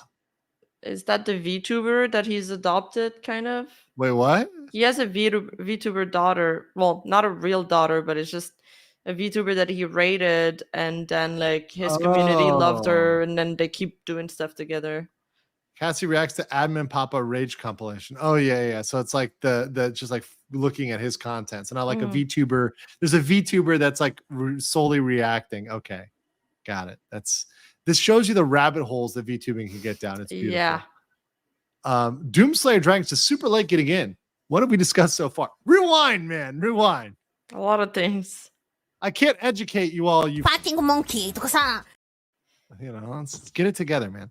S6: Is that the VTuber that he's adopted, kind of?
S3: Wait, what?
S6: He has a VTuber daughter. Well, not a real daughter, but it's just a VTuber that he raided, and then like his community loved her, and then they keep doing stuff together.
S3: Cassie reacts to Admin Papa Rage compilation. Oh yeah. So it's like the just like looking at his content. So not like a VTuber. There's a VTuber that's like solely reacting. Okay, got it. This shows you the rabbit holes that VTubing can get down. It's beautiful.
S6: Yeah.
S3: Doomslayer Dragons just super late getting in. What have we discussed so far? Rewind, man. Rewind.
S6: A lot of things.
S3: I can't educate you all. You
S2: fucking monkey.
S3: let's get it together, man.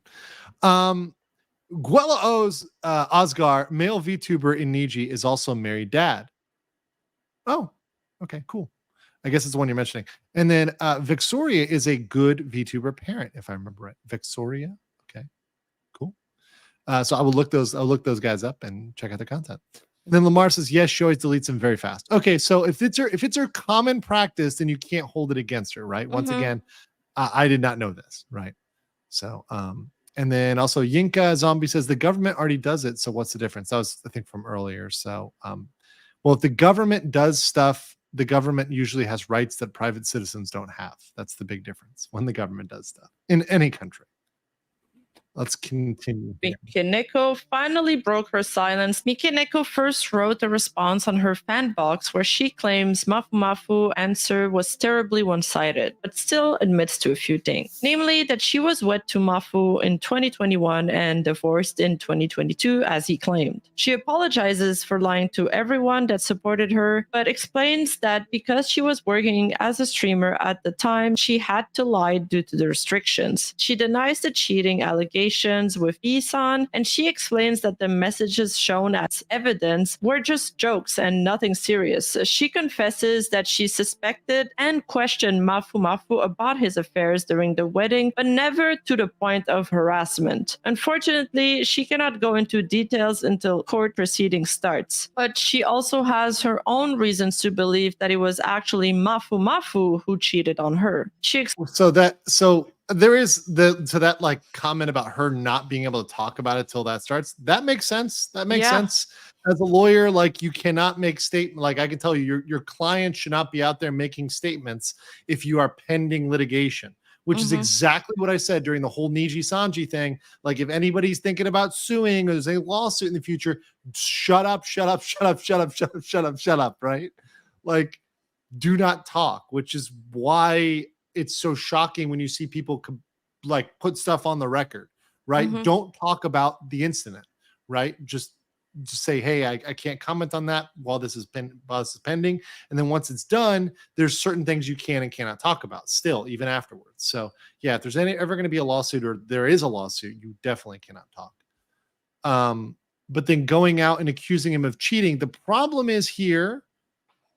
S3: Guella O's Osgar, male VTuber in Niji, is also a married dad. Oh, okay, cool. I guess it's the one you're mentioning. And then Vixoria is a good VTuber parent, if I remember right. Vixoria. Okay, cool. So I will look those guys up and check out their content. And then Lamar says, yes, she always deletes them very fast. Okay, so if it's her common practice, then you can't hold it against her, right? Once again, I did not know this, right? So and then also Yinka Zombie says the government already does it, so what's the difference? That was, I think, from earlier. So well, if the government does stuff, the government usually has rights that private citizens don't have. That's the big difference when the government does stuff in any country. Let's continue.
S6: Mikineko finally broke her silence. Mikineko first wrote a response on her fan box where she claims Mafu Mafu answer was terribly one-sided, but still admits to a few things. Namely, that she was wed to Mafu in 2021 and divorced in 2022, as he claimed. She apologizes for lying to everyone that supported her, but explains that because she was working as a streamer at the time, she had to lie due to the restrictions. She denies the cheating allegations with Isan, and she explains that the messages shown as evidence were just jokes and nothing serious. She confesses that she suspected and questioned Mafu Mafu about his affairs during the wedding, but never to the point of harassment. Unfortunately, she cannot go into details until court proceedings starts, but she also has her own reasons to believe that it was actually Mafu Mafu who cheated on her.
S3: There is that like comment about her not being able to talk about it till that starts. That makes sense. That makes sense. As a lawyer, like you cannot make statement. Like I can tell you, your client should not be out there making statements if you are pending litigation, which is exactly what I said during the whole Niji Sanji thing. Like if anybody's thinking about suing or there's a lawsuit in the future, shut up, right? Like do not talk, which is why it's so shocking when you see people like put stuff on the record, right? Don't talk about the incident, right? Just say, hey, I can't comment on that while this is pending. And then once it's done, there's certain things you can and cannot talk about still, even afterwards. So yeah, if there's ever going to be a lawsuit or there is a lawsuit, you definitely cannot talk. But then going out and accusing him of cheating, the problem is here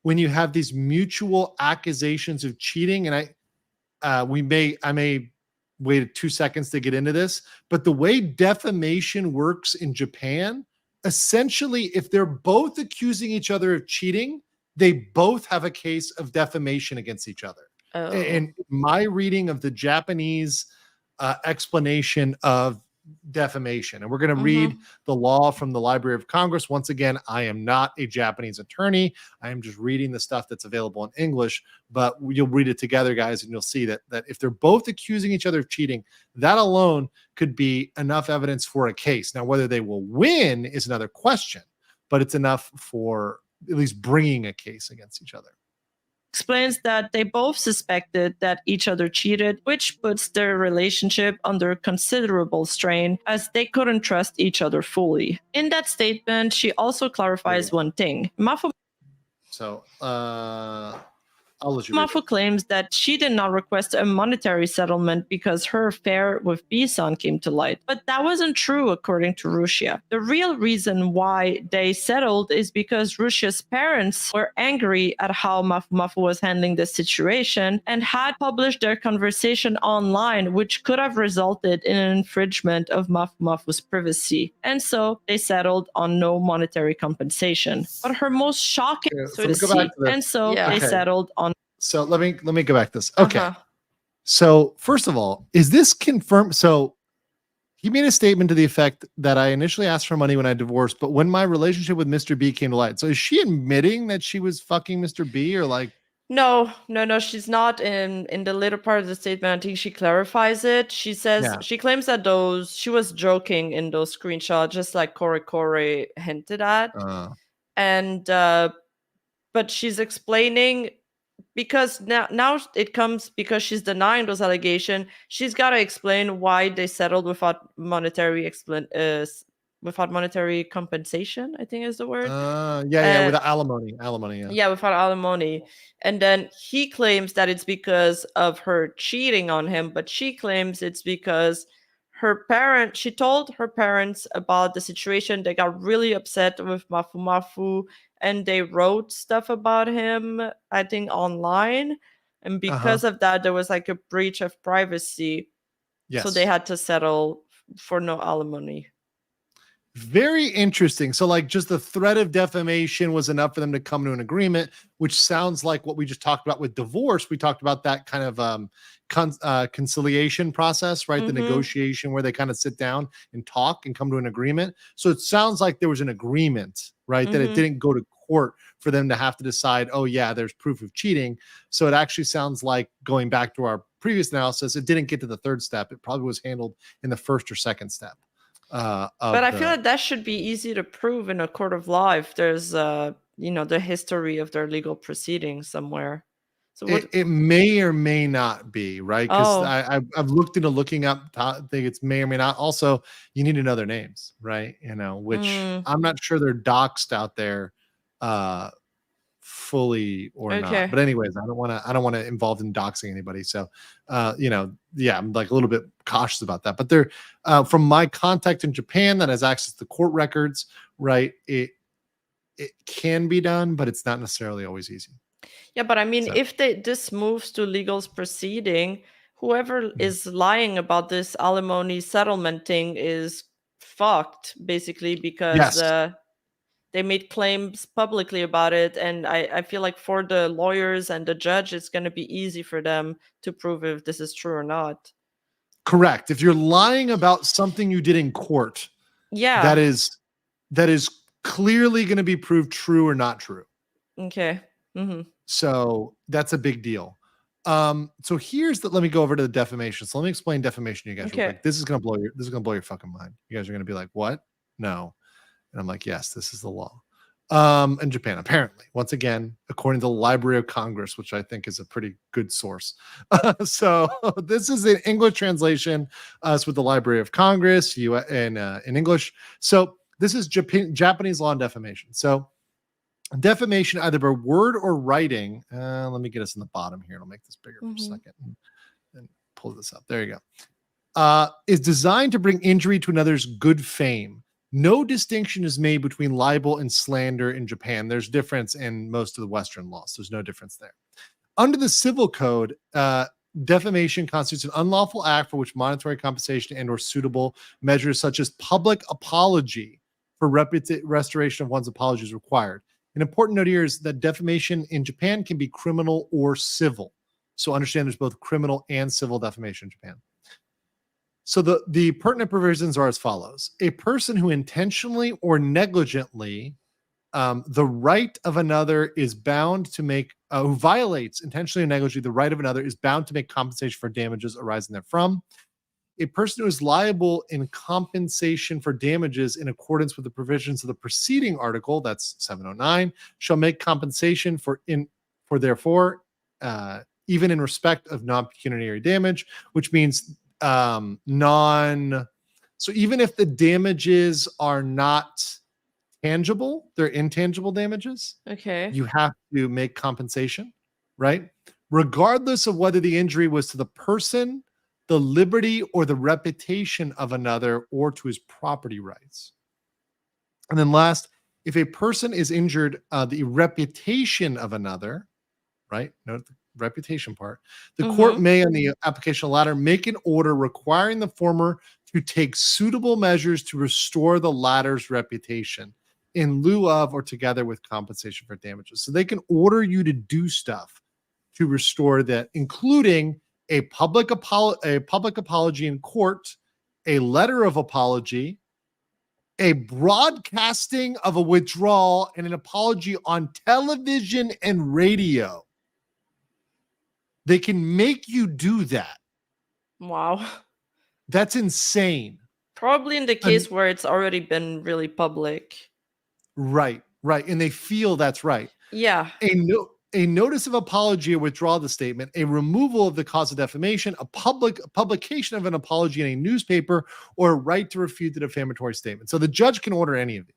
S3: when you have these mutual accusations of cheating, and I may wait 2 seconds to get into this, but the way defamation works in Japan, essentially, if they're both accusing each other of cheating, they both have a case of defamation against each other. And my reading of the Japanese explanation of defamation, and we're going to read the law from the Library of Congress. Once again, I am not a Japanese attorney. I am just reading the stuff that's available in English, but you'll read it together, guys, and you'll see that if they're both accusing each other of cheating, that alone could be enough evidence for a case. Now, whether they will win is another question, but it's enough for at least bringing a case against each other.
S6: Explains that they both suspected that each other cheated, which puts their relationship under considerable strain as they couldn't trust each other fully. In that statement, she also clarifies one thing. Mafu claims that she did not request a monetary settlement because her affair with B-san came to light. But that wasn't true, according to Rushia. The real reason why they settled is because Rushia's parents were angry at how Mafu Mafu was handling the situation and had published their conversation online, which could have resulted in an infringement of Mafu Mafu's privacy. And so they settled on no monetary compensation. But her most shocking, they settled on.
S3: So let me go back to this. Okay. So first of all, is this confirmed? So he made a statement to the effect that I initially asked for money when I divorced, but when my relationship with Mr. B came to light. So is she admitting that she was fucking Mr. B or like?
S6: No, she's not in the later part of the statement. I think she clarifies it. She says
S3: Yeah.
S6: she claims that she was joking in those screenshots, just like Corey hinted at. And but she's explaining, because now it comes, because she's denying those allegations, she's got to explain why they settled without monetary compensation, I think is the word.
S3: Without alimony.
S6: Yeah, without alimony. And then he claims that it's because of her cheating on him, but she claims it's because she told her parents about the situation. They got really upset with Mafu Mafu, and they wrote stuff about him, I think, online. And because of that, there was like a breach of privacy. So they had to settle for no alimony.
S3: Very interesting. So, like, just the threat of defamation was enough for them to come to an agreement, which sounds like what we just talked about with divorce. We talked about that kind of conciliation process, right? The negotiation where they kind of sit down and talk and come to an agreement. So it sounds like there was an agreement, right? That it didn't go to court for them to have to decide, oh yeah, there's proof of cheating. So it actually sounds like, going back to our previous analysis, it didn't get to the third step. It probably was handled in the first or second step. But
S6: I feel like that should be easy to prove in a court of law if there's the history of their legal proceedings somewhere. So
S3: it may or may not be, right? Because I've looked into looking up. I think it's may or may not. Also, you need to know their names, right? Which I'm not sure they're doxed out there fully or not. But anyways, I don't want to involve in doxing anybody. So I'm like a little bit cautious about that. But they're from my contact in Japan that has access to court records, right? It can be done, but it's not necessarily always easy.
S6: Yeah, but I mean, if this moves to legal proceeding, whoever is lying about this alimony settlement thing is fucked, basically, because they made claims publicly about it. And I feel like for the lawyers and the judge, it's going to be easy for them to prove if this is true or not.
S3: Correct. If you're lying about something you did in court, that is clearly going to be proved true or not true.
S6: Okay.
S3: So that's a big deal. So let me go over to the defamation. So let me explain defamation to you guys real quick. This is gonna blow your fucking mind. You guys are gonna be like, what? No. And I'm like, yes, this is the law. In Japan, apparently, once again, according to the Library of Congress, which I think is a pretty good source. So this is an English translation. It's with the Library of Congress, in English. So this is Japanese law on defamation. So defamation, either by word or writing. Let me get us in the bottom here. I'll make this bigger for a second and pull this up. There you go. Is designed to bring injury to another's good fame. No distinction is made between libel and slander in Japan. There's difference in most of the Western laws. There's no difference there. Under the Civil Code, defamation constitutes an unlawful act for which monetary compensation and or suitable measures such as public apology for restoration of one's apology is required. An important note here is that defamation in Japan can be criminal or civil. So understand there's both criminal and civil defamation in Japan. So the pertinent provisions are as follows. A person who intentionally or negligently the right of another is bound to make, who violates intentionally or negligently the right of another is bound to make compensation for damages arising therefrom. A person who is liable in compensation for damages in accordance with the provisions of the preceding article, that's 709, shall make compensation for therefore, even in respect of non-pecuniary damage, which means so even if the damages are not tangible, they're intangible damages.
S6: Okay.
S3: You have to make compensation, right? Regardless of whether the injury was to the person, the liberty, or the reputation of another, or to his property rights. And then last, if a person is injured, the reputation of another, right? Note the reputation part. The court may, on the application ladder, make an order requiring the former to take suitable measures to restore the latter's reputation in lieu of or together with compensation for damages. So they can order you to do stuff to restore that, including a public apology in court, a letter of apology, a broadcasting of a withdrawal, and an apology on television and radio. They can make you do that.
S6: Wow.
S3: That's insane.
S6: Probably in the case where it's already been really public.
S3: Right. And they feel that's right.
S6: Yeah.
S3: A notice of apology or withdrawal of the statement, a removal of the cause of defamation, a publication of an apology in a newspaper, or a right to refute the defamatory statement. So the judge can order any of these.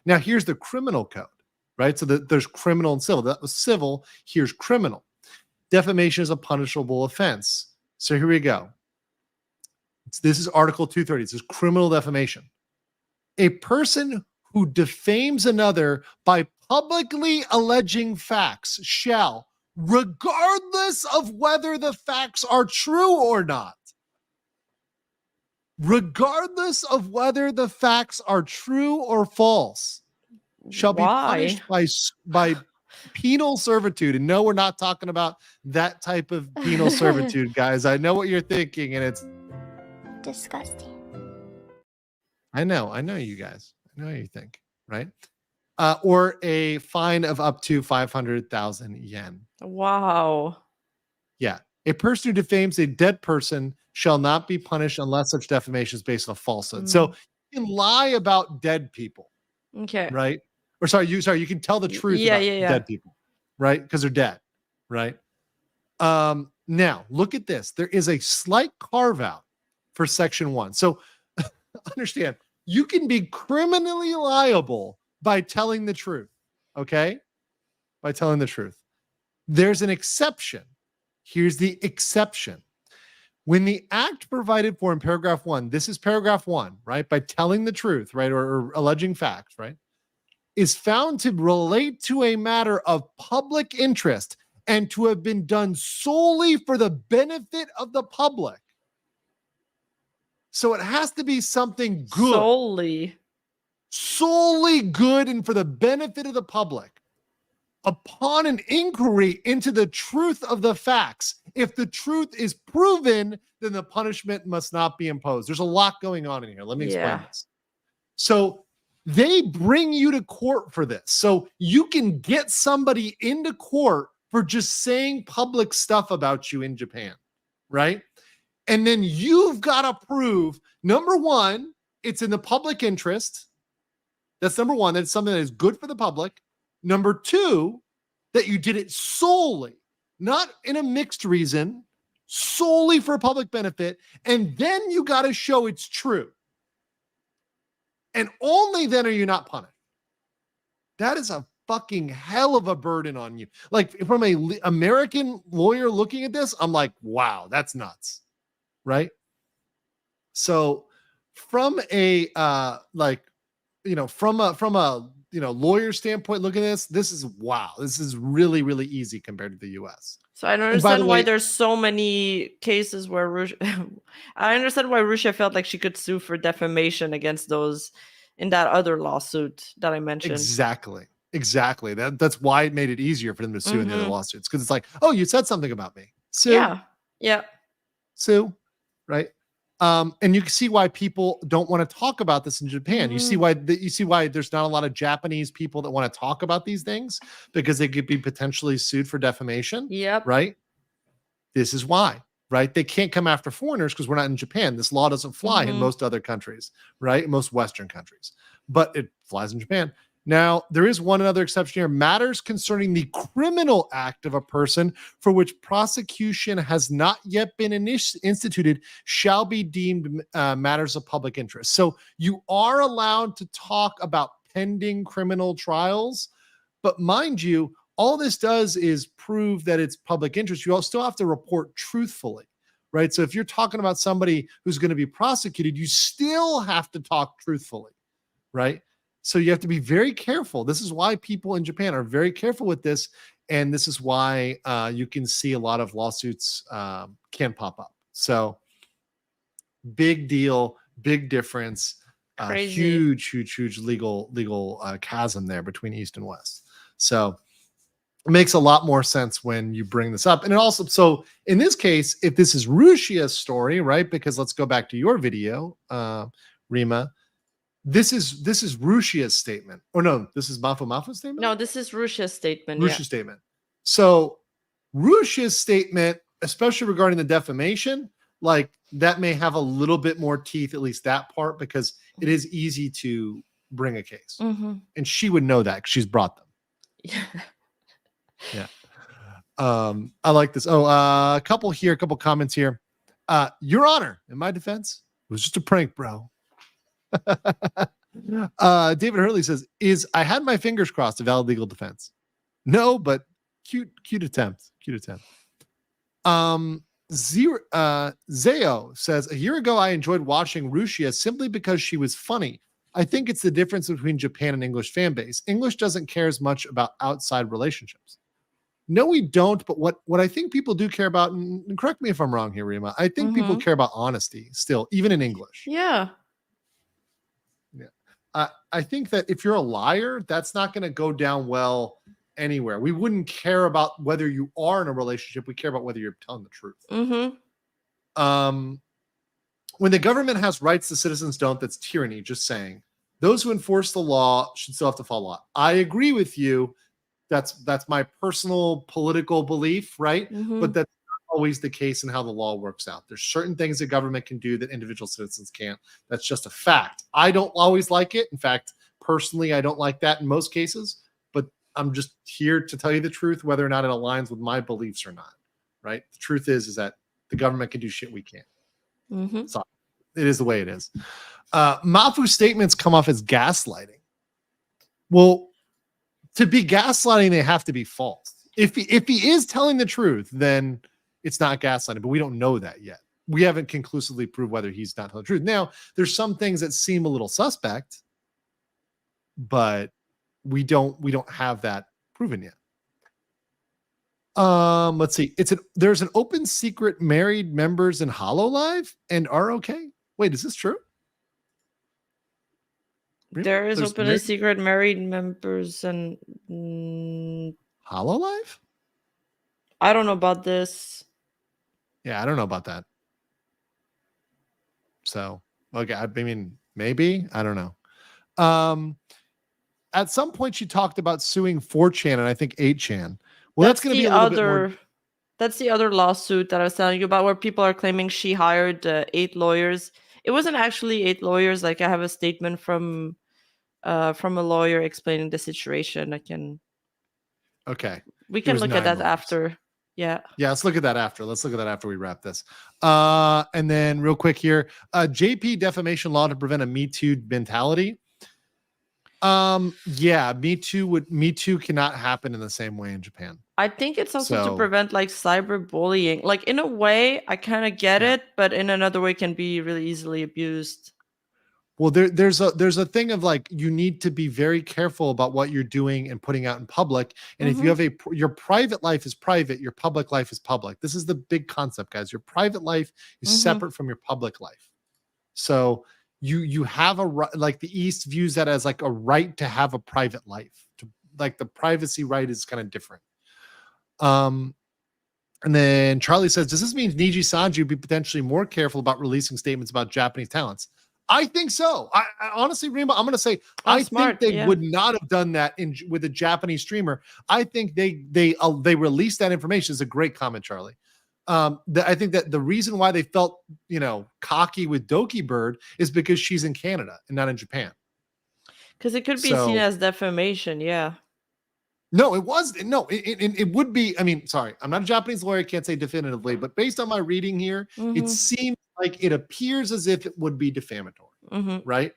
S3: Now, here's the criminal code, right? So there's criminal and civil. That was civil. Here's criminal. Defamation is a punishable offense. So here we go. This is Article 230. It says criminal defamation. A person who defames another by publicly alleging facts shall, regardless of whether the facts are true or not, regardless of whether the facts are true or false, shall be punished by penal servitude. And no, we're not talking about that type of penal servitude, guys. I know what you're thinking, and it's
S1: disgusting.
S3: I know you guys. I know what you think, right? Or a fine of up to 500,000 yen.
S6: Wow.
S3: Yeah. A person who defames a dead person shall not be punished unless such defamation is based on a falsehood. So you can lie about dead people.
S6: Okay.
S3: Right? Or you can tell the truth about dead people, right? Because they're dead, right? Now, look at this. There is a slight carve out for Section 1. So understand, you can be criminally liable by telling the truth, okay? By telling the truth. There's an exception. Here's the exception. When the act provided for in paragraph 1, this is paragraph 1, right? By telling the truth, right? Or alleging facts, right? Is found to relate to a matter of public interest and to have been done solely for the benefit of the public. So it has to be something good. Solely good and for the benefit of the public. Upon an inquiry into the truth of the facts, if the truth is proven, then the punishment must not be imposed. There's a lot going on in here. Let me explain this. So they bring you to court for this. So you can get somebody into court for just saying public stuff about you in Japan, right? And then you've got to prove, number one, it's in the public interest. That's number one. That's something that is good for the public. Number two, that you did it solely, not in a mixed reason, solely for public benefit. And then you got to show it's true. And only then are you not punished. That is a fucking hell of a burden on you. Like, from an American lawyer looking at this, I'm like, wow, that's nuts. Right? So from a from a lawyer standpoint, looking at this is wow. This is really, really easy compared to the US.
S6: So I don't understand why there's so many cases where I understand why Rushia felt like she could sue for defamation against those in that other lawsuit that I mentioned.
S3: Exactly. That's why it made it easier for them to sue in the other lawsuits. Because it's like, oh, you said something about me. Sue.
S6: Yeah.
S3: Sue. Right. And you can see why people don't want to talk about this in Japan. You see why there's not a lot of Japanese people that want to talk about these things, because they could be potentially sued for defamation.
S6: Yep.
S3: Right. This is why. Right. They can't come after foreigners because we're not in Japan. This law doesn't fly in most other countries, right? Most Western countries, but it flies in Japan. Now, there is one other exception here. Matters concerning the criminal act of a person for which prosecution has not yet been instituted shall be deemed matters of public interest. So you are allowed to talk about pending criminal trials, but mind you, all this does is prove that it's public interest. You still have to report truthfully, right? So if you're talking about somebody who's going to be prosecuted, you still have to talk truthfully, right? So you have to be very careful. This is why people in Japan are very careful with this. And this is why you can see a lot of lawsuits can pop up. So big deal, big difference, huge legal chasm there between East and West. So it makes a lot more sense when you bring this up. And it also, so in this case, if this is Rushia's story, right? Because let's go back to your video, Rima. This is Rushia's statement. Or no, this is Mafu's statement?
S6: No, this is Rushia's statement.
S3: Rushia's statement. So Rushia's statement, especially regarding the defamation, like that may have a little bit more teeth, at least that part, because it is easy to bring a case.
S6: Mm-hmm.
S3: And she would know that because she's brought them. Yeah. I like this. Oh, a couple comments here. Your Honor, in my defense, it was just a prank, bro. David Hurley says, I had my fingers crossed, a valid legal defense. No, but cute attempt. Zayo says, a year ago I enjoyed watching Rushia simply because she was funny. I think it's the difference between Japan and English fan base. English doesn't care as much about outside relationships. No, we don't. But what I think people do care about, and correct me if I'm wrong here, Rima, I think people care about honesty still, even in English.
S6: Yeah.
S3: I think that if you're a liar, that's not going to go down well anywhere. We wouldn't care about whether you are in a relationship. We care about whether you're telling the truth.
S6: Mm-hmm.
S3: When the government has rights the citizens don't, that's tyranny. Just saying. Those who enforce the law should still have to follow law. I agree with you. That's my personal political belief, right?
S6: Mm-hmm.
S3: But that's not always the case in how the law works out. There's certain things the government can do that individual citizens can't. That's just a fact. I don't always like it. In fact, personally, I don't like that in most cases. But I'm just here to tell you the truth, whether or not it aligns with my beliefs or not. Right? The truth is that the government can do shit we can't.
S6: Mm-hmm.
S3: So it is the way it is. Mafu's statements come off as gaslighting. Well, to be gaslighting, they have to be false. If he is telling the truth, then it's not gaslighting, but we don't know that yet. We haven't conclusively proved whether he's not telling the truth. Now, there's some things that seem a little suspect, but we don't have that proven yet. Let's see. There's an open secret married members in HoloLive and are okay. Wait, is this true?
S6: There is
S3: There's
S6: openly secret married members and
S3: HoloLive?
S6: I don't know about this.
S3: Yeah, I don't know about that. So, okay, I mean, maybe, I don't know. At some point she talked about suing 4chan and I think 8chan. Well, that's going to be a little bit more.
S6: That's the other lawsuit that I was telling you about, where people are claiming she hired 8 lawyers. It wasn't actually 8 lawyers. Like, I have a statement from a lawyer explaining the situation.
S3: Okay.
S6: We can look at that after. Yeah.
S3: Yeah, let's look at that after. Let's look at that after we wrap this. And then real quick here, JP defamation law to prevent a Me Too mentality. Yeah, Me Too cannot happen in the same way in Japan.
S6: I think it's also to prevent like cyberbullying. Like, in a way, I kind of get it, but in another way can be really easily abused.
S3: Well, there's a thing of like, you need to be very careful about what you're doing and putting out in public. And if you have your private life is private, your public life is public. This is the big concept, guys. Your private life is separate from your public life. So you have a right, like the East views that as like a right to have a private life. Like the privacy right is kind of different. And then Charlie says, does this mean Niji Sanji would be potentially more careful about releasing statements about Japanese talents? I think so. I honestly, Rima, I'm going to say, I think they would not have done that with a Japanese streamer. I think they released that information. Is a great comment, Charlie. I think that the reason why they felt, cocky with Doki Bird is because she's in Canada and not in Japan.
S6: Because it could be seen as defamation. Yeah.
S3: No, it was. No, it would be. I mean, sorry, I'm not a Japanese lawyer. I can't say definitively, but based on my reading here, it seems like it appears as if it would be defamatory, right?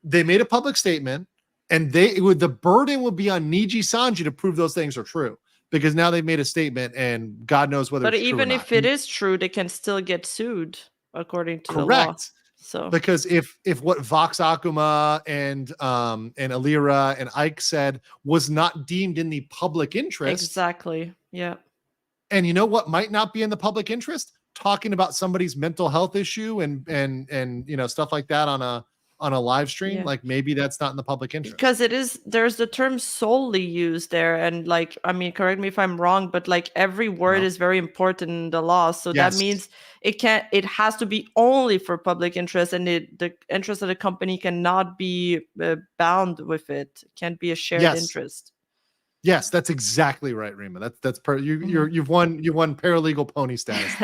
S3: They made a public statement, and the burden would be on Niji Sanji to prove those things are true, because now they've made a statement, and God knows whether. But it's
S6: even
S3: true or
S6: if it is true, they can still get sued according to the law.
S3: Correct.
S6: So
S3: because if what Vox Akuma and Alira and Ike said was not deemed in the public interest,
S6: exactly, yeah.
S3: And you know what might not be in the public interest? Talking about somebody's mental health issue and stuff like that on a live stream, like maybe that's not in the public interest.
S6: Because there's the term solely used there, and like, I mean, correct me if I'm wrong, but like every word is very important in the law. So that means it has to be only for public interest, and the interest of the company cannot be bound with it. It can't be a shared interest.
S3: Yes, that's exactly right, Rima. You've won paralegal pony status.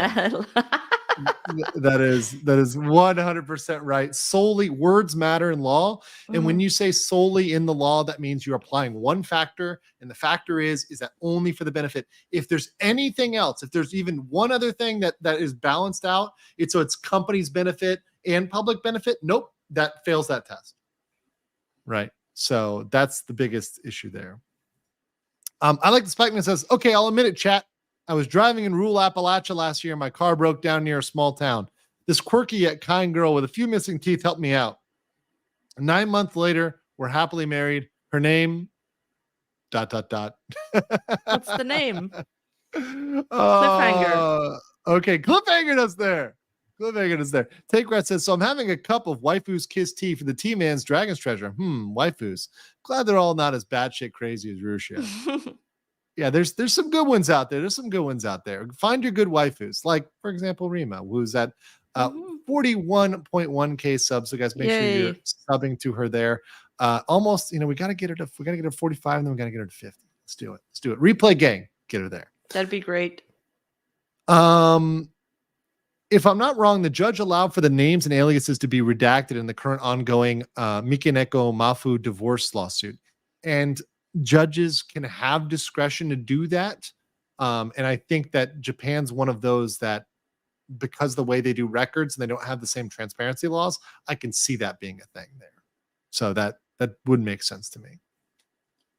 S3: That is 100% right. Solely words matter in law, and when you say solely in the law, that means you're applying one factor, and the factor is that only for the benefit. If there's anything else, if there's even one other thing that is balanced out, it's company's benefit and public benefit. Nope, that fails that test. Right. So that's the biggest issue there. I like the Spikeman says, okay, I'll admit it, chat. I was driving in rural Appalachia last year. My car broke down near a small town. This quirky yet kind girl with a few missing teeth helped me out. 9 months later, we're happily married. Her name, ...
S6: What's the name? Cliffhanger.
S3: Okay, Cliffhanger is there. Take Rat says, so I'm having a cup of waifus kiss tea for the T-Man's Dragon's Treasure. Waifus. Glad they're all not as batshit crazy as Rushia. Yeah, there's some good ones out there. Find your good waifus. Like, for example, Rima, who's at 41.1k subs. So guys, make sure you're subbing to her there. Almost, we got to get her to 45, and then we got to get her to 50. Let's do it. Replay gang, get her there.
S6: That'd be great.
S3: If I'm not wrong, the judge allowed for the names and aliases to be redacted in the current ongoing Mikineko Mafu divorce lawsuit. And judges can have discretion to do that. And I think that Japan's one of those that, because the way they do records and they don't have the same transparency laws, I can see that being a thing there. So that would make sense to me.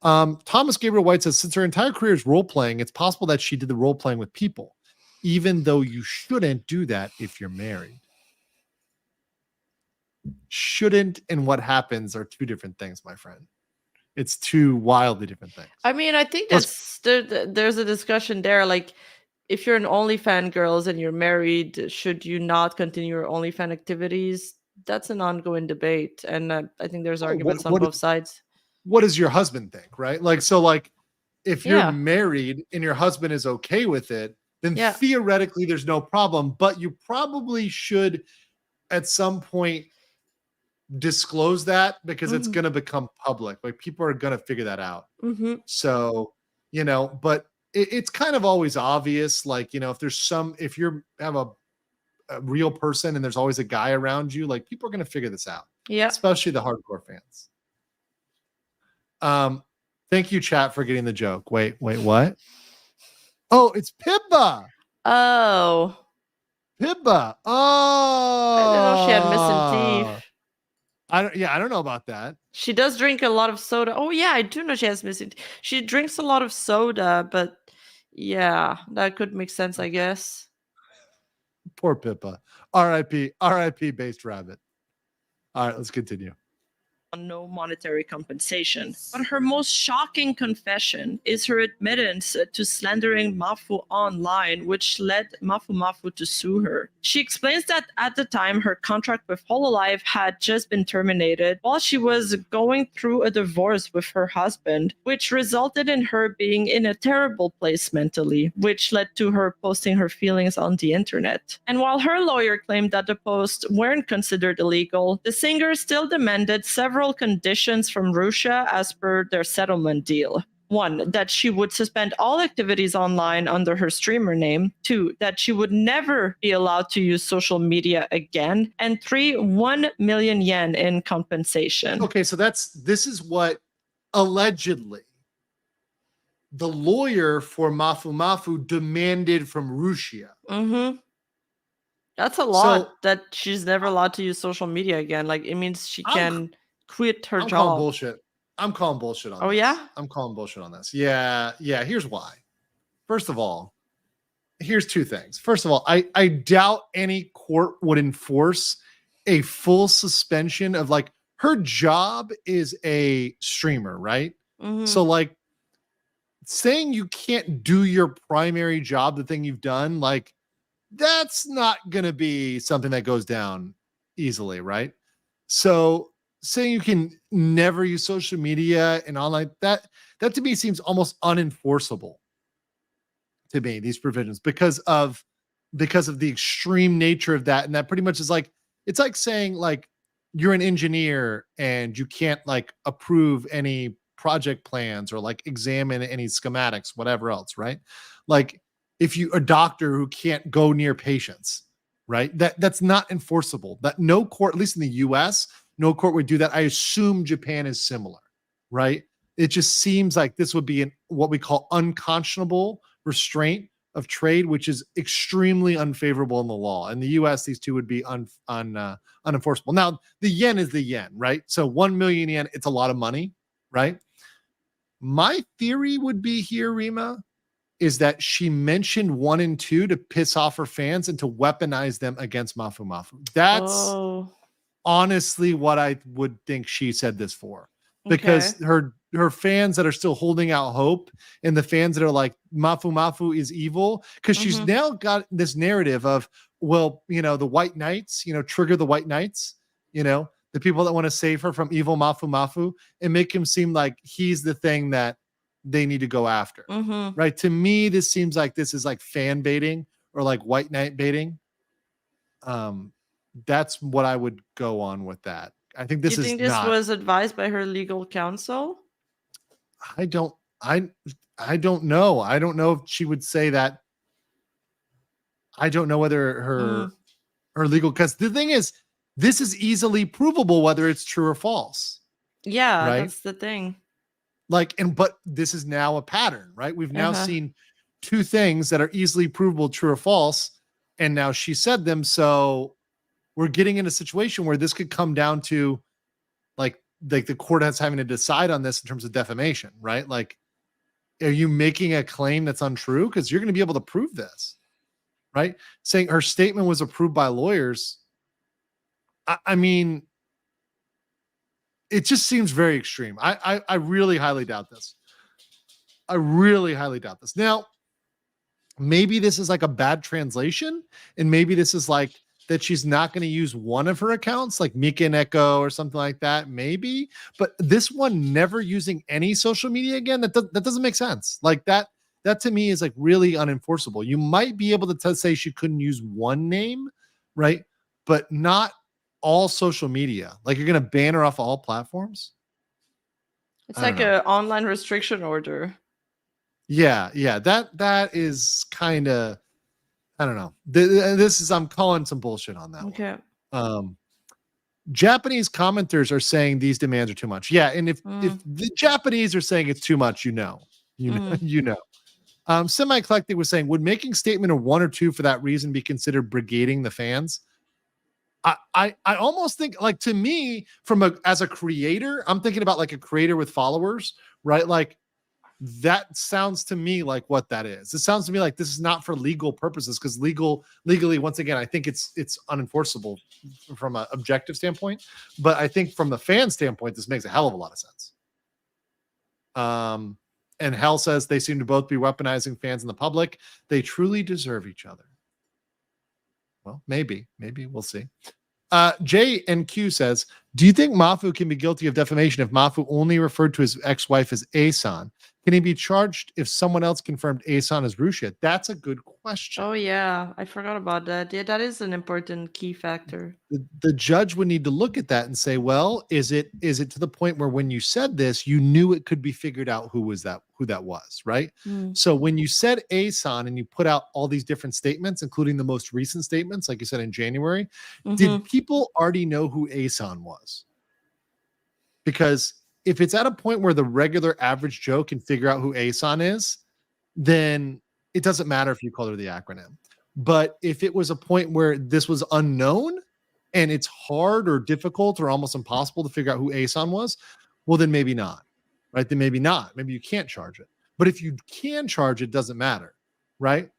S3: Thomas Gabriel White says, since her entire career is role-playing, it's possible that she did the role-playing with people, even though you shouldn't do that if you're married. Shouldn't and what happens are two different things, my friend. It's two wildly different things.
S6: I mean, I think there's a discussion there. Like, if you're an OnlyFans girls and you're married, should you not continue your OnlyFans activities? That's an ongoing debate, and I think there's arguments on both sides.
S3: What does your husband think, right? If you're married and your husband is okay with it, then theoretically there's no problem, but you probably should at some point disclose that, because it's going to become public. Like, people are going to figure that out. So, but it's kind of always obvious. Like, if you have a real person and there's always a guy around you, like, people are going to figure this out.
S6: Yeah.
S3: Especially the hardcore fans. Thank you, chat, for getting the joke. Wait, what? Oh, it's Pippa.
S6: Oh.
S3: Pippa. Oh.
S6: I didn't know she had missing teeth.
S3: I don't know about that.
S6: She does drink a lot of soda. Oh yeah, I do know she has missing teeth. She drinks a lot of soda, but yeah, that could make sense, I guess.
S3: Poor Pippa. R.I.P. Based Rabbit. All right, let's continue.
S7: No monetary compensation. But her most shocking confession is her admittance to slandering Mafu online, which led Mafu to sue her. She explains that at the time her contract with Hololive had just been terminated while she was going through a divorce with her husband, which resulted in her being in a terrible place mentally, which led to her posting her feelings on the internet. And while her lawyer claimed that the posts weren't considered illegal, the singer still demanded several conditions from Rushia as per their settlement deal. 1, that she would suspend all activities online under her streamer name. 2, that she would never be allowed to use social media again. And 3, 1 million yen in compensation.
S3: Okay, so this is what allegedly the lawyer for Mafu demanded from Rushia.
S6: That's a lot, that she's never allowed to use social media again. Like, it means she can quit her job.
S3: I'm calling bullshit on this.
S6: Oh, yeah?
S3: I'm calling bullshit on this. Yeah. Here's why. First of all, here's two things. First of all, I doubt any court would enforce a full suspension of, like, her job is a streamer, right? So, like, saying you can't do your primary job, the thing you've done, like, that's not going to be something that goes down easily, right? So saying you can never use social media and online, that to me seems almost unenforceable to me, these provisions, because of the extreme nature of that. And that pretty much is like, it's like saying, like, you're an engineer and you can't, like, approve any project plans or like examine any schematics, whatever else, right? Like if you a doctor who can't go near patients, right? That's not enforceable. That no court, at least in the US, no court would do that. I assume Japan is similar, right? It just seems like this would be what we call unconscionable restraint of trade, which is extremely unfavorable in the law. In the US, these two would be unenforceable. Now, the yen is the yen, right? So 1 million yen, it's a lot of money, right? My theory would be here, Rima, is that she mentioned 1 and 2 to piss off her fans and to weaponize them against Mafu Mafu. That's honestly what I would think she said this for. Because her fans that are still holding out hope and the fans that are like Mafu Mafu is evil, because she's now got this narrative of, well, you know, the white knights, you know, trigger the white knights, you know, the people that want to save her from evil Mafu Mafu and make him seem like he's the thing that they need to go after. Right? To me, this seems like this is like fan baiting or like white knight baiting. That's what I would go on with that. I think this
S6: this was advised by her legal counsel?
S3: I don't know. I don't know if she would say that. I don't know whether her legal, because the thing is, this is easily provable whether it's true or false.
S6: Yeah,
S3: right?
S6: That's the thing.
S3: Like, but this is now a pattern, right? We've now seen 2 things that are easily provable, true or false, and now she said them. So we're getting in a situation where this could come down to like the court has having to decide on this in terms of defamation, right? Like, are you making a claim that's untrue? Because you're going to be able to prove this, right? Saying her statement was approved by lawyers. I mean, it just seems very extreme. I really highly doubt this. I really highly doubt this. Now, maybe this is like a bad translation, and maybe this is like that she's not going to use one of her accounts, like Mika and Echo or something like that, maybe. But this one never using any social media again, that doesn't make sense. Like that to me is like really unenforceable. You might be able to say she couldn't use one name, right? But not all social media. Like you're going to ban her off all platforms?
S6: It's like an online restriction order.
S3: Yeah. That is kind of, I don't know. This is, I'm calling some bullshit on that.
S6: Okay.
S3: Japanese commenters are saying these demands are too much. Yeah, and if the Japanese are saying it's too much, you know. Semi-Eclectic was saying, would making statement of 1 or 2 for that reason be considered brigading the fans? I almost think, like, to me, as a creator, I'm thinking about like a creator with followers, right? Like that sounds to me like what that is. It sounds to me like this is not for legal purposes, because legally, once again, I think it's unenforceable from an objective standpoint. But I think from the fan standpoint, this makes a hell of a lot of sense. And Hell says they seem to both be weaponizing fans in the public. They truly deserve each other. Well, maybe we'll see. J and Q says, do you think Mafu can be guilty of defamation if Mafu only referred to his ex-wife as Asan? Can he be charged if someone else confirmed Asan as Rushia? That's a good question.
S6: Oh yeah, I forgot about that. Yeah, that is an important key factor.
S3: The judge would need to look at that and say, well, is it to the point where when you said this, you knew it could be figured out who that was, right? So when you said Asan and you put out all these different statements, including the most recent statements, like you said in January, did people already know who Asan was? Because if it's at a point where the regular average Joe can figure out who Asan is, then it doesn't matter if you call her the acronym. But if it was a point where this was unknown and it's hard or difficult or almost impossible to figure out who Asan was, well, then maybe not, right? Then maybe not. Maybe you can't charge it. But if you can charge it, doesn't matter, right?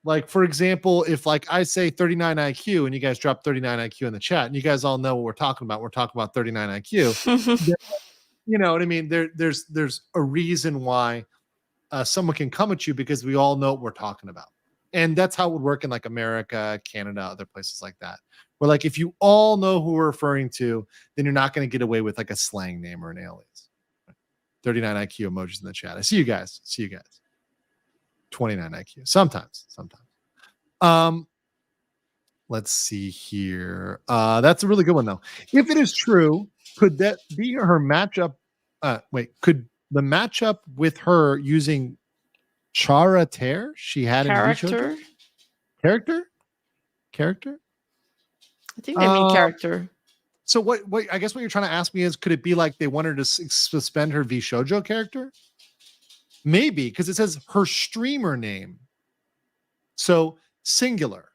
S3: Like, for example, if like I say 39 IQ and you guys drop 39 IQ in the chat and you guys all know what we're talking about, 39 IQ. You know what I mean? There's a reason why someone can come at you, because we all know what we're talking about. And that's how it would work in like America, Canada, other places like that. Where like if you all know who we're referring to, then you're not going to get away with like a slang name or an alias. 39 IQ emojis in the chat. I see you guys. 29 IQ. Sometimes. Let's see here. That's a really good one though. If it is true, could that be her matchup wait, could the matchup with her using Character she had in
S6: Character?
S3: Character?
S6: I think they mean character.
S3: So what I guess what you're trying to ask me is, could it be like they wanted to suspend her VShojo character? Maybe, because it says her streamer name. So singular.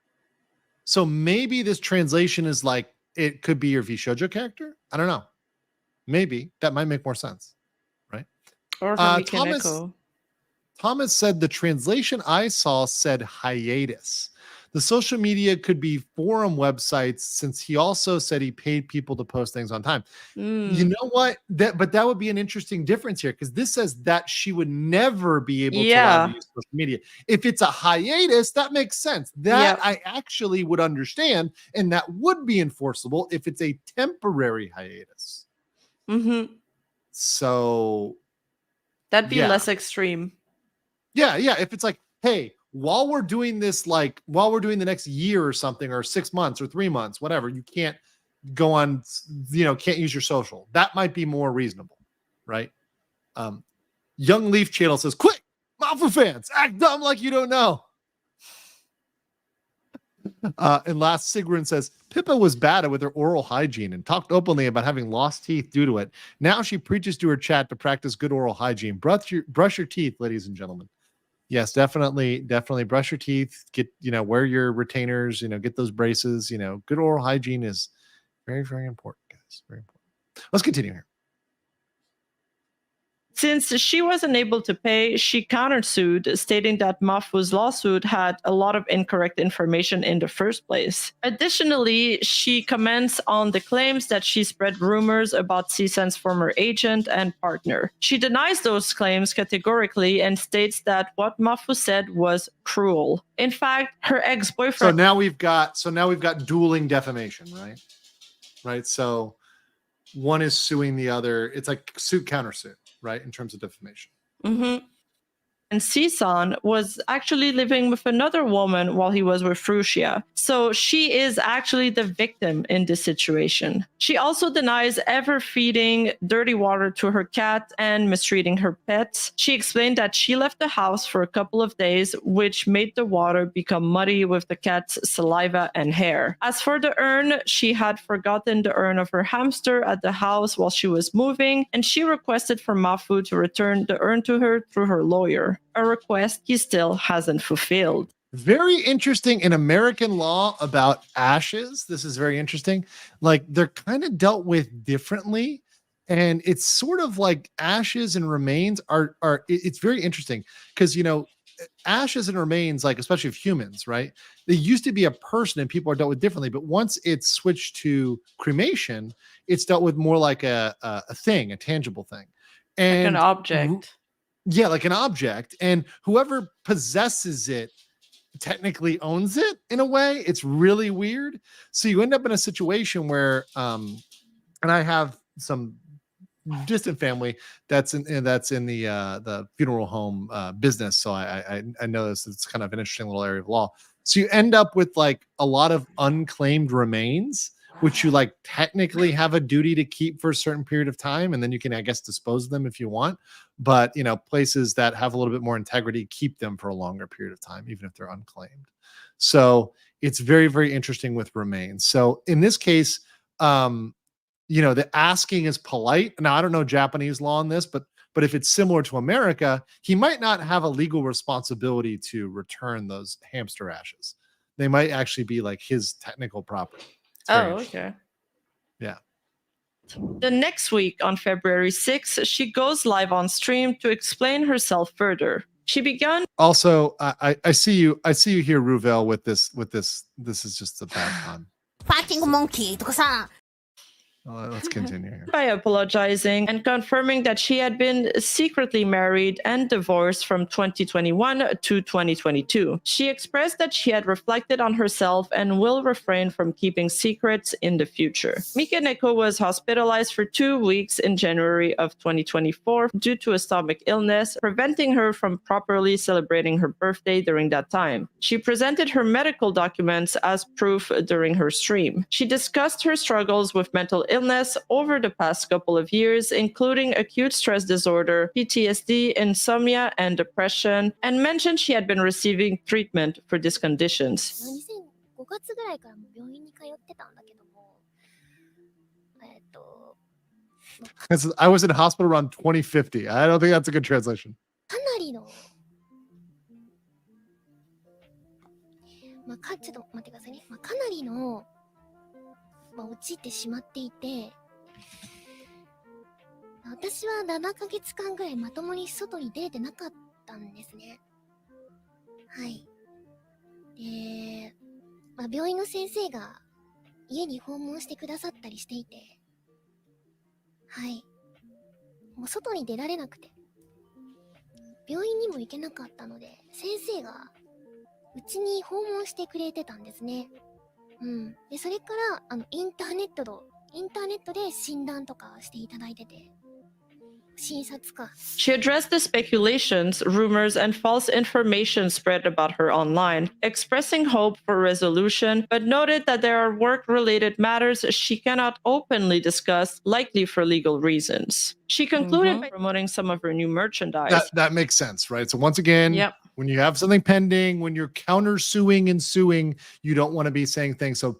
S3: So maybe this translation is like, it could be your VShojo character. I don't know. Maybe that might make more sense, right?
S6: Or
S3: Thomas said the translation I saw said hiatus. The social media could be forum websites, since he also said he paid people to post things on time. You know what? But that would be an interesting difference here, because this says that she would never be able to allow to use social media. If it's a hiatus, that makes sense. That I actually would understand, and that would be enforceable if it's a temporary hiatus. So
S6: that'd be less extreme.
S3: Yeah. If it's like, hey, while we're doing this, like while we're doing the next year or something, or 6 months or 3 months, whatever, you can't go on, can't use your social. That might be more reasonable, right? Young Leaf Channel says, quick, Mafu fans, act dumb like you don't know. And last Sigrun says, Pippa was bad with her oral hygiene and talked openly about having lost teeth due to it. Now she preaches to her chat to practice good oral hygiene. Brush your teeth, ladies and gentlemen. Yes, definitely brush your teeth, get, wear your retainers, get those braces, good oral hygiene is very, very important, guys. Very important. Let's continue here.
S6: Since she wasn't able to pay, she countersued, stating that Mafu's lawsuit had a lot of incorrect information in the first place. Additionally, she comments on the claims that she spread rumors about CSUN's former agent and partner. She denies those claims categorically and states that what Mafu said was cruel. In fact, her ex-boyfriend...
S3: So now we've got dueling defamation, right? Right. So one is suing the other. It's like suit countersuit, right? In terms of defamation.
S6: And CSUN was actually living with another woman while he was with Rushia. So she is actually the victim in this situation. She also denies ever feeding dirty water to her cat and mistreating her pets. She explained that she left the house for a couple of days, which made the water become muddy with the cat's saliva and hair. As for the urn, she had forgotten the urn of her hamster at the house while she was moving, and she requested for Mafu to return the urn to her through her lawyer. A request he still hasn't fulfilled.
S3: Very interesting in American law about ashes. This is very interesting. Like, they're kind of dealt with differently. And it's sort of like ashes and remains are it's very interesting because, ashes and remains, like, especially of humans, right? They used to be a person and people are dealt with differently. But once it's switched to cremation, it's dealt with more like a thing, a tangible thing. And
S6: like an object.
S3: Yeah, like an object. And whoever possesses it technically owns it in a way. It's really weird. So you end up in a situation where, and I have some distant family that's in the funeral home business. So I know this. It's kind of an interesting little area of law. So you end up with like a lot of unclaimed remains, which you like technically have a duty to keep for a certain period of time. And then you can, I guess, dispose of them if you want. But, places that have a little bit more integrity keep them for a longer period of time, even if they're unclaimed. So it's very, very interesting with remains. So in this case, the asking is polite. Now, I don't know Japanese law on this, but if it's similar to America, he might not have a legal responsibility to return those hamster ashes. They might actually be like his technical property.
S6: Okay.
S3: Yeah.
S6: The next week, on February 6th, she goes live on stream to explain herself further. She began.
S3: Also, I see you here, Ruvel, with this. This is just a bad pun.
S2: Fighting monkey.
S3: Let's continue here.
S6: By apologizing and confirming that she had been secretly married and divorced from 2021 to 2022. She expressed that she had reflected on herself and will refrain from keeping secrets in the future. Mikaneko was hospitalized for 2 weeks in January of 2024 due to a stomach illness, preventing her from properly celebrating her birthday during that time. She presented her medical documents as proof during her stream. She discussed her struggles with mental illness over the past couple of years, including acute stress disorder, PTSD, insomnia, and depression, and mentioned she had been receiving treatment for these conditions.
S1: 2005月ぐらいからもう病院に通ってたんだけども、
S3: I was in hospital around 2050. I don't think that's a good translation.
S1: かなりの、ちょっと待ってくださいね。かなりの、陥ってしまっていて、私は7ヶ月間ぐらいまともに外に出れてなかったんですね。はい。で、病院の先生が家に訪問してくださったりしていて、はい。もう外に出られなくて、病院にも行けなかったので、先生がうちに訪問してくれてたんですね。うん。で、それからインターネットで診断とかしていただいてて。
S6: She addressed the speculations, rumors, and false information spread about her online, expressing hope for resolution, but noted that there are work-related matters she cannot openly discuss, likely for legal reasons. She concluded by promoting some of her new merchandise.
S3: That makes sense, right? So once again, when you have something pending, when you're counter-suing and suing, you don't want to be saying things. So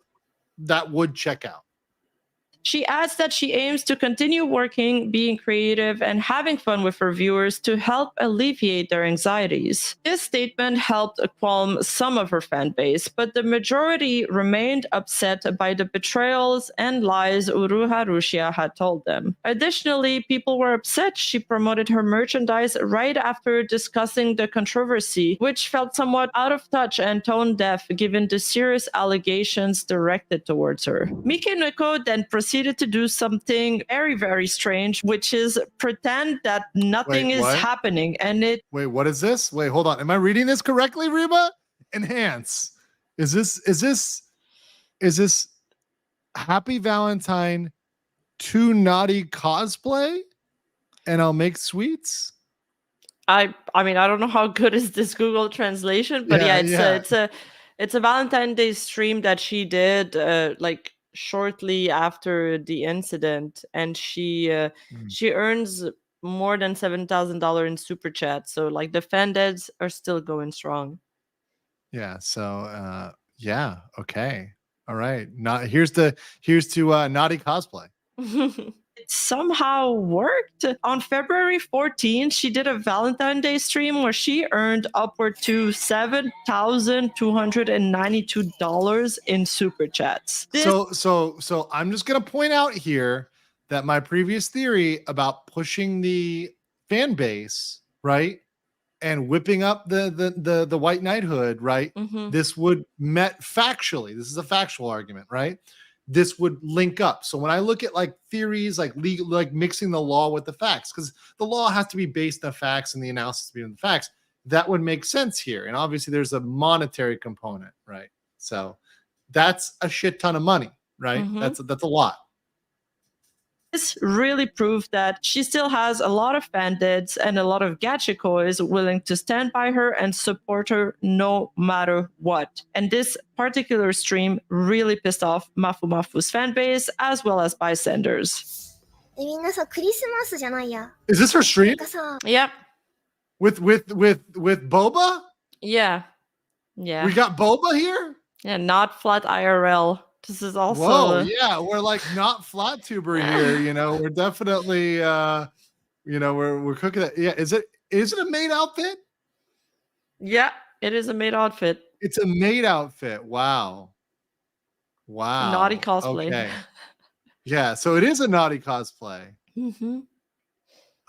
S3: that would check out.
S6: She adds that she aims to continue working, being creative, and having fun with her viewers to help alleviate their anxieties. This statement helped calm some of her fan base, but the majority remained upset by the betrayals and lies Uruha Rushia had told them. Additionally, people were upset she promoted her merchandise right after discussing the controversy, which felt somewhat out of touch and tone deaf given the serious allegations directed towards her. Mikeneko then proceeded to do something very, very strange, which is pretend that nothing is happening. And
S3: Wait, what is this? Wait, hold on. Am I reading this correctly, Reba? Enhance. Is this Happy Valentine Too Naughty Cosplay? And I'll make sweets?
S6: I mean, I don't know how good is this Google translation, but it's a Valentine's Day stream that she did like shortly after the incident, and she earns more than $7,000 in super chat. So like the fan deads are still going strong.
S3: Yeah. So okay. All right. Here's to naughty cosplay.
S6: It somehow worked. On February 14th, she did a Valentine's Day stream where she earned upward to $7,292 in super chats.
S3: So I'm just gonna point out here that my previous theory about pushing the fan base, right, and whipping up the white knighthood, right? This would factually. This is a factual argument, right? This would link up. So when I look at like theories, like legal, like mixing the law with the facts, because the law has to be based on facts and the analysis to be on the facts, that would make sense here. And obviously there's a monetary component, right? So that's a shit ton of money, right? That's a lot.
S6: This really proved that she still has a lot of fan deads and a lot of gachikois willing to stand by her and support her no matter what. And this particular stream really pissed off Mafu Mafu's fan base as well as bystanders.
S1: Is
S3: this her stream?
S6: Yep.
S3: With Boba?
S6: Yeah.
S3: We got Boba here?
S6: Yeah, not flat IRL. This is also
S3: we're like not flat tuber here, we're definitely we're cooking it. Yeah, is it a maid outfit?
S6: Yeah, it is a maid outfit.
S3: It's a maid outfit. Wow.
S6: Naughty cosplay.
S3: Okay. Yeah, so it is a naughty cosplay.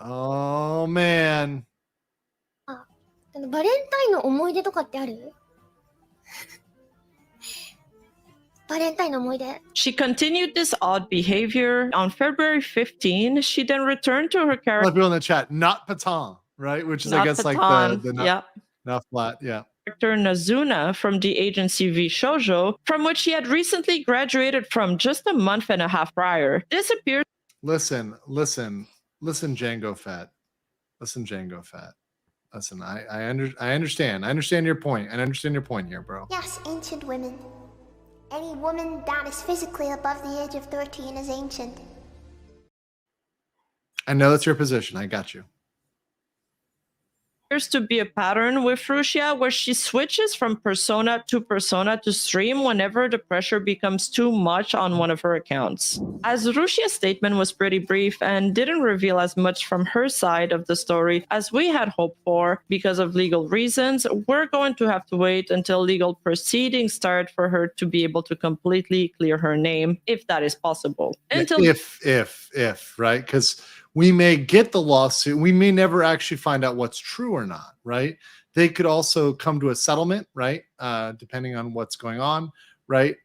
S3: Oh man.
S1: バレンタインの思い出とかってある？
S6: She continued this odd behavior. On February 15, she then returned to her character.
S3: People in the chat, not Patan, right? Which is, I guess, like the not flat,
S6: Character Nazuna from the agency V Shoujo, from which she had recently graduated from just a month and a half prior. This appears.
S3: Listen, Django Fat. Listen, I understand. I understand your point. I understand your point here, bro.
S1: Yes, ancient women. Any woman that is physically above the age of 13 is ancient.
S3: I know that's your position. I got you.
S6: Appears to be a pattern with Rushia where she switches from persona to stream whenever the pressure becomes too much on one of her accounts. As Rushia's statement was pretty brief and didn't reveal as much from her side of the story as we had hoped for because of legal reasons, we're going to have to wait until legal proceedings start for her to be able to completely clear her name, if that is possible. Until
S3: If, right? Because we may get the lawsuit. We may never actually find out what's true or not, right? They could also come to a settlement, right? Depending on what's going on, right?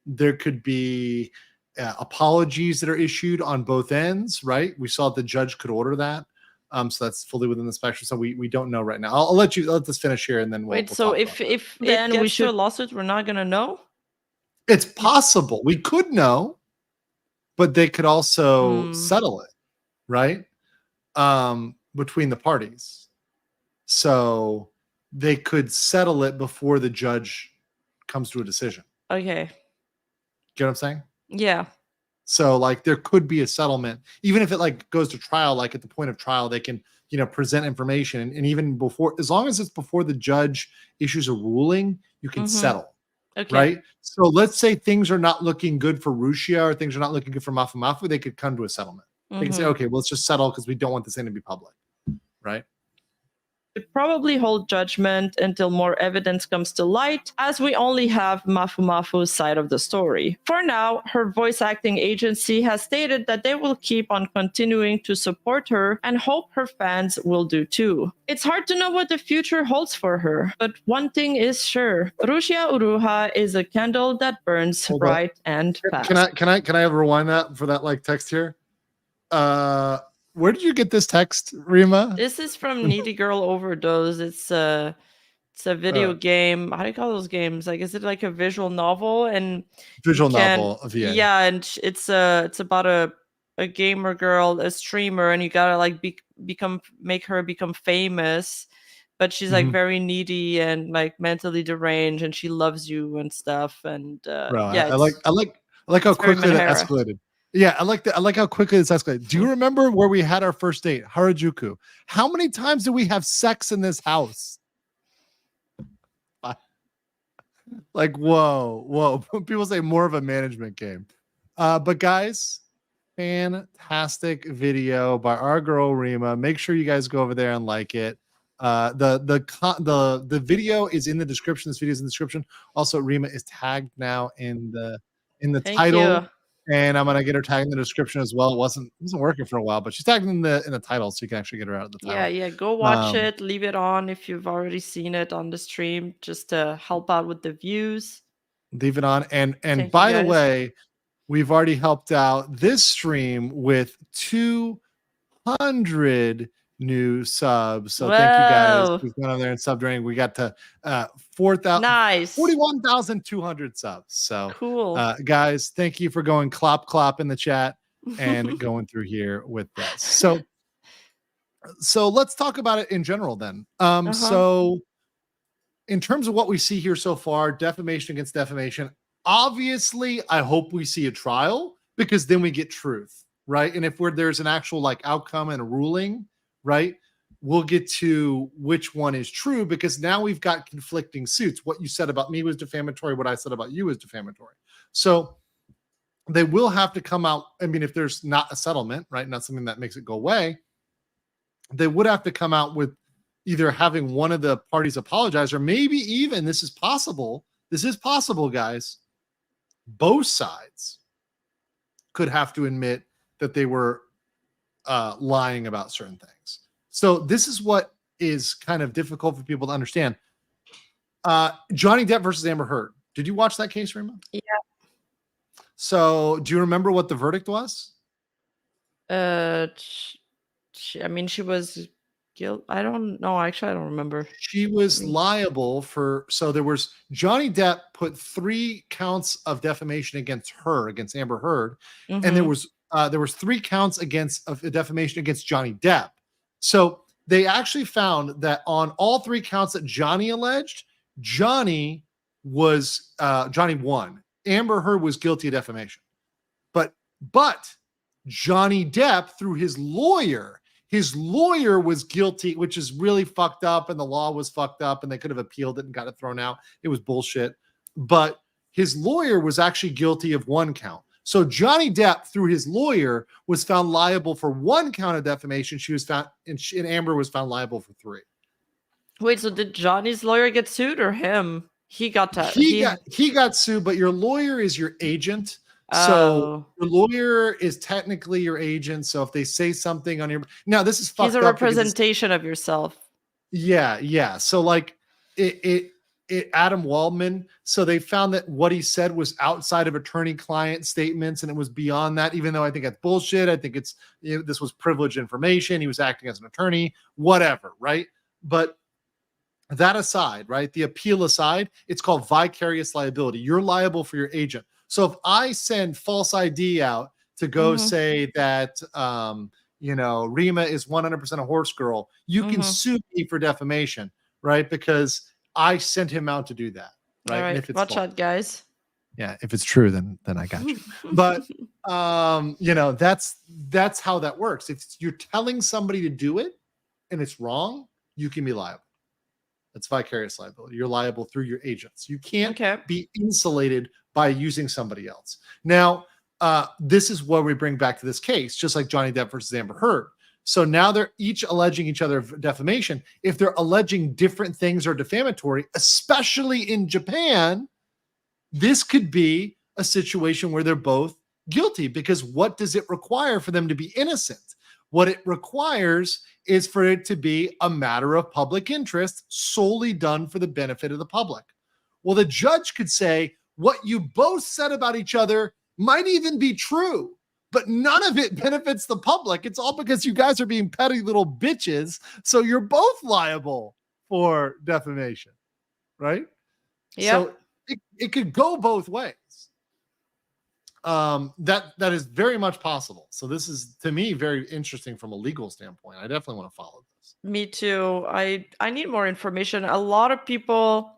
S3: There could be apologies that are issued on both ends, right? We saw the judge could order that. So that's fully within the spectrum. So we don't know right now. I'll let this finish here and then we'll
S6: wait. So if then we should a lawsuit, we're not gonna know.
S3: It's possible we could know, but they could also settle it, right? Between the parties. So they could settle it before the judge comes to a decision.
S6: Okay.
S3: Get what I'm saying?
S6: Yeah.
S3: So like there could be a settlement, even if it like goes to trial, like at the point of trial, they can, present information and even before, as long as it's before the judge issues a ruling, you can settle.
S6: Okay.
S3: Right. So let's say things are not looking good for Rushia or things are not looking good for Mafu Mafu, they could come to a settlement. They can say, okay, well, let's just settle because we don't want this thing to be public. Right.
S6: Should probably hold judgment until more evidence comes to light, as we only have Mafu Mafu's side of the story. For now, her voice acting agency has stated that they will keep on continuing to support her and hope her fans will do too. It's hard to know what the future holds for her, but one thing is sure: Rushia Uruha is a candle that burns bright and fast.
S3: Can I have rewind that for that like text here? Where did you get this text, Rima?
S6: This is from Needy Girl Overdose. It's a video game. How do you call those games? Like, is it like a visual novel? And
S3: novel of VA.
S6: Yeah, and it's about a gamer girl, a streamer, and you gotta like make her become famous. But she's like very needy and like mentally deranged, and she loves you and stuff. And yeah,
S3: I like how quickly that escalated. Yeah, I like how quickly this escalated. Do you remember where we had our first date, Harajuku? How many times do we have sex in this house? Like, whoa. People say more of a management game. But guys, fantastic video by our girl Rima. Make sure you guys go over there and like it. The video is in the description. This video is in the description. Also, Rima is tagged now in the title.
S6: You.
S3: And I'm gonna get her tagged in the description as well. It wasn't working for a while, but she's tagged in the title, so you can actually get her out of the title.
S6: Yeah. Go watch it. Leave it on if you've already seen it on the stream, just to help out with the views.
S3: Leave it on. And by the way, we've already helped out this stream with 200 new subs. So thank you guys who've gone on there and subbed during. We got to 41,200 subs. So
S6: cool.
S3: Guys, thank you for going clap in the chat and going through here with this. So let's talk about it in general then. So in terms of what we see here so far, defamation against defamation, obviously I hope we see a trial because then we get truth, right? And if there's an actual like outcome and a ruling, right, we'll get to which one is true because now we've got conflicting suits. What you said about me was defamatory. What I said about you is defamatory. So they will have to come out. I mean, if there's not a settlement, right, not something that makes it go away, they would have to come out with either having one of the parties apologize or maybe even, this is possible, guys, both sides could have to admit that they were lying about certain things. So this is what is kind of difficult for people to understand. Johnny Depp versus Amber Heard. Did you watch that case, Rima?
S6: Yeah.
S3: So do you remember what the verdict was?
S6: She was guilty. I don't know. Actually, I don't remember.
S3: She was liable for. So there was Johnny Depp put 3 counts of defamation against Amber Heard, and there was 3 counts of defamation against Johnny Depp. So they actually found that on all 3 counts that Johnny alleged, Johnny was Johnny won. Amber Heard was guilty of defamation. But Johnny Depp, through his lawyer was guilty, which is really fucked up, and the law was fucked up, and they could have appealed it and got it thrown out. It was bullshit. But his lawyer was actually guilty of one count. So Johnny Depp, through his lawyer, was found liable for one count of defamation. She was found, and Amber was found liable for 3.
S6: Wait, so did Johnny's lawyer get sued or him? He got
S3: He got sued, but your lawyer is your agent. So your lawyer is technically your agent. So if they say something on your now, this is fucked
S6: he's a
S3: up
S6: representation of yourself.
S3: Yeah. So like it Adam Waldman. So they found that what he said was outside of attorney-client statements, and it was beyond that. Even though I think that's bullshit. I think it's this was privileged information. He was acting as an attorney, whatever, right? But that aside, right? The appeal aside, it's called vicarious liability. You're liable for your agent. So if I send false ID out to go say that, Rima is 100% a horse girl, you can sue me for defamation, right? Because I sent him out to do that, right?
S6: All right,
S3: And if it's
S6: watch
S3: false,
S6: out, guys.
S3: yeah, if it's true, then I got you. But that's how that works. If you're telling somebody to do it and it's wrong, you can be liable. That's vicarious liability. You're liable through your agents. You can't be insulated by using somebody else. Now, this is what we bring back to this case, just like Johnny Depp versus Amber Heard. So now they're each alleging each other of defamation. If they're alleging different things are defamatory, especially in Japan, this could be a situation where they're both guilty, because what does it require for them to be innocent? What it requires is for it to be a matter of public interest, solely done for the benefit of the public. Well, the judge could say, what you both said about each other might even be true, but none of it benefits the public. It's all because you guys are being petty little bitches, so you're both liable for defamation, right?
S6: Yeah.
S3: So it could go both ways. That is very much possible. So this is, to me, very interesting from a legal standpoint. I definitely want to follow this.
S6: Me too. I need more information. A lot of people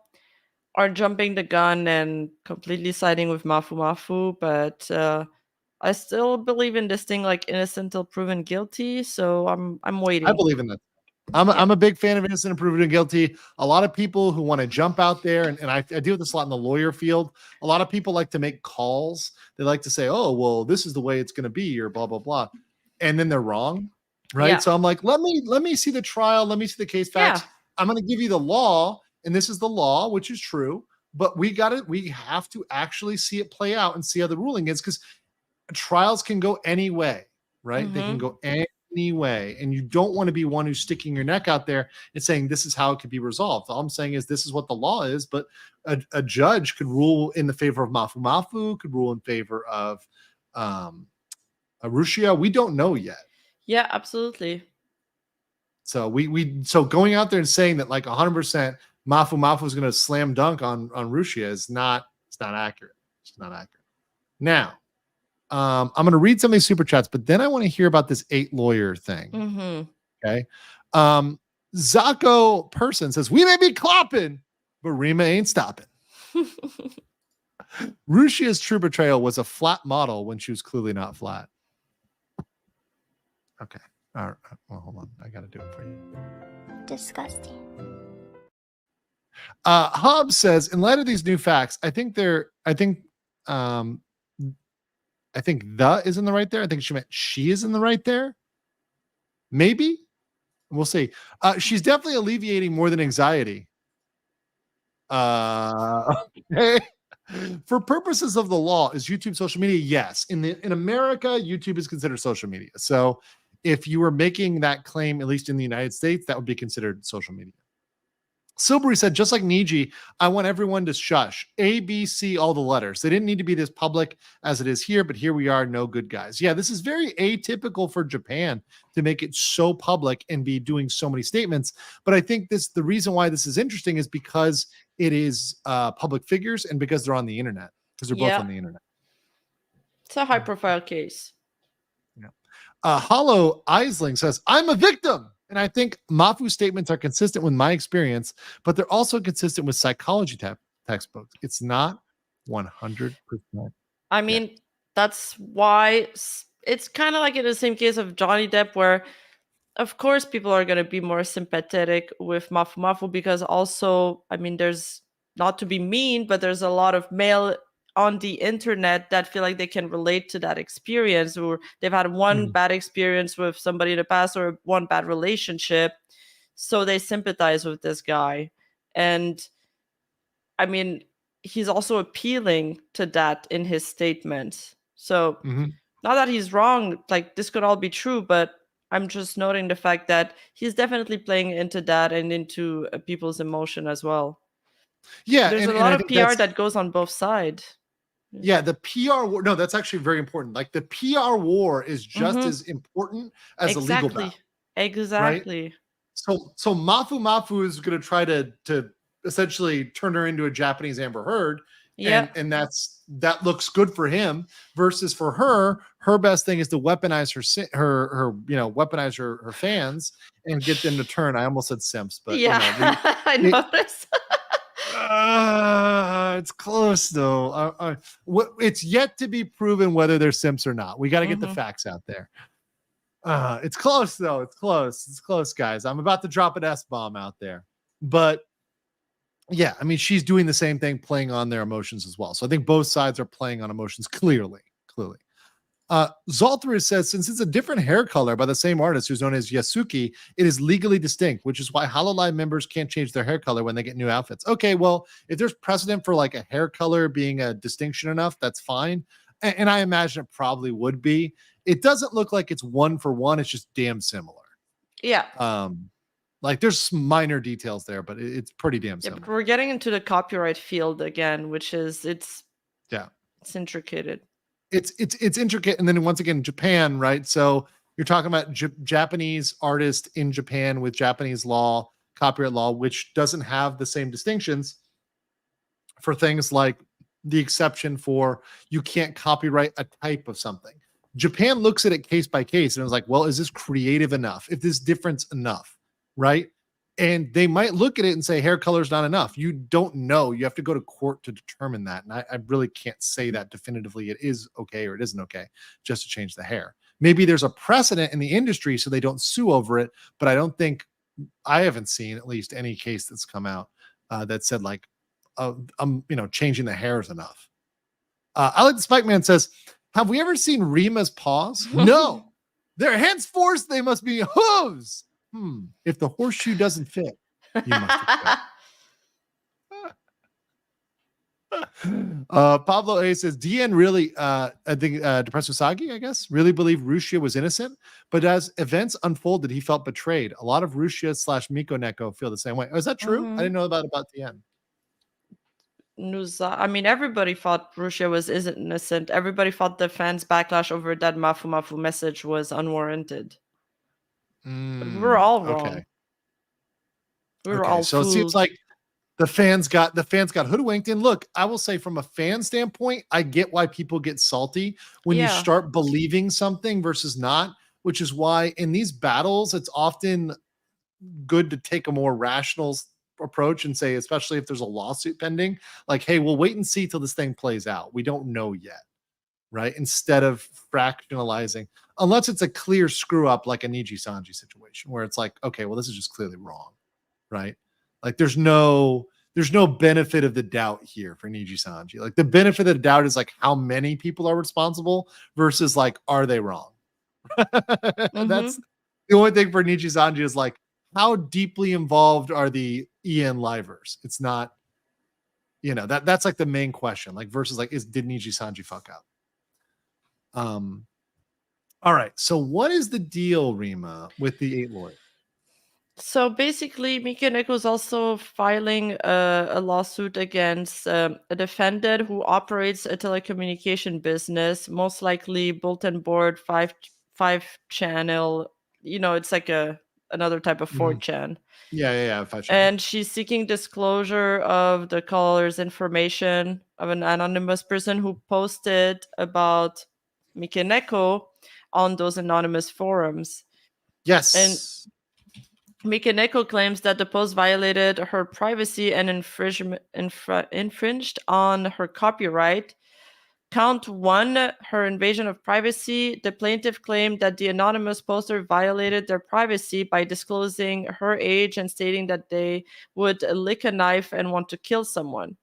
S6: are jumping the gun and completely siding with Mafu, but I still believe in this thing like innocent till proven guilty. So I'm waiting.
S3: I believe in that. I'm a big fan of innocent and proven guilty. A lot of people who want to jump out there, and I deal with this a lot in the lawyer field. A lot of people like to make calls. They like to say, oh, well, this is the way it's going to be, or blah, blah, blah. And then they're wrong, right?
S6: Yeah.
S3: So I'm like, let me see the trial. Let me see the case facts.
S6: Yeah.
S3: I'm going to give you the law, and this is the law, which is true. But we have to actually see it play out and see how the ruling is, because trials can go any way, right? They can go any way, and you don't want to be one who's sticking your neck out there and saying this is how it could be resolved. All I'm saying is this is what the law is, but a judge could rule in the favor of Mafu, could rule in favor of Rushia. We don't know yet.
S6: Yeah, absolutely.
S3: So so going out there and saying that like 100% Mafu is going to slam dunk on Rushia is not accurate. It's not accurate. Now, I'm going to read some of these super chats, but then I want to hear about this 8 lawyer thing. Okay. Zako Person says, we may be clopping, but Rima ain't stopping. Rushia's true betrayal was a flat model when she was clearly not flat. Okay. All right. Well, hold on. I got to do it for you.
S1: Disgusting.
S3: Hobbs says, in light of these new facts, I think the is in the right there. I think she meant she is in the right there. Maybe. We'll see. She's definitely alleviating more than anxiety. Okay. For purposes of the law, is YouTube social media? Yes. In America, YouTube is considered social media. So if you were making that claim, at least in the United States, that would be considered social media. Silbury said, just like Niji, I want everyone to shush. A, B, C, all the letters. They didn't need to be this public as it is here, but here we are, no good guys. Yeah, this is very atypical for Japan to make it so public and be doing so many statements. But I think the reason why this is interesting is because it is public figures and because they're on the internet, because they're both on the internet.
S6: It's a high-profile case.
S3: Yeah. Hollow Eisling says, I'm a victim. And I think Mafu's statements are consistent with my experience, but they're also consistent with psychology textbooks. It's not 100%.
S6: I mean, that's why it's kind of like in the same case of Johnny Depp, where of course people are going to be more sympathetic with Mafu Mafu because also, I mean, there's not to be mean, but there's a lot of male on the internet that feel like they can relate to that experience, or they've had one bad experience with somebody in the past or one bad relationship, so they sympathize with this guy. And I mean, he's also appealing to that in his statement. So not that he's wrong, like this could all be true, but I'm just noting the fact that he's definitely playing into that and into people's emotion as well.
S3: Yeah,
S6: there's a lot of PR that goes on both sides.
S3: Yeah, the PR war. No, that's actually very important. Like the PR war is just as important as a legal battle.
S6: Exactly.
S3: Right? So Mafu Mafu is going to try to essentially turn her into a Japanese Amber Heard.
S6: Yeah,
S3: and that looks good for him. Versus for her best thing is to weaponize her weaponize her fans and get them to turn. I almost said simps, but
S6: I noticed.
S3: It's close though. It's yet to be proven whether they're simps or not. We got to get the facts out there. It's close though. It's close, guys. I'm about to drop an S-bomb out there, but yeah, I mean, she's doing the same thing, playing on their emotions as well. So I think both sides are playing on emotions clearly. Zolthrus says, since it's a different hair color by the same artist who's known as Yasuki, it is legally distinct, which is why HoloLive members can't change their hair color when they get new outfits. Okay, well, if there's precedent for like a hair color being a distinction enough, that's fine. And I imagine it probably would be. It doesn't look like it's one for one. It's just damn similar.
S6: Yeah.
S3: Like there's some minor details there, but it's pretty damn similar.
S6: But we're getting into the copyright field again, which is it's intricate.
S3: It's intricate, and then once again, Japan, right? So you're talking about Japanese artist in Japan with Japanese law, copyright law, which doesn't have the same distinctions for things like the exception for you can't copyright a type of something. Japan looks at it case by case, and it was like, well, is this creative enough? If this difference enough? Right? And they might look at it and say hair color is not enough. You don't know. You have to go to court to determine that. And I really can't say that definitively it is okay or it isn't okay just to change the hair. Maybe there's a precedent in the industry so they don't sue over it, but I haven't seen at least any case that's come out that said like, changing the hair is enough. I like the Spike Man says, have we ever seen Rima's paws? No. They're henceforth, they must be hooves. If the horseshoe doesn't fit, you must Pablo A says, DN really, I think Depressed Usagi, I guess, really believed Rushia was innocent, but as events unfolded, he felt betrayed. A lot of Rushia / Miko Neko feel the same way. Oh, is that true? I didn't know about DN.
S6: I mean, everybody thought Rushia isn't innocent. Everybody thought the fans' backlash over that Mafu Mafu message was unwarranted. We were all wrong.
S3: Okay.
S6: We were all
S3: so
S6: fooled.
S3: It seems like the fans got hoodwinked. And look, I will say from a fan standpoint, I get why people get salty when you start believing something versus not, which is why in these battles, it's often good to take a more rational approach and say, especially if there's a lawsuit pending, like, hey, we'll wait and see till this thing plays out. We don't know yet. Right? Instead of fractionalizing, unless it's a clear screw up like a Niji Sanji situation where it's like, okay, well, this is just clearly wrong. Right? Like there's no benefit of the doubt here for Niji Sanji. Like the benefit of the doubt is like how many people are responsible versus like, are they wrong? That's the only thing for Niji Sanji is like, how deeply involved are the EN livers? It's not, that's like the main question, like versus like, did Niji Sanji fuck up? All right. So what is the deal, Rima, with the 8 lawyer?
S6: So basically, Mika Neko is also filing a lawsuit against a defendant who operates a telecommunication business, most likely bulletin board 5 channel. It's like another type of 4chan.
S3: Yeah. 5 channel.
S6: And she's seeking disclosure of the caller's information of an anonymous person who posted about Mika Neko on those anonymous forums.
S3: Yes.
S6: And Mikaneko claims that the post violated her privacy and infringed on her copyright. Count 1, her invasion of privacy. The plaintiff claimed that the anonymous poster violated their privacy by disclosing her age and stating that they would lick a knife and want to kill someone.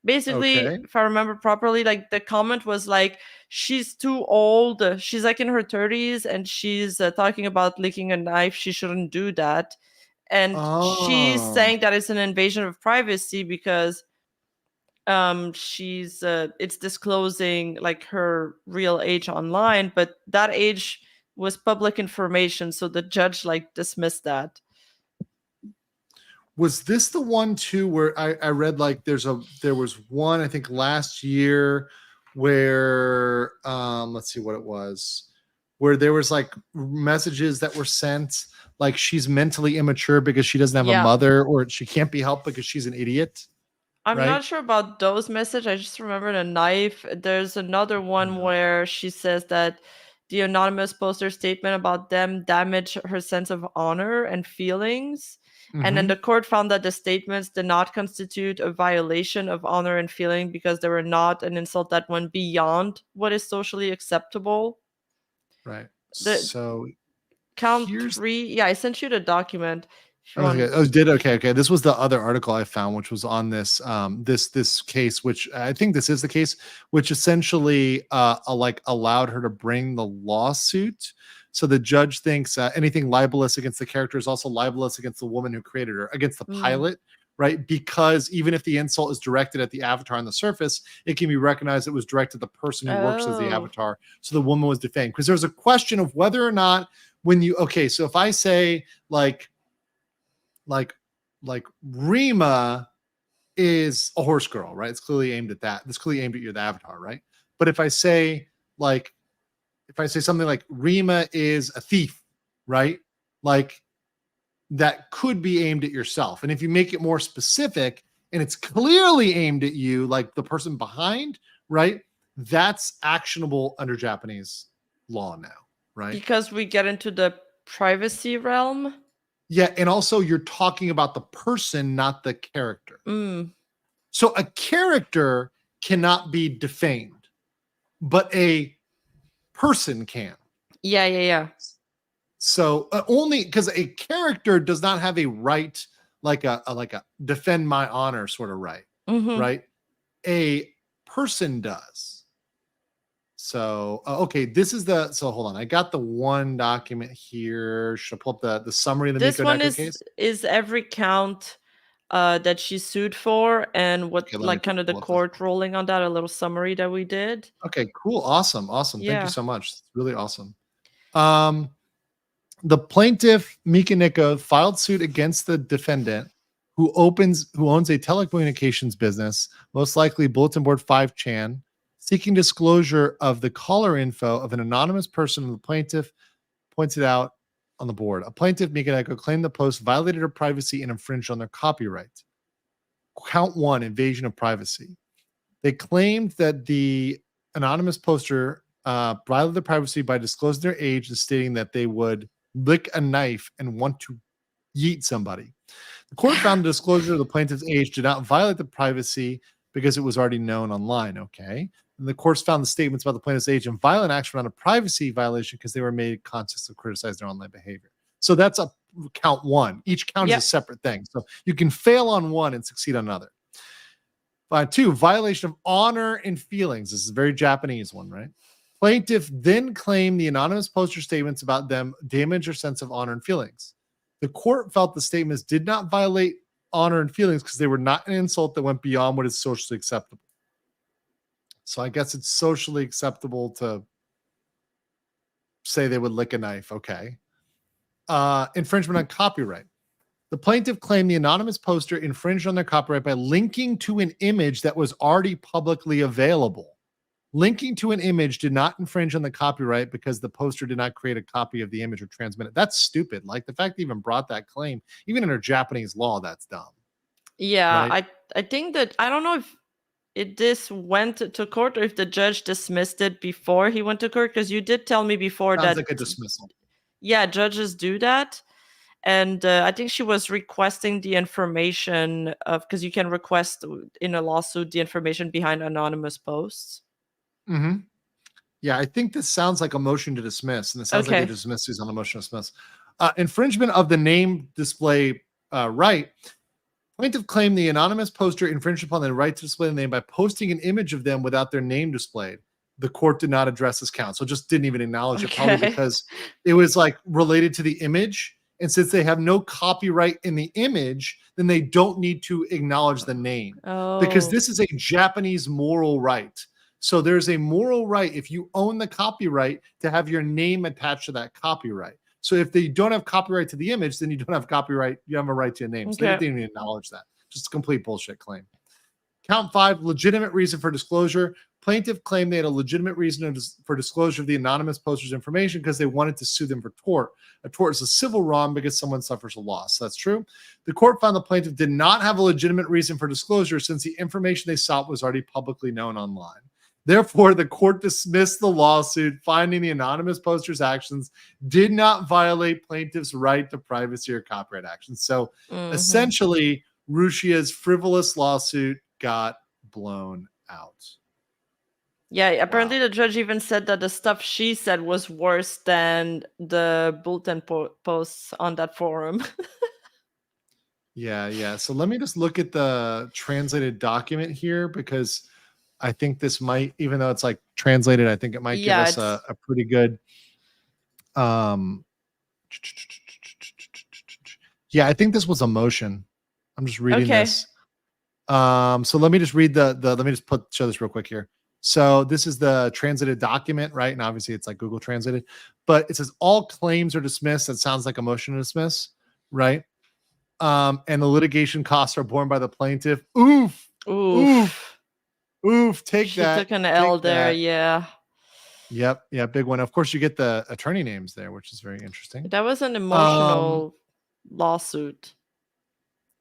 S6: Basically,
S3: Okay.
S6: if I remember properly, like the comment was like, she's too old. She's like in her 30s and she's talking about licking a knife. She shouldn't do that. And she's saying that it's an invasion of privacy because she's it's disclosing like her real age online, but that age was public information, so the judge like dismissed that.
S3: Was this the one too where I read like there was one I think last year where let's see what it was, where there was like messages that were sent like she's mentally immature because she doesn't have a mother, or she can't be helped because she's an idiot.
S6: I'm not sure about those messages. I just remembered a knife. There's another one where she says that the anonymous poster statement about them damaged her sense of honor and feelings. And then the court found that the statements did not constitute a violation of honor and feeling because they were not an insult that went beyond what is socially acceptable.
S3: Right.
S6: So count 3. Yeah, I sent you the document.
S3: Okay. Oh, did okay. This was the other article I found, which was on this this case, which I think this is the case, which essentially like allowed her to bring the lawsuit. So the judge thinks anything libelous against the character is also libelous against the woman who created her, against the pilot, right? Because even if the insult is directed at the avatar on the surface, it can be recognized it was directed at the person who works as the avatar. So the woman was defamed. Because there's a question of whether or not when you so if I say like Rima is a horse girl, right? It's clearly aimed at that. It's clearly aimed at you, the avatar, right? But if I say something like Rima is a thief, right? Like that could be aimed at yourself. And if you make it more specific and it's clearly aimed at you, like the person behind, right? That's actionable under Japanese law now, right?
S6: Because we get into the privacy realm.
S3: Yeah, and also you're talking about the person, not the character. So a character cannot be defamed, but a person can.
S6: Yeah.
S3: So only because a character does not have a right, like a defend my honor sort of right, right? A person does. So, okay, this is so hold on. I got the one document here. Should I pull up the summary of the
S6: This one
S3: case?
S6: is every count that she sued for and what like kind of the court ruling on that, a little summary that we did.
S3: Okay, cool. Awesome.
S6: Yeah.
S3: Thank you so much. It's really awesome. The plaintiff, Mikaneko, filed suit against the defendant who owns a telecommunications business, most likely Bulletin Board 5chan, seeking disclosure of the caller info of an anonymous person the plaintiff pointed out on the board. A plaintiff, Mikaneko, claimed the post violated her privacy and infringed on their copyright. Count 1, invasion of privacy. They claimed that the anonymous poster violated their privacy by disclosing their age and stating that they would lick a knife and want to yeet somebody. The court found the disclosure of the plaintiff's age did not violate the privacy because it was already known online. Okay. And the courts found the statements about the plaintiff's age and violent action on a privacy violation because they were made in context of criticizing their online behavior. So that's a count 1. Each count is a separate thing. So you can fail on one and succeed on another. 2, violation of honor and feelings. This is a very Japanese one, right? Plaintiff then claimed the anonymous poster statements about them damage her sense of honor and feelings. The court felt the statements did not violate honor and feelings because they were not an insult that went beyond what is socially acceptable. So I guess it's socially acceptable to say they would lick a knife. Okay. Infringement on copyright. The plaintiff claimed the anonymous poster infringed on their copyright by linking to an image that was already publicly available. Linking to an image did not infringe on the copyright because the poster did not create a copy of the image or transmit it. That's stupid. Like the fact they even brought that claim, even under Japanese law, that's dumb.
S6: Yeah,
S3: right?
S6: I think that I don't know if this went to court or if the judge dismissed it before he went to court, because you did tell me before
S3: Sounds
S6: that
S3: like a dismissal.
S6: Yeah, judges do that. And I think she was requesting the information of, because you can request in a lawsuit the information behind anonymous posts.
S3: Mm-hmm. Yeah, I think this sounds like a motion to dismiss, and it sounds like
S6: Okay.
S3: they dismissed these on a motion to dismiss. Infringement of the name display right. Plaintiff claimed the anonymous poster infringed upon the right to display the name by posting an image of them without their name displayed. The court did not address this count, so just didn't even acknowledge it, probably
S6: Okay.
S3: because it was like related to the image. And since they have no copyright in the image, then they don't need to acknowledge the name because
S6: Oh.
S3: this is a Japanese moral right. So there's a moral right if you own the copyright to have your name attached to that copyright. So if they don't have copyright to the image, then you don't have copyright. You have a right to a name. So they
S6: Okay.
S3: didn't even acknowledge that. Just a complete bullshit claim. Count 5, legitimate reason for disclosure. Plaintiff claimed they had a legitimate reason for disclosure of the anonymous poster's information because they wanted to sue them for tort. A tort is a civil wrong because someone suffers a loss. That's true. The court found the plaintiff did not have a legitimate reason for disclosure since the information they sought was already publicly known online. Therefore, the court dismissed the lawsuit, finding the anonymous poster's actions did not violate plaintiff's right to privacy or copyright actions. So essentially, Rushia's frivolous lawsuit got blown out.
S6: Yeah, apparently the judge even said that the stuff she said was worse than the bulletin posts on that forum.
S3: Yeah. So let me just look at the translated document here because I think this might, even though it's like translated, I think it might give us a pretty good. Yeah, I think this was a motion. I'm just reading this. So let me just read let me just show this real quick here. So this is the translated document, right? And obviously it's like Google translated, but it says all claims are dismissed. That sounds like a motion to dismiss, right? And the litigation costs are borne by the plaintiff. Oof. Take
S6: She
S3: that.
S6: took an L there, yeah.
S3: Yep, big one. Of course, you get the attorney names there, which is very interesting.
S6: That was an emotional lawsuit.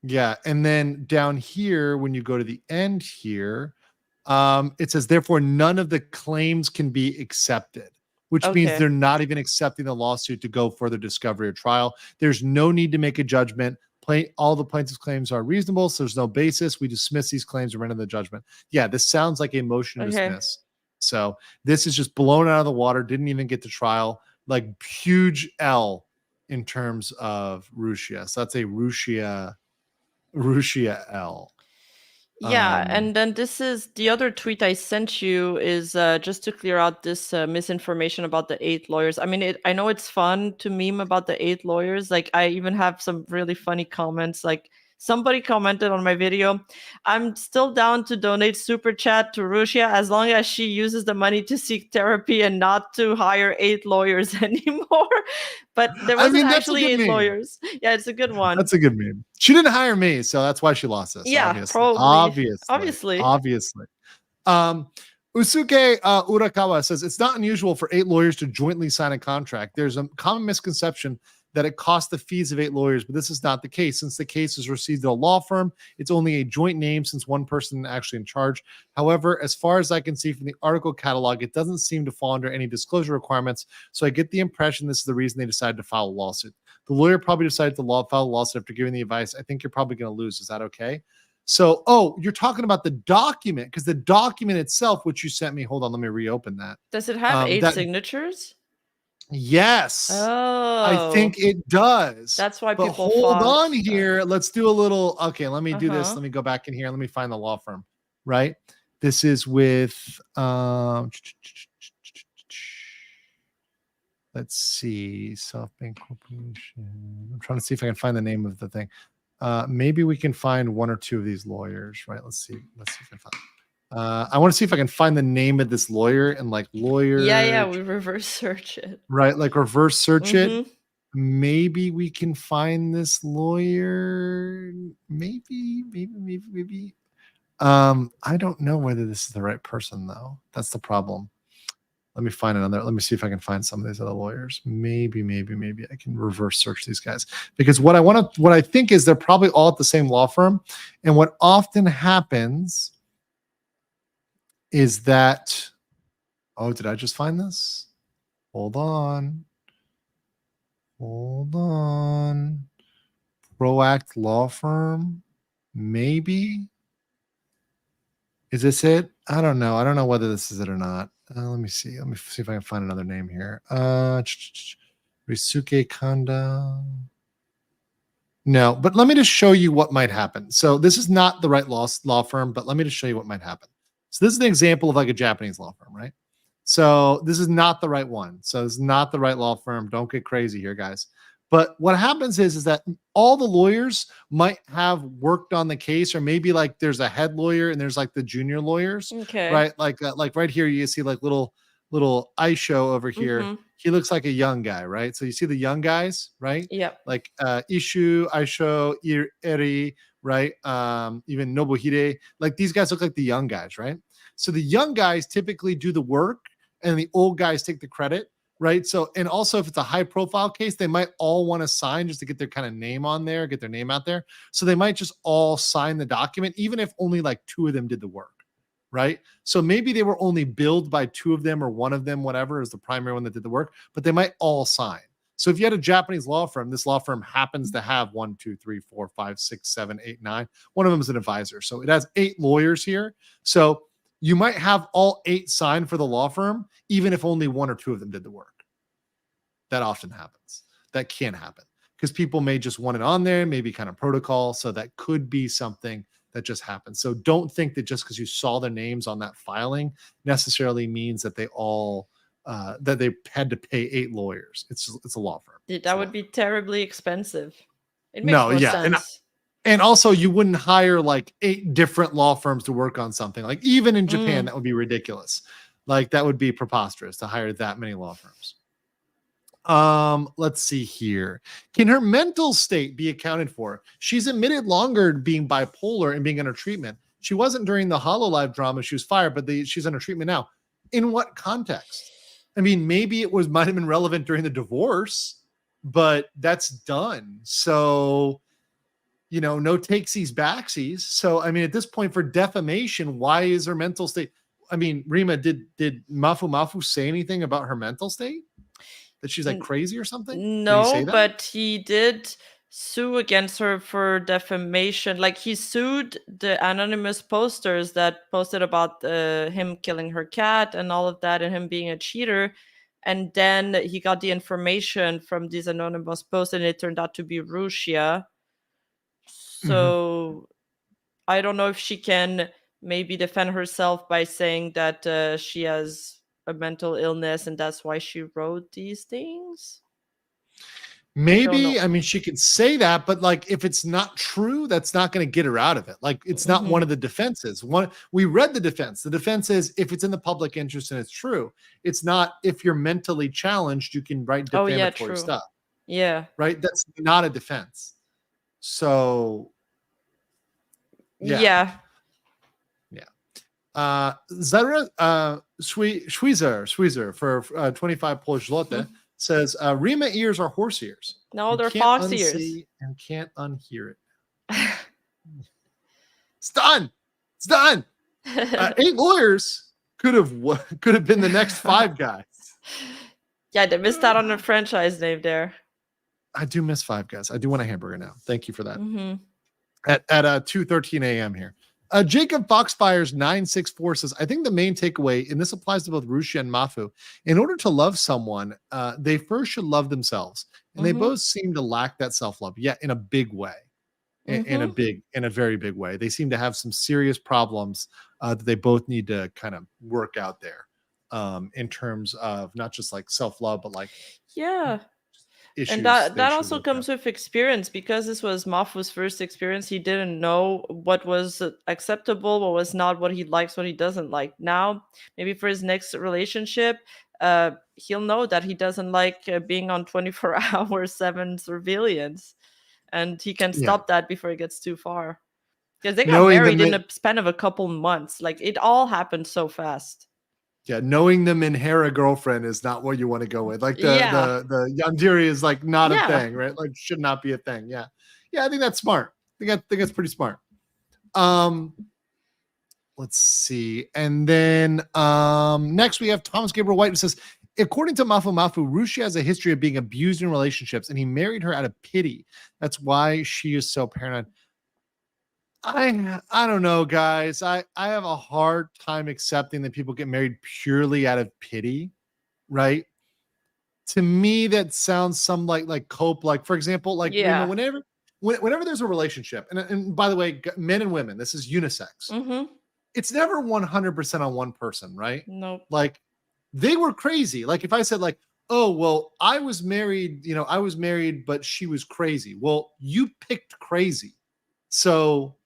S3: Yeah, and then down here, when you go to the end here, it says, therefore, none of the claims can be accepted, which means they're not even accepting the lawsuit to go further discovery or trial. There's no need to make a judgment. All the plaintiff's claims are reasonable, so there's no basis. We dismiss these claims and render the judgment. Yeah, this sounds like a motion to dismiss. So this is just blown out of the water, didn't even get to trial. Like huge L in terms of Rushia. So that's a Rushia L.
S6: Yeah, and then this is the other tweet I sent you is just to clear out this misinformation about the 8 lawyers. I mean, I know it's fun to meme about the 8 lawyers. Like, I even have some really funny comments. Like, somebody commented on my video, I'm still down to donate super chat to Rushia as long as she uses the money to seek therapy and not to hire 8 lawyers anymore. But there wasn't actually 8 lawyers. Yeah, it's a good one.
S3: That's a good meme. She didn't hire me, so that's why she lost this.
S6: Yeah,
S3: obviously.
S6: Obviously.
S3: Usuke Urakawa says, it's not unusual for 8 lawyers to jointly sign a contract. There's a common misconception that it costs the fees of 8 lawyers, but this is not the case. Since the case is received at a law firm, it's only a joint name since one person is actually in charge. However, as far as I can see from the article catalog, it doesn't seem to fall under any disclosure requirements, so I get the impression this is the reason they decided to file a lawsuit. The lawyer probably decided to file a lawsuit after giving the advice. I think you're probably going to lose. Is that okay? So, you're talking about the document, because the document itself, which you sent me, hold on, let me reopen that.
S6: Does it have 8 signatures?
S3: Yes.
S6: Oh.
S3: I think it does.
S6: That's why
S3: but
S6: people
S3: hold
S6: fought.
S3: on here. Let's do a little. Okay, let me do this. Let me go back in here. Let me find the law firm. Right. This is with let's see, SoftBank Corporation. I'm trying to see if I can find the name of the thing. Maybe we can find 1 or 2 of these lawyers, right? Let's see if I can find. I want to see if I can find the name of this lawyer and like lawyer.
S6: Yeah, we reverse search it.
S3: Right, like reverse search it. Maybe we can find this lawyer. Maybe. I don't know whether this is the right person though. That's the problem. Let me find another. Let me see if I can find some of these other lawyers. Maybe I can reverse search these guys, because what I think is they're probably all at the same law firm, and what often happens is that, did I just find this? Hold on. Proact Law Firm. Maybe. Is this it? I don't know. I don't know whether this is it or not. Let me see. Let me see if I can find another name here. Risuke Kanda. No, but let me just show you what might happen. So this is not the right law firm, but let me just show you what might happen. So this is an example of like a Japanese law firm, right? So this is not the right one. So it's not the right law firm. Don't get crazy here, guys. But what happens is that all the lawyers might have worked on the case, or maybe like there's a head lawyer and there's like the junior lawyers,
S7: Okay.
S3: right? Like right here, you see like little Aisho over here.
S7: Mhm.
S3: He looks like a young guy, right? So you see the young guys, right?
S7: Yep.
S3: Like Ishu, Aisho, Eri, right? Even Nobuhide. Like these guys look like the young guys, right? So the young guys typically do the work and the old guys take the credit, right? So, and also if it's a high profile case, they might all want to sign just to get their kind of name on there, get their name out there. So they might just all sign the document, even if only like 2 of them did the work, right? So maybe they were only billed by 2 of them or 1 of them, whatever is the primary one that did the work, but they might all sign. So if you had a Japanese law firm, this law firm happens to have 1, 2, 3, 4, 5, 6, 7, 8, 9. One of them is an advisor. So it has 8 lawyers here. So you might have all 8 signed for the law firm, even if only 1 or 2 of them did the work. That often happens. That can happen because people may just want it on there, maybe kind of protocol. So that could be something that just happens. So don't think that just because you saw their names on that filing necessarily means that they all that they had to pay 8 lawyers. It's a law firm.
S7: That would be terribly expensive. It makes
S3: No,
S7: more
S3: yeah,
S7: sense.
S3: and also you wouldn't hire like 8 different law firms to work on something. Like even in Japan, that would be ridiculous. Like that would be preposterous to hire that many law firms. Let's see here. Can her mental state be accounted for? She's admitted longer being bipolar and being under treatment. She wasn't during the HoloLive drama. She was fired, but she's under treatment now. In what context? I mean, maybe it might have been relevant during the divorce, but that's done. So, you know, no takesies, backsies. So, I mean, at this point for defamation, why is her mental state? I mean, Rima, did Mafu say anything about her mental state? That she's like crazy or something? Did he
S7: No,
S3: say that?
S7: but he did sue against her for defamation. Like he sued the anonymous posters that posted about him killing her cat and all of that and him being a cheater. And then he got the information from these anonymous posts and it turned out to be Rushia. So I don't know if she can maybe defend herself by saying that she has a mental illness and that's why she wrote these things.
S3: Maybe, I mean, she could say that, but like if it's not true, that's not going to get her out of it. Like it's not one of the defenses. We read the defense. The defense is if it's in the public interest and it's true. It's not if you're mentally challenged, you can write defamatory stuff.
S7: Yeah.
S3: Right? That's not a defense. So
S7: yeah.
S3: Zara Schweizer for 25 Polish zloty says Rima ears are horse ears.
S7: No,
S3: You
S7: they're
S3: can't
S7: fox
S3: unsee
S7: ears.
S3: and can't unhear it. It's done. It's done. 8 lawyers could have been the next 5 guys.
S7: Yeah, they missed out on the franchise name there.
S3: I do miss 5 Guys. I do want a hamburger now. Thank you for that.
S7: Mhm.
S3: At 2:13 a.m. here. Jacob Foxfires 964 says, I think the main takeaway, and this applies to both Rushia and Mafu, in order to love someone, they first should love themselves. And they both seem to lack that self-love, yet in a big way. In a very big way. They seem to have some serious problems that they both need to kind of work out there in terms of not just like self-love, but like issues.
S7: And that also comes with experience because this was Mafu's first experience. He didn't know what was acceptable, what was not, what he likes, what he doesn't like. Now, maybe for his next relationship, he'll know that he doesn't like being on 24/7 surveillance. And he can stop that before it gets too far. Because they got married in a span of a couple months. Like, it all happened so fast.
S3: Yeah, knowing the Minhera girlfriend is not what you want to go with. Like the Yandere is like not a thing, right? Like should not be a thing. Yeah. Yeah, I think that's smart. I think that's pretty smart. Let's see. And then next we have Thomas Gabriel White who says, according to Mafu Mafu, Rushia has a history of being abused in relationships, and he married her out of pity. That's why she is so paranoid. I don't know, guys. I have a hard time accepting that people get married purely out of pity, right? To me, that sounds some like cope. Like, for example, like
S6: Yeah.
S3: whenever there's a relationship, and by the way, men and women, this is unisex.
S6: Mm-hmm.
S3: It's never 100% on one person, right?
S6: Nope.
S3: Like, they were crazy. Like, if I said like, oh, well, I was married, but she was crazy. Well, you picked crazy. So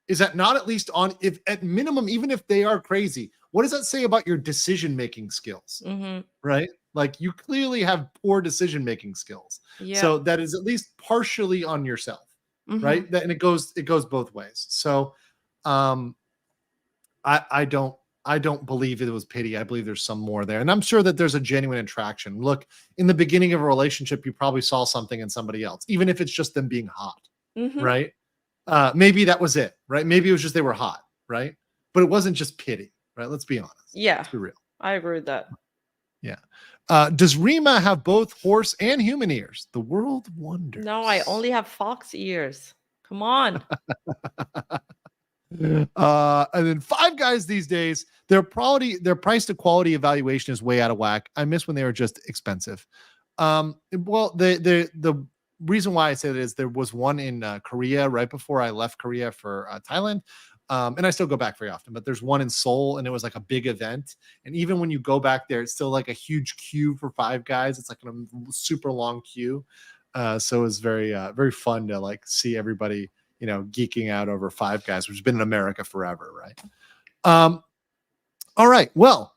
S3: is that not at least on, if at minimum, even if they are crazy, what does that say about your decision-making skills?
S6: Mm-hmm.
S3: Right? Like, you clearly have poor decision-making skills.
S6: Yeah.
S3: So that is at least partially on yourself.
S6: Mhm.
S3: Right? And it goes both ways. So I don't believe it was pity. I believe there's some more there. And I'm sure that there's a genuine attraction. Look, in the beginning of a relationship, you probably saw something in somebody else, even if it's just them being hot.
S6: Mhm.
S3: Right? Maybe that was it, right? Maybe it was just they were hot, right? But it wasn't just pity, right? Let's be honest.
S6: Yeah.
S3: Let's be real.
S6: I agree with that.
S3: Yeah. Does Rima have both horse and human ears? The world wonders.
S6: No, I only have fox ears. Come on.
S3: And then Five Guys these days, their price to quality evaluation is way out of whack. I miss when they were just expensive. Well, the reason why I say that is there was one in Korea right before I left Korea for Thailand. And I still go back very often, but there's one in Seoul, and it was like a big event. And even when you go back there, it's still like a huge queue for Five Guys. It's like a super long queue. So it was very, very fun to like see everybody, geeking out over Five Guys, which has been in America forever, right? All right. Well,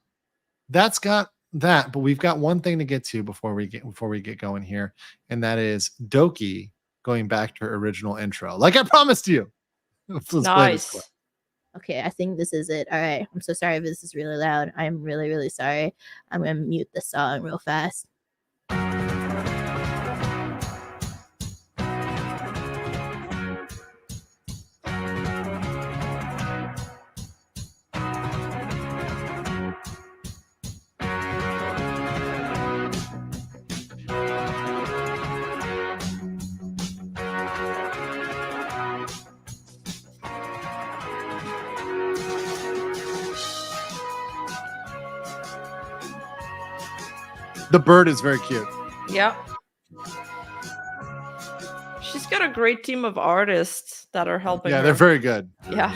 S3: that's got that, but we've got one thing to get to before we get going here, and that is Doki going back to her original intro, like I promised you. Let's play this clip.
S16: Nice. Okay, I think this is it. All right. I'm so sorry if this is really loud. I'm really, really sorry. I'm going to mute the song real fast.
S3: The bird is very cute.
S6: Yep. She's got a great team of artists that are helping
S3: Yeah,
S6: her.
S3: they're very good.
S6: Yeah.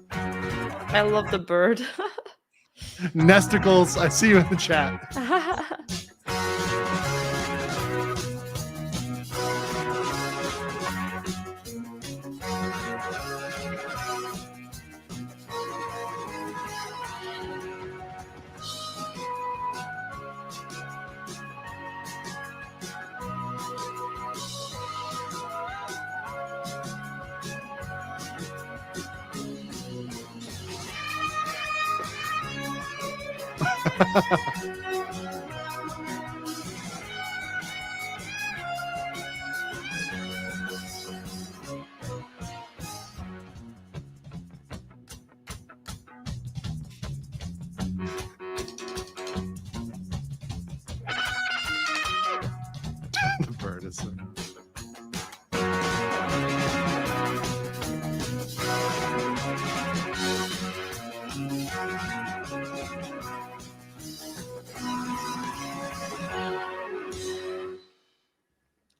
S6: I love the bird.
S3: Nesticles, I see you in the chat. The bird is so...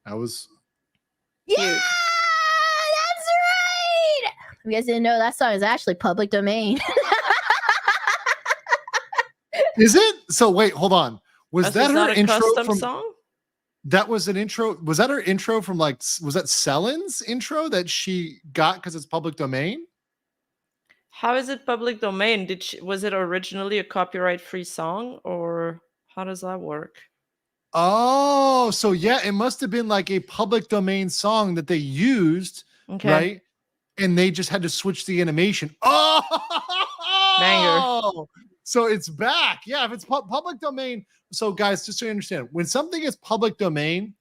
S3: I was...
S16: Yeah, that's right. You guys didn't know that song is actually public domain.
S3: Is it? So wait, hold on. Was that her intro from
S6: song?
S3: That was an intro. Was that her intro from like, was that Sellen's intro that she got because it's public domain?
S6: How is it public domain? Was it originally a copyright-free song, or how does that work?
S3: Oh, so yeah, it must have been like a public domain song that they used,
S6: Okay.
S3: right? And they just had to switch the animation. Oh,
S6: Banger.
S3: So it's back. Yeah, if it's public domain. So guys, just so you understand, when something is public domain,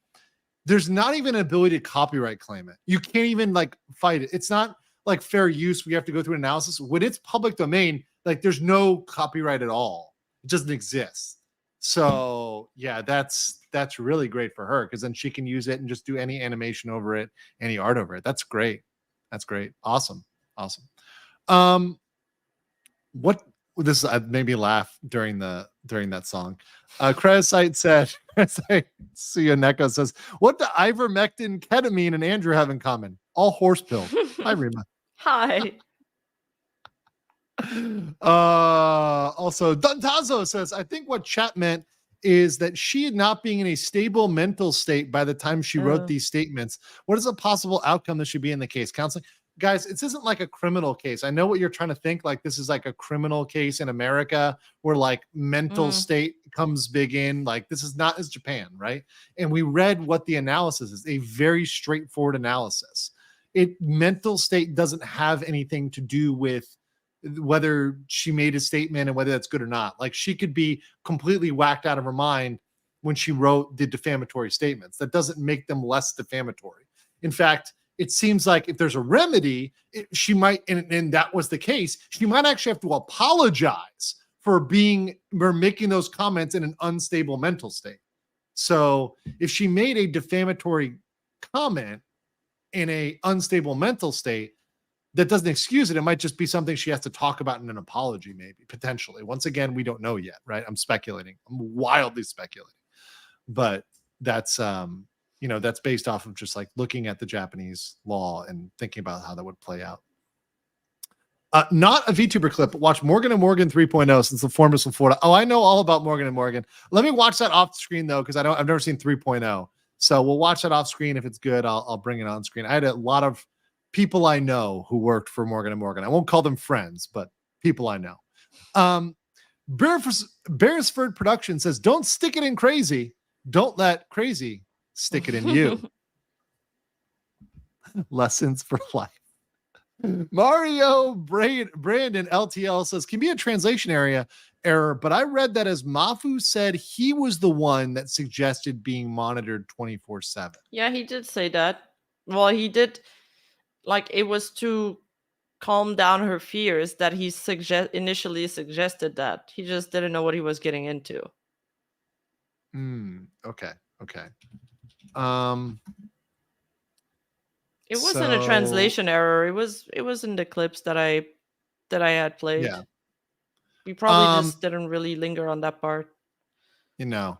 S3: there's not even an ability to copyright claim it. You can't even like fight it. It's not like fair use, we have to go through an analysis. When it's public domain, like there's no copyright at all. It doesn't exist. So yeah, that's really great for her, because then she can use it and just do any animation over it, any art over it. That's great. That's great. Awesome. What this made me laugh during that song. Credisite said, Neko says, what do ivermectin, ketamine, and Andrew have in common? All horse pills. Hi, Rima.
S7: Hi.
S3: Also, Dantazo says, I think what chat meant is that she not being in a stable mental state by the time she wrote these statements. What is a possible outcome that should be in the case? Counseling. Guys, this isn't like a criminal case. I know what you're trying to think. Like this is like a criminal case in America where like mental state comes big in. Like this is not as Japan, right? And we read what the analysis is, a very straightforward analysis. Mental state doesn't have anything to do with whether she made a statement and whether that's good or not. Like she could be completely whacked out of her mind when she wrote the defamatory statements. That doesn't make them less defamatory. In fact, it seems like if there's a remedy, she might, and that was the case, she might actually have to apologize for making those comments in an unstable mental state. So if she made a defamatory comment in a unstable mental state, that doesn't excuse it. It might just be something she has to talk about in an apology, maybe, potentially. Once again, we don't know yet, right? I'm speculating. I'm wildly speculating. But that's, that's based off of just like looking at the Japanese law and thinking about how that would play out. Not a VTuber clip, but watch Morgan & Morgan 3.0 since the form is from Florida. Oh, I know all about Morgan & Morgan. Let me watch that off screen though, because I've never seen 3.0. So we'll watch that off screen. If it's good, I'll bring it on screen. I had a lot of people I know who worked for Morgan & Morgan. I won't call them friends, but people I know. Beresford Production says, don't stick it in crazy. Don't let crazy stick it in you. Lessons for life. Mario Brandon LTL says, can be a translation error, but I read that as Mafu said he was the one that suggested being monitored 24/7.
S6: Yeah, he did say that. Well, he did, like, it was to calm down her fears that he initially suggested that. He just didn't know what he was getting into.
S3: Okay.
S6: It wasn't a translation error. It was in the clips that I had played.
S3: Yeah.
S6: We probably just didn't really linger on that part.
S3: Evil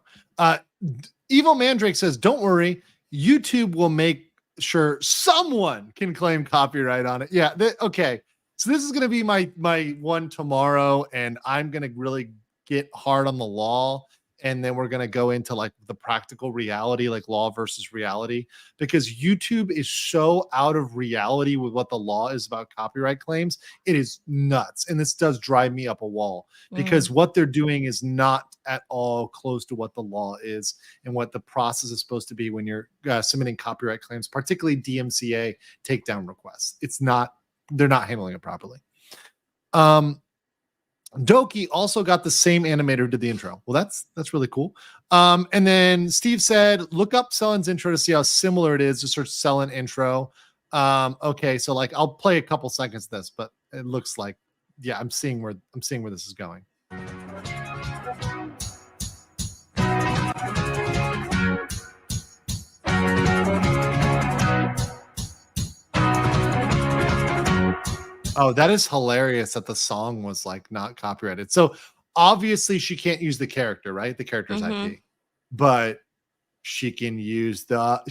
S3: Mandrake says, don't worry, YouTube will make sure someone can claim copyright on it. Yeah. Okay. So this is going to be my one tomorrow, and I'm going to really get hard on the law. And then we're going to go into like the practical reality, like law versus reality, because YouTube is so out of reality with what the law is about copyright claims. It is nuts. And this does drive me up a wall, because what they're doing is not at all close to what the law is and what the process is supposed to be when you're submitting copyright claims, particularly DMCA takedown requests. They're not handling it properly. Doki also got the same animator who did the intro. Well, that's really cool. And then Steve said, look up Sellen's intro to see how similar it is to search Sellen intro. Okay, so like I'll play a couple seconds of this, but it looks like, yeah, I'm seeing where this is going. Oh, that is hilarious that the song was like not copyrighted. So obviously she can't use the character, right? The character's IP, but she can use the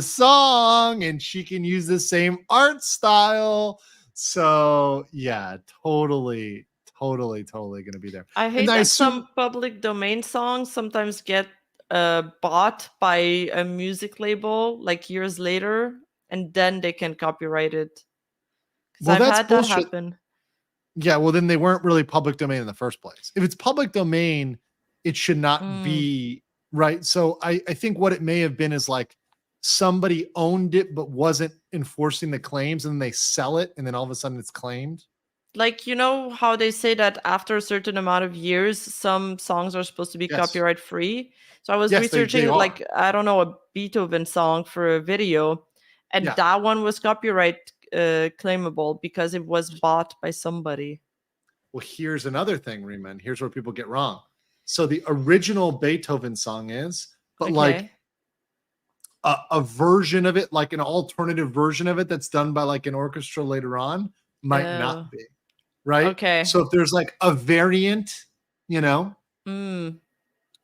S3: song, and she can use the same art style. So yeah, totally going to be there.
S6: I hate that some public domain songs sometimes get bought by a music label like years later, and then they can copyright it.
S3: Well,
S6: I've had
S3: bullshit.
S6: that happen.
S3: Yeah, well, then they weren't really public domain in the first place. If it's public domain, it should not be, right? So I think what it may have been is like somebody owned it but wasn't enforcing the claims, and then they sell it, and then all of a sudden it's claimed.
S6: Like, you know how they say that after a certain amount of years, some songs are supposed to be copyright free? So I was researching, like, I don't know, a Beethoven song for a video, and that one was copyright claimable because it was bought by somebody.
S3: Well, here's another thing, Rima, and here's where people get wrong. So the original Beethoven song is, but like a version of it, like an alternative version of it that's done by like an orchestra later on, might not be. Right?
S6: Okay.
S3: So if there's like a variant, you know,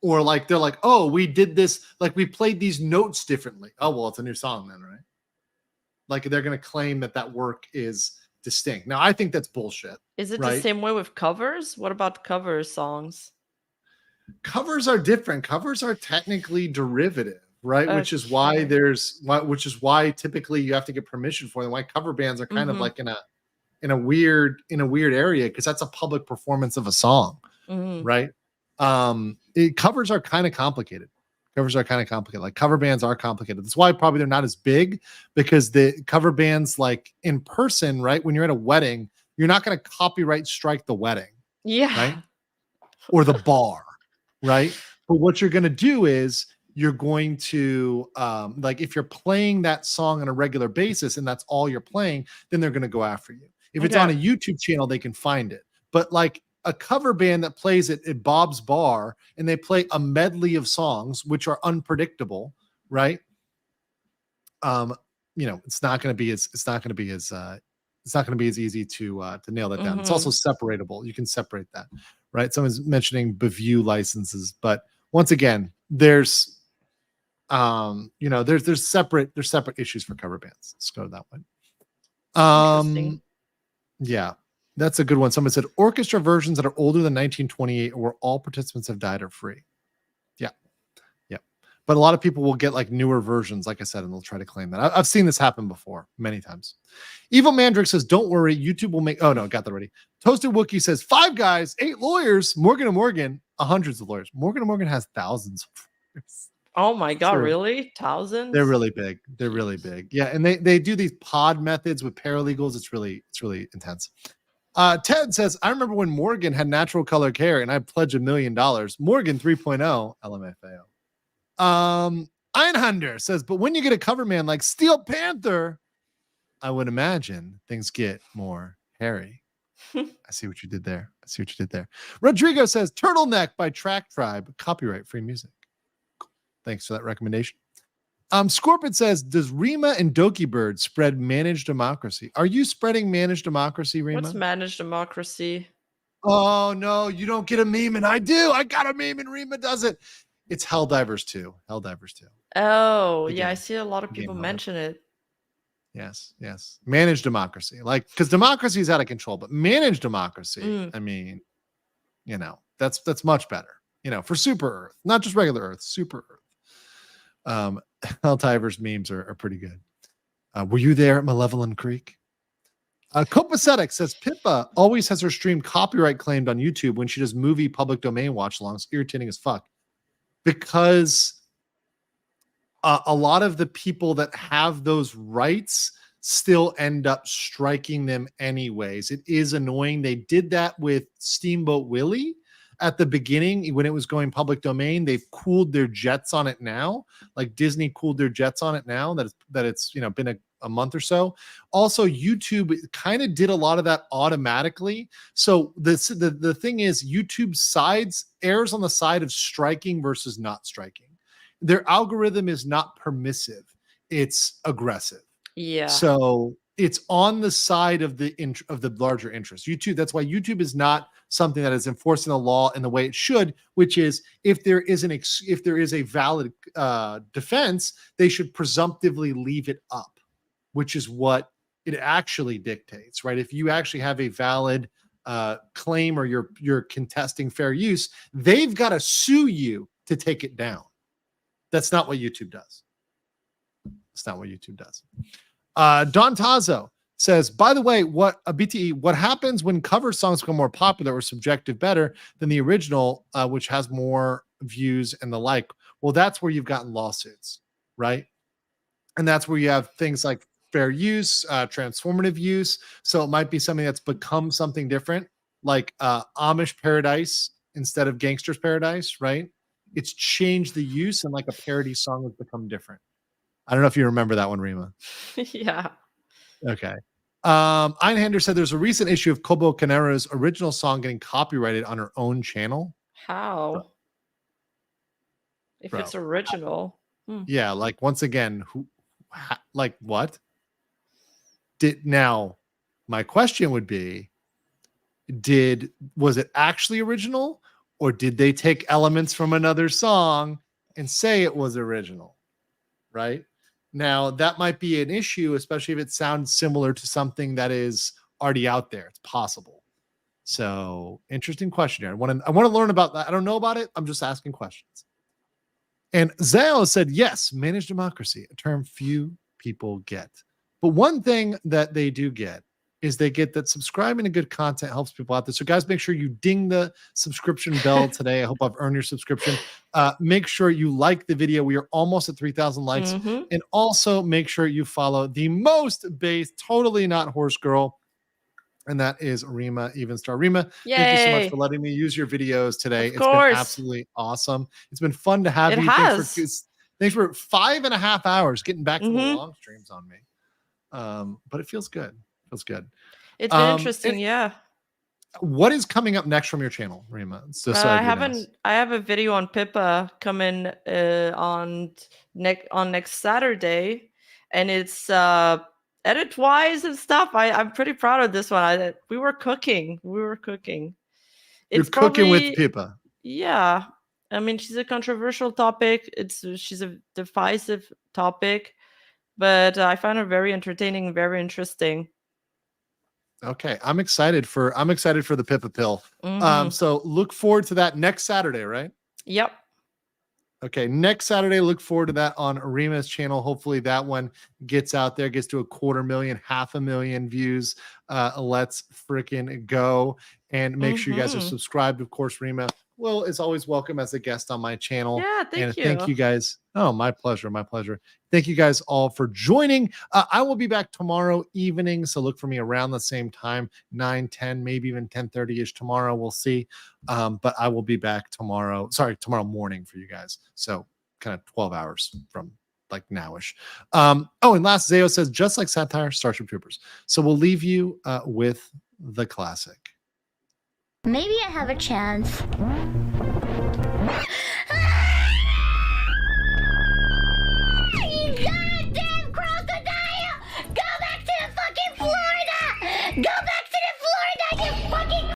S3: or like they're like, oh, we did this, like we played these notes differently. Oh, well, it's a new song then, right? Like they're going to claim that that work is distinct. Now, I think that's bullshit.
S6: Is it
S3: right?
S6: the same way with covers? What about cover songs?
S3: Covers are different. Covers are technically derivative, right? Which is why typically you have to get permission for them. Why cover bands are kind of like in a weird area, because that's a public performance of a song, right? Covers are kind of complicated. Like cover bands are complicated. That's why probably they're not as big, because the cover bands, like in person, right? When you're at a wedding, you're not going to copyright strike the wedding, right? Or the bar, right? But what you're going to do is you're going to like if you're playing that song on a regular basis and that's all you're playing, then they're going to go after you. If it's on a YouTube channel, they can find it. But like a cover band that plays it at Bob's Bar and they play a medley of songs which are unpredictable, right? It's not going to be as easy to nail that down. It's also separatable. You can separate that, right? Someone's mentioning Beview licenses, but once again, there's separate issues for cover bands. Let's go that way. Yeah, that's a good one. Someone said orchestra versions that are older than 1928 where all participants have died are free. Yeah. But a lot of people will get like newer versions, like I said, and they'll try to claim that. I've seen this happen before many times. Evil Mandrick says, don't worry, YouTube will make... Oh, no, got that already. Toasted Wookie says, 5 guys, 8 lawyers, Morgan & Morgan, hundreds of lawyers. Morgan & Morgan has thousands of lawyers.
S6: Oh my God, really? Thousands?
S3: They're really big. Yeah, and they do these pod methods with paralegals. It's really intense. Ted says, I remember when Morgan had natural colored hair and I pledged $1 million. Morgan 3.0, LMFAO. Einhander says, but when you get a cover man like Steel Panther, I would imagine things get more hairy. I see what you did there. Rodrigo says, Turtleneck by Track Tribe, copyright free music. Cool. Thanks for that recommendation. Scorpion says, does Rima and Doki Bird spread managed democracy? Are you spreading managed democracy, Rima?
S6: What's managed democracy?
S3: Oh, no, you don't get a meme, and I do. I got a meme, and Rima does it. It's Helldivers 2.
S6: Oh, yeah, I see a lot of people mention it.
S3: Yes. Managed democracy. Like, because democracy is out of control, but managed democracy, I mean, that's much better, for Super Earth, not just regular Earth, Super Earth. Helldivers memes are pretty good. Were you there at Malevolent Creek? Copacetic says Pippa always has her stream copyright claimed on YouTube when she does movie public domain watch alongs. Irritating as fuck. Because a lot of the people that have those rights still end up striking them anyways. It is annoying. They did that with Steamboat Willie at the beginning when it was going public domain. They've cooled their jets on it now. Like Disney cooled their jets on it now that it's been a month or so. Also, YouTube kind of did a lot of that automatically. So the thing is, YouTube errs on the side of striking versus not striking. Their algorithm is not permissive; it's aggressive.
S6: Yeah.
S3: So it's on the side of the larger interest. YouTube. That's why YouTube is not something that is enforcing the law in the way it should, which is if there is a valid defense, they should presumptively leave it up, which is what it actually dictates, right? If you actually have a valid claim or you're contesting fair use, they've got to sue you to take it down. That's not what YouTube does. Don Tazo says, by the way, what happens when cover songs become more popular or subjective better than the original, which has more views and the like? Well, that's where you've gotten lawsuits, right? And that's where you have things like fair use, transformative use. So it might be something that's become something different, like Amish Paradise instead of Gangster's Paradise, right? It's changed the use, and like a parody song has become different. I don't know if you remember that one, Rima.
S6: Yeah.
S3: Okay. Einhander said there's a recent issue of Kobo Canero's original song getting copyrighted on her own channel.
S7: How? If
S3: Bro.
S7: it's original.
S3: Yeah, like once again, like what? My question would be, was it actually original, or did they take elements from another song and say it was original? Right? Now, that might be an issue, especially if it sounds similar to something that is already out there. It's possible. So, interesting question here. I want to learn about that. I don't know about it. I'm just asking questions. And Zao said, yes, managed democracy, a term few people get. But one thing that they do get is they get that subscribing to good content helps people out there. So guys, make sure you ding the subscription bell today. I hope I've earned your subscription. Make sure you like the video. We are almost at 3,000 likes. And also make sure you follow the most base, totally not horse girl. And that is Rima Evenstar. Rima, thank you so much for letting me use your videos today. It's been absolutely awesome. It's been fun to have you. Thanks for 5.5 hours getting back to the long streams on me. But it feels good. Feels good.
S7: It's been interesting, yeah.
S3: What is coming up next from your channel, Rima?
S7: I have a video on Pippa coming on next Saturday, and it's edit wise and stuff. I'm pretty proud of this one. We were cooking. You're
S3: cooking with Pippa.
S7: Yeah. I mean, she's a controversial topic. She's a divisive topic, but I find her very entertaining, very interesting.
S3: Okay, I'm excited for the Pippa pill. So look forward to that next Saturday, right?
S7: Yep.
S3: Okay, next Saturday, look forward to that on Rima's channel. Hopefully that one gets out there, gets to 250,000, 500,000 views. Let's freaking go. And make sure you guys are subscribed. Of course, Rima is always welcome as a guest on my channel.
S7: Yeah, thank you.
S3: Thank you guys. Oh, my pleasure. My pleasure. Thank you guys all for joining. I will be back tomorrow evening, so look for me around the same time, 9, 10, maybe even 10:30-ish tomorrow. We'll see. But I will be back tomorrow morning for you guys. So kind of 12 hours from like nowish. And last, Zayo says, just like satire, Starship Troopers. So we'll leave you with the classic.
S17: Maybe I have a chance.